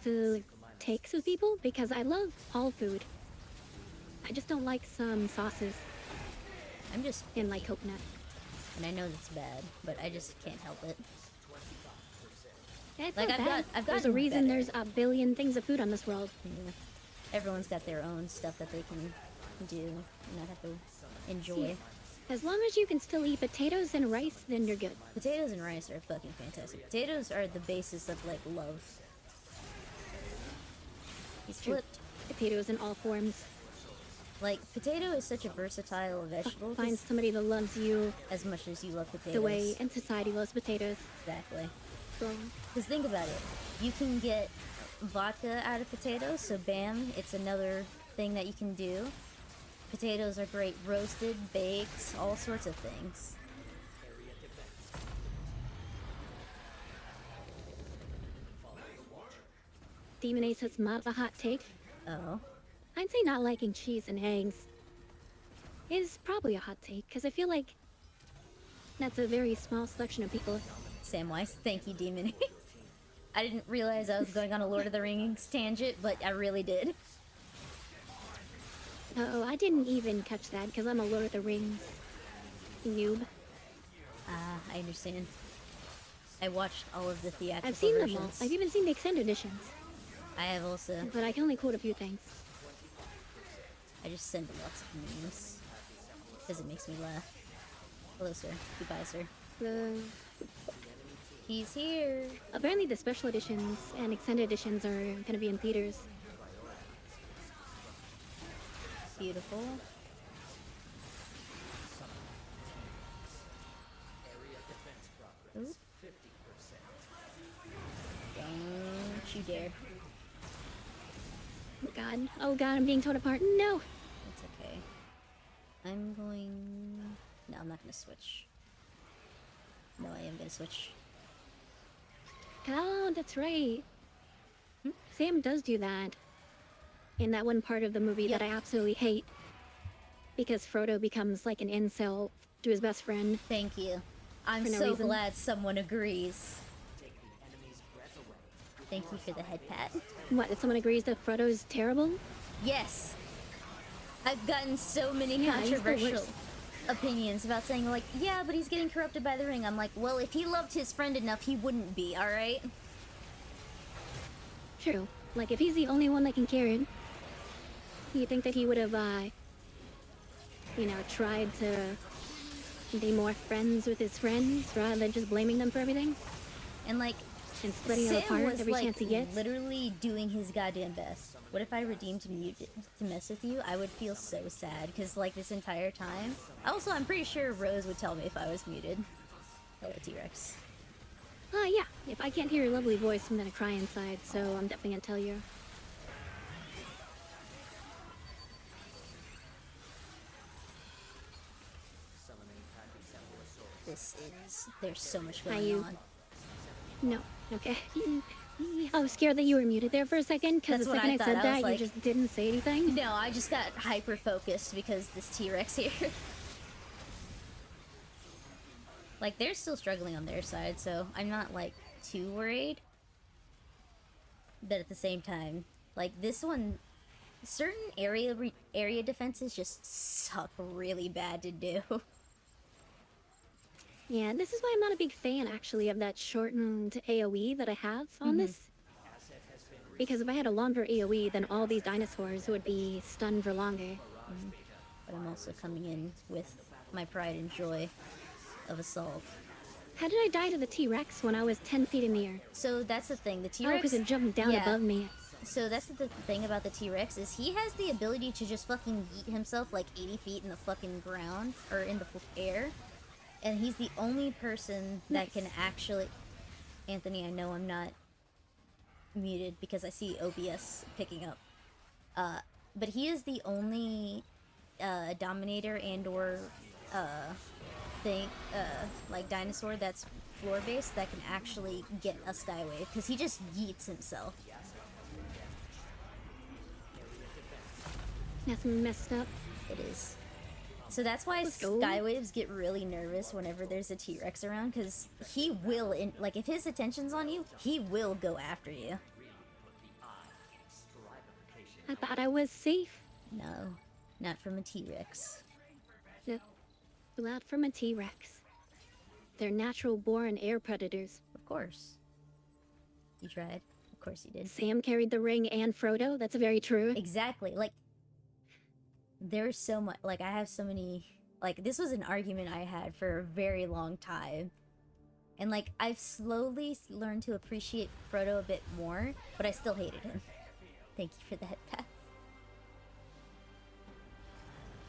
food takes with people, because I love all food. I just don't like some sauces. I'm just And like coconut. and I know that's bad, but I just can't help it. Yeah, it's Like, not I've bad. got There's a reason better. there's a billion things of food on this world. Yeah. Everyone's got their own stuff that they can do and not have to enjoy. As long as you can still eat potatoes and rice, then you're good. Potatoes and rice are fucking fantastic. Potatoes are the basis of, like, love. He's True. flipped. Potatoes in all forms. Like, potato is such a versatile vegetable. Find 'Cause somebody that loves you as much as you love potatoes. the way in society loves potatoes. Exactly. So, Because think about it. You can get vodka out of potatoes, so bam, it's another thing that you can do. Potatoes are great roasted, baked, all sorts of things. Demon Ace says not a hot take. Oh. I'd say not liking cheese and eggs is probably a hot take, because I feel like that's a very small selection of people. Samwise, thank you, Demon. I didn't realize I was going on a Lord of the Rings tangent, but I really did. Oh, I didn't even catch that, because I'm a Lord of the Rings noob. Ah, I understand. I watched all of the theatrical I've seen versions. them all. I've even seen the extended editions, I have also. but I can only quote a few things. I just send lots of memes. Because it makes me laugh. Hello, sir. Goodbye, sir. He's here. Apparently the special editions and extended editions are going to be in theaters. Beautiful. Oop. Don't you dare. Oh god, I'm being torn apart. No! It's okay. I'm going... No, I'm not gonna switch. No, I am gonna switch. Oh, that's right. Sam does do that in that one part of the movie Yep. that I absolutely hate. Because Frodo becomes like an incel to his best friend. Thank you. I'm For no so reason. glad someone agrees. Take the enemy's breath away. Thank you for the head pat. What, that someone agrees that Frodo's terrible? Yes. I've gotten so many Yeah, he's the controversial worst. opinions about saying like, yeah, but he's getting corrupted by the ring. I'm like, well, if he loved his friend enough, he wouldn't be, alright? True. Like, if he's the only one that can carry it, you think that he would have, you know, tried to be more friends with his friends rather than just blaming them for everything And like, and splitting them Sam apart was every like chance he gets? literally doing his goddamn best. What if I redeemed muted to mess with you? I would feel so sad because like this entire time. Also, I'm pretty sure Rose would tell me if I was muted. Hello, T-Rex. Yeah. If I can't hear your lovely voice, I'm gonna cry inside, so I'm definitely gonna tell you. Summoning Pachycephalosaurus. This is. There's so much Are going you- on. No. Okay. I was scared that you were muted there for a second, because That's the what second I I, thought. said I that, was you like- just didn't say anything. No, I just got hyper focused because this T-Rex here. Like, they're still struggling on their side, so I'm not, like, too worried. But at the same time, like, this one, certain area defenses just suck really bad to do. Yeah, this is why I'm not a big fan, actually, of that shortened AoE that I have on this. Because if I had a longer AoE, then all these dinosaurs would be stunned for longer. But I'm also coming in with my pride and joy of assault. How did I die to the T-Rex when I was 10 feet in the air? So that's the thing, the Oh, T-Rex... because it jumped down yeah. above me. So that's the thing about the T-Rex is he has the ability to just fucking yeet himself like 80 feet in the fucking ground or in the air, and he's the only person that can Nice. actually. Anthony, I know I'm not muted because I see OBS picking up. But he is the only Dominator and/or thing like dinosaur that's floor based that can actually get a skywave because he just yeets himself. That's messed up. It is. So that's why Let's go. Skywaves get really nervous whenever there's a T-Rex around, because he will, like, if his attention's on you, he will go after you. I thought I was safe. No, not from a T-Rex. Not from a T-Rex. They're natural-born air predators. Of course. You tried. Of course you did. Sam carried the ring and Frodo. That's very true. Exactly. Like, there's so much, like, I have so many, like, this was an argument I had for a very long time. And, like, I've slowly learned to appreciate Frodo a bit more, but I still hated him. Thank you for the head pat.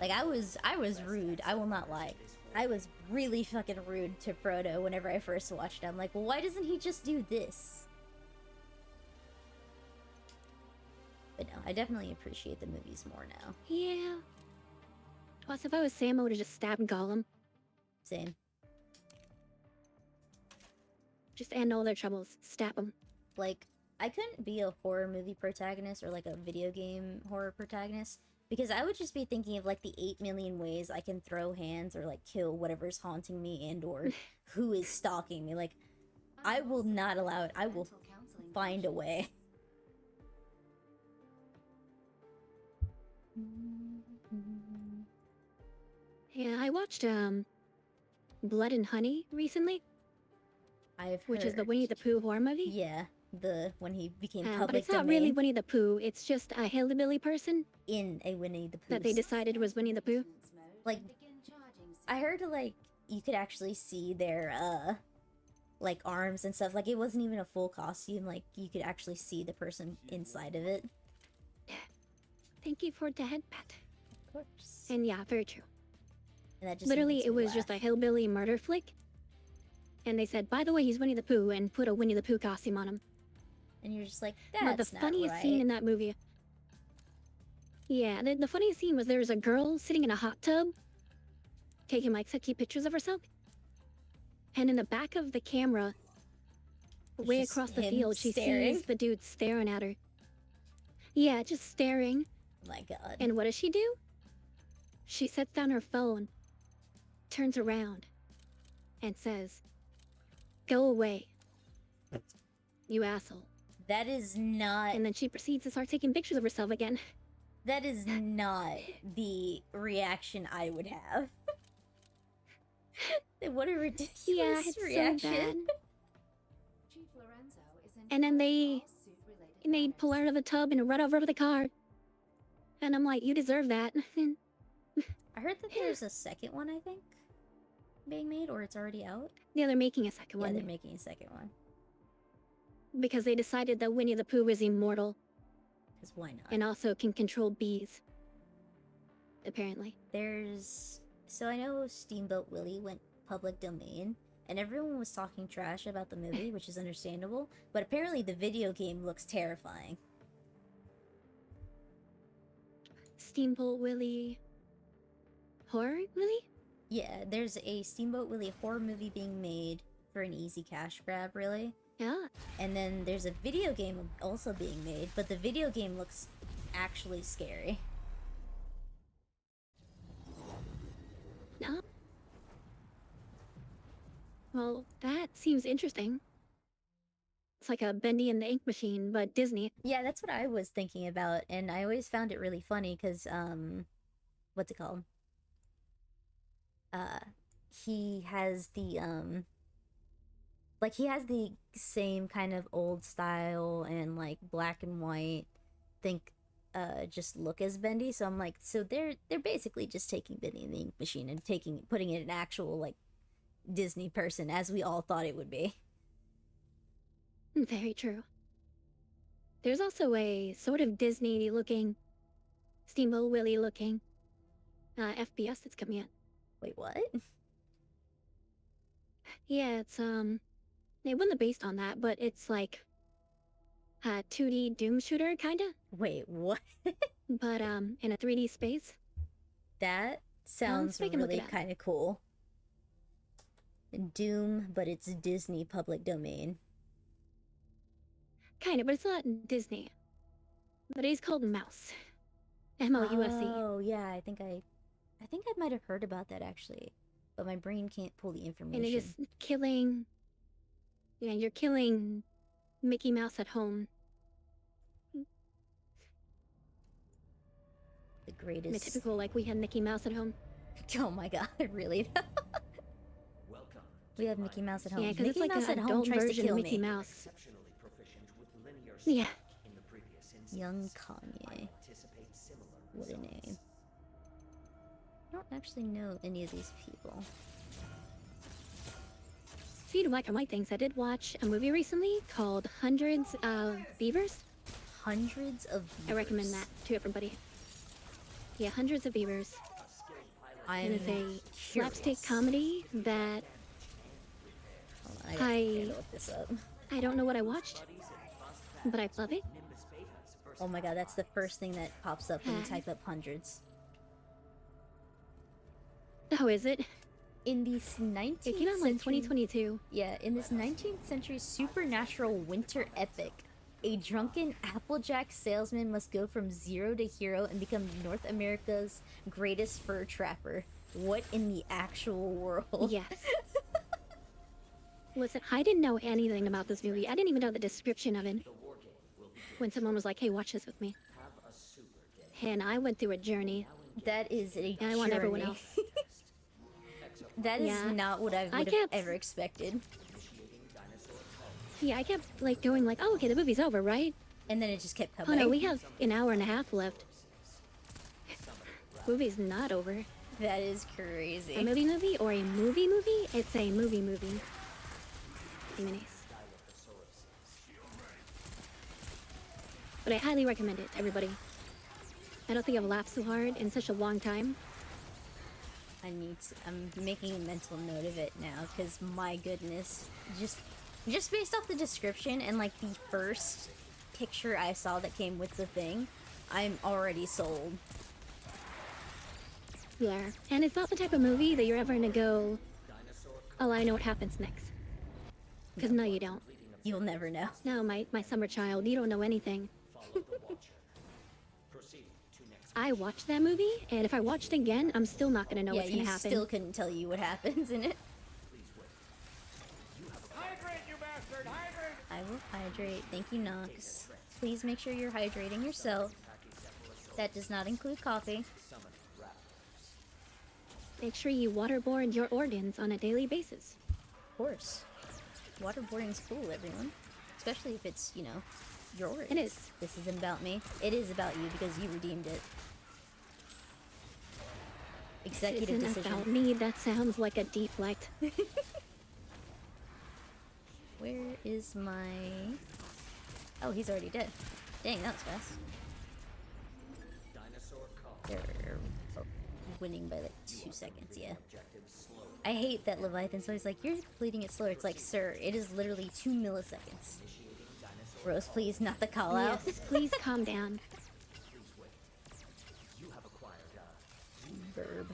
Like, I was rude, I will not lie. I was really fucking rude to Frodo whenever I first watched him. Like, well, why doesn't he just do this? But no, I definitely appreciate the movies more now. Yeah. Plus, if I was Sam, I would have just stabbed Gollum. Same. Just end all their troubles. Stab them. Like, I couldn't be a horror movie protagonist or like a video game horror protagonist because I would just be thinking of like the 8 million ways I can throw hands or like kill whatever's haunting me and or who is stalking me. Like, I will not allow it. I will find a way. Yeah, I watched, Blood and Honey recently, I've which is the heard. Winnie the Pooh horror movie. Yeah, the when he became But public it's not domain really Winnie the Pooh. It's just a hillbilly person in a Winnie the Pooh. that they decided was Winnie the Pooh. Like, I heard like you could actually see their like arms and stuff. Like, it wasn't even a full costume. Like, you could actually see the person inside of it. Thank you for the head pat. Of course. And yeah, very true. And that just Literally, makes it me was just a laugh. hillbilly murder flick. And they said, by the way, he's Winnie the Pooh, and put a Winnie the Pooh costume on him. And you're just like, But that's the not funniest right. scene in that movie. Yeah, the funniest scene was there was a girl sitting in a hot tub, taking like sexy pictures of herself. And in the back of the camera, Way Just across the him field, she staring? sees the dude staring at her. Yeah, just staring. My god. And what does she do? She sets down her phone, turns around, and says, "Go away, you asshole." That is not And then she proceeds to start taking pictures of herself again. that is not the reaction I would have. What a ridiculous Yeah, it's reaction. so bad. Chief Lorenzo is in And then charge of they all suit-related they pull her out of the tub and run over the car. And I'm like, you deserve that. I heard that there's a second one, I think, being made, or it's already out. Yeah, they're making a second Yeah, one they're making a second one. because they decided that Winnie the Pooh is immortal Because why not? and also can control bees. Apparently. So I know Steamboat Willie went public domain, and everyone was talking trash about the movie, which is understandable, but apparently the video game looks terrifying. Steamboat Willie. Horror Willie? Yeah, there's a Steamboat Willie horror movie being made for an easy cash grab, really. Yeah. And then there's a video game also being made, but the video game looks actually scary. No. Well, that seems interesting. It's like a Bendy and the Ink Machine, but Disney. Yeah, that's what I was thinking about, and I always found it really funny because, what's it called? He has the, like, he has the same kind of old style and, like, black and white, just look as Bendy, so I'm like, so they're basically just taking Bendy and the Ink Machine and putting it in an actual, like, Disney person, as we all thought it would be. Very true. There's also a sort of Disney-looking, Steamboat Willie-looking, FPS that's coming out. Wait, what? Yeah, it's, it wasn't based on that, but it's like a 2D Doom shooter, kinda, Wait, what? but, in a 3D space. That sounds we can look it really up. kind of cool. Doom, but it's Disney public domain. Kinda, but it's not Disney. But he's called Mouse. M-O-U-S-E. Oh, yeah, I think I might have heard about that actually, but my brain can't pull the information. And it is killing... Yeah, you're killing Mickey Mouse at home. The The greatest. typical, like, we had Mickey Mouse at home. Oh my god, really? Welcome. We have Mickey Mouse at home. Yeah, because it's Mickey like Mouse an at home adult tries to version kill of Mickey me. Mouse. Exceptionally proficient with linear Yeah. speech in the previous instance. Young I Kanye. anticipate similar What a results. name. I don't actually know any of these people. Speaking of black and white things, I did watch a movie recently called Hundreds of Beavers. Hundreds of I recommend viewers. that to everybody. Yeah, Hundreds of Beavers. I'm It is a slapstick curious. comedy that Hold on, I gotta look this up. I don't know what I watched, but I love it. Oh my god, that's the first thing that pops up when you Hi. type up hundreds. How is it? In this 19th It came out in like century, 2022. yeah, in this 19th century supernatural winter epic, a drunken Applejack salesman must go from zero to hero and become North America's greatest fur trapper. What in the actual world? Yes. Listen, I didn't know anything about this movie. I didn't even know the description of it. When someone was like, hey, watch this with me. And I went through a journey. That is a And I want everyone journey. else. That is Yeah. not what I I would have kept- ever expected. Yeah, I kept like going like, oh, okay, the movie's over, right? And then it just kept Oh coming. no, we have an hour and a half left. Movie's not over. That is A crazy. movie or a movie? It's a movie. Anyways. But I highly recommend it to everybody. I don't think I've laughed so hard in such a long time. I'm making a mental note of it now, because my goodness, just based off the description and like the first picture I saw that came with the thing, I'm already sold. Yeah. And it's not the type of movie that you're ever gonna go, oh, I know what happens next. Because no, you don't. You'll never know. No, my summer child, you don't know anything. Follow the Watcher. Proceed to next. I watched that movie, and if I watched it again, I'm still not gonna know Yeah, what's gonna you happen. still couldn't tell you what happens in it. Please wait. Hydrate, you bastard! Hydrate! I will hydrate. Thank you, Nox. Please make sure you're hydrating yourself. That does not include coffee. Summoning raptors. Make sure you waterboard your organs on a daily basis. Of course. Waterboarding's cool, everyone. Especially if it's, you know, yours. It is. This isn't about me. It is about you because you redeemed it. Executive This isn't decision. about me. That sounds like a deflect. Where is my... Oh, he's already dead. Dang, that was fast. Dinosaur call. They're winning by like 2 seconds, yeah. Objective slowly. I hate that Leviathan's always like, you're completing it slower. It's like, sir, it is literally 2 milliseconds. Rose, please, not the call out. Yes, please calm down. Please wait. You have acquired Verb.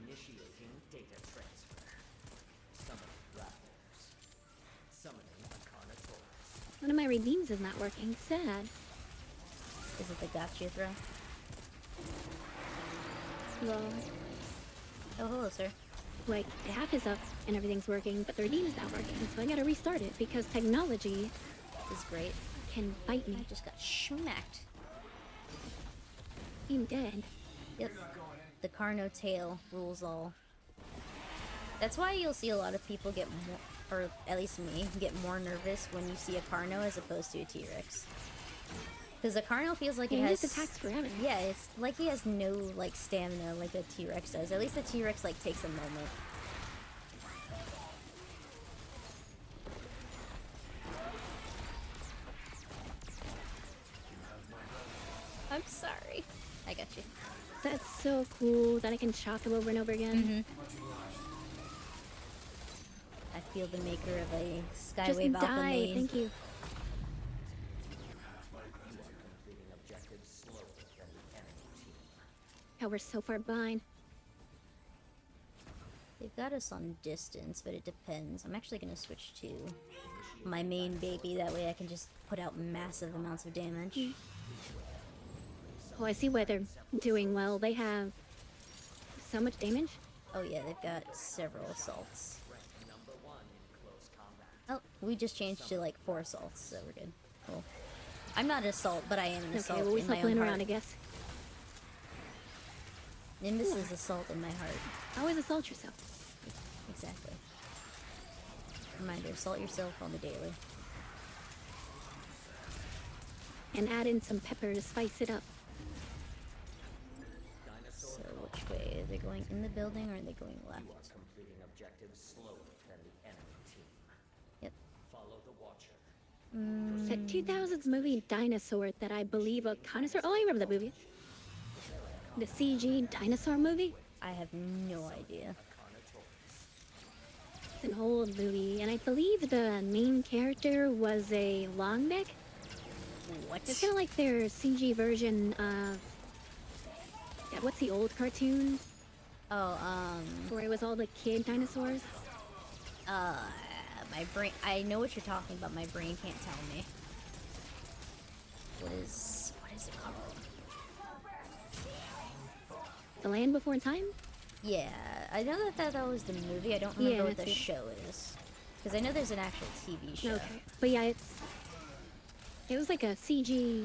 initiating data transfer. Summoning raptors. Summoning a Carnotaurus. One of my redeems is not working. Sad. Is it the gotcha throw? Well, Oh, hello, sir. like, the half is up and everything's working, but the redeem is not working, so I gotta restart it because technology This is great. can bite me. I just got smacked. I'm dead. Yep. The Carno tail rules all. That's why you'll see a lot of people get more, or at least me, get more nervous when you see a Carno as opposed to a T-Rex. Because a Carno feels like Yeah, it he has... just attacks forever. Yeah, it's like he has no, like, stamina like a T-Rex does. At least a T-Rex, like, takes a moment. I'm sorry. I got you. That's so cool that I can shock him over and over again. I feel the maker of a Just Skywave Alpha die. main. Thank you. Completing objectives slower than the enemy team. Oh, we're so far behind. They've got us on distance, but it depends. I'm actually going to switch to my main baby. That way I can just put out massive amounts of damage. Oh, I see why they're doing well. They have so much damage. Oh yeah, they've got several assaults. Rank number 1 in close combat. Oh, we just changed to like 4 assaults, so we're good. Cool. I'm not an assault, but I am an assault Okay, well, we in my stop own playing heart. around, I guess. Nimbus is assault in my heart. Always assault yourself. Exactly. Reminder, assault yourself on the daily. And add in some pepper to spice it up. So which way? Are they going in the building or are they going left? You are completing objectives slower than the enemy team. Yep. Follow the Watcher. That 2000s movie Dinosaur that I believe a connoisseur. Oh, I remember that movie. The CG Dinosaur movie. I have no idea. It's an old movie, and I believe the main character was a longneck. What? It's kind of like their CG version of. Yeah, what's the old cartoon Oh, where it was all the kid dinosaurs? my brain. I know what you're talking about. My brain can't tell me. What is it called? The Land Before Time? Yeah, I know that was the movie. I don't remember Yeah, what the that's it. show is. Because I know there's an actual TV show. Okay. But yeah, it was like a CG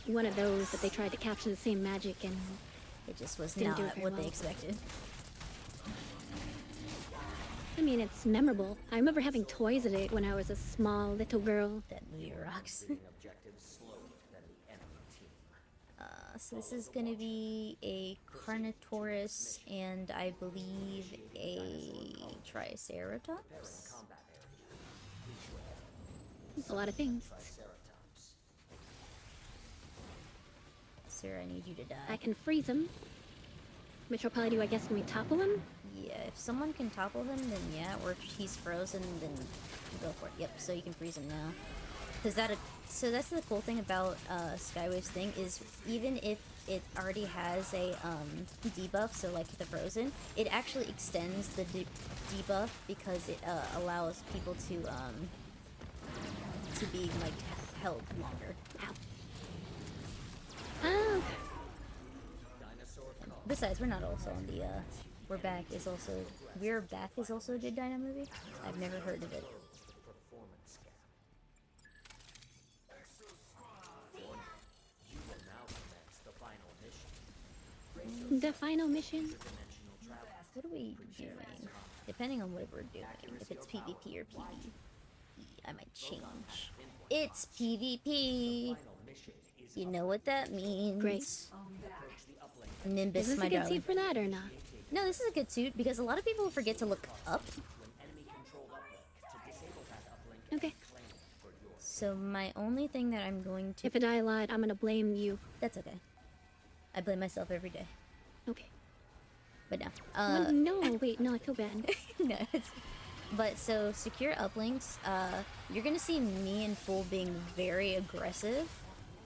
one of those that they tried to capture the same magic and It just was Didn't not do it very what they well. expected. I mean it's memorable. I remember having toys of it when I was a small little girl. That movie rocks. Completing objectives slower than the enemy team. So this is gonna be a Carnotaurus and I believe a Triceratops. Combat area. It's a lot of things. Triceratops. Sir, I need you to die. I can freeze him. Which I'll probably do, I guess, when we topple him. Yeah, if someone can topple him, then yeah, or if he's frozen, then go for it. Yep, so you can freeze him now. So that's the cool thing about Skywave's thing is even if it already has a debuff, so like the frozen, it actually extends the debuff because it allows people to to be like held longer. Ow. Oh, Besides, we're not also on the We're Back is also a good Dino movie. I've never heard of it. Performance gap. You will now commence the final mission. the final mission. Dimensional travel. What are we doing? Depending on what we're doing. If it's PvP or PvE, I might change. It's PvP! Final mission is You know what that means. Great. Nimbus, Is this my a good darling. seat for that or not? No, this is a good suit because a lot of people forget to look up. enemy controlled uplink. To disable that uplink, Okay. claim it for your So my only thing that I'm going to... If I die a lot, I'm gonna blame you. That's okay. I blame myself every day. Okay. But no. What? No, wait, no, I feel bad. No, but so secure uplinks, you're gonna see me and Fool being very aggressive,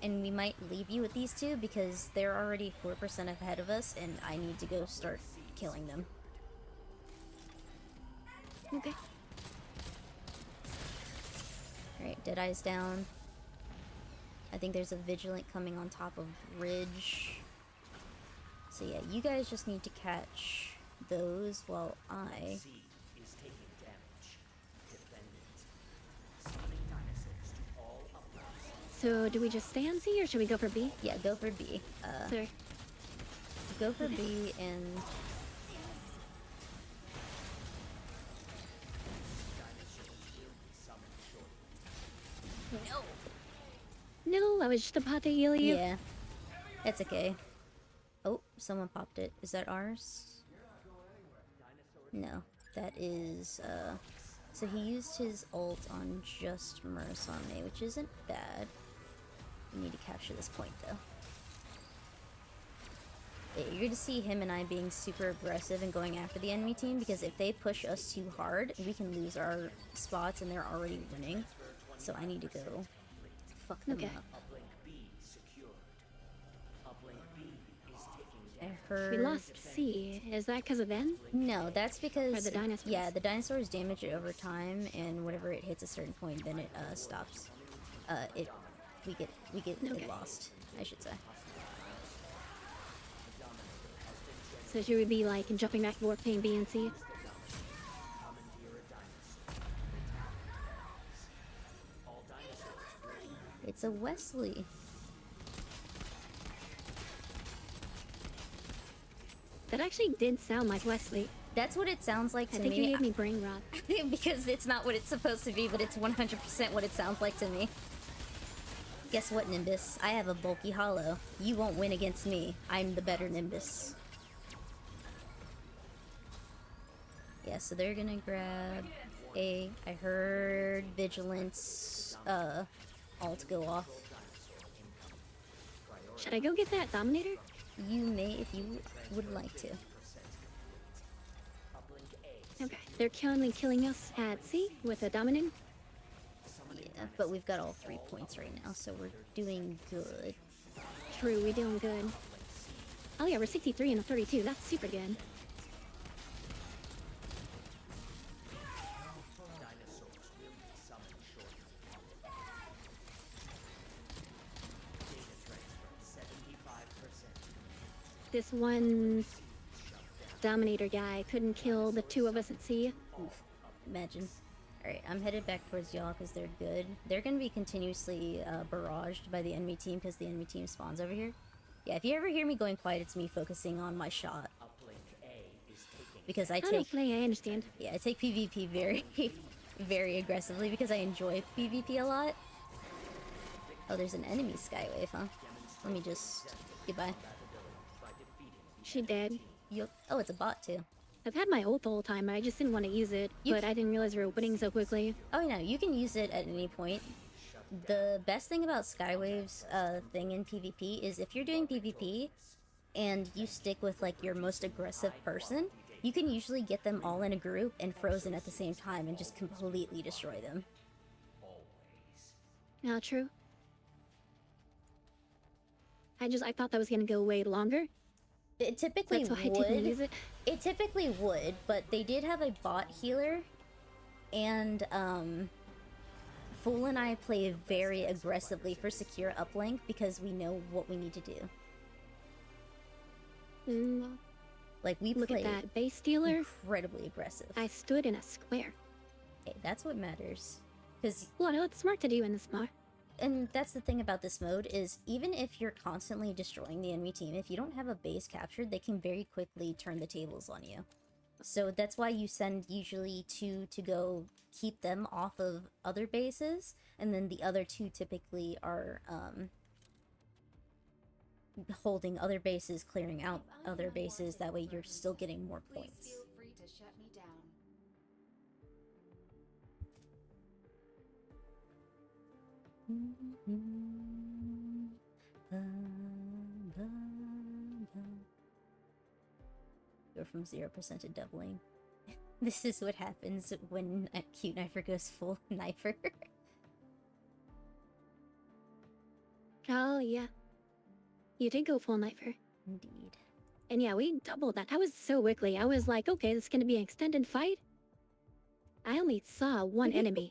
and we might leave you with these two because they're already 4% ahead of us, and I need to go start killing them. Okay. Alright, Deadeye's down. I think there's a Vigilant coming on top of Ridge. So yeah, you guys just need to catch those while I... C is taking damage. Defend it. Summoning dinosaurs to all uplinks. So, do we just stay on C or should we go for B? Yeah, go for B. Sorry. Go for B and... No, I was just about to heal you. Yeah. That's okay. Oh, someone popped it. Is that ours? No. That is, So he used his ult on just Murasame, which isn't bad. We need to capture this point, though. Yeah, you're gonna see him and I being super aggressive and going after the enemy team, because if they push us too hard, we can lose our spots and they're already winning. So I need to go fuck them Okay. up. Uplink B secured. Uplink B is taking I damage. heard... We lost C. Is that because of them? No, that's because... Or the dinosaurs? Yeah, the dinosaurs damage it over time, and whenever it hits a certain point, then it stops. We get Okay. it lost, I should say. So should we be like jumping back and forth playing B and C? It's a Wesley. That actually did sound like Wesley. That's what it sounds like to I think me. you gave me brain rot. Because it's not what it's supposed to be, but it's 100% what it sounds like to me. Guess what, Nimbus? I have a bulky hollow. You won't win against me. I'm the better Nimbus. Yeah, so they're gonna grab A. I heard Vigilance, ult go off. Should I go get that Dominator? You may if you would like to. Okay. They're currently killing us at C with a Dominant. Yeah, but we've got all 3 points right now, so we're doing good. True, we're doing good. Oh yeah, we're 63 and a 32. That's super good. This one Dominator guy couldn't kill the two of us at sea. Oof, imagine. Alright, I'm headed back towards y'all because they're good. They're gonna be continuously barraged by the enemy team because the enemy team spawns over here. Yeah, if you ever hear me going quiet, it's me focusing on my shot. Because I I don't take... play, I understand. Yeah, I take PvP very, very aggressively because I enjoy PvP a lot. Oh, there's an enemy Skywave, huh? Let me just... Goodbye. She dead. Oh, it's a bot, too. I've had my ult the whole time, I just didn't want to use it, but I didn't realize we were opening so quickly. Oh, no, you can use it at any point. The best thing about Skywave's thing in PvP is if you're doing PvP and you stick with, like, your most aggressive person, you can usually get them all in a group and frozen at the same time and just completely destroy them. Not true. I thought that was gonna go way longer. It typically That's why I didn't use would. it. It typically would, but they did have a bot healer, and Fool and I play very aggressively for secure uplink because we know what we need to do. Like, we Look play at that base stealer. incredibly aggressive. I stood in a square. Okay, that's what matters. Because, Well, it's smart to do in this mode. and that's the thing about this mode, is even if you're constantly destroying the enemy team, if you don't have a base captured, they can very quickly turn the tables on you. So that's why you send usually 2 to go keep them off of other bases, and then the other 2 typically are holding other bases, clearing out other bases, that way you're still getting more Please points. feel free to shut me down. Go from 0% to doubling. This is what happens when a cute knifer goes full knifer. Oh, yeah. You did go full knifer. Indeed. And yeah, we doubled that. That was so quickly. I was like, okay, this is gonna be an extended fight. I only saw one enemy.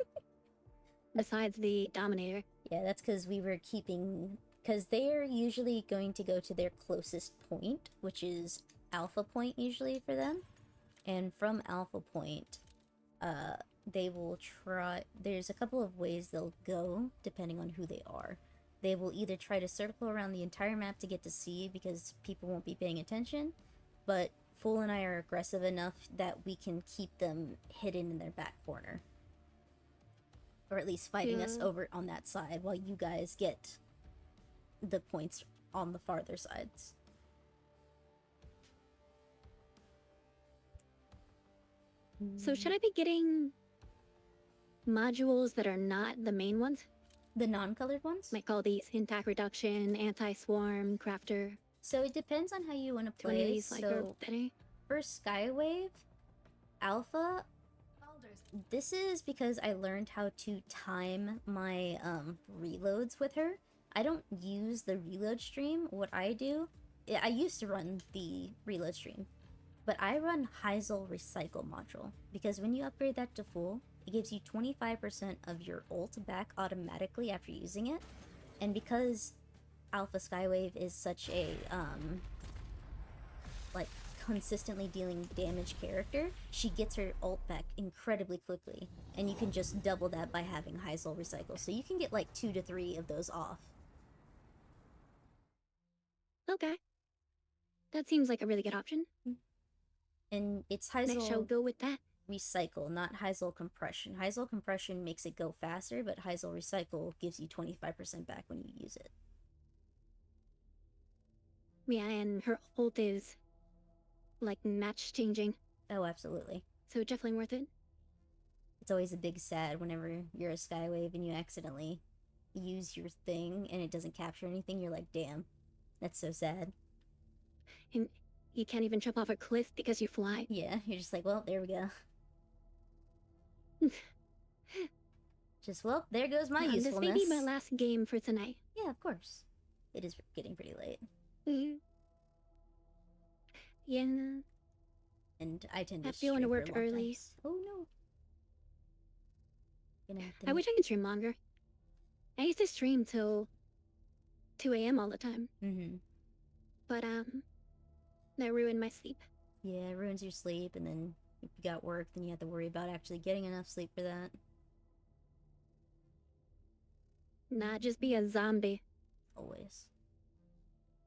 Besides the Dominator. Yeah, that's because we were keeping... Because they're usually going to go to their closest point, which is Alpha Point usually for them. And from Alpha Point, they will try... There's a couple of ways they'll go, depending on who they are. They will either try to circle around the entire map to get to C, because people won't be paying attention. But Fool and I are aggressive enough that we can keep them hidden in their back corner. Or at least fighting us over on that side, while you guys get the points on the farther sides. So should I be getting modules that are not the main ones? The non-colored ones? Like all these intact reduction, anti-swarm, crafter. So it depends on how you want to To any of play. these like So thingy. for Skywave, Alpha, Alders, this is because I learned how to time my reloads with her. I don't use the reload stream. What I do, I used to run the reload stream, but I run Heisel Recycle module, because when you upgrade that to full, it gives you 25% of your ult back automatically after using it. And because Alpha Skywave is such a like consistently dealing damage character, she gets her ult back incredibly quickly, and you can just double that by having Heisel Recycle, so you can get like 2 to 3 of those off. Okay. That seems like a really good option. And it's Next shall Heisel go with that. Recycle, not Heisel Compression. Heisel Compression makes it go faster, but Heisel Recycle gives you 25% back when you use it. Yeah, and her ult is like match changing. Oh, absolutely. So definitely worth it. It's always a big sad whenever you're a Skywave and you accidentally use your thing and it doesn't capture anything. You're like, damn, that's so sad. And you can't even jump off a cliff because you fly. Yeah, you're just like, well, there we go. Just, well, there goes my This usefulness. may be my last game for tonight. Yeah, of course. It is getting pretty late. Yeah. And I tend to Have to go into stream for work long early. times. Oh, no. Gonna have to I wish I could stream longer. I used to stream till 2 a.m. all the time. Mm-hmm. But, that ruined my sleep. Yeah, it ruins your sleep, and then if you got work, then you have to worry about actually getting enough sleep for that. Nah, just be a zombie. Always.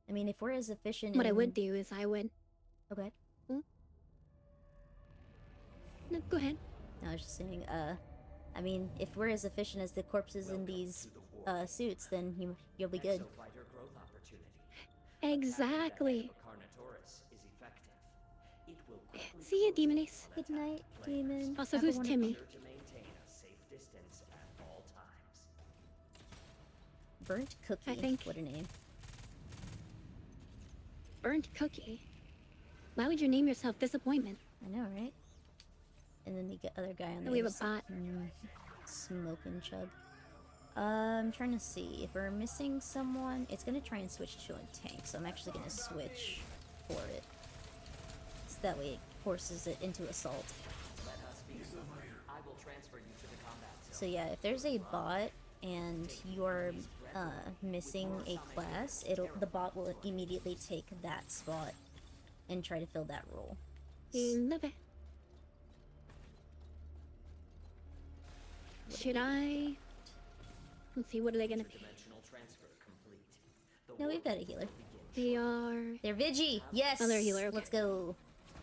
I mean, if we're as efficient What I in- would do is I would... Okay. No, go ahead. No, I was just saying, I mean, if we're as efficient as the corpses in these, suits, then you'll be good. Exofighter growth opportunity. Exactly. Carnotaurus is effective. It will quickly See ya, Demon Ace. Good night, demon. Also, Have a who's wonderful- Timmy? to maintain a safe distance at all times. Burnt Cookie. I think- What a name. Burnt Cookie. Why would you name yourself Disappointment? I know, right? And then the other guy on the We have other a side. bot. Smoking chug. I'm trying to see if we're missing someone. It's gonna try and switch to a tank, so I'm actually gonna switch for it. So that way it forces it into assault. Let us be. I will transfer you to the combat zone. So yeah, if there's a bot and you're missing a class, the bot will immediately take that spot and try to fill that role. Love it. Should I? Let's see, what are they gonna be? Dimensional transfer complete. The No, we've got a healer. They are... They're Vigi! Yes! Oh, they're a healer, okay. Let's go.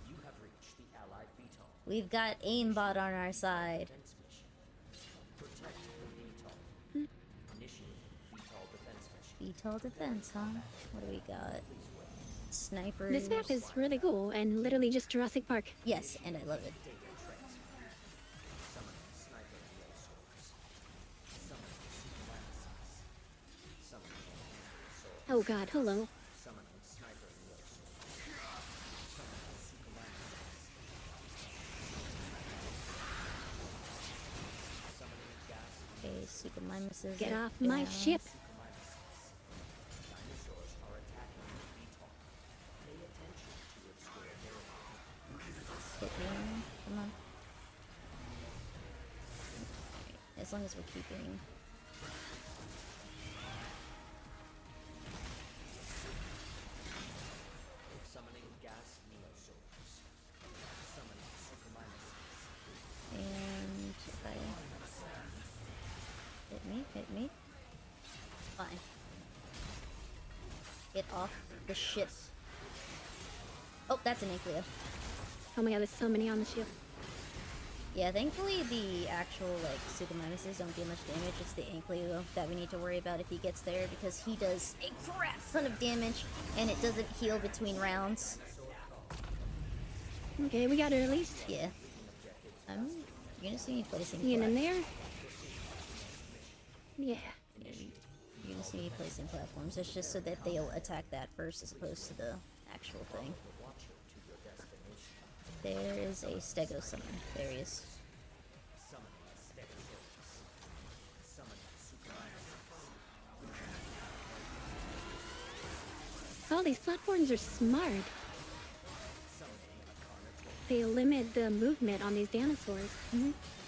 You have reached the Allied VTOL. We've got aimbot on our side. Defense mission. Protect the VTOL. Initiate VTOL defense mission. VTOL defense, huh? What do we got? Snipers. This map is really cool and literally just Jurassic Park. Yes, and I love it. Data transfer. Summon sniper dual swords. Summon supermassives. Summon sword. Oh god, hello. Summon sniper dual swords. Summon supermassives. Summoning gas. Okay, Super Mimuses. Get are off my down. ship. Dinosaurs are attacking the VTOL. Pay attention to its durability. Hit me. Come on. As long as we're keeping. Summoning gas neosaurs. Summoning superminuses. And if I hit me. Fine. Get off the ship. Oh, that's an Ankylo. Oh my god, there's so many on the ship. Yeah, thankfully the actual like Super Minuses don't do much damage. It's the Ankylo that we need to worry about if he gets there because he does a crap ton of damage and it doesn't heal between rounds. Okay, we got it at least. Yeah. You're gonna see me placing Get in there. Yeah. You're gonna see me placing platforms. It's just so that they'll attack that first as opposed to the actual thing. There is a Stego summon. There he is. Summoning stegosaurus. Summoning superminuses. Oh, these platforms are smart. Summoning a Carnage. They limit the movement on these dinosaurs.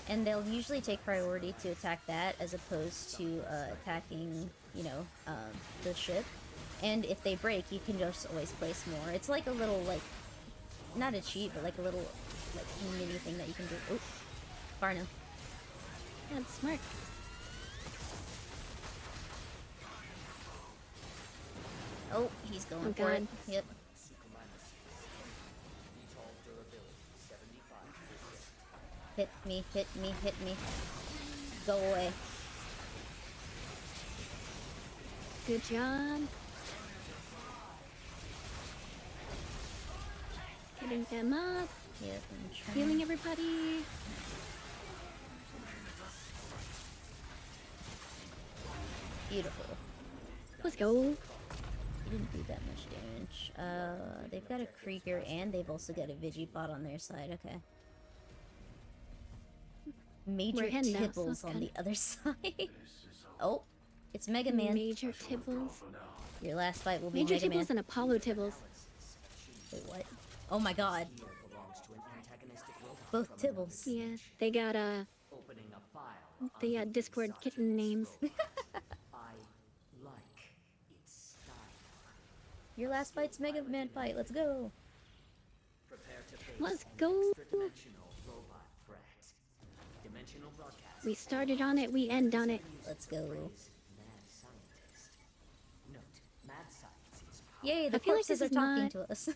And they'll usually take priority to attack that as opposed to attacking, the ship. And if they break, you can just always place more. It's like a little, like, not a cheat, but like a little, like, mini thing that you can do. Oh, Farno. Yeah, that's smart. Oh, he's going Oh, for it. God. Yep. Superminuses. VTOL durability 75%. Hit me, hit me, hit me. Go away. Good job. Getting them up. Yep, I'm trying. Healing everybody. Beautiful. Let's go. He didn't do that much damage. They've got a Krieger and they've also got a Vigibot on their side. Okay. Major We're heading now, so Tibbles it's on good. the other side. Oh, it's Mega Man. Major Tibbles. Your last fight will be Major Mega Man. Tibbles and Apollo Tibbles. Wait, what? Oh my god. Belongs to an antagonistic robot Both from another Tibbles. Yeah, they got Opening a file. the Discord kitten names. I like its style. Your last fight's Mega Man fight. Let's go. Prepare to face Let's an go. extra-dimensional robot threat. Dimensional broadcast. We started on it, we end on it. Let's go. Mad scientist. Note, mad science is Yay, the I feel like corpses this are is talking not- to us.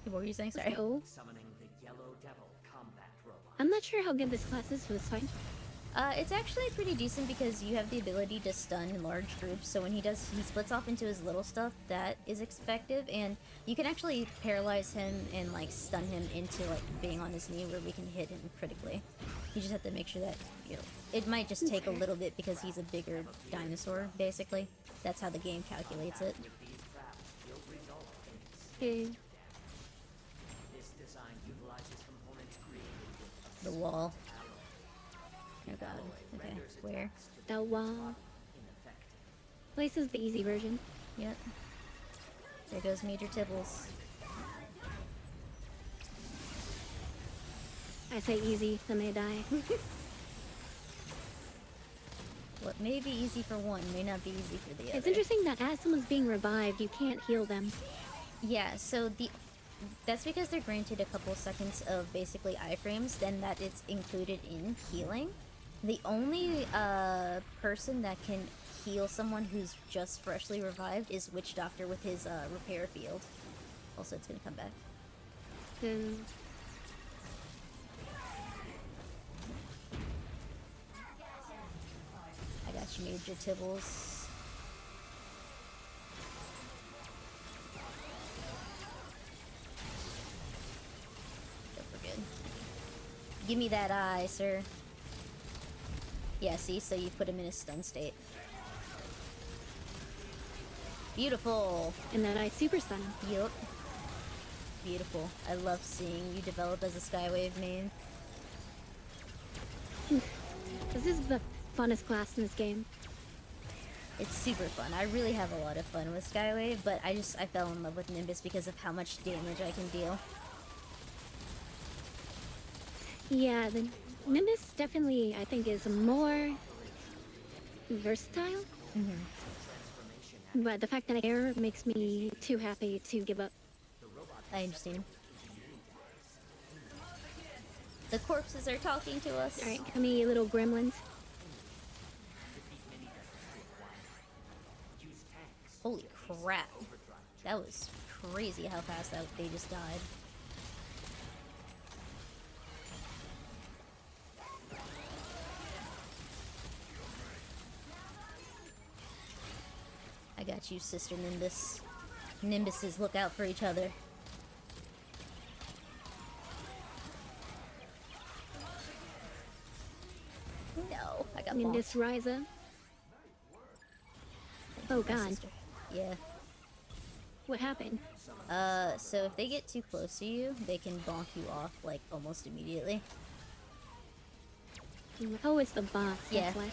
What were you saying? Sorry. Let's go. summoning the Yellow Devil combat robot. I'm not sure how good this class is for this fight. It's actually pretty decent because you have the ability to stun large groups. So when he splits off into his little stuff. That is effective, and you can actually paralyze him and like stun him into like being on his knee, where we can hit him critically. You just have to make sure that it might just take a little bit because he's a bigger dinosaur. Basically, that's how the game calculates it. With these traps will result in Okay. this design utilizes components created with The wall. Oh god. Okay. Where? The wall. ineffective. This is the easy version. Yep. There goes Major Tibbles. I I say easy, then they die. What may be easy for one may not be easy for the other. It's interesting that as someone's being revived, you can't heal them. Yeah, so that's because they're granted a couple seconds of basically iframes, then that it's included in healing. The only person that can heal someone who's just freshly revived is Witch Doctor with his repair field. Also, it's gonna come back. I got you, Major Tibbles. Yep, we're good. Give me that eye, sir. Yeah, see? So you put him in a stun state. Beautiful! And then I super stun him. Yup. Beautiful. I love seeing you develop as a Skywave main. This is the funnest class in this game. It's super fun. I really have a lot of fun with Skywave, but I fell in love with Nimbus because of how much damage I can deal. Yeah, the Nimbus definitely, I think, is more versatile. But the fact that I care makes me too happy to give up. I understand. The corpses are talking to us. Alright, come here, you little gremlins. Holy crap. That was crazy how fast they just died. I got you, Sister Nimbus. Nimbuses look out for each other. No, I got Nimbus bonked. Ryza. Oh My god, sister. Yeah. what happened? So if they get too close to you, they can bonk you off, like, almost immediately. Oh, it's the boss, Yeah. that's why.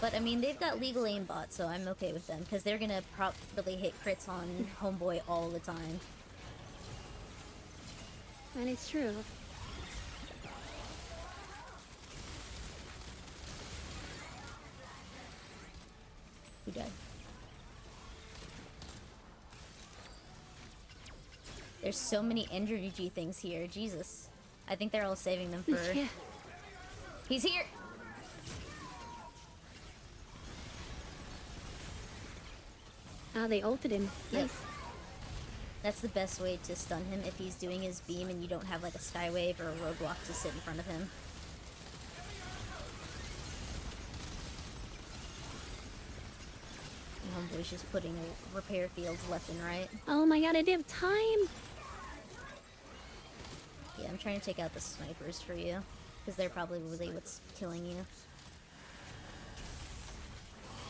But, I mean, they've got legal aimbot, so I'm okay with them, because they're gonna probably hit crits on Homeboy all the time. And it's true. Who died? There's so many energy things here, Jesus. I think they're all saving them for... Yeah. He's here! Ah, they ulted him. Yep. Nice. That's the best way to stun him if he's doing his beam and you don't have like a skywave or a roadblock to sit in front of him. Homeboy's just putting repair fields left and right. Oh my god, I didn't have time! Yeah, I'm trying to take out the snipers for you, because they're probably really what's killing you.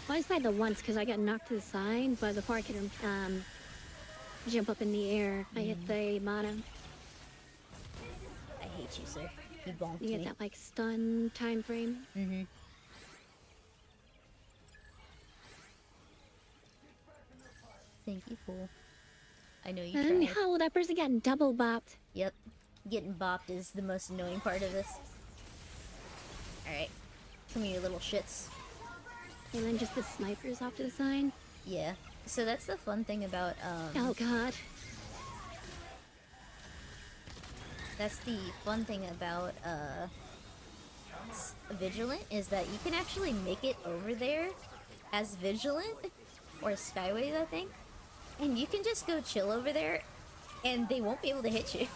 Well, I just died the once because I got knocked to the side, but before I could jump up in the air, I hit the bottom. I hate you, sir. You bonked You me. get that like stun time frame. Mm-hmm. Thank you, fool. I know you And tried. how that person got double bopped. Yep. Getting bopped is the most annoying part of this. Alright. Come here, you little shits. And then just the snipers off to the side. Yeah. So that's the fun thing about, Oh god. that's the fun thing about, Vigilant, is that you can actually make it over there as Vigilant, or Skywave, I think. And you can just go chill over there, and they won't be able to hit you.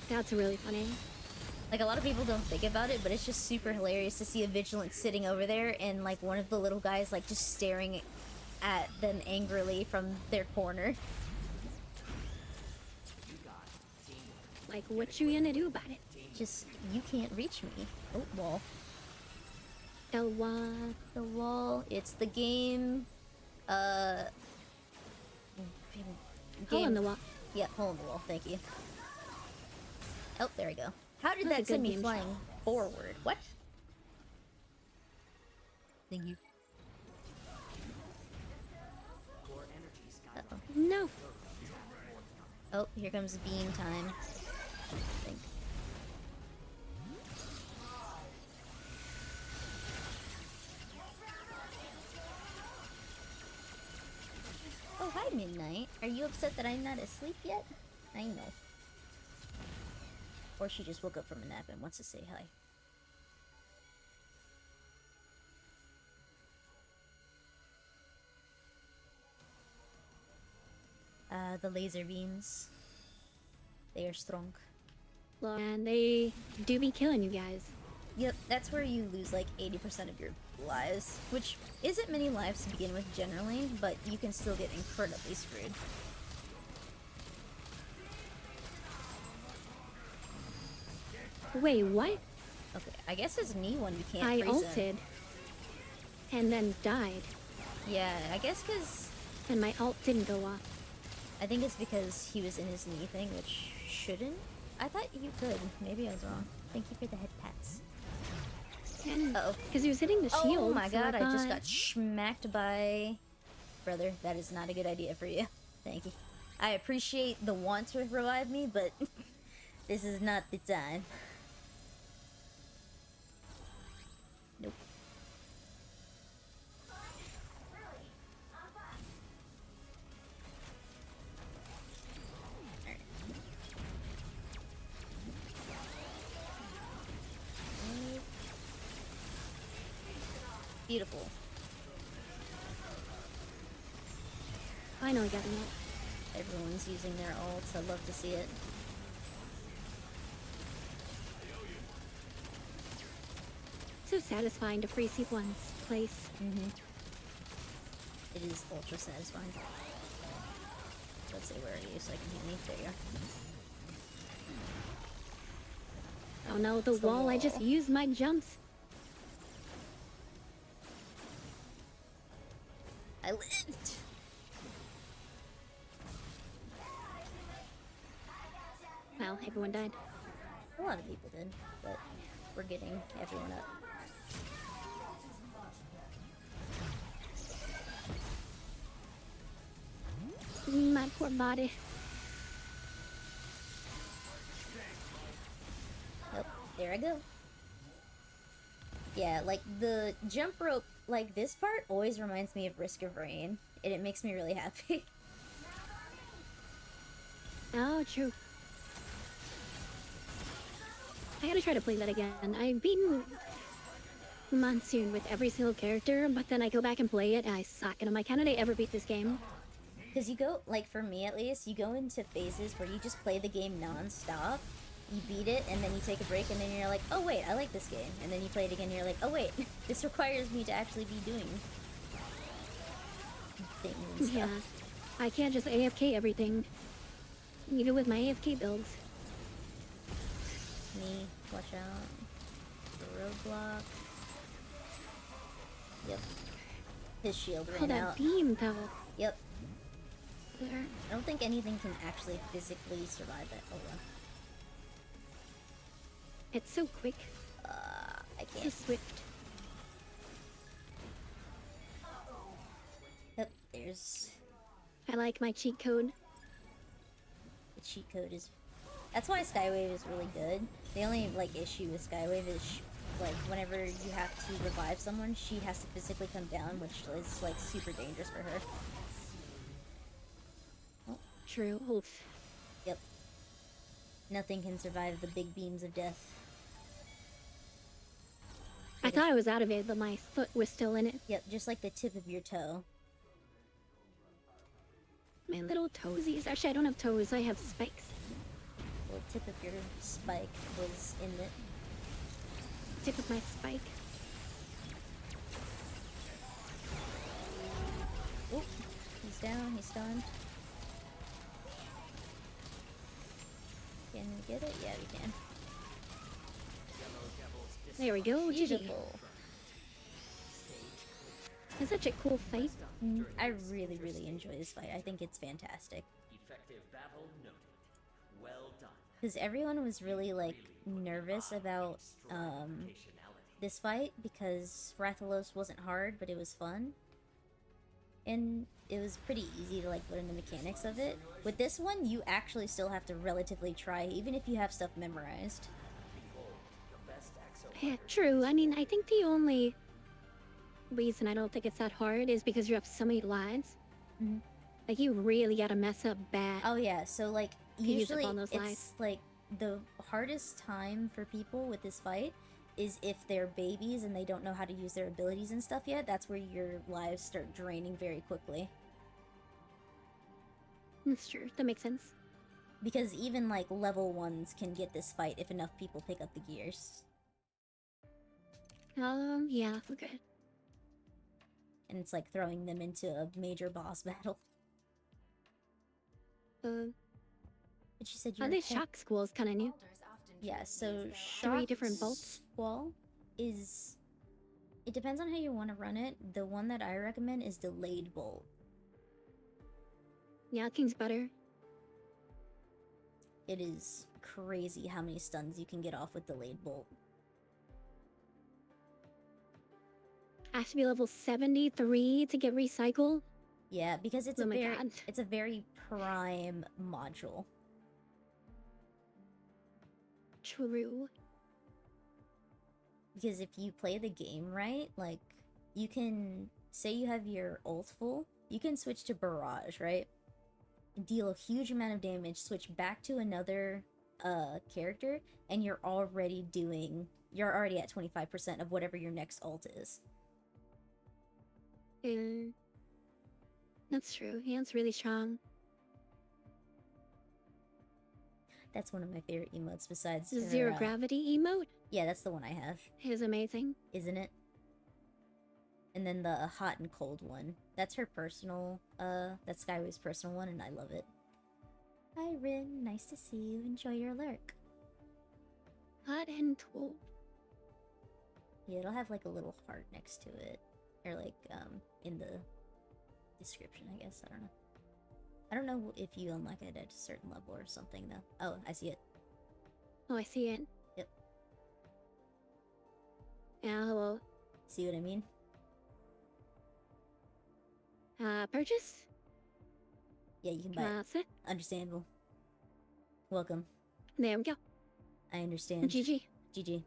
That's really funny. Like, a lot of people don't think about it, but it's just super hilarious to see a Vigilant sitting over there, and, like, one of the little guys, like, just staring at them angrily from their corner. Like, what you gonna do about it? Just, you can't reach me. Oh, wall. The wall. The wall. It's the game. Hole in the wall. Yeah, hole in the wall. Thank you. Oh, there we go. How did That's a that send good me game flying forward? What? Thank you. Core energy sky. Uh-oh. No. Oh, here comes beam time. I think. Oh, hi, Midnight. Are you upset that I'm not asleep yet? I know. Or she just woke up from a nap and wants to say hi. The laser beams. They are strong. And they do be killing you guys. Yep, that's where you lose like 80% of your lives, which isn't many lives to begin with generally, but you can still get incredibly screwed. Wait, what? Okay, I guess his knee one you can't I freeze ulted. him. And then died. Yeah, I guess because... And my ult didn't go off. I think it's because he was in his knee thing, which shouldn't. I thought you could. Maybe I was wrong. Thank you for the head pats. Uh-oh. Because he was hitting the shield. Oh my so god, I just thought- got smacked by... Brother, that is not a good idea for you. Thank you. I appreciate the want to revive me, but this is not the time. Nope. Alright. Beautiful. Finally got an ult. Everyone's using their ults. I love to see it. So satisfying to free C1's place. It is ultra satisfying. Let's see, where are you so I can hear me? There you are. Oh no, the It's the wall. I just wall. used my jumps. I lived! Well, everyone died. A lot of people did, but we're getting everyone up. My poor body. Oh, there I go. Yeah, like, the jump rope, like, this part always reminds me of Risk of Rain, and it makes me really happy. Oh, true. I gotta try to play that again. I've beaten Monsoon with every single character, but then I go back and play it and I suck. And I'm like, how did I ever beat this game? Because you go, like, for me at least, you go into phases where you just play the game non-stop, you beat it, and then you take a break, and then you're like, oh wait, I like this game. And then you play it again, and you're like, oh wait, this requires me to actually be doing things and stuff. Yeah. I can't just AFK everything. Even with my AFK builds. Me, watch out. The roadblock. Yep. His shield Oh, ran that out. beam, though. Yep. There. I don't think anything can actually physically survive that. Oh well. It's so quick. I So can't. swift. Yep, there's... I like my cheat code. The cheat code is... That's why Skywave is really good. The only, like, issue with Skywave is, like, whenever you have to revive someone, she has to physically come down, which is, like, super dangerous for her. True. Oof. Yep. Nothing can survive the big beams of death. I thought I was out of it, but my foot was still in it. Yep, just like the tip of your toe. My little toesies. Actually, I don't have toes. I have spikes. The tip of your spike was in it. Tip of my spike. Oop, he's down, he's stunned. Can we get it? Yeah, we can. There we go. GG. Beautiful. It's such a cool fight. I really, really enjoy this fight. I think it's fantastic. Effective battle noted. Well done. Because everyone was really, like, nervous about, this fight, because Rathalos wasn't hard, but it was fun. and it was pretty easy to like learn the mechanics of it. With this one, you actually still have to relatively try, even if you have stuff memorized. Behold, the best Yeah, exoprimal. true. I mean, I think the only reason I don't think it's that hard is because you have so many lives. Mhm. Like, you really gotta mess up bad. Oh yeah, so like To use up usually all those it's lives. like the hardest time for people with this fight is if they're babies and they don't know how to use their abilities and stuff yet. That's where your lives start draining very quickly. That's true. That makes sense. Because even like level 1s can get this fight if enough people pick up the gears. Yeah, okay. And it's like throwing them into a major boss battle. But you said you're This shock school is kind of new. Alders often Yeah, choose so these shock 3 different bolts. squall is... It depends on how you want to run it. The one that I recommend is delayed bolt. Yeah, King's better. It is crazy how many stuns you can get off with delayed bolt. I have to be level 73 to get recycle. Yeah, because it's Oh a my very God. it's a very prime module. True. Because if you play the game right, like you can say you have your ult full, you can switch to barrage, right? Deal a huge amount of damage, switch back to another character, and you're already at 25% of whatever your next ult is. That's true. Yeah, it's really strong. That's one of my favorite emotes besides The her, zero gravity emote Yeah, that's the one I have, is amazing. isn't it? And then the hot and cold one. That's her personal, that's Skyway's personal one, and I love it. Hi, Rin. Nice to see you. Enjoy your lurk. Hot and cold. Yeah, it'll have like a little heart next to it. Or like, in the description, I guess. I don't know. I don't know if you unlock it at a certain level or something, though. Oh, I see it. Oh, I see it. Yep. Yeah, hello. See what I mean? Purchase? Yeah, you can buy it. That's it. Understandable. Welcome. There we go. I understand. GG. GG.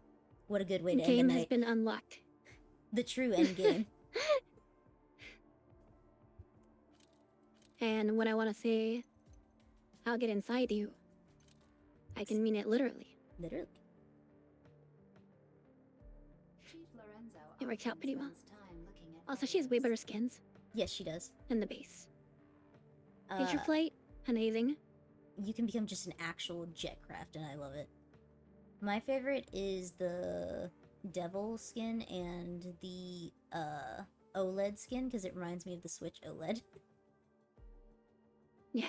What a good way to end Game the has night. been unlocked. The true end game. And when I want to say, I'll get inside you, I can mean it literally. Literally. Chief Lorenzo It worked out often pretty well. spends time looking at Also, she has way items. better skins Yes, she does. than the base. Picture Uh, flight, amazing. you can become just an actual jetcraft, and I love it. My favorite is the devil skin and the OLED skin, because it reminds me of the Switch OLED. Yay.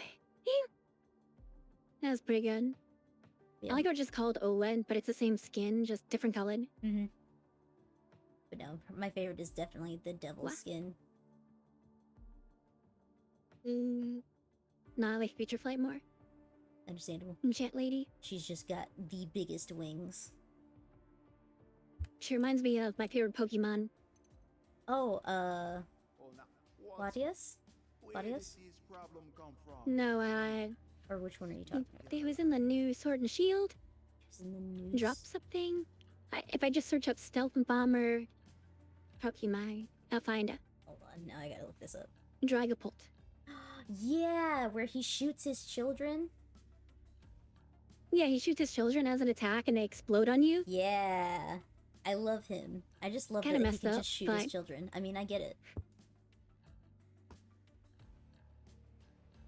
That was pretty good. Yeah. I like how it's just called OLED, but it's the same skin, just different colored. Mm-hmm. But no, my favorite is definitely the devil What? skin. Nah, I like Future Flight more. Understandable. Jet Lady. She's just got the biggest wings. She reminds me of my favorite Pokemon. Oh, Oh, now, what? Latias? Where did Latios? this problem come from? No, Or which one are you talking about? it was in the new Sword and Shield. She's in the news. Drop something. If I just search up Stealth Bomber Pokemon, I'll find it. Hold on, now I gotta look this up. Dragapult. Yeah, where he shoots his children. Yeah, he shoots his children as an attack and they explode on you. Yeah. I love him. I just love Kinda that he messed can up, just shoot his but- children. I mean, I get it.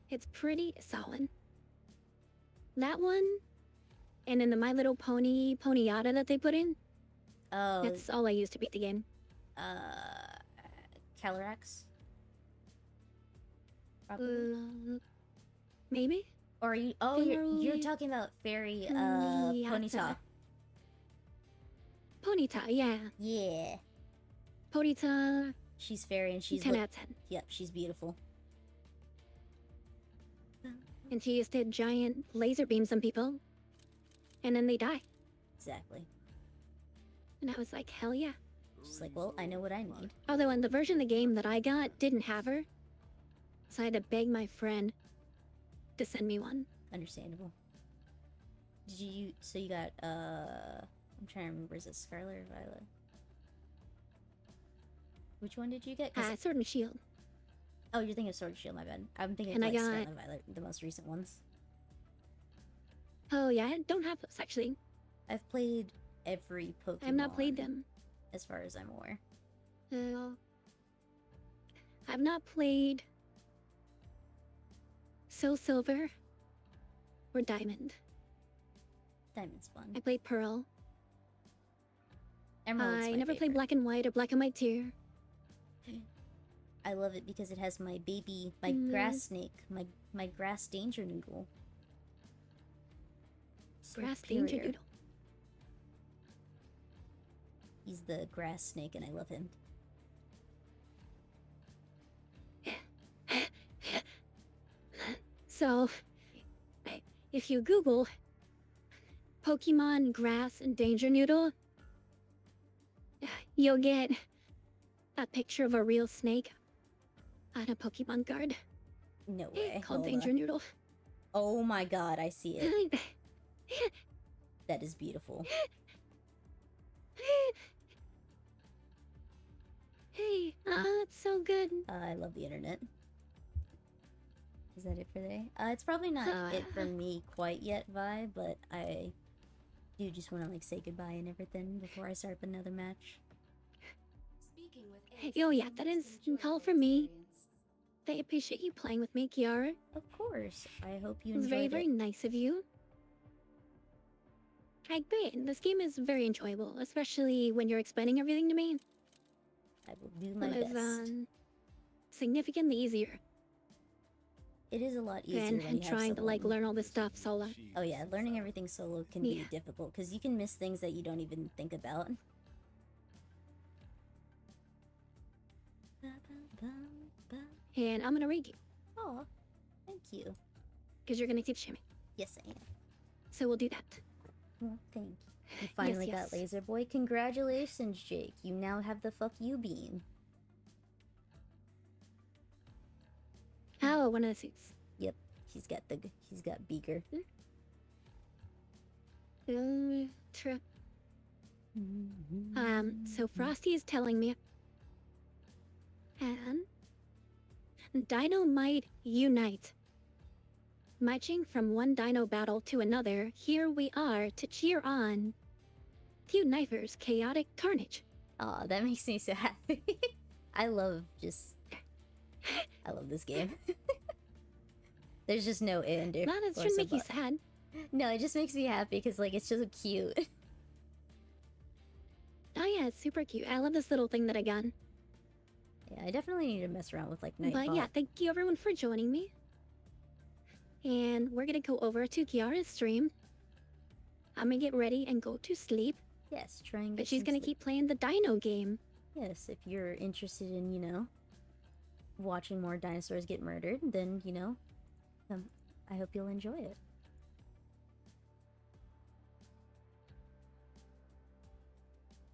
It's pretty solid. That one, and then the My Little Pony Ponyata that they put in. Oh, That's all I use to beat the game. Calyrex? Probably. Maybe? Or are you? Oh, you're Fairy- talking about Fairy Ponyta. Ponyta. Ponyta, yeah. Yeah, Ponyta, she's fairy and she's 10 out of 10. yep, she's beautiful. And she just did giant laser beams on people. And then they die. Exactly. And I was like, hell yeah. She's like, well, I know what I need. Although in the version of the game that I got didn't have her. So I had to beg my friend to send me one. Understandable. Did you? So you got I'm trying to remember. Is it Scarlet or Violet? Which one did you get? Sword and Shield. Oh, you're thinking of Sword and Shield. My bad. I'm thinking And of I like got- Scarlet and Violet, the most recent ones. Oh yeah, I don't have those actually. I've played every Pokemon. I've not played them. as far as I'm aware. I've not played Soul Silver or Diamond. Diamond's fun. I played Pearl. Emerald's I my never played favorite. Black and White or Black and White 2. I love it because it has my baby, my No. grass snake, my grass danger noodle. Grass Danger Superior. Noodle. He's the grass snake, and I love him. So, if you Google Pokemon Grass and Danger Noodle, you'll get a picture of a real snake on a Pokemon card No way. called Hold Danger on. Noodle. Oh my god, I see it. That is beautiful. Hey, it's so good. I love the internet. Is that it for today? It's probably not it for me quite yet, Vi, but I do just want to like say goodbye and everything before I start up another match. Speaking with Oh yeah, that is all for me. I appreciate you playing with me, Kiara. Of course. I hope you It was enjoyed very, it. very nice of you. I agree. This game is very enjoyable, especially when you're explaining everything to me. I will do my It was best. significantly easier It is a lot easier than when you have trying to like someone- learn all this stuff solo. Oh yeah, learning everything solo can Yeah. be difficult because you can miss things that you don't even think about. And I'm gonna read you Oh, thank you. because you're gonna teach me. Yes, I am. So we'll do that. Well, thank you. You finally yes. got Laser Boy. Congratulations, Jake. You now have the fuck you bean. Oh, one of the suits. Yep, he's got Beaker. True. So Frosty is telling me, and Dino might unite. Marching from one dino battle to another, here we are to cheer on Few Knifers' chaotic carnage. Aw, that makes me so happy. I love this game. There's just no end. Nah, that or shouldn't make you sub- sad. No, it just makes me happy because like it's just so cute. Oh yeah, it's super cute. I love this little thing that I got. Yeah, I definitely need to mess around with like But Nightbot. yeah, thank you everyone for joining me. And we're gonna go over to Kiara's stream. I'm gonna get ready and go to sleep. Yes, try and get But she's some gonna sleep. keep playing the Dino game. Yes, if you're interested in, watching more dinosaurs get murdered, then, I hope you'll enjoy it.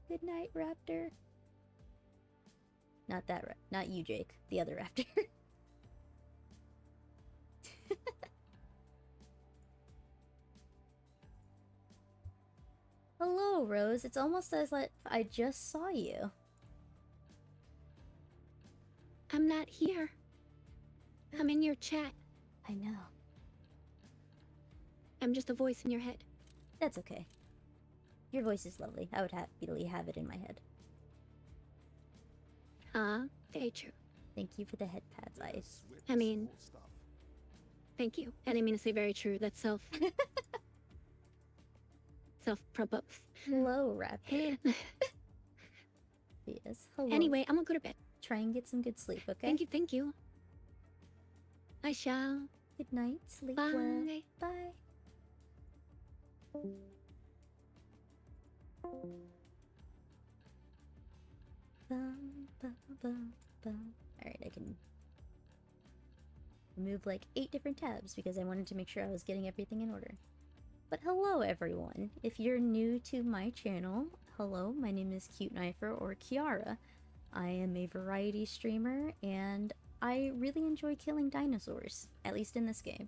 Good night, Raptor. Not that not you, Jake. The other Raptor. Hello, Rose. It's almost as like I just saw you. I'm not here. I'm in your chat. I know. I'm just a voice in your head. That's okay. Your voice is lovely. I would happily have it in my head. Very true. Thank you for the head pads, Ice. I mean, thank you. I didn't mean to say very true. That's self-promote. Hello, Raptor. Yes, hello. Anyway, I'm gonna go to bed. Try and get some good sleep, okay? Thank you. I shall. Good night. Sleep Bye. well. Bye. Alright, I can remove like 8 different tabs because I wanted to make sure I was getting everything in order. But hello everyone! If you're new to my channel, hello, my name is Cute Knifer or Kiara. I am a variety streamer and I really enjoy killing dinosaurs, at least in this game.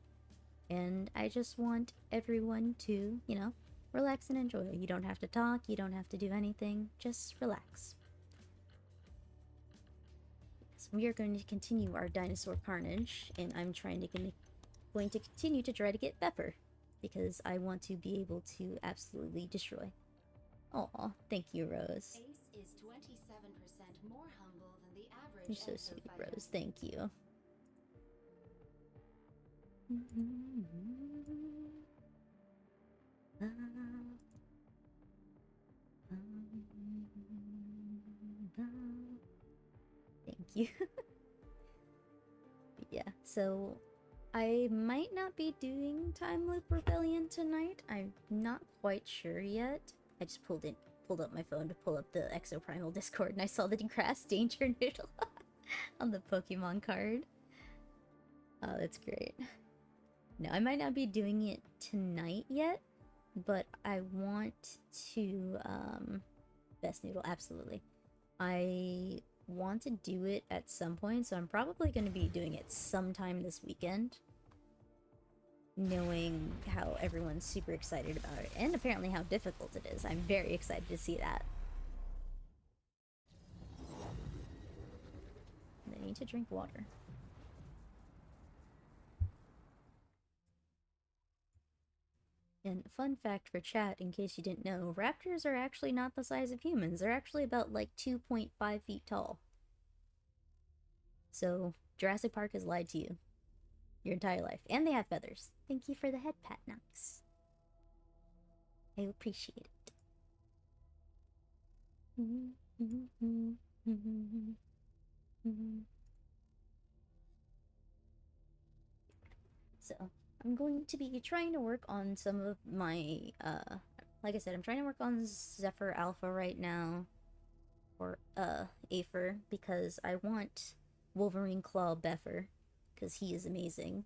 And I just want everyone to, you know, relax and enjoy. You don't have to talk, you don't have to do anything, just relax. So we are going to continue our dinosaur carnage, and I'm going to continue to try to get Pepper, because I want to be able to absolutely destroy. Aw, thank you, Rose. Ace is 27% more humble than the average. You're so Exo sweet, fighter. Rose. Thank you. Thank you. Yeah, so I might not be doing Time Loop Rebellion tonight. I'm not quite sure yet. I just pulled up my phone to pull up the Exoprimal Discord, and I saw the Grass Danger Noodle on the Pokemon card. Oh, that's great. No, I might not be doing it tonight yet, but I want to, Best Noodle, absolutely. I want to do it at some point, so I'm probably going to be doing it sometime this weekend. Knowing how everyone's super excited about it, and apparently how difficult it is. I'm very excited to see that. I need to drink water. And fun fact for chat, in case you didn't know, raptors are actually not the size of humans. They're actually about like 2.5 feet tall. So, Jurassic Park has lied to you your entire life. And they have feathers. Thank you for the head pat, Nux. I appreciate it. So, I'm going to be trying to work on some of my, like I said, I'm trying to work on Zephyr Alpha right now. Or, Aether, because I want Wolverine Claw Beffer, because he is amazing.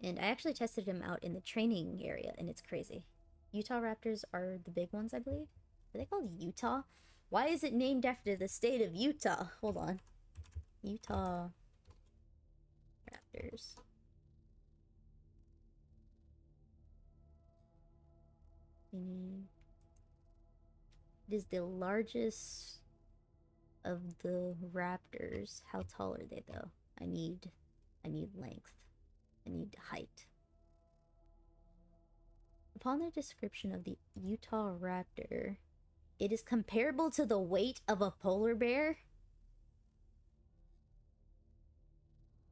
And I actually tested him out in the training area, and it's crazy. Utah Raptors are the big ones, I believe. Are they called Utah? Why is it named after the state of Utah? Hold on. Utah Raptors. It is the largest of the raptors. How tall are they, though? I need length. I need height. Upon the description of the Utah raptor, it is comparable to the weight of a polar bear?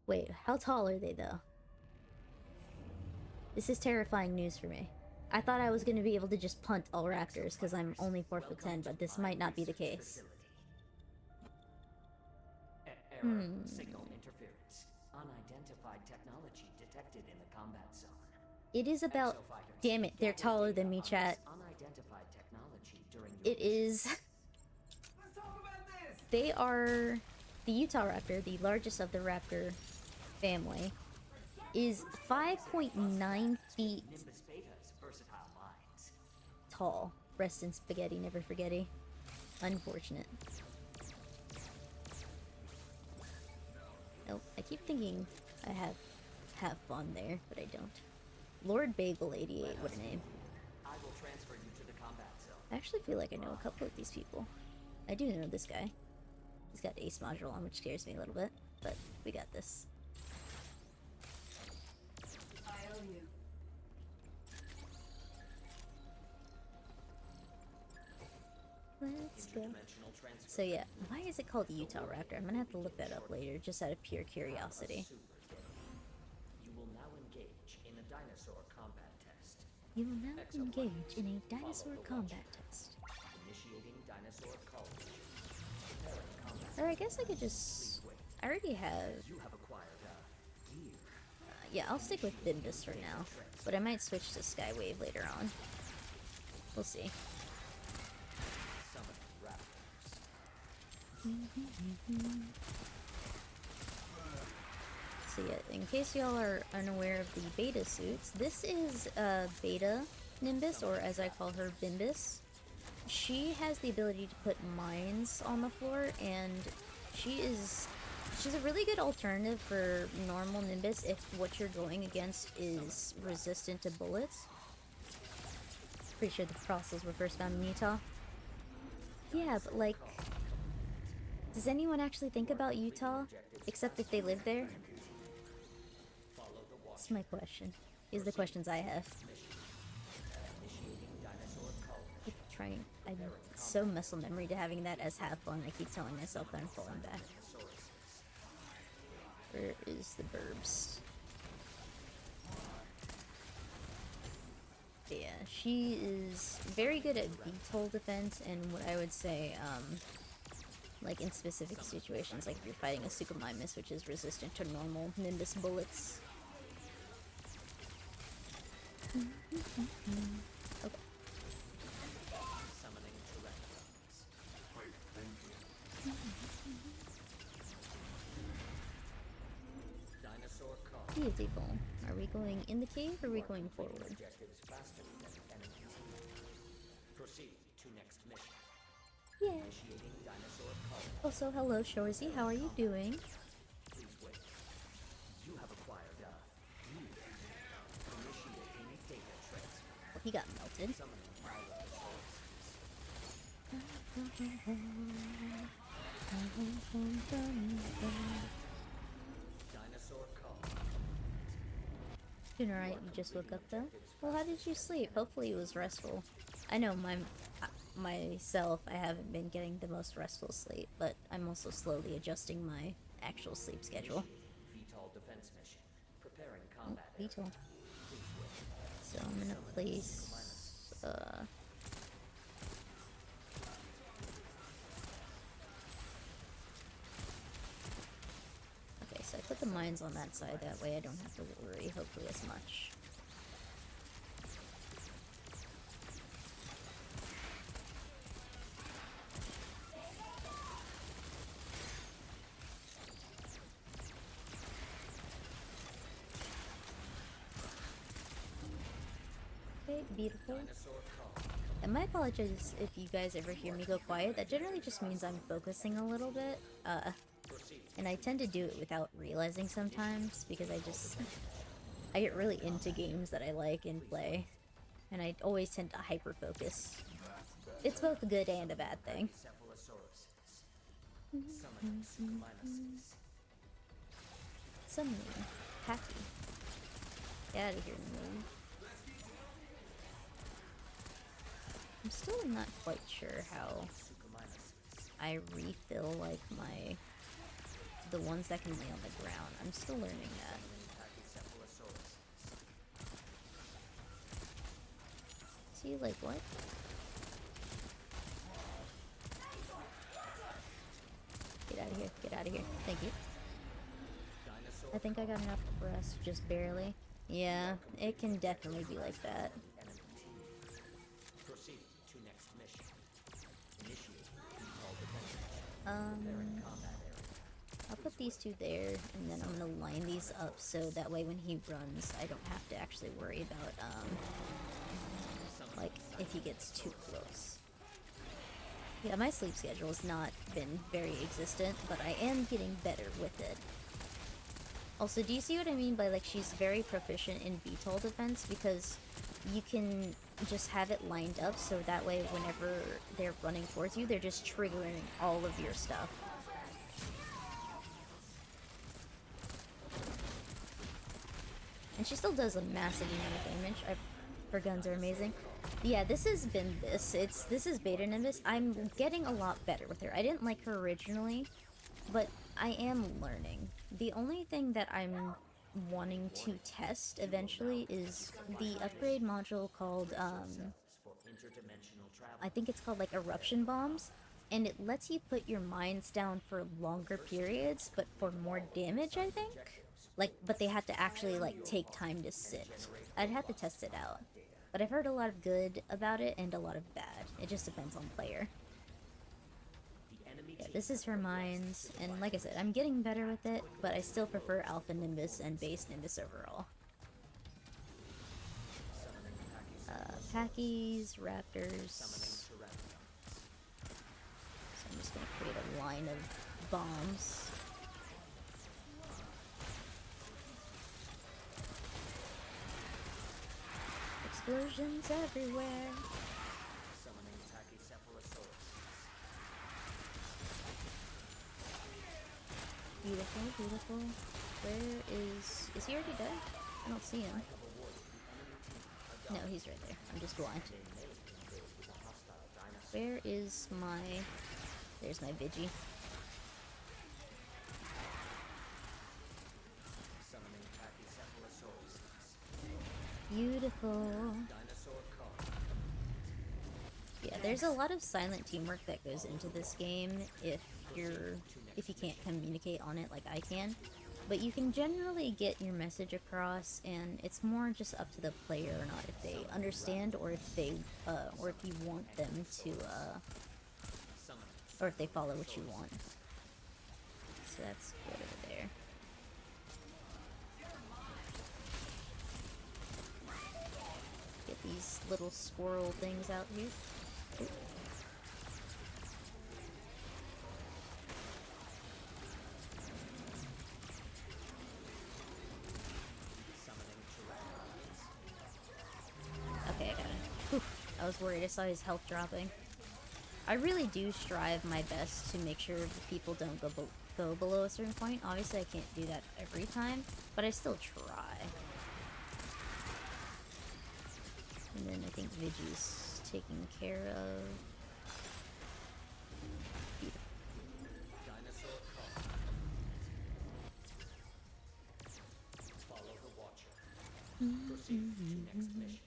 Wait, how tall are they, though? This is terrifying news for me. I thought I was going to be able to just punt all raptors because I'm only 4'10", but this might not be the case. Error. Signal interference. Unidentified technology detected in the combat zone. It is about... Damn it, they're taller than me, chat. Unidentified technology during It is... They are... The Utah raptor, the largest of the raptor family, is 5.9 feet tall. Rest in spaghetti, never forgetty. Unfortunate. Oh, I keep thinking I have fun there, but I don't. Lord Bagel 88, what a name. I will transfer you to the combat zone. I actually feel like I know a couple of these people. I do know this guy. He's got Ace module on, which scares me a little bit, but we got this. I owe you. Let's go. So yeah, why is it called Utah Raptor? I'm gonna have to look that up later, just out of pure curiosity. You will now engage in a dinosaur combat test. You will now engage in a dinosaur combat test. Initiating dinosaur culture. Or I guess I could just... I already have... You have acquired gear. Yeah, I'll stick with Bimbus for now, but I might switch to Skywave later on. We'll see. So yeah, in case y'all are unaware of the beta suits, this is Beta Nimbus, or as I call her, Bimbus. She has the ability to put mines on the floor, and she is She's a really good alternative for normal Nimbus if what you're going against is resistant to bullets. Pretty sure the fossils were first found in Utah. Yeah, but like, does anyone actually think about Utah? Except if they live there? That's my question. These are the questions I have. I keep trying. I'm so muscle memory to having that as have fun. I keep telling myself that I'm falling back. Where is the burbs? Yeah, she is very good at VTOL defense and what I would say, like in specific situations, like if you're fighting a Suchomimus, which is resistant to normal Nimbus bullets. Okay. Summoning Tyrannosaurs. Dinosaur call. Beautiful. Are we going in the cave or are we going forward? Objectives faster than enemies. Proceed to next mission. Yeah. Initiating dinosaur call. Also, hello, Shorzy. How are you doing? Please wait. You have acquired initiating data transfer. Oh, he got melted. Summoning Tyrannosaurus. Dinosaur call. Doing alright, you just woke up though? Well, how did you sleep? Hopefully it was restful. I know myself, I haven't been getting the most restful sleep, but I'm also slowly adjusting my actual sleep schedule. VTOL defense mission. Preparing Oh, combat. Beetle. So I'm gonna place, okay, so I put the mines on that side, that way I don't have to worry, hopefully, as much. Okay, beautiful. And my apologies if you guys ever hear me go quiet. That generally just means I'm focusing a little bit. And I tend to do it without realizing sometimes because I get really into games that I like and play. And I always tend to hyper-focus. It's both a good and a bad thing. Summoning Suchomimuses. Summoning. Happy. Get out of here, move. I'm still not quite sure how I refill, like, the ones that can lay on the ground. I'm still learning that. See, like, what? Get out of here, get out of here. Thank you. I think I got enough rest, just barely. Yeah, it can definitely be like that. Proceed to next mission. Initiate VTOL defense mission. Preparing combat area. I'll put these two there, and then I'm gonna line these up so that way when he runs, I don't have to actually worry about, like, if he gets too close. Yeah, my sleep schedule has not been very existent, but I am getting better with it. Also, do you see what I mean by, like, she's very proficient in VTOL defense? Because you can just have it lined up so that way whenever they're running towards you, they're just triggering all of your stuff. And she still does a massive amount of damage. Her guns are amazing. Yeah, this has been this. This is Beta Nimbus. I'm getting a lot better with her. I didn't like her originally, but I am learning. The only thing that I'm wanting to test eventually is the upgrade module called, I think it's called, like, Eruption Bombs. And it lets you put your mines down for longer periods, but for more damage, I think? Like, but they have to actually, like, take time to sit. I'd have to test it out. But I've heard a lot of good about it and a lot of bad. It just depends on player. Yeah, this is her mines, and like I said, I'm getting better with it, but I still prefer Alpha Nimbus and Base Nimbus overall. Packies, Raptors. So I'm just gonna create a line of bombs. Explosions everywhere. Summoning Pachycephalosaurus. Beautiful, beautiful. Where is he already dead? I don't see him. No, he's right there. I'm just blind. Where is my... There's my Vigi. Summoning Pachycephalosaurus. Beautiful. Dinosaur Carnage. Yeah, there's a lot of silent teamwork that goes into this game if you can't communicate on it like I can. But you can generally get your message across, and it's more just up to the player or not, if they understand or if they or if you want them to or if they follow what you want. So that's good over there. Get these little squirrel things out here. Ooh. Okay, I got it. Whew. I was worried. I saw his health dropping. I really do strive my best to make sure that people don't go below a certain point. Obviously, I can't do that every time, but I still try. And then I think Vigi's taken care of. Beautiful. Dinosaur Carnage. Follow the Watcher. Proceed to next mission.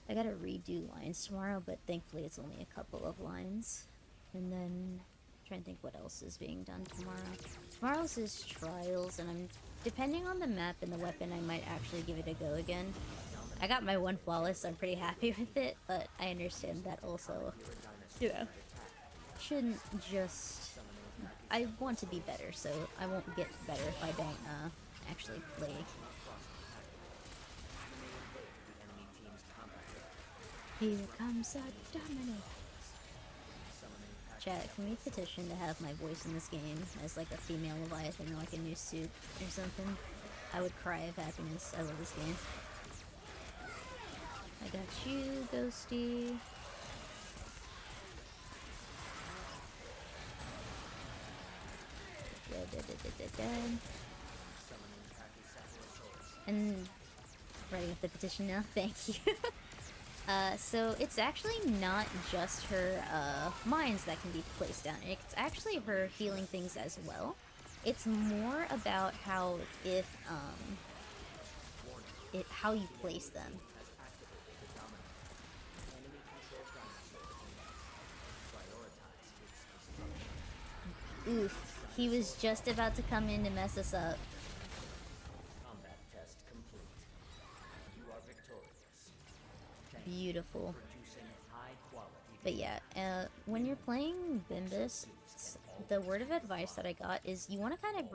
I gotta redo lines tomorrow, but thankfully it's only a couple of lines. And then, I'm trying to think what else is being done tomorrow. Tomorrow's is Trials, and depending on the map and the weapon, I might actually give it a go again. I got my one flawless, so I'm pretty happy with it, but I understand that also, you know, shouldn't just... I want to be better, so I won't get better if I don't, actually play. Here comes a domino. Chat, can we petition to have my voice in this game as like a female Leviathan or like a new suit or something? I would cry of happiness. I love this game. I got you, Ghosty. And writing up the petition now. Thank you. So it's actually not just her mines that can be placed down. It's actually her healing things as well. It's more about how how you place them. Oof, he was just about to come in to mess us up. Combat test complete. You are victorious. Beautiful. Producing high quality. But yeah, when you're playing Bimbus, the word of advice that I got is you want to kind of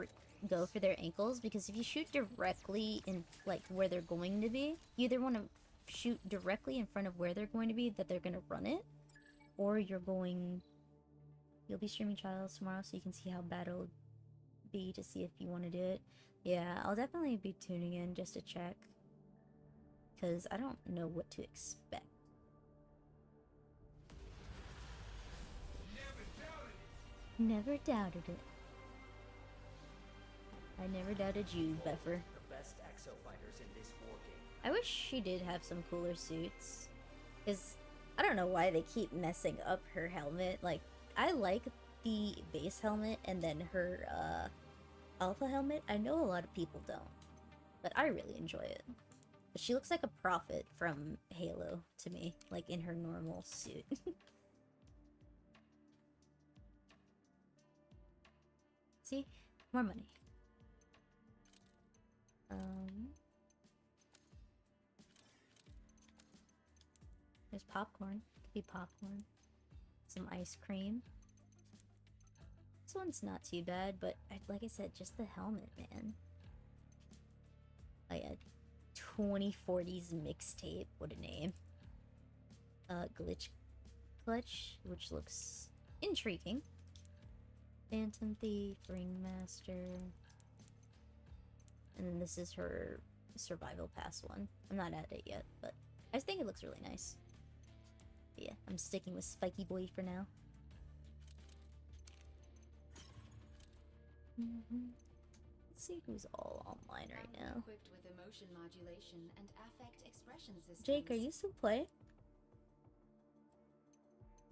go for their ankles, because if you shoot directly in like where they're going to be, you either want to shoot directly in front of where they're going to be, that they're going to run it, or you'll be streaming Trials tomorrow, so you can see how bad it'll be to see if you want to do it. Yeah, I'll definitely be tuning in just to check, because I don't know what to expect. Never doubted it. I never doubted you, Buffer. The best exo fighters in this war game. I wish she did have some cooler suits, because I don't know why they keep messing up her helmet. Like, I like the base helmet and then her alpha helmet. I know a lot of people don't, but I really enjoy it. But she looks like a prophet from Halo to me, like in her normal suit. See? More money. There's popcorn. Could be popcorn. Some ice cream. This one's not too bad, but like I said, just the helmet, man. Oh yeah, 2040s mixtape. What a name. Glitch Clutch, which looks intriguing. Phantom Thief, Ringmaster. And then this is her survival pass one. I'm not at it yet, but I just think it looks really nice. But yeah, I'm sticking with Spiky Boy for now. Let's see who's all online right now. Equipped with emotion modulation and affect expression systems. Jake, are you still playing?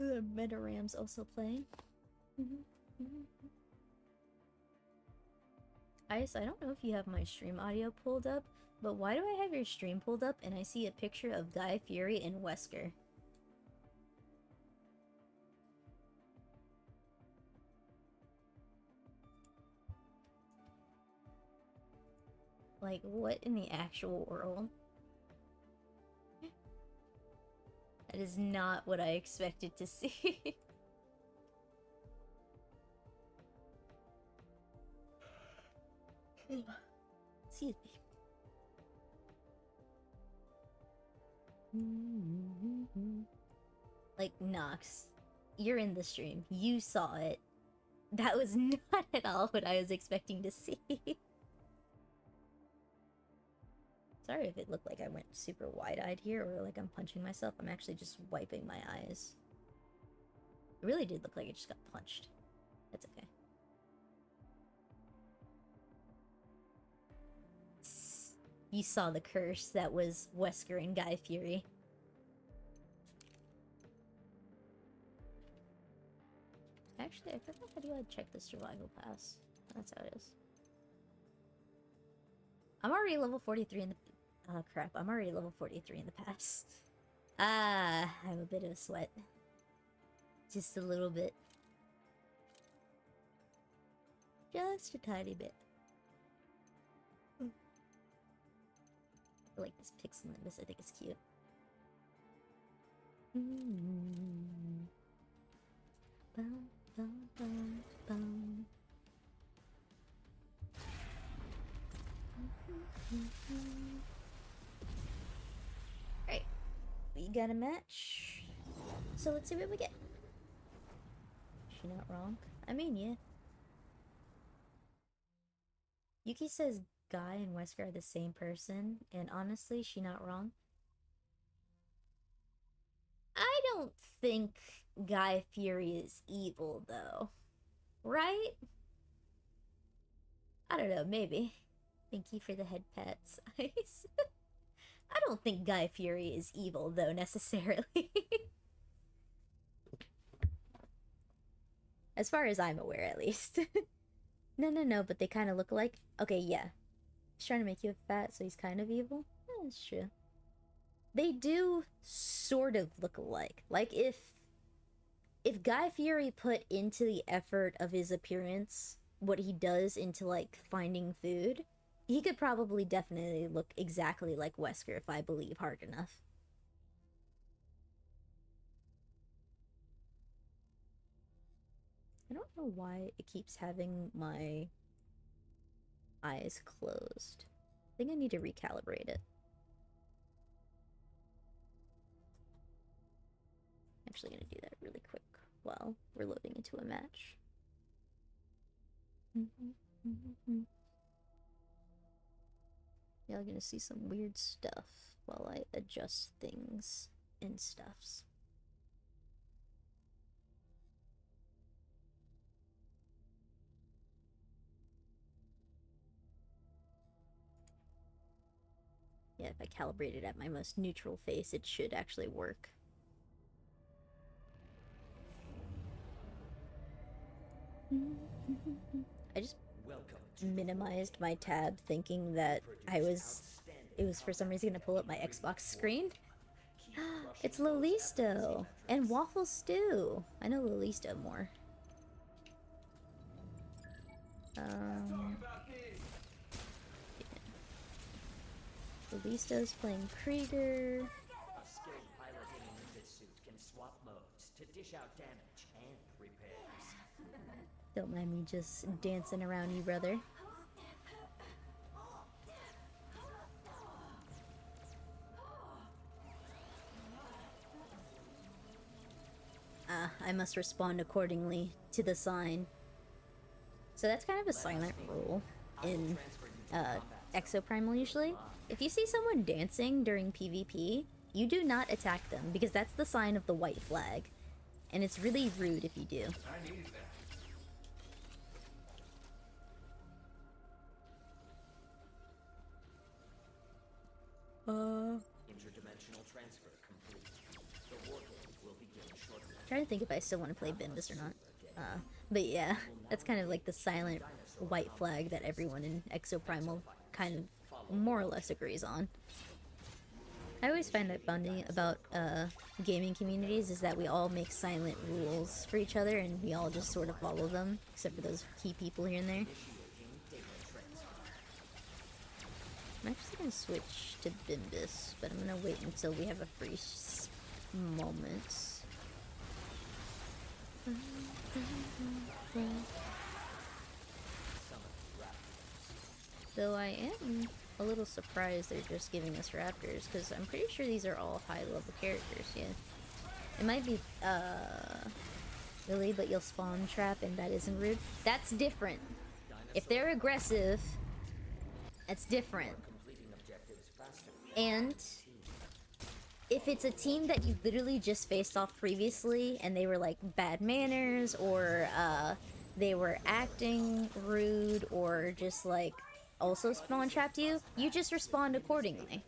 Metaram's also playing. Ice, I don't know if you have my stream audio pulled up, but why do I have your stream pulled up and I see a picture of Guy Fieri and Wesker? Like, what in the actual world? That is not what I expected to see. Excuse me. Like, Nox, you're in the stream. You saw it. That was not at all what I was expecting to see. Sorry if it looked like I went super wide-eyed here or like I'm punching myself. I'm actually just wiping my eyes. It really did look like it just got punched. That's okay. You saw the curse that was Wesker and Guy Fieri. Actually, I forgot how do I check the survival pass. That's how it is. I'm already level 43 in the... Oh crap, I'm already level 43 in the pass. I have a bit of a sweat. Just a little bit. Just a tiny bit. I like this pixel nimbus, I think it's cute. Bum, bum, bum, bum. Right, we got a match. So let's see what we get. She not wrong? I mean, yeah. Yuki says Guy and Wesker are the same person, and honestly, she not wrong. I don't think Guy Fieri is evil, though. Right? I don't know, maybe. Thank you for the head pats, Ice. I don't think Guy Fieri is evil, though, necessarily. As far as I'm aware, at least. No, but they kind of look alike. Okay, yeah. He's trying to make you fat, so he's kind of evil? Yeah, that's true. They do sort of look alike. Like, if Guy Fieri put into the effort of his appearance what he does into, like, finding food, he could probably definitely look exactly like Wesker if I believe hard enough. I don't know why it keeps having my eyes closed. I think I need to recalibrate it. I'm actually gonna do that really quick while we're loading into a match. Y'all gonna see some weird stuff while I adjust things and stuffs. Yeah, if I calibrate it at my most neutral face, it should actually work. I just minimized my tab thinking that it was for some reason gonna pull up my Xbox screen. It's Lolisto and Waffle Stew. I know Lolisto more. Lolisto's playing Krieger. A skilled pilot in a Nimbus suit can swap modes to dish out damage and repairs. Don't mind me just dancing around you, brother. I must respond accordingly to the sign. So that's kind of a silent rule in Exoprimal usually, if you see someone dancing during PvP, you do not attack them because that's the sign of the white flag. And it's really rude if you do. I needed that. Interdimensional transfer complete. The war game will begin shortly. I'm trying to think if I still want to play Bimbus or not. But yeah, that's kind of like the silent white flag that everyone in Exoprimal kind of more or less agrees on. I always find that funny about gaming communities is that we all make silent rules for each other and we all just sort of follow them, except for those key people here and there. I'm actually gonna switch to Bimbus, but I'm gonna wait until we have a free moment. Though I am a little surprised they're just giving us raptors, because I'm pretty sure these are all high-level characters, yeah. It might be, really, but you'll spawn trap and that isn't rude. That's different. If they're aggressive, that's different. And if it's a team that you literally just faced off previously and they were like bad manners or they were acting rude or just like also spawn trapped you, you just respond accordingly.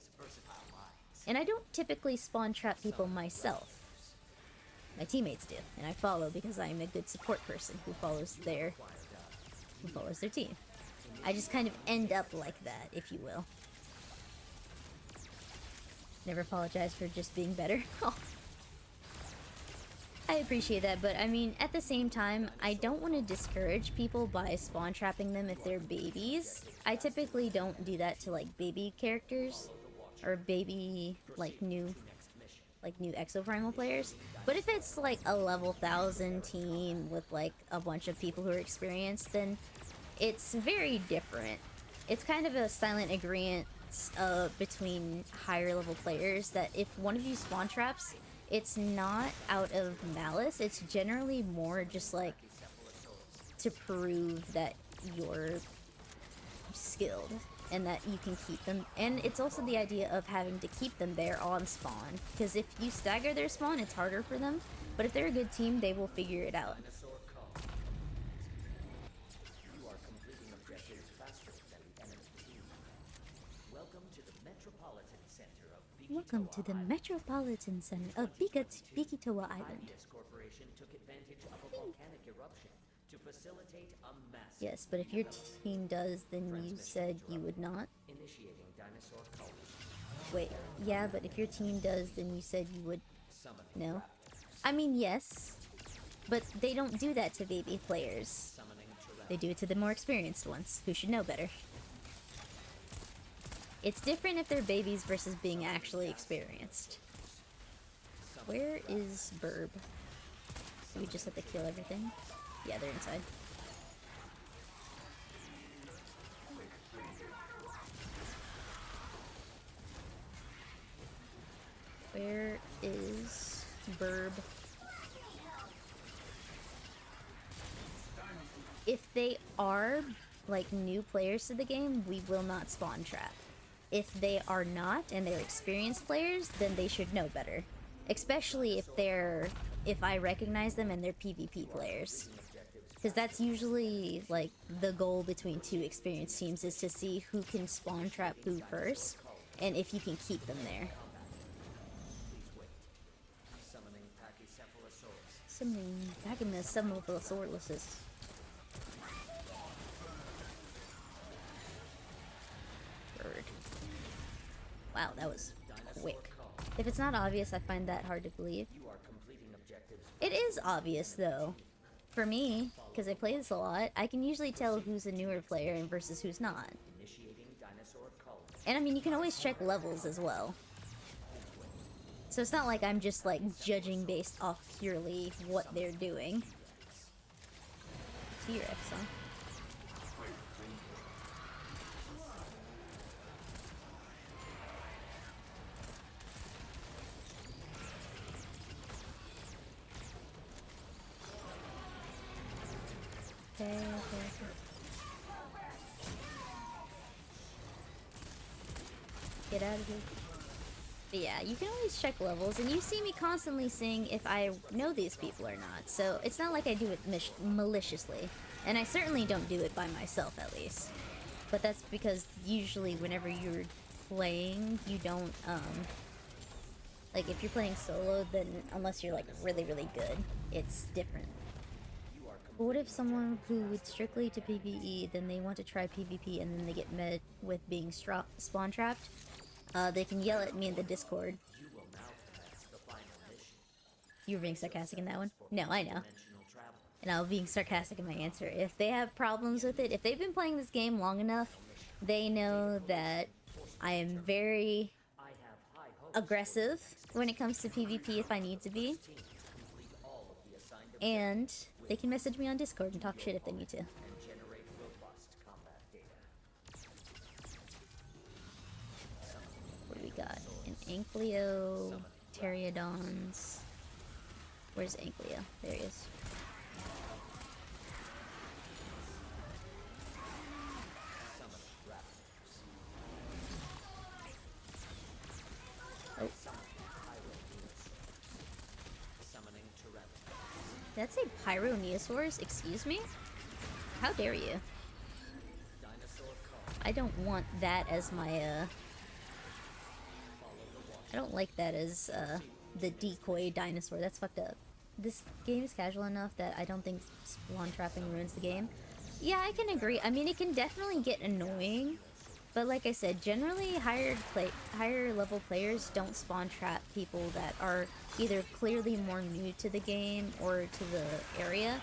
And I don't typically spawn trap people myself. My teammates do, and I follow because I'm a good support person who follows their team. I just kind of end up like that, if you will. Never apologize for just being better. Oh. I appreciate that, but I mean, at the same time, I don't want to discourage people by spawn trapping them if they're babies. I typically don't do that to like baby characters or baby like new Exoprimal players. But if it's like a level 1000 team with like a bunch of people who are experienced, then it's very different. It's kind of a silent agreement between higher level players that if one of you spawn traps, it's not out of malice, it's generally more just like to prove that you're skilled and that you can keep them. And it's also the idea of having to keep them there on spawn, because if you stagger their spawn, it's harder for them, but if they're a good team, they will figure it out. Welcome to the Metropolitan Center of Bikitoa Island. Yes, but if your team does, then you said you would not. Wait, yeah, but if your team does, then you said you would. No. I mean, yes, but they don't do that to baby players. They do it to the more experienced ones, who should know better. It's different if they're babies versus being actually experienced. Where is Burb? Do we just have to kill everything? Yeah, they're inside. Where is Burb? If they are, like, new players to the game, we will not spawn trap. If they are not, and they're experienced players, then they should know better. Especially if I recognize them and they're PvP players. Because that's usually, like, the goal between two experienced teams is to see who can spawn trap who first, and if you can keep them there. Summoning Pachycephalosaurus. Bird. Wow, that was quick. If it's not obvious, I find that hard to believe. It is obvious, though. For me, because I play this a lot, I can usually tell who's a newer player and versus who's not. And I mean, you can always check levels as well. So it's not like I'm just, like, judging based off purely what they're doing. T-Rex, huh? Okay. Get out of here. But yeah, you can always check levels, and you see me constantly seeing if I know these people or not. So it's not like I do it maliciously. And I certainly don't do it by myself, at least. But that's because usually whenever you're playing, you don't, like, if you're playing solo, then unless you're, like, really, really good, it's different. But what if someone who would strictly to PvE, then they want to try PvP, and then they get met with being spawn trapped? They can yell at me in the Discord. You were being sarcastic in that one? No, I know. And I was being sarcastic in my answer. If they have problems with it, if they've been playing this game long enough, they know that I am very aggressive when it comes to PvP if I need to be. And they can message me on Discord and talk shit if they need to. What do we got? An Ankylo, Pterodons. Where's Ankylo? There he is. Oh. Did that say Pyroneosaurs? Excuse me? How dare you? I don't want that as my, I don't like that as, the decoy dinosaur. That's fucked up. This game is casual enough that I don't think spawn trapping ruins the game. Yeah, I can agree. I mean, it can definitely get annoying. But like I said, generally higher level players don't spawn trap people that are either clearly more new to the game or to the area.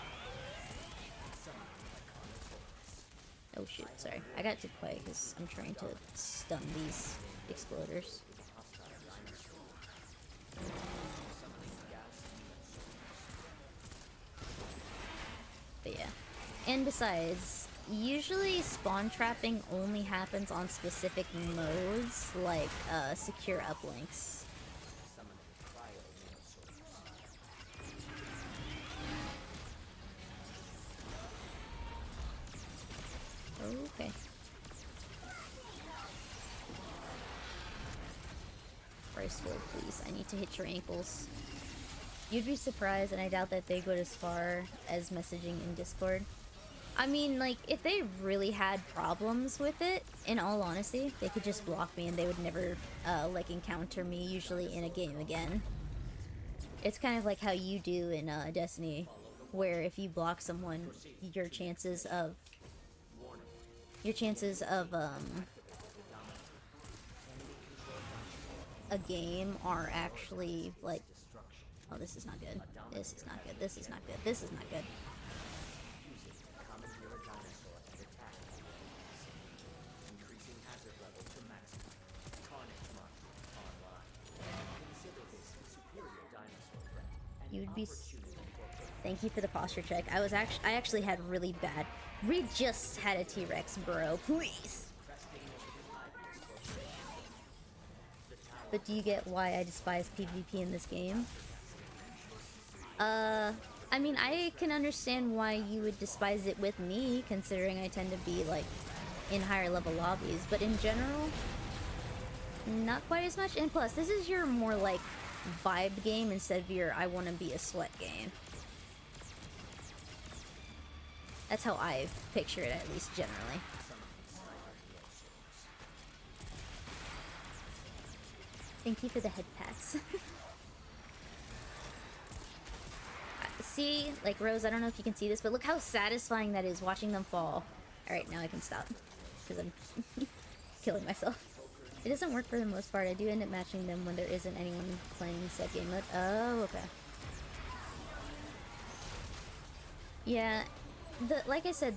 Oh shoot, sorry. I got too quiet because I'm trying to stun these exploders. But yeah. And besides, usually spawn trapping only happens on specific modes, like secure uplinks. Okay. Price hold, please. I need to hit your ankles. You'd be surprised, and I doubt that they go as far as messaging in Discord. I mean, like, if they really had problems with it, in all honesty, they could just block me and they would never, like, encounter me, usually in a game again. It's kind of like how you do in, Destiny, where if you block someone, your chances of, a game are actually, like, oh, this is not good. This is not good. This is not good. This is not good. You'd be. Thank you for the posture check. I actually had really bad. We just had a T-Rex, bro. Please. But do you get why I despise PvP in this game? I mean, I can understand why you would despise it with me, considering I tend to be, like, in higher level lobbies, but in general, not quite as much. And plus, this is your more, like, vibe game instead of your I want to be a sweat game. That's how I picture it, at least generally. Thank you for the head pats. See, like, Rose, I don't know if you can see this, but look how satisfying that is, watching them fall. Alright, now I can stop, because I'm killing myself. It doesn't work for the most part. I do end up matching them when there isn't anyone playing set game mode. Oh, okay. Yeah, like I said,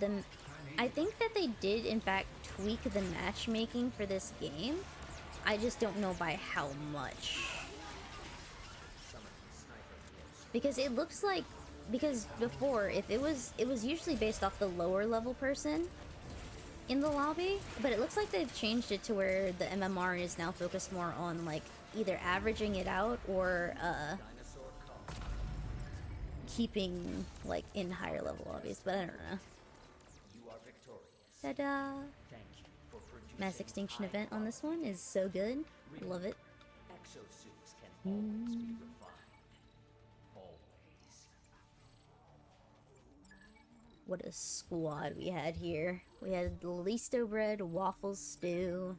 I think that they did, in fact, tweak the matchmaking for this game. I just don't know by how much. Because it looks like, because before, if it was usually based off the lower level person in the lobby, but it looks like they've changed it to where the MMR is now focused more on, like, either averaging it out or keeping, like, in higher level lobbies, but I don't know. Ta-da! Thank you for producing Mass extinction event on this one is so good. Love it. Exosuits can always be refined. Always. What a squad we had here. We had listo bread, waffle stew.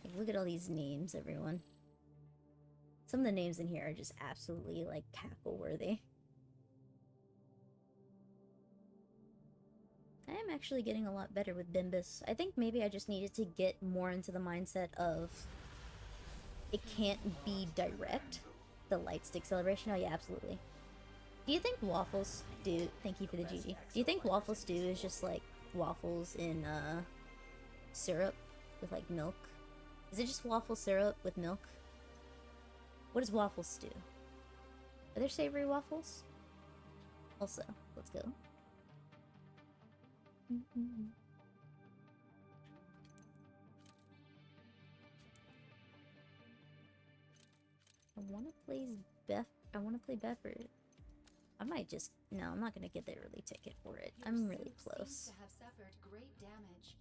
Like, look at all these names, everyone. Some of the names in here are just absolutely, like, cackle-worthy. I am actually getting a lot better with Bimbus. I think maybe I just needed to get more into the mindset of it can't be direct. The light stick celebration. Oh yeah, absolutely. Do you think waffle stew... Thank you for the GG. Do you think waffle stew is just like waffles in syrup with like milk? Is it just waffle syrup with milk? What is waffle stew? Are there savory waffles? Also, let's go. I want to play Bedford. I might just... No, I'm not going to get the early ticket for it. Your I'm really suit close. seems to have suffered great damage.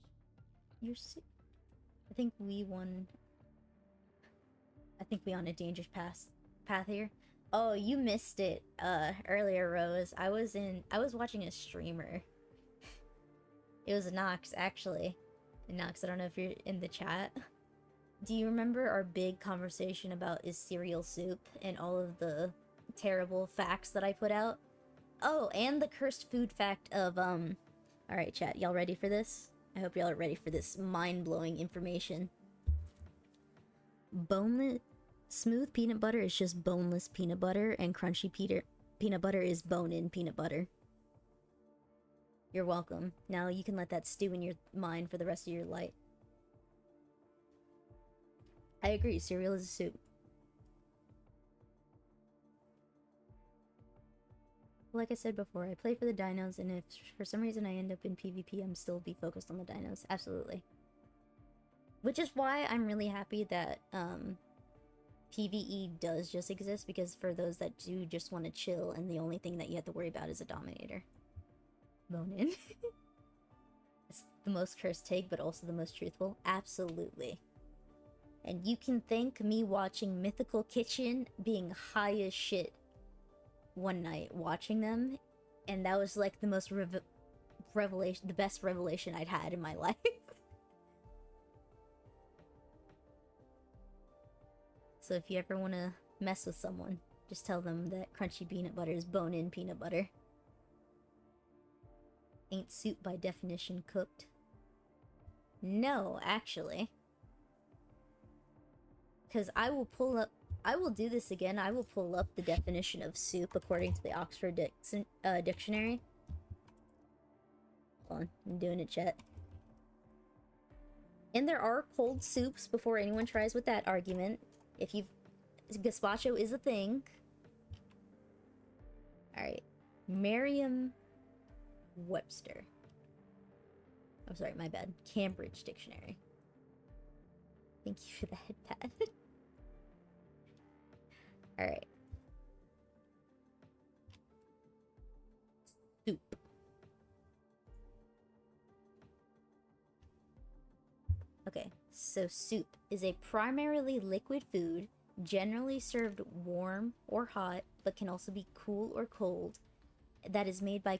I think we won... I think we on a dangerous path here. Oh, you missed it earlier, Rose. I was watching a streamer. It was Nox, actually. And Nox, I don't know if you're in the chat. Do you remember our big conversation about is cereal soup and all of the terrible facts that I put out? Oh, and the cursed food fact of, Alright, chat, y'all ready for this? I hope y'all are ready for this mind-blowing information. Smooth peanut butter is just boneless peanut butter, and crunchy peanut butter is bone-in peanut butter. You're welcome. Now you can let that stew in your mind for the rest of your life. I agree, cereal is a soup. Like I said before, I play for the dinos, and if for some reason I end up in PvP, I'm still be focused on the dinos. Absolutely. Which is why I'm really happy that PvE does just exist, because for those that do just want to chill and the only thing that you have to worry about is a Dominator. Bone in. It's the most cursed take, but also the most truthful. Absolutely. And you can thank me watching Mythical Kitchen being high as shit one night watching them, and that was like the most revelation, the best revelation I'd had in my life. So if you ever want to mess with someone, just tell them that crunchy peanut butter is bone-in peanut butter. Ain't soup by definition cooked? No, actually. Because I will do this again. I will pull up the definition of soup according to the Oxford Dictionary. Hold on, I'm doing it, chat. And there are cold soups before anyone tries with that argument. If you've... Gazpacho is a thing. Alright. Merriam-Webster. I'm sorry, my bad. Cambridge Dictionary. Thank you for the head pat. Alright. Soup. Okay, so soup is a primarily liquid food, generally served warm or hot, but can also be cool or cold, that is made by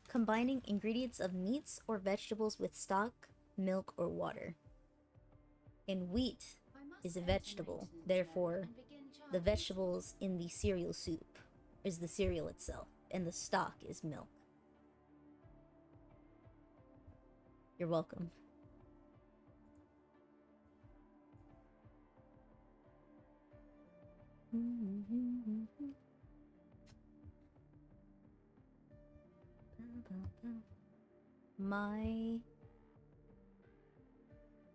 combining ingredients of meats or vegetables with stock, milk, or water. And wheat is a vegetable, therefore the vegetables in the cereal soup is the cereal itself, and the stock is milk. You're welcome.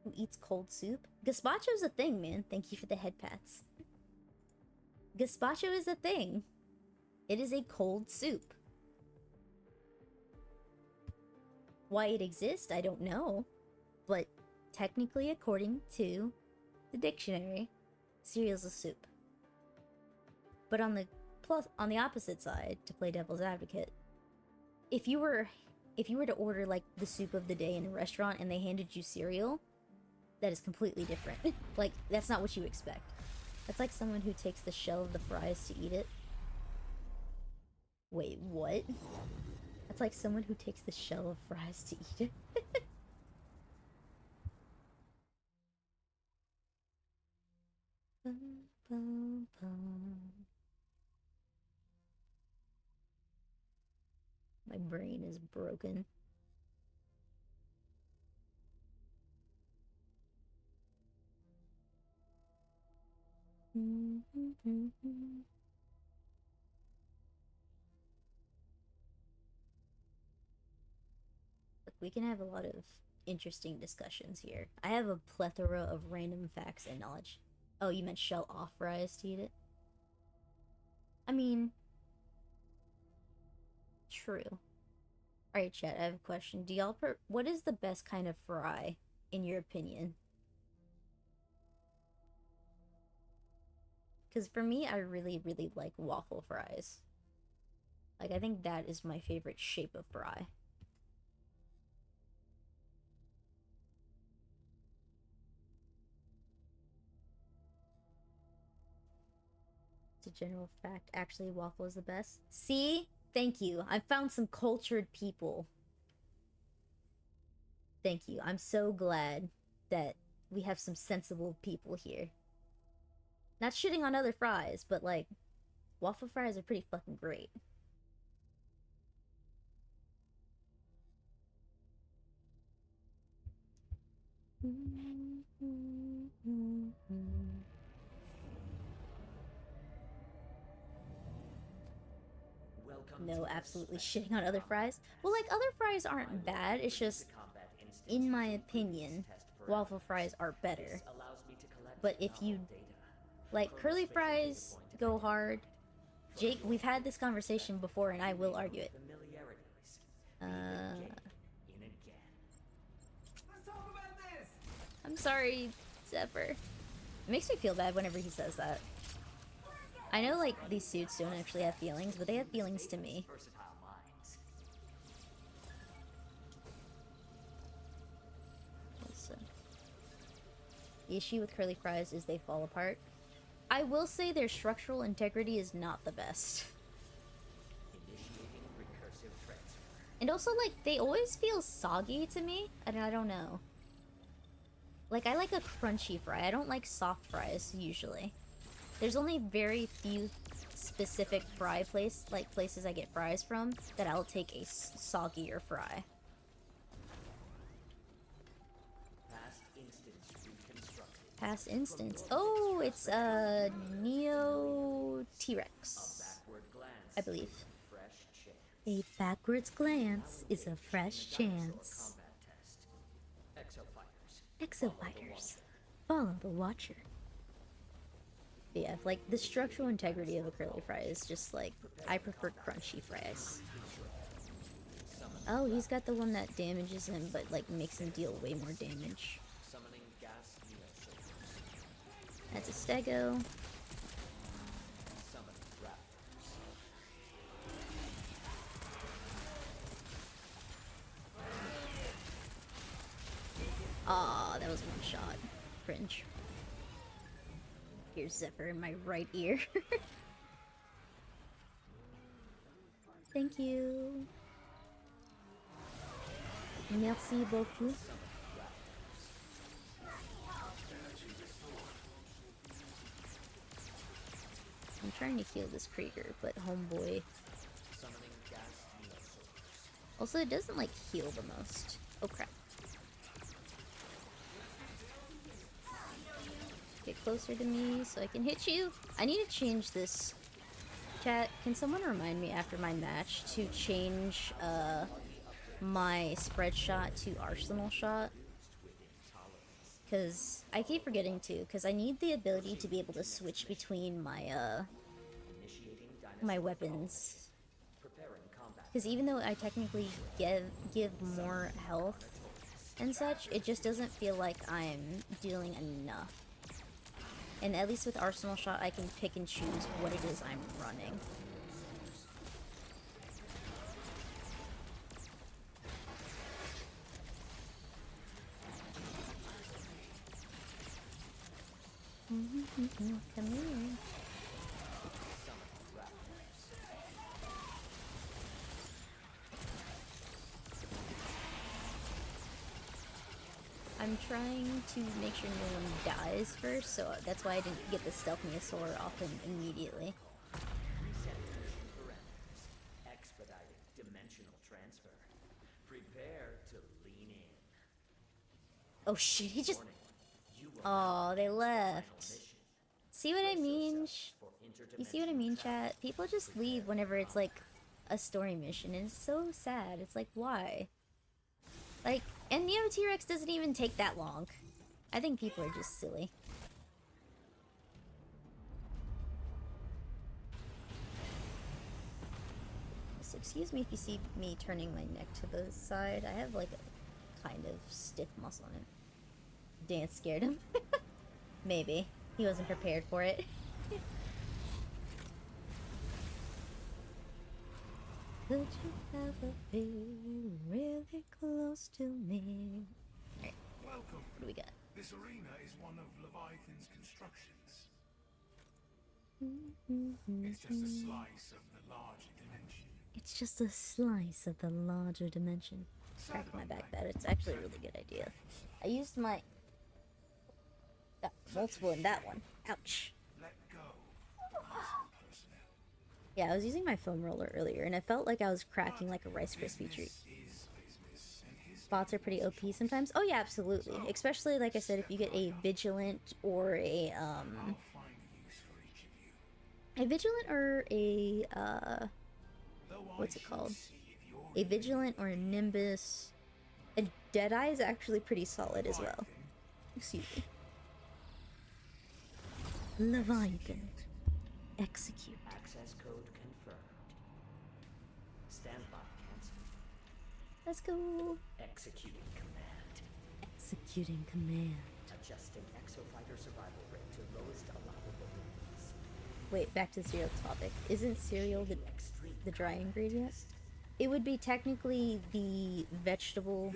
Who eats cold soup? Gazpacho's a thing, man. Thank you for the head pats. Gazpacho is a thing. It is a cold soup. Why it exists, I don't know. But technically, according to the dictionary, cereal's a soup. But on the opposite side, to play devil's advocate, if you were to order like the soup of the day in a restaurant and they handed you cereal, that is completely different. Like, that's not what you expect. That's like someone who takes the shell of the fries to eat it. Wait, what? That's like someone who takes the shell of fries to eat it. Bum, bum, bum. My brain is broken. Look, we can have a lot of interesting discussions here. I have a plethora of random facts and knowledge. Oh, you meant shell off fries to eat it? I mean, true. Alright, chat, I have a question. Do y'all what is the best kind of fry, in your opinion? Because for me, I really, really like waffle fries. Like, I think that is my favorite shape of fry. It's a general fact. Actually, waffle is the best. See? Thank you. I found some cultured people. Thank you. I'm so glad that we have some sensible people here. Not shitting on other fries, but like, waffle fries are pretty fucking great. No, absolutely shitting on other fries. Well, like, other fries aren't bad, it's just, in my opinion, waffle fries are better. But if you, like, curly fries go hard. Jake, we've had this conversation before and I will argue it. I'm sorry, Zephyr. It makes me feel bad whenever he says that. I know, like, these suits don't actually have feelings, but they have feelings to me. The issue with curly fries is they fall apart. I will say their structural integrity is not the best. And also, like, they always feel soggy to me, and I don't know. Like, I like a crunchy fry. I don't like soft fries, usually. There's only very few specific fry places I get fries from that I'll take a soggier fry. Past instance. Oh, it's Neo T-Rex, I believe. A backwards glance is a fresh chance. Exofighters. Follow the Watcher. But yeah, like, the structural integrity of a curly fry is just, like, I prefer crunchy fries. Oh, he's got the one that damages him, but, like, makes him deal way more damage. That's a stego. Aw, that was one shot. Cringe. Here's Zephyr in my right ear. Thank you. Merci beaucoup. I'm trying to heal this Krieger, but homeboy. Also, it doesn't, like, heal the most. Oh crap. Get closer to me so I can hit you. I need to change this. Chat, can someone remind me after my match to change my spread shot to arsenal shot? Because I keep forgetting to, because I need the ability to be able to switch between my my weapons. Because even though I technically give more health and such, it just doesn't feel like I'm dealing enough. And at least with Arsenal Shot, I can pick and choose what it is I'm running. Come here. I'm trying to make sure no one dies first, so that's why I didn't get the stealth Dinosaur off him immediately. Expediting dimensional transfer. Prepare to lean in. Oh shit, he just... Oh, they left. See what I mean? You see what I mean, chat? People just leave whenever it's like a story mission, and it's so sad. It's like, why? Like, and Neo T-Rex doesn't even take that long. I think people are just silly. So excuse me if you see me turning my neck to the side. I have like a kind of stiff muscle in it. Dance scared him. Maybe. He wasn't prepared for it. Could you ever be really close to me? Alright, Welcome. what do we got? This arena is one of Leviathan's constructions. It's just a slice of the larger dimension. It's just a slice of the larger dimension. Crack my back bed. It's actually a really good idea. I used my... Got multiple in that one. Ouch. Let go. Personnel. Yeah, I was using my foam roller earlier, and it felt like I was cracking like a Rice Krispie treat. Business, and his Bots are pretty OP sometimes. Oh yeah, absolutely. Especially, like I said, if you get a Vigilant or a, I'll find a use for each of you. A Vigilant or a, Though what's I it should called? see if you're A Vigilant or a Nimbus. A Deadeye is actually pretty solid as well. Excuse me. Leviathan. Execute. Access code confirmed. Standby cancelled. Let's go. Executing command. Executing command. Adjusting exofighter survival rate to lowest allowable limits. Wait, back to the cereal topic. Isn't cereal the dry ingredient? It would be technically the vegetable,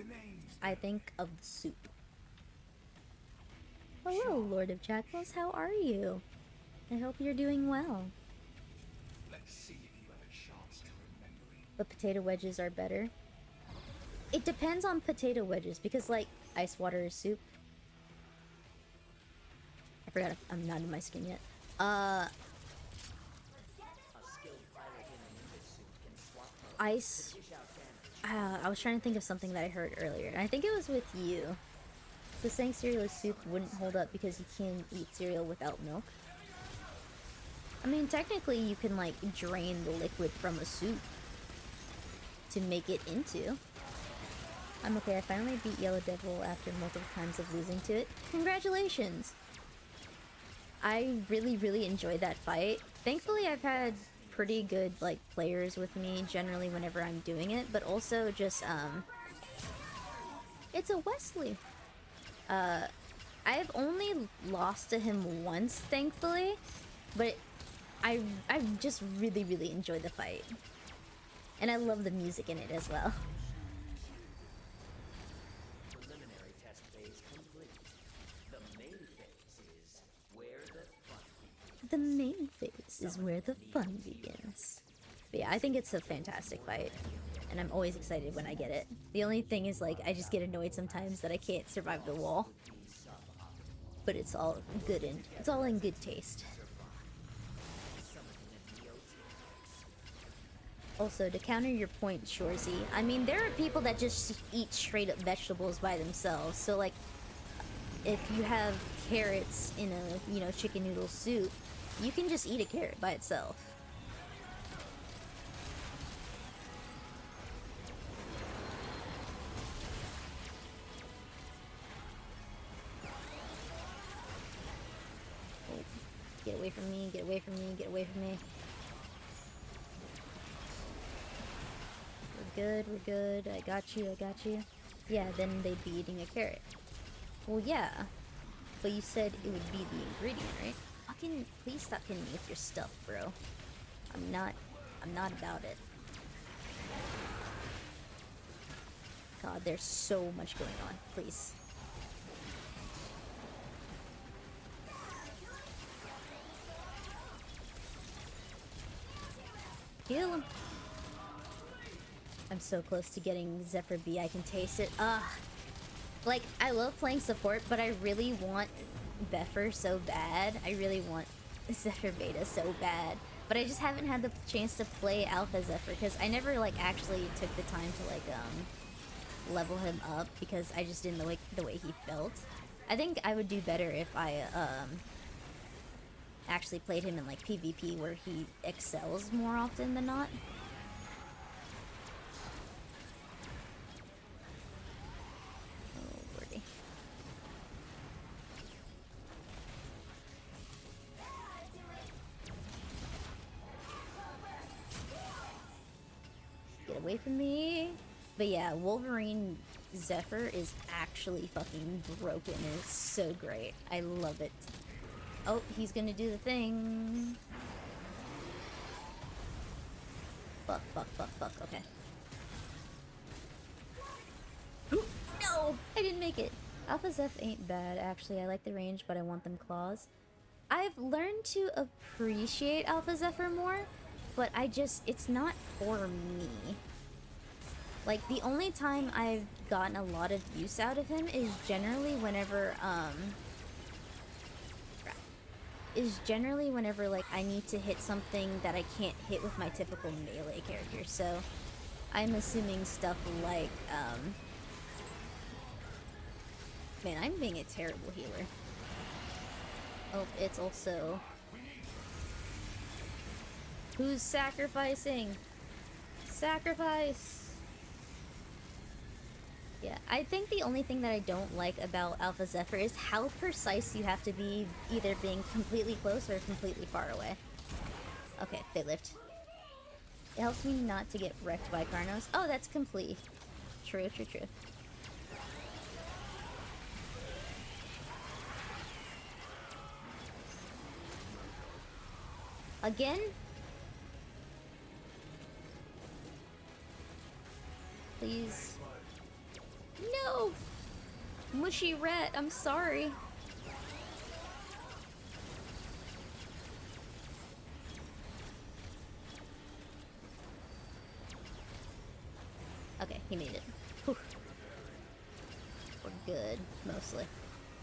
I think, of the soup. Hello, Lord of Jackals. How are you? I hope you're doing well. Let's see if you have a chance to remember it. But potato wedges are better. It depends on potato wedges, because, like, ice water is soup. I forgot I'm not in my skin yet. Ice... I was trying to think of something that I heard earlier, and I think it was with you. So saying cereal is soup wouldn't hold up because you can't eat cereal without milk. I mean, technically you can, like, drain the liquid from a soup to make it into. I'm okay, I finally beat Yellow Devil after multiple times of losing to it. Congratulations! I really, really enjoyed that fight. Thankfully, I've had pretty good, like, players with me generally whenever I'm doing it, but also just, it's a Wesley. I've only lost to him once, thankfully, but I just really, really enjoyed the fight. And I love the music in it as well. Preliminary test phase complete. The main phase is where the fun begins. The main phase is where the fun begins. But yeah, I think it's a fantastic fight, and I'm always excited when I get it. The only thing is, like, I just get annoyed sometimes that I can't survive the wall. But it's all good and it's all in good taste. Also, to counter your point, Shorzy, I mean, there are people that just eat straight up vegetables by themselves. So, like, if you have carrots in a, you know, chicken noodle soup, you can just eat a carrot by itself. Oh, get away from me, get away from me, get away from me. We're good, we're good. I got you, I got you. Yeah, then they'd be eating a carrot. Well, yeah. But you said it would be the ingredient, right? Fucking, please stop hitting me with your stuff, bro. I'm not about it. God, there's so much going on. Please. Kill him. I'm so close to getting Zephyr B. I can taste it. Like, I love playing support, but I really want Beffer so bad. I really want Zephyr Beta so bad. But I just haven't had the chance to play Alpha Zephyr, because I never, like, actually took the time to, like, level him up, because I just didn't like the way he felt. I think I would do better if I, actually played him in, like, PvP, where he excels more often than not. Oh, lordy. Get away from me. But yeah, Wolverine Zephyr is actually fucking broken. It's so great. I love it. Oh, he's gonna do the thing. Fuck, fuck, fuck, fuck. Okay. No! I didn't make it. Alpha Zeph ain't bad, actually. I like the range, but I want them claws. I've learned to appreciate Alpha Zephyr more, but it's not for me. Like, the only time I've gotten a lot of use out of him is generally whenever, like, I need to hit something that I can't hit with my typical melee character. So, I'm assuming stuff like, man, I'm being a terrible healer. Oh, it's also... Who's sacrificing? Sacrifice! Yeah, I think the only thing that I don't like about Alpha Zephyr is how precise you have to be, either being completely close or completely far away. Okay, they lived. It helps me not to get wrecked by Carnos. Oh, that's complete. True, true, true. Again? Please. No! Mushy rat, I'm sorry. Okay, he made it. Whew. We're good, mostly.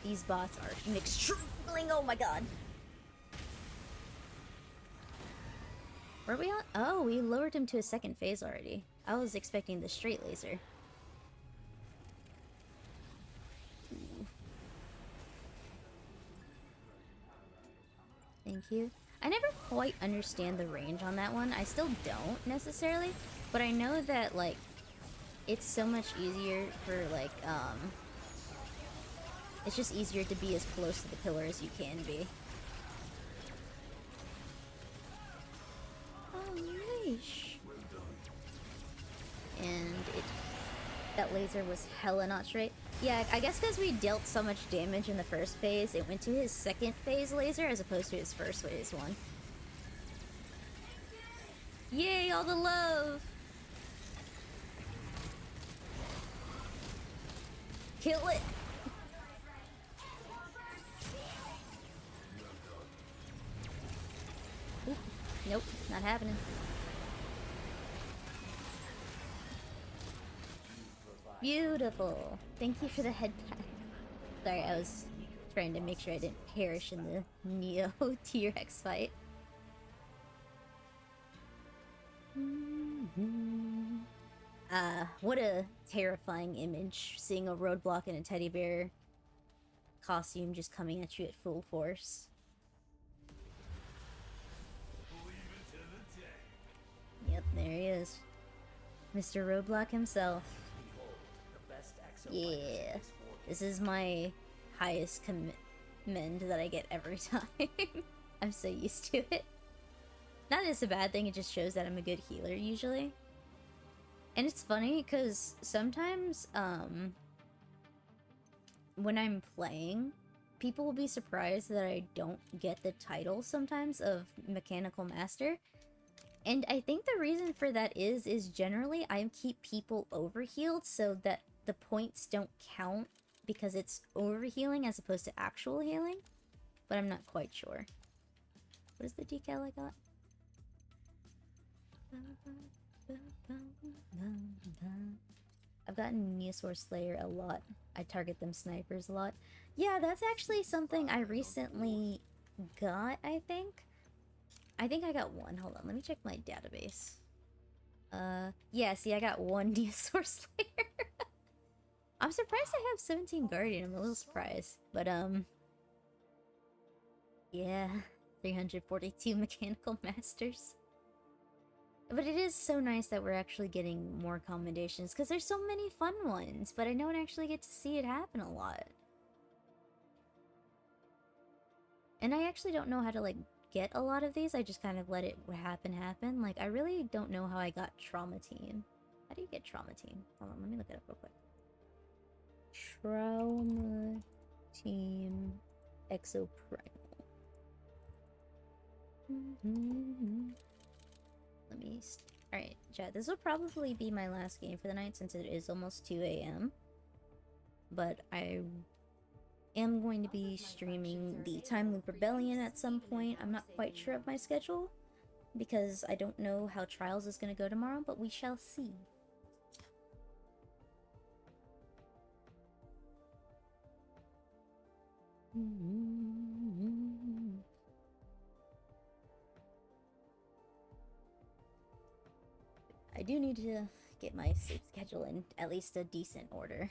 These bots are extremely. Oh my god. Were we on? Oh, we lowered him to a second phase already. I was expecting the straight laser. Ooh. Thank you. I never quite understand the range on that one. I still don't necessarily, but I know that, like, it's so much easier for, like, it's just easier to be as close to the pillar as you can be. Oh, nice. And that laser was hella not straight. Yeah, I guess because we dealt so much damage in the first phase, it went to his second phase laser as opposed to his first phase one. Yay, all the love! Kill it! Oop. Nope, not happening. Beautiful. Thank you for the head pat. Sorry, I was trying to make sure I didn't perish in the Neo T-Rex fight. What a terrifying image, seeing a roadblock and a teddy bear costume just coming at you at full force. Yep, there he is. Mr. Roadblock himself. Yeah, this is my highest commend that I get every time. I'm so used to it. Not that it's a bad thing, it just shows that I'm a good healer usually. And it's funny because sometimes when I'm playing, people will be surprised that I don't get the title sometimes of Mechanical Master. And I think the reason for that is generally I keep people overhealed so that the points don't count because it's overhealing as opposed to actual healing. But I'm not quite sure. What is the decal I got? I've gotten Dinosaur Slayer a lot. I target them snipers a lot. Yeah, that's actually something I recently got, I think. I think I got one. Hold on, let me check my database. Yeah, see, I got one Dinosaur Slayer. I'm surprised I have 17 Guardian. I'm a little surprised. But, yeah, 342 Mechanical Masters. But it is so nice that we're actually getting more commendations, because there's so many fun ones, but I don't actually get to see it happen a lot. And I actually don't know how to, like, get a lot of these. I just kind of let it happen. Like, I really don't know how I got Trauma Team. How do you get Trauma Team? Hold on, let me look it up real quick. Trauma Team Exoprimal. Let me... Alright, chat. This will probably be my last game for the night since it is almost 2 a.m. But I am going to be streaming the Time Loop Rebellion at some point. I'm not quite sure of my schedule because I don't know how Trials is going to go tomorrow, but we shall see. I do need to get my sleep schedule in at least a decent order.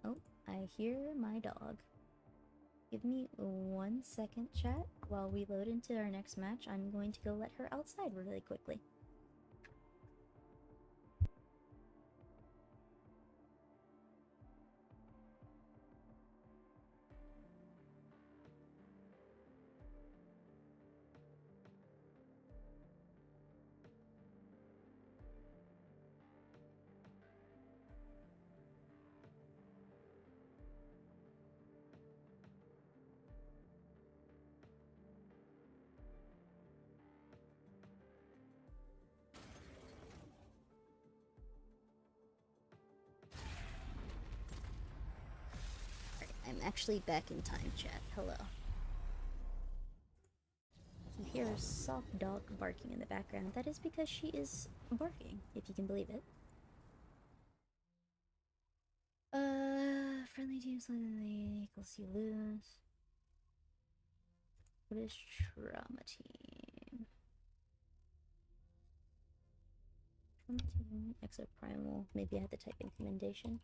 Oh, I hear my dog. Give me 1 second, chat. While we load into our next match, I'm going to go let her outside really quickly. I'm actually back in time, chat. Hello. You hear a soft dog barking in the background. That is because she is barking, if you can believe it. Friendly teams slightly equals you lose. What is Trauma Team? Trauma Team, Exoprimal. Maybe I had to type in commendation.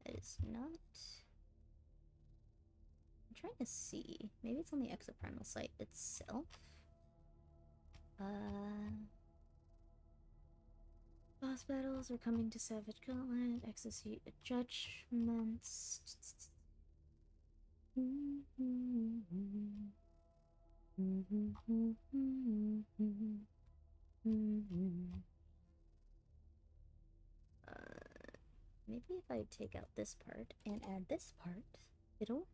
That is not... I'm trying to see. Maybe it's on the Exoprimal site itself. Boss battles are coming to Savage Gauntlet. Execute judgments. Maybe if I take out this part and add this part, it'll work.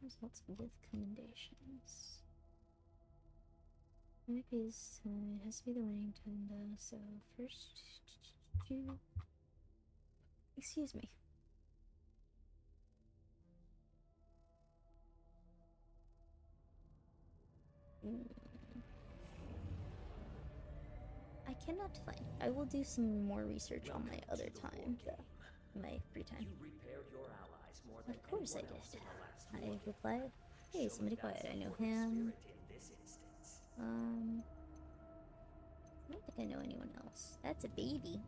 Results with commendations. Maybe it has to be the winning time though, so first... Excuse me. I cannot find. I will do some more research on my other time, though. My free time. Of course I did. I replied, hey, somebody quiet. I know him. I don't think I know anyone else. That's a baby.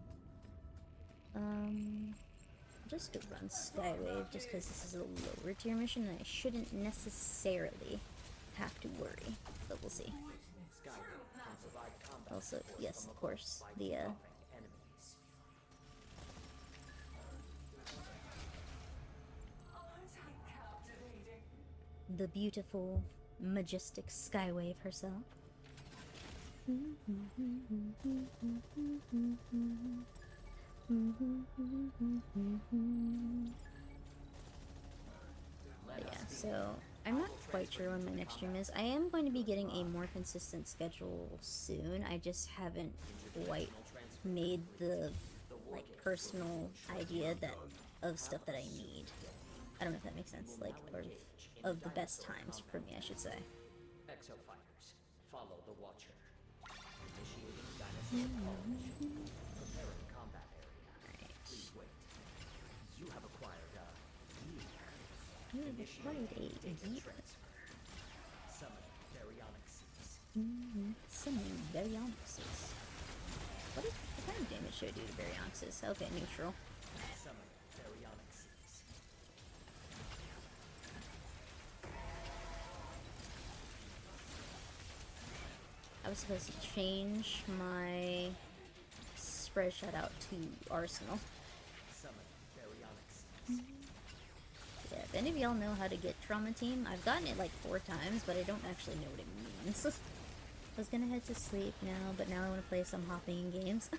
Just to run Skywave, just because this is a lower tier mission, and I shouldn't necessarily have to worry. But we'll see. Also, yes, of course, the beautiful, majestic Skywave herself. But yeah, so I'm not quite sure when my next stream is. I am going to be getting a more consistent schedule soon. I just haven't quite made the like personal idea that of stuff that I need. I don't know if that makes sense. Like, or of the best times for me, I should say. Exo fighters, follow the Watcher. Initiating Dinosaur Carnage. Preparing combat area. Please wait. You have acquired a gear. You have acquired a gear. Summon Baryonyx Seas. Summoning Baryonyxes. What kind of damage should I do to Baryonyxes? Okay, neutral. Summon Baryonyx Seas. I was supposed to change my spread shout-out to Arsenal. Summon Baryonyx Seas. Yeah, if any of y'all know how to get Trauma Team, I've gotten it like 4 times, but I don't actually know what it means. I was gonna head to sleep now, but now I want to play some hopping games.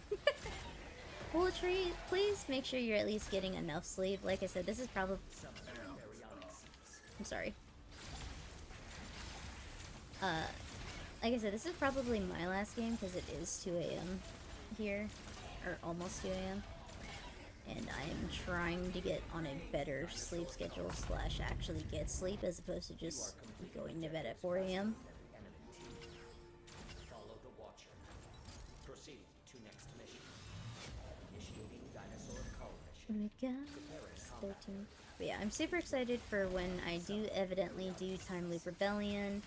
Well, Tree, please make sure you're at least getting enough sleep. Like I said, this is probably... Summon Baryonyx Seas. I'm sorry. Like I said, this is probably my last game because it is 2 a.m. here, or almost 2 a.m. And I am trying to get on a better sleep schedule slash actually get sleep as opposed to just going to bed at 4 a.m. Enemy team. Follow the Watcher. Proceed to next mission. Initiating Dinosaur Coalition. What do we got? It's 13. But yeah, I'm super excited for when I do evidently do Time Loop Rebellion.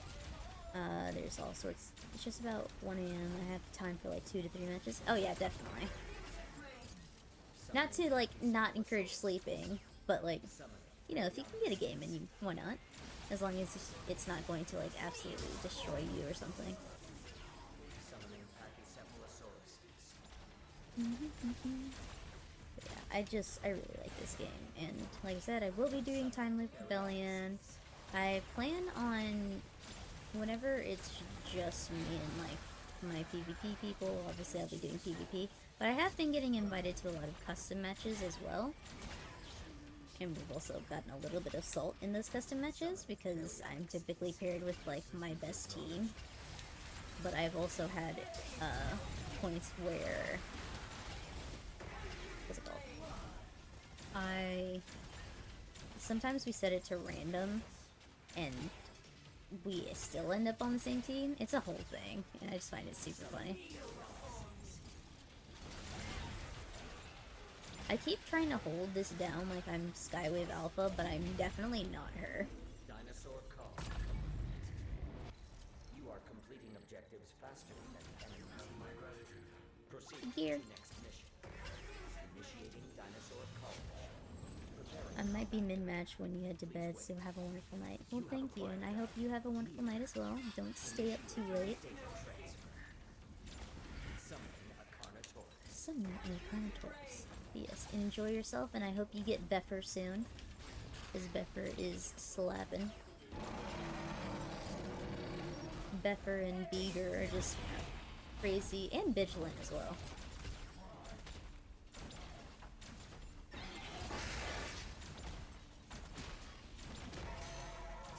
There's all sorts. It's just about 1 a.m. I have time for like 2 to 3 matches. Oh yeah, definitely. Not to like not encourage sleeping, but like, you know, if you can get a game and you, why not? As long as it's not going to like absolutely destroy you or something. Summoning Pachycephalosauruses. But yeah, I really like this game, and like I said, I will be doing Time Loop Rebellion. I plan on, whenever it's just me and like my PvP people, obviously I'll be doing PvP, but I have been getting invited to a lot of custom matches as well. And we've also gotten a little bit of salt in those custom matches because I'm typically paired with like my best team. But I've also had points where, what's it called? Sometimes we set it to random and we still end up on the same team. It's a whole thing, and I just find it super funny. I keep trying to hold this down like I'm Skywave Alpha, but I'm definitely not her. Dinosaur Call. You are completing objectives faster than enemy team. Proceed Here. to next mission. Initiating Dinosaur Call. I might be mid-match when you head to bed, so have a wonderful night. Well, thank you, and I hope you have a wonderful night as well. Don't stay up too late. Summoning a Carnotaurus. Summon a Carnotaurus. Yes, enjoy yourself, and I hope you get Beffer soon. Because Beffer is slapping. Beffer and Beager are just crazy, and vigilant as well.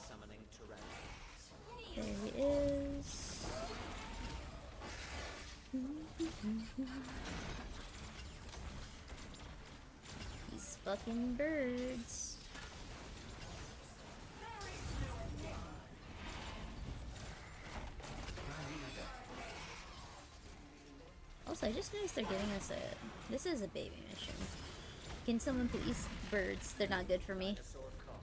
Summoning Tyrannosaurus. There he is. These fucking birds. Also, I just noticed they're giving us a... This is a baby mission. Can someone please... Birds, they're not good for me. Dinosaur Call.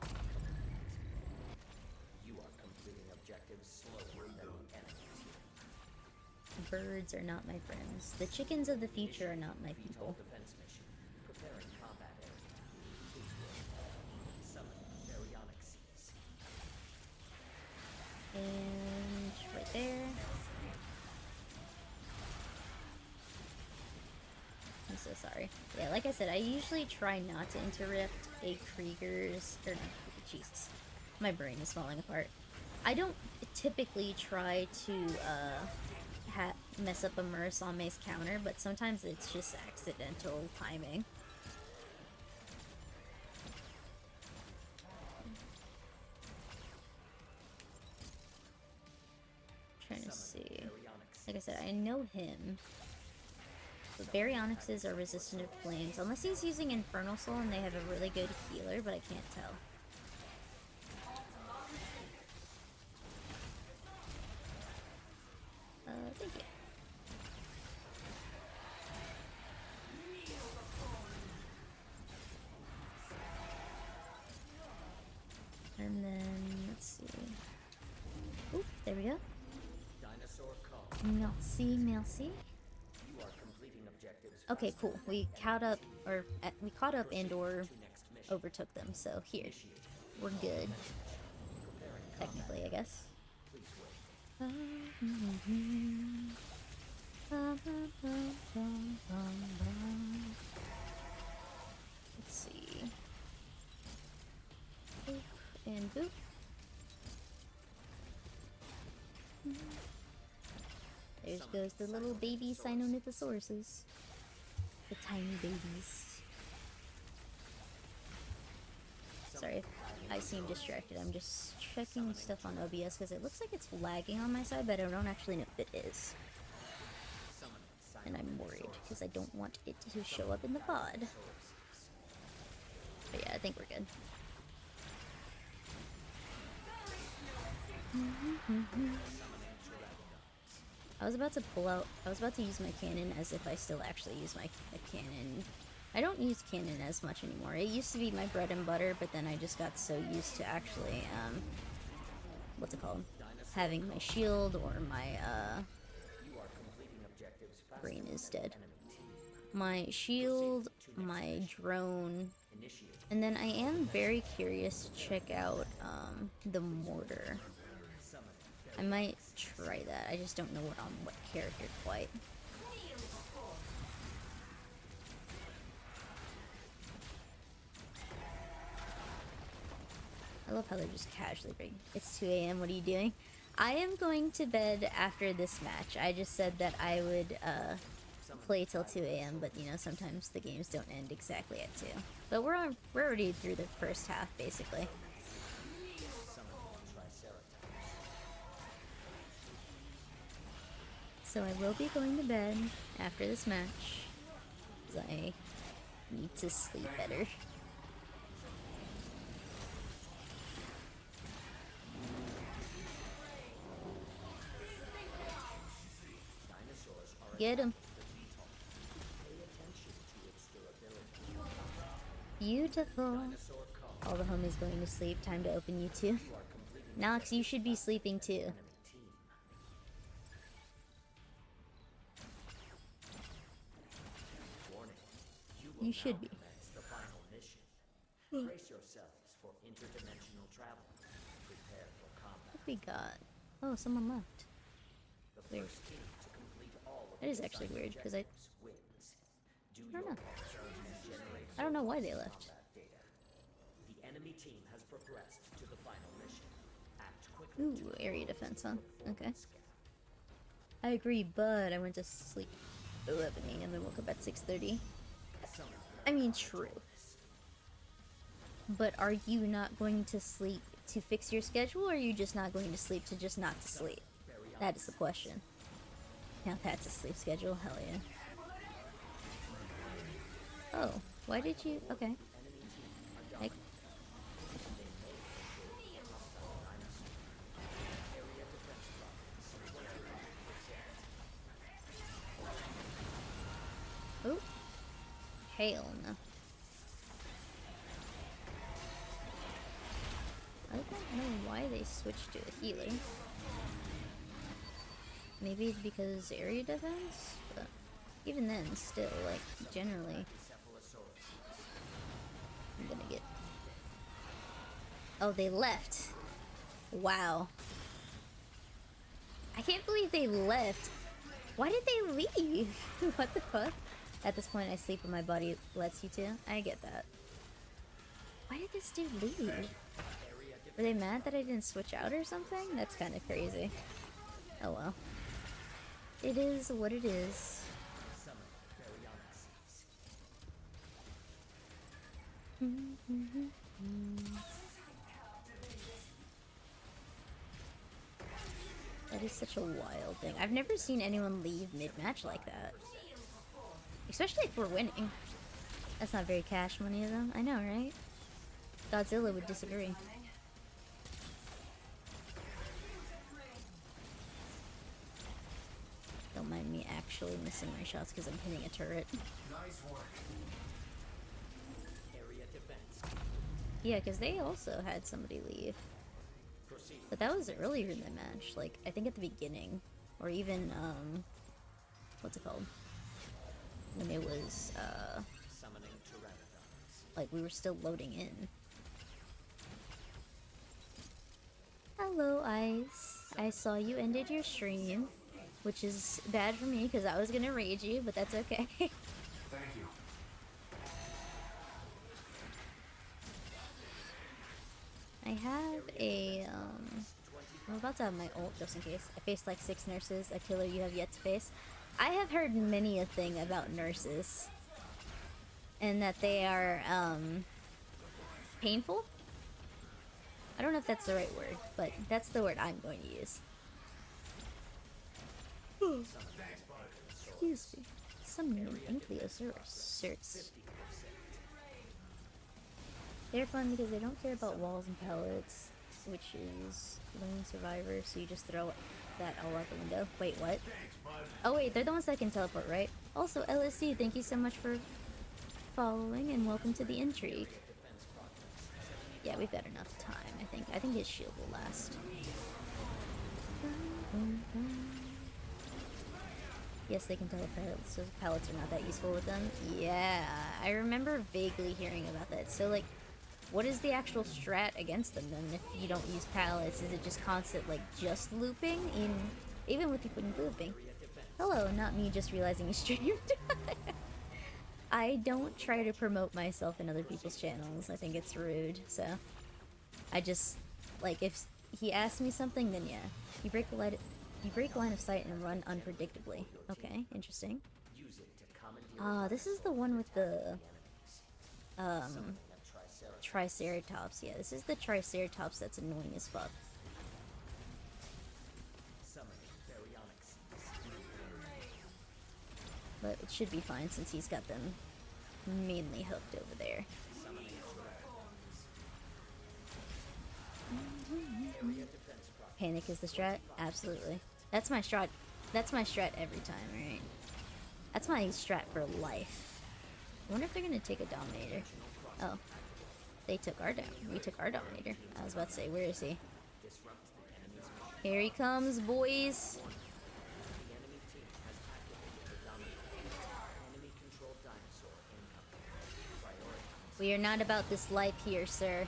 You are completing objectives slower than the enemy team. Birds are not my friends. The chickens of the future are not my VTOL people. defense mission. Preparing combat area. Please wait. Summon Baryonyx Seas. And right there. I'm so sorry. Yeah, like I said, I usually try not to interrupt a Krieger's... Or no, Jesus. My brain is falling apart. I don't typically try to mess up a Murasame's counter, but sometimes it's just accidental timing. Trying to see. Like I said, I know him. but Baryonyxes are resistant to flames. Unless he's using Infernal Soul and they have a really good healer, but I can't tell. Thank you. And then, let's see. Oop, there we go. Dinosaur call. Merci, merci. You are completing objectives. Okay, cool. We caught up, and or overtook them, so here. We're good. Technically, I guess. Let's see. Boop and boop. There goes the little baby Sinonithosauruses. The tiny babies. Sorry if I seem distracted. I'm just checking stuff on OBS because it looks like it's lagging on my side, but I don't actually know if it is. And I'm worried because I don't want it to show up in the pod. But yeah, I think we're good. I was about to use my cannon as if I still actually use my cannon. I don't use cannon as much anymore. It used to be my bread and butter, but then I just got so used to actually, what's it called? Having my shield or my, brain is dead. My shield, my drone, and then I am very curious to check out, the mortar. I might try that. I just don't know what character quite. I love how they're just casually bring. It's 2 a.m. What are you doing? I am going to bed after this match. I just said that I would play till 2 a.m. but you know sometimes the games don't end exactly at 2. But we're already through the first half basically. So I will be going to bed after this match because I need to sleep better. Get him. Beautiful. All the homies going to sleep. Time to open you too. Nox, you should be sleeping too. You should be. Brace yourselves for interdimensional travel. Prepare for combat. What we got? Oh, someone left. Weird. That is actually weird because I don't know. I don't know why they left. The enemy team has progressed to the final mission. Act quickly. Ooh, area defense, huh? Okay. I agree, but I went to sleep at 11 a.m. and woke up at 6:30. I mean, true. But are you not going to sleep to fix your schedule, or are you just not going to sleep to just not to sleep? That is the question. Now that's a sleep schedule, hell yeah. Oh, why did you? Okay. Oh, hell no. I don't know why they switched to a healer. Maybe it's because area defense? But even then, still, like, generally. I'm gonna get... Oh, they left. Wow. I can't believe they left. Why did they leave? What the fuck? At this point, I sleep when my body lets you to. I get that. Why did this dude leave? Were they mad that I didn't switch out or something? That's kind of crazy. Oh well. It is what it is. That is such a wild thing. I've never seen anyone leave mid-match like that. Especially if we're winning. That's not very cash money of them. I know, right? Godzilla would disagree. Don't mind me actually missing my shots because I'm hitting a turret. Nice work. Area defense. Yeah, because they also had somebody leave. Proceed. But that was earlier in the match. Like, I think at the beginning. Or even, what's it called? When it was, Summoning pteranodons. like, we were still loading in. Hello, Ice. I saw you ended your stream. Which is bad for me, because I was gonna rage you, but that's okay. Thank you. I have a, I'm about to have my ult just in case. I faced like 6 nurses, a killer you have yet to face. I have heard many a thing about nurses. And that they are, painful? I don't know if that's the right word, but that's the word I'm going to use. Excuse me. Some new Ankylosaurus. They're fun because they don't care about walls and pellets, which is lone survivor, so you just throw that all out the window. Wait, what? Oh wait, they're the ones that can teleport, right? Also, LSC, thank you so much for following and welcome to the intrigue. Yeah, we've got enough time, I think. I think his shield will last. Yes, they can teleport, so pellets are not that useful with them. Yeah, I remember vaguely hearing about that. So, like, what is the actual strat against them then if you don't use pallets? Is it just constant, like, just looping? Even with you putting looping. Hello, not me just realizing you streamed. I don't try to promote myself in other people's channels. I think it's rude, so. I just, like, if he asks me something, then yeah. You break line of sight and run unpredictably. Okay, interesting. This is the one with the, Triceratops. Yeah, this is the Triceratops that's annoying as fuck. But it should be fine since he's got them mainly hooked over there. Panic is the strat? Absolutely. That's my strat. That's my strat every time, right? That's my strat for life. I wonder if they're gonna take a Dominator. Oh. They took our we took our Dominator. I was about to say, where is he? Here he comes, boys! We are not about this life here, sir.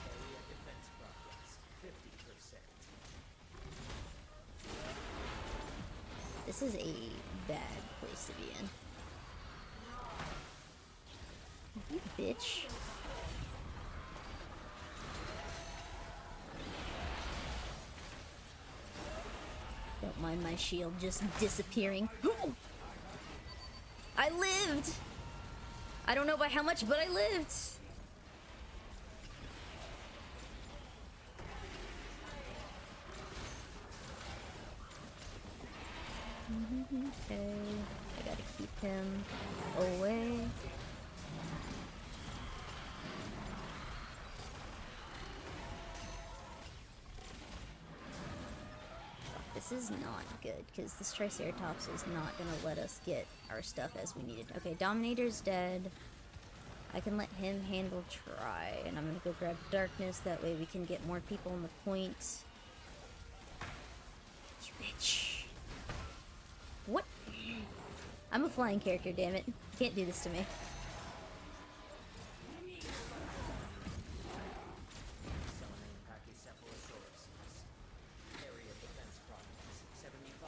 This is a bad place to be in. You bitch. Don't mind my shield just disappearing. I lived! I don't know by how much, but I lived! Okay, I gotta keep him away. This is not good, because this Triceratops is not gonna let us get our stuff as we needed. Okay, Dominator's dead. I can let him handle Tri, and I'm gonna go grab Darkness, that way we can get more people on the point. You bitch. What? I'm a flying character, damn it. You can't do this to me.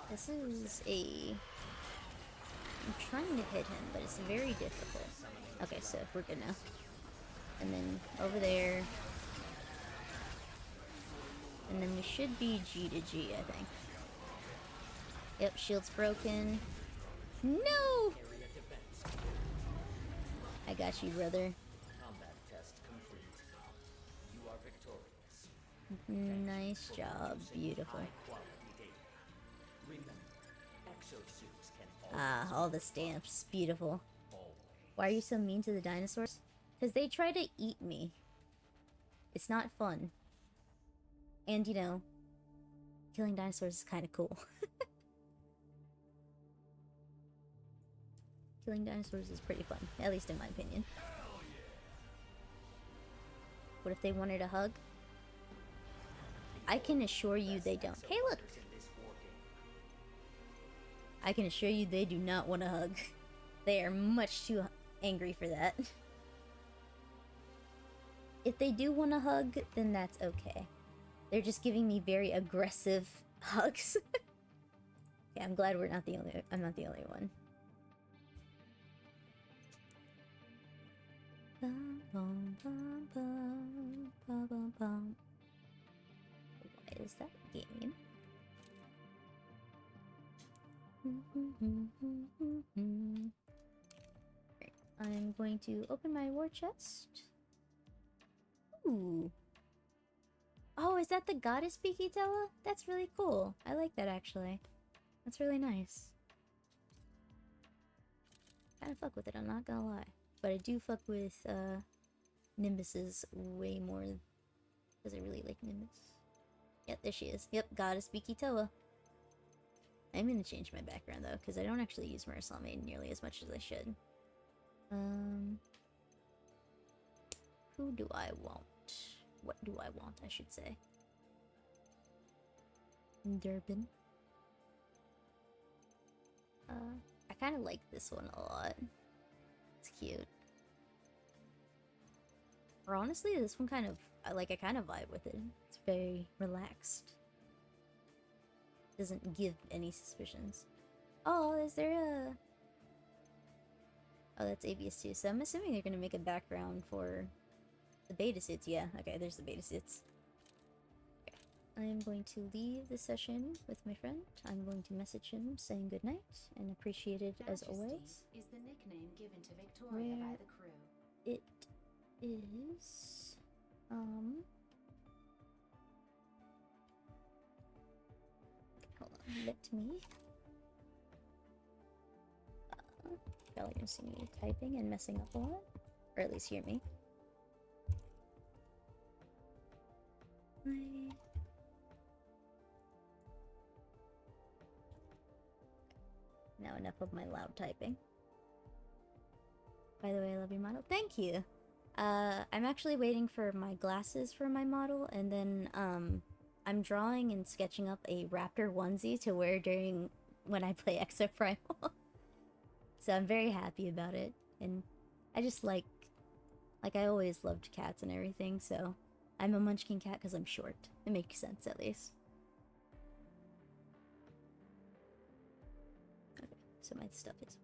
This is a... I'm trying to hit him, but it's very difficult. Okay, so we're good now. And then over there. And then we should be G to G, I think. Yep, shield's broken. No! I got you, brother. Combat test complete. You are victorious. Nice job. Beautiful. Remember, exosuits can Ah, all the stamps. Beautiful. always Why are you so mean to the dinosaurs? Because they try to eat me. It's not fun. And, you know, killing dinosaurs is kind of cool. Killing dinosaurs is pretty fun, at least in my opinion. What if they wanted a hug? I can assure you they don't. Hey, look! I can assure you they do not want a hug. They are much too angry for that. If they do want a hug, then that's okay. They're just giving me very aggressive hugs. Yeah, I'm glad I'm not the only one. Bum, bum, bum, bum, bum, bum, bum. What is that game? Right. I'm going to open my war chest. Ooh. Oh, is that the goddess Pikitella? That's really cool. I like that actually. That's really nice. Kinda fuck with it, I'm not gonna lie. But I do fuck with Nimbuses way more because I really like Nimbus. Yep, there she is. Yep, Goddess Bikitoa. I'm gonna change my background though, because I don't actually use Marisol Maiden nearly as much as I should. Who do I want? What do I want, I should say. Durbin. I kind of like this one a lot. It's cute. Or honestly, this one kind of, I kind of vibe with it. It's very relaxed. Doesn't give any suspicions. Oh, is there a... Oh, that's ABS2. So I'm assuming they're gonna make a background for the beta suits. Yeah, okay, there's the beta suits. Okay. I'm going to leave the session with my friend. I'm going to message him saying goodnight and appreciate it as always. Is the nickname given to Victoria by the crew. It is... Hold on, let me... Y'all are gonna see me typing and messing up a lot. Or at least hear me. Now enough of my loud typing. By the way, I love your model. Thank you! I'm actually waiting for my glasses for my model, and then, I'm drawing and sketching up a raptor onesie to wear during when I play Exoprimal. So I'm very happy about it, and I just like I always loved cats and everything, so I'm a munchkin cat because I'm short. It makes sense, at least. Okay, so my stuff is...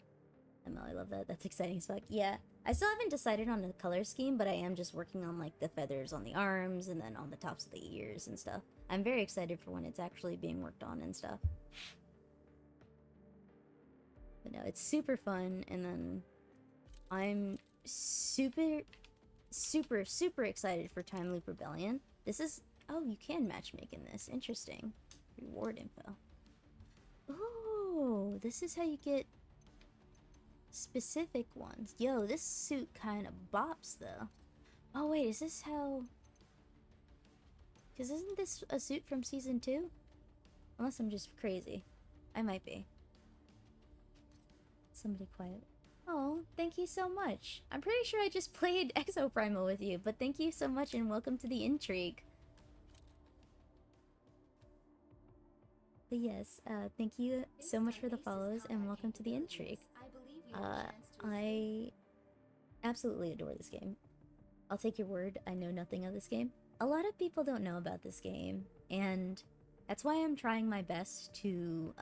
I love that. That's exciting as fuck. Yeah, I still haven't decided on the color scheme, but I am just working on, like, the feathers on the arms and then on the tops of the ears and stuff. I'm very excited for when it's actually being worked on and stuff. But no, it's super fun, and then I'm super excited for Time Loop Rebellion. This is... Oh, you can matchmake in this. Interesting. Reward info. Oh, this is how you get specific ones. Yo, this suit kind of bops, though. Oh, wait, is this how... Because isn't this a suit from Season 2? Unless I'm just crazy. I might be. Somebody quiet. Oh, thank you so much. I'm pretty sure I just played Exoprimal with you, but thank you so much and welcome to the intrigue. But yes, thank you so much for the follows and welcome to the intrigue. I absolutely adore this game. I'll take your word, I know nothing of this game. A lot of people don't know about this game, and that's why I'm trying my best to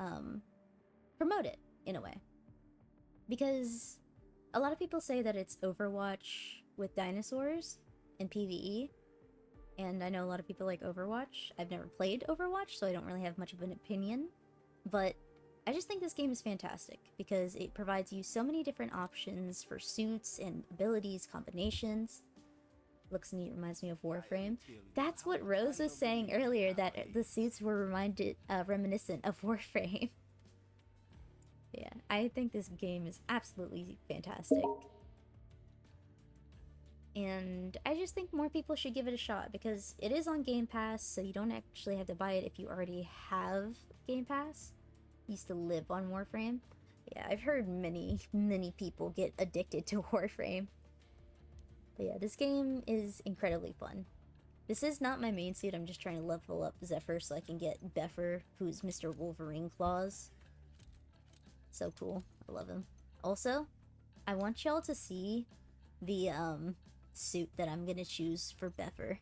promote it, in a way. Because a lot of people say that it's Overwatch with dinosaurs and PvE, and I know a lot of people like Overwatch. I've never played Overwatch, so I don't really have much of an opinion, but I just think this game is fantastic because it provides you so many different options for suits and abilities, combinations. Looks neat, reminds me of Warframe. That's what Rose was saying earlier, that the suits were reminiscent of Warframe. Yeah, I think this game is absolutely fantastic. And I just think more people should give it a shot because it is on Game Pass, so you don't actually have to buy it if you already have Game Pass. Used to live on Warframe. Yeah, I've heard many people get addicted to Warframe. But yeah, this game is incredibly fun. This is not my main suit, I'm just trying to level up Zephyr so I can get Beffer, who's Mr. Wolverine Claws. So cool. I love him. Also, I want y'all to see the suit that I'm gonna choose for Beffer.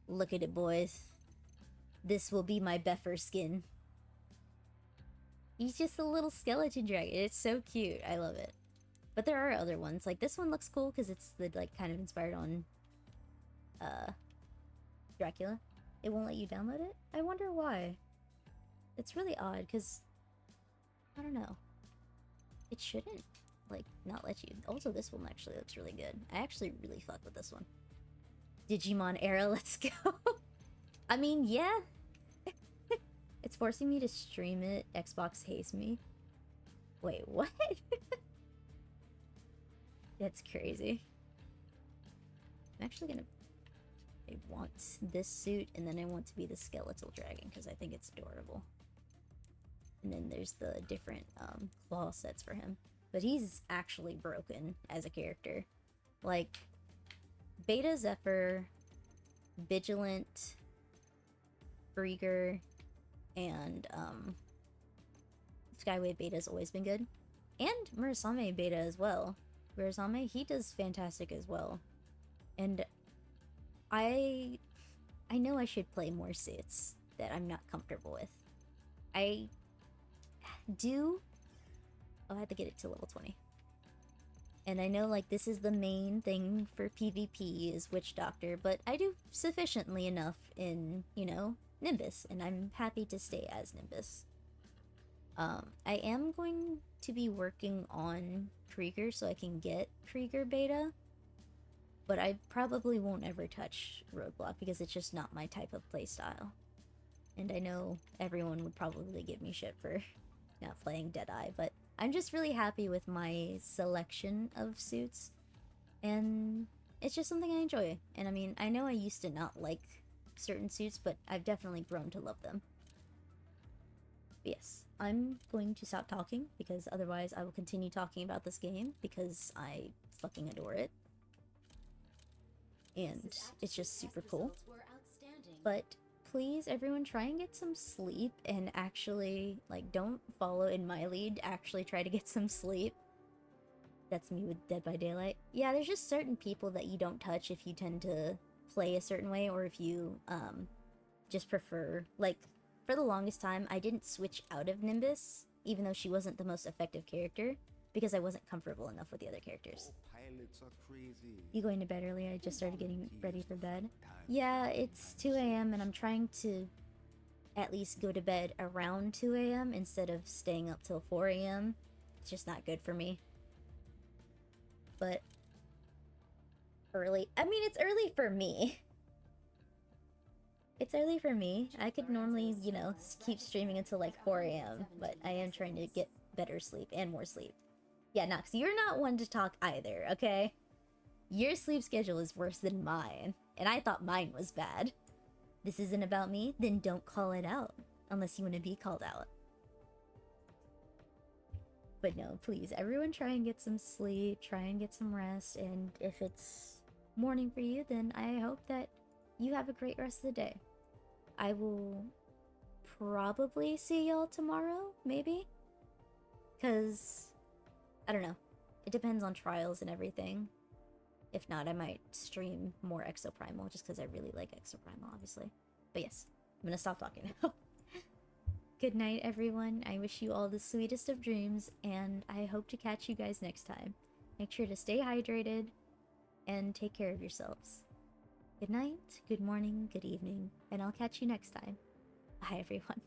Look at it, boys. This will be my Beffer skin. He's just a little skeleton dragon. It's so cute. I love it. But there are other ones. Like, this one looks cool because it's, the like, kind of inspired on, Dracula. It won't let you download it? I wonder why. It's really odd because, I don't know. It shouldn't, like, not let you. Also, this one actually looks really good. I actually really fuck with this one. Digimon era, let's go. I mean, yeah. It's forcing me to stream it. Xbox hates me. Wait, what? That's crazy. I'm actually gonna... I want this suit, and then I want to be the skeletal dragon, because I think it's adorable. And then there's the different claw sets for him. But he's actually broken as a character. Like, Beta Zephyr, Vigilant, Krieger, and Skywave Beta's always been good. And Murasame Beta as well. Murasame, he does fantastic as well. And I know I should play more suits that I'm not comfortable with. I do... I'll have to get it to level 20. And I know, like, this is the main thing for PvP is Witch Doctor, but I do sufficiently enough in, you know, Nimbus, and I'm happy to stay as Nimbus. I am going to be working on Krieger so I can get Krieger Beta, but I probably won't ever touch Roadblock because it's just not my type of playstyle. And I know everyone would probably give me shit for not playing Deadeye, but I'm just really happy with my selection of suits, and it's just something I enjoy. And I mean, I know I used to not like certain suits, but I've definitely grown to love them. But yes, I'm going to stop talking, because otherwise I will continue talking about this game, because I fucking adore it. And it's just super cool. But please, everyone, try and get some sleep, and actually, like, don't follow in my lead. Actually try to get some sleep. That's me with Dead by Daylight. Yeah, there's just certain people that you don't touch if you tend to play a certain way, or if you, just prefer, like, for the longest time, I didn't switch out of Nimbus, even though she wasn't the most effective character, because I wasn't comfortable enough with the other characters. You going to bed early? I just started getting ready for bed. Yeah, it's 2 a.m. and I'm trying to at least go to bed around 2 a.m. instead of staying up till 4 a.m. It's just not good for me. But early. I mean, it's early for me. It's early for me. I could normally, you know, keep streaming until like 4 a.m. But I am trying to get better sleep and more sleep. Yeah, Nox, you're not one to talk either, okay? Your sleep schedule is worse than mine, and I thought mine was bad. This isn't about me, then don't call it out, unless you want to be called out. But no, please, everyone try and get some sleep, try and get some rest, and if it's morning for you, then I hope that you have a great rest of the day. I will probably see y'all tomorrow, maybe? Because, I don't know. It depends on trials and everything. If not, I might stream more Exoprimal, just because I really like Exoprimal, obviously. But yes, I'm gonna stop talking now. Good night, everyone. I wish you all the sweetest of dreams, and I hope to catch you guys next time. Make sure to stay hydrated, and take care of yourselves. Good night, good morning, good evening, and I'll catch you next time. Bye, everyone.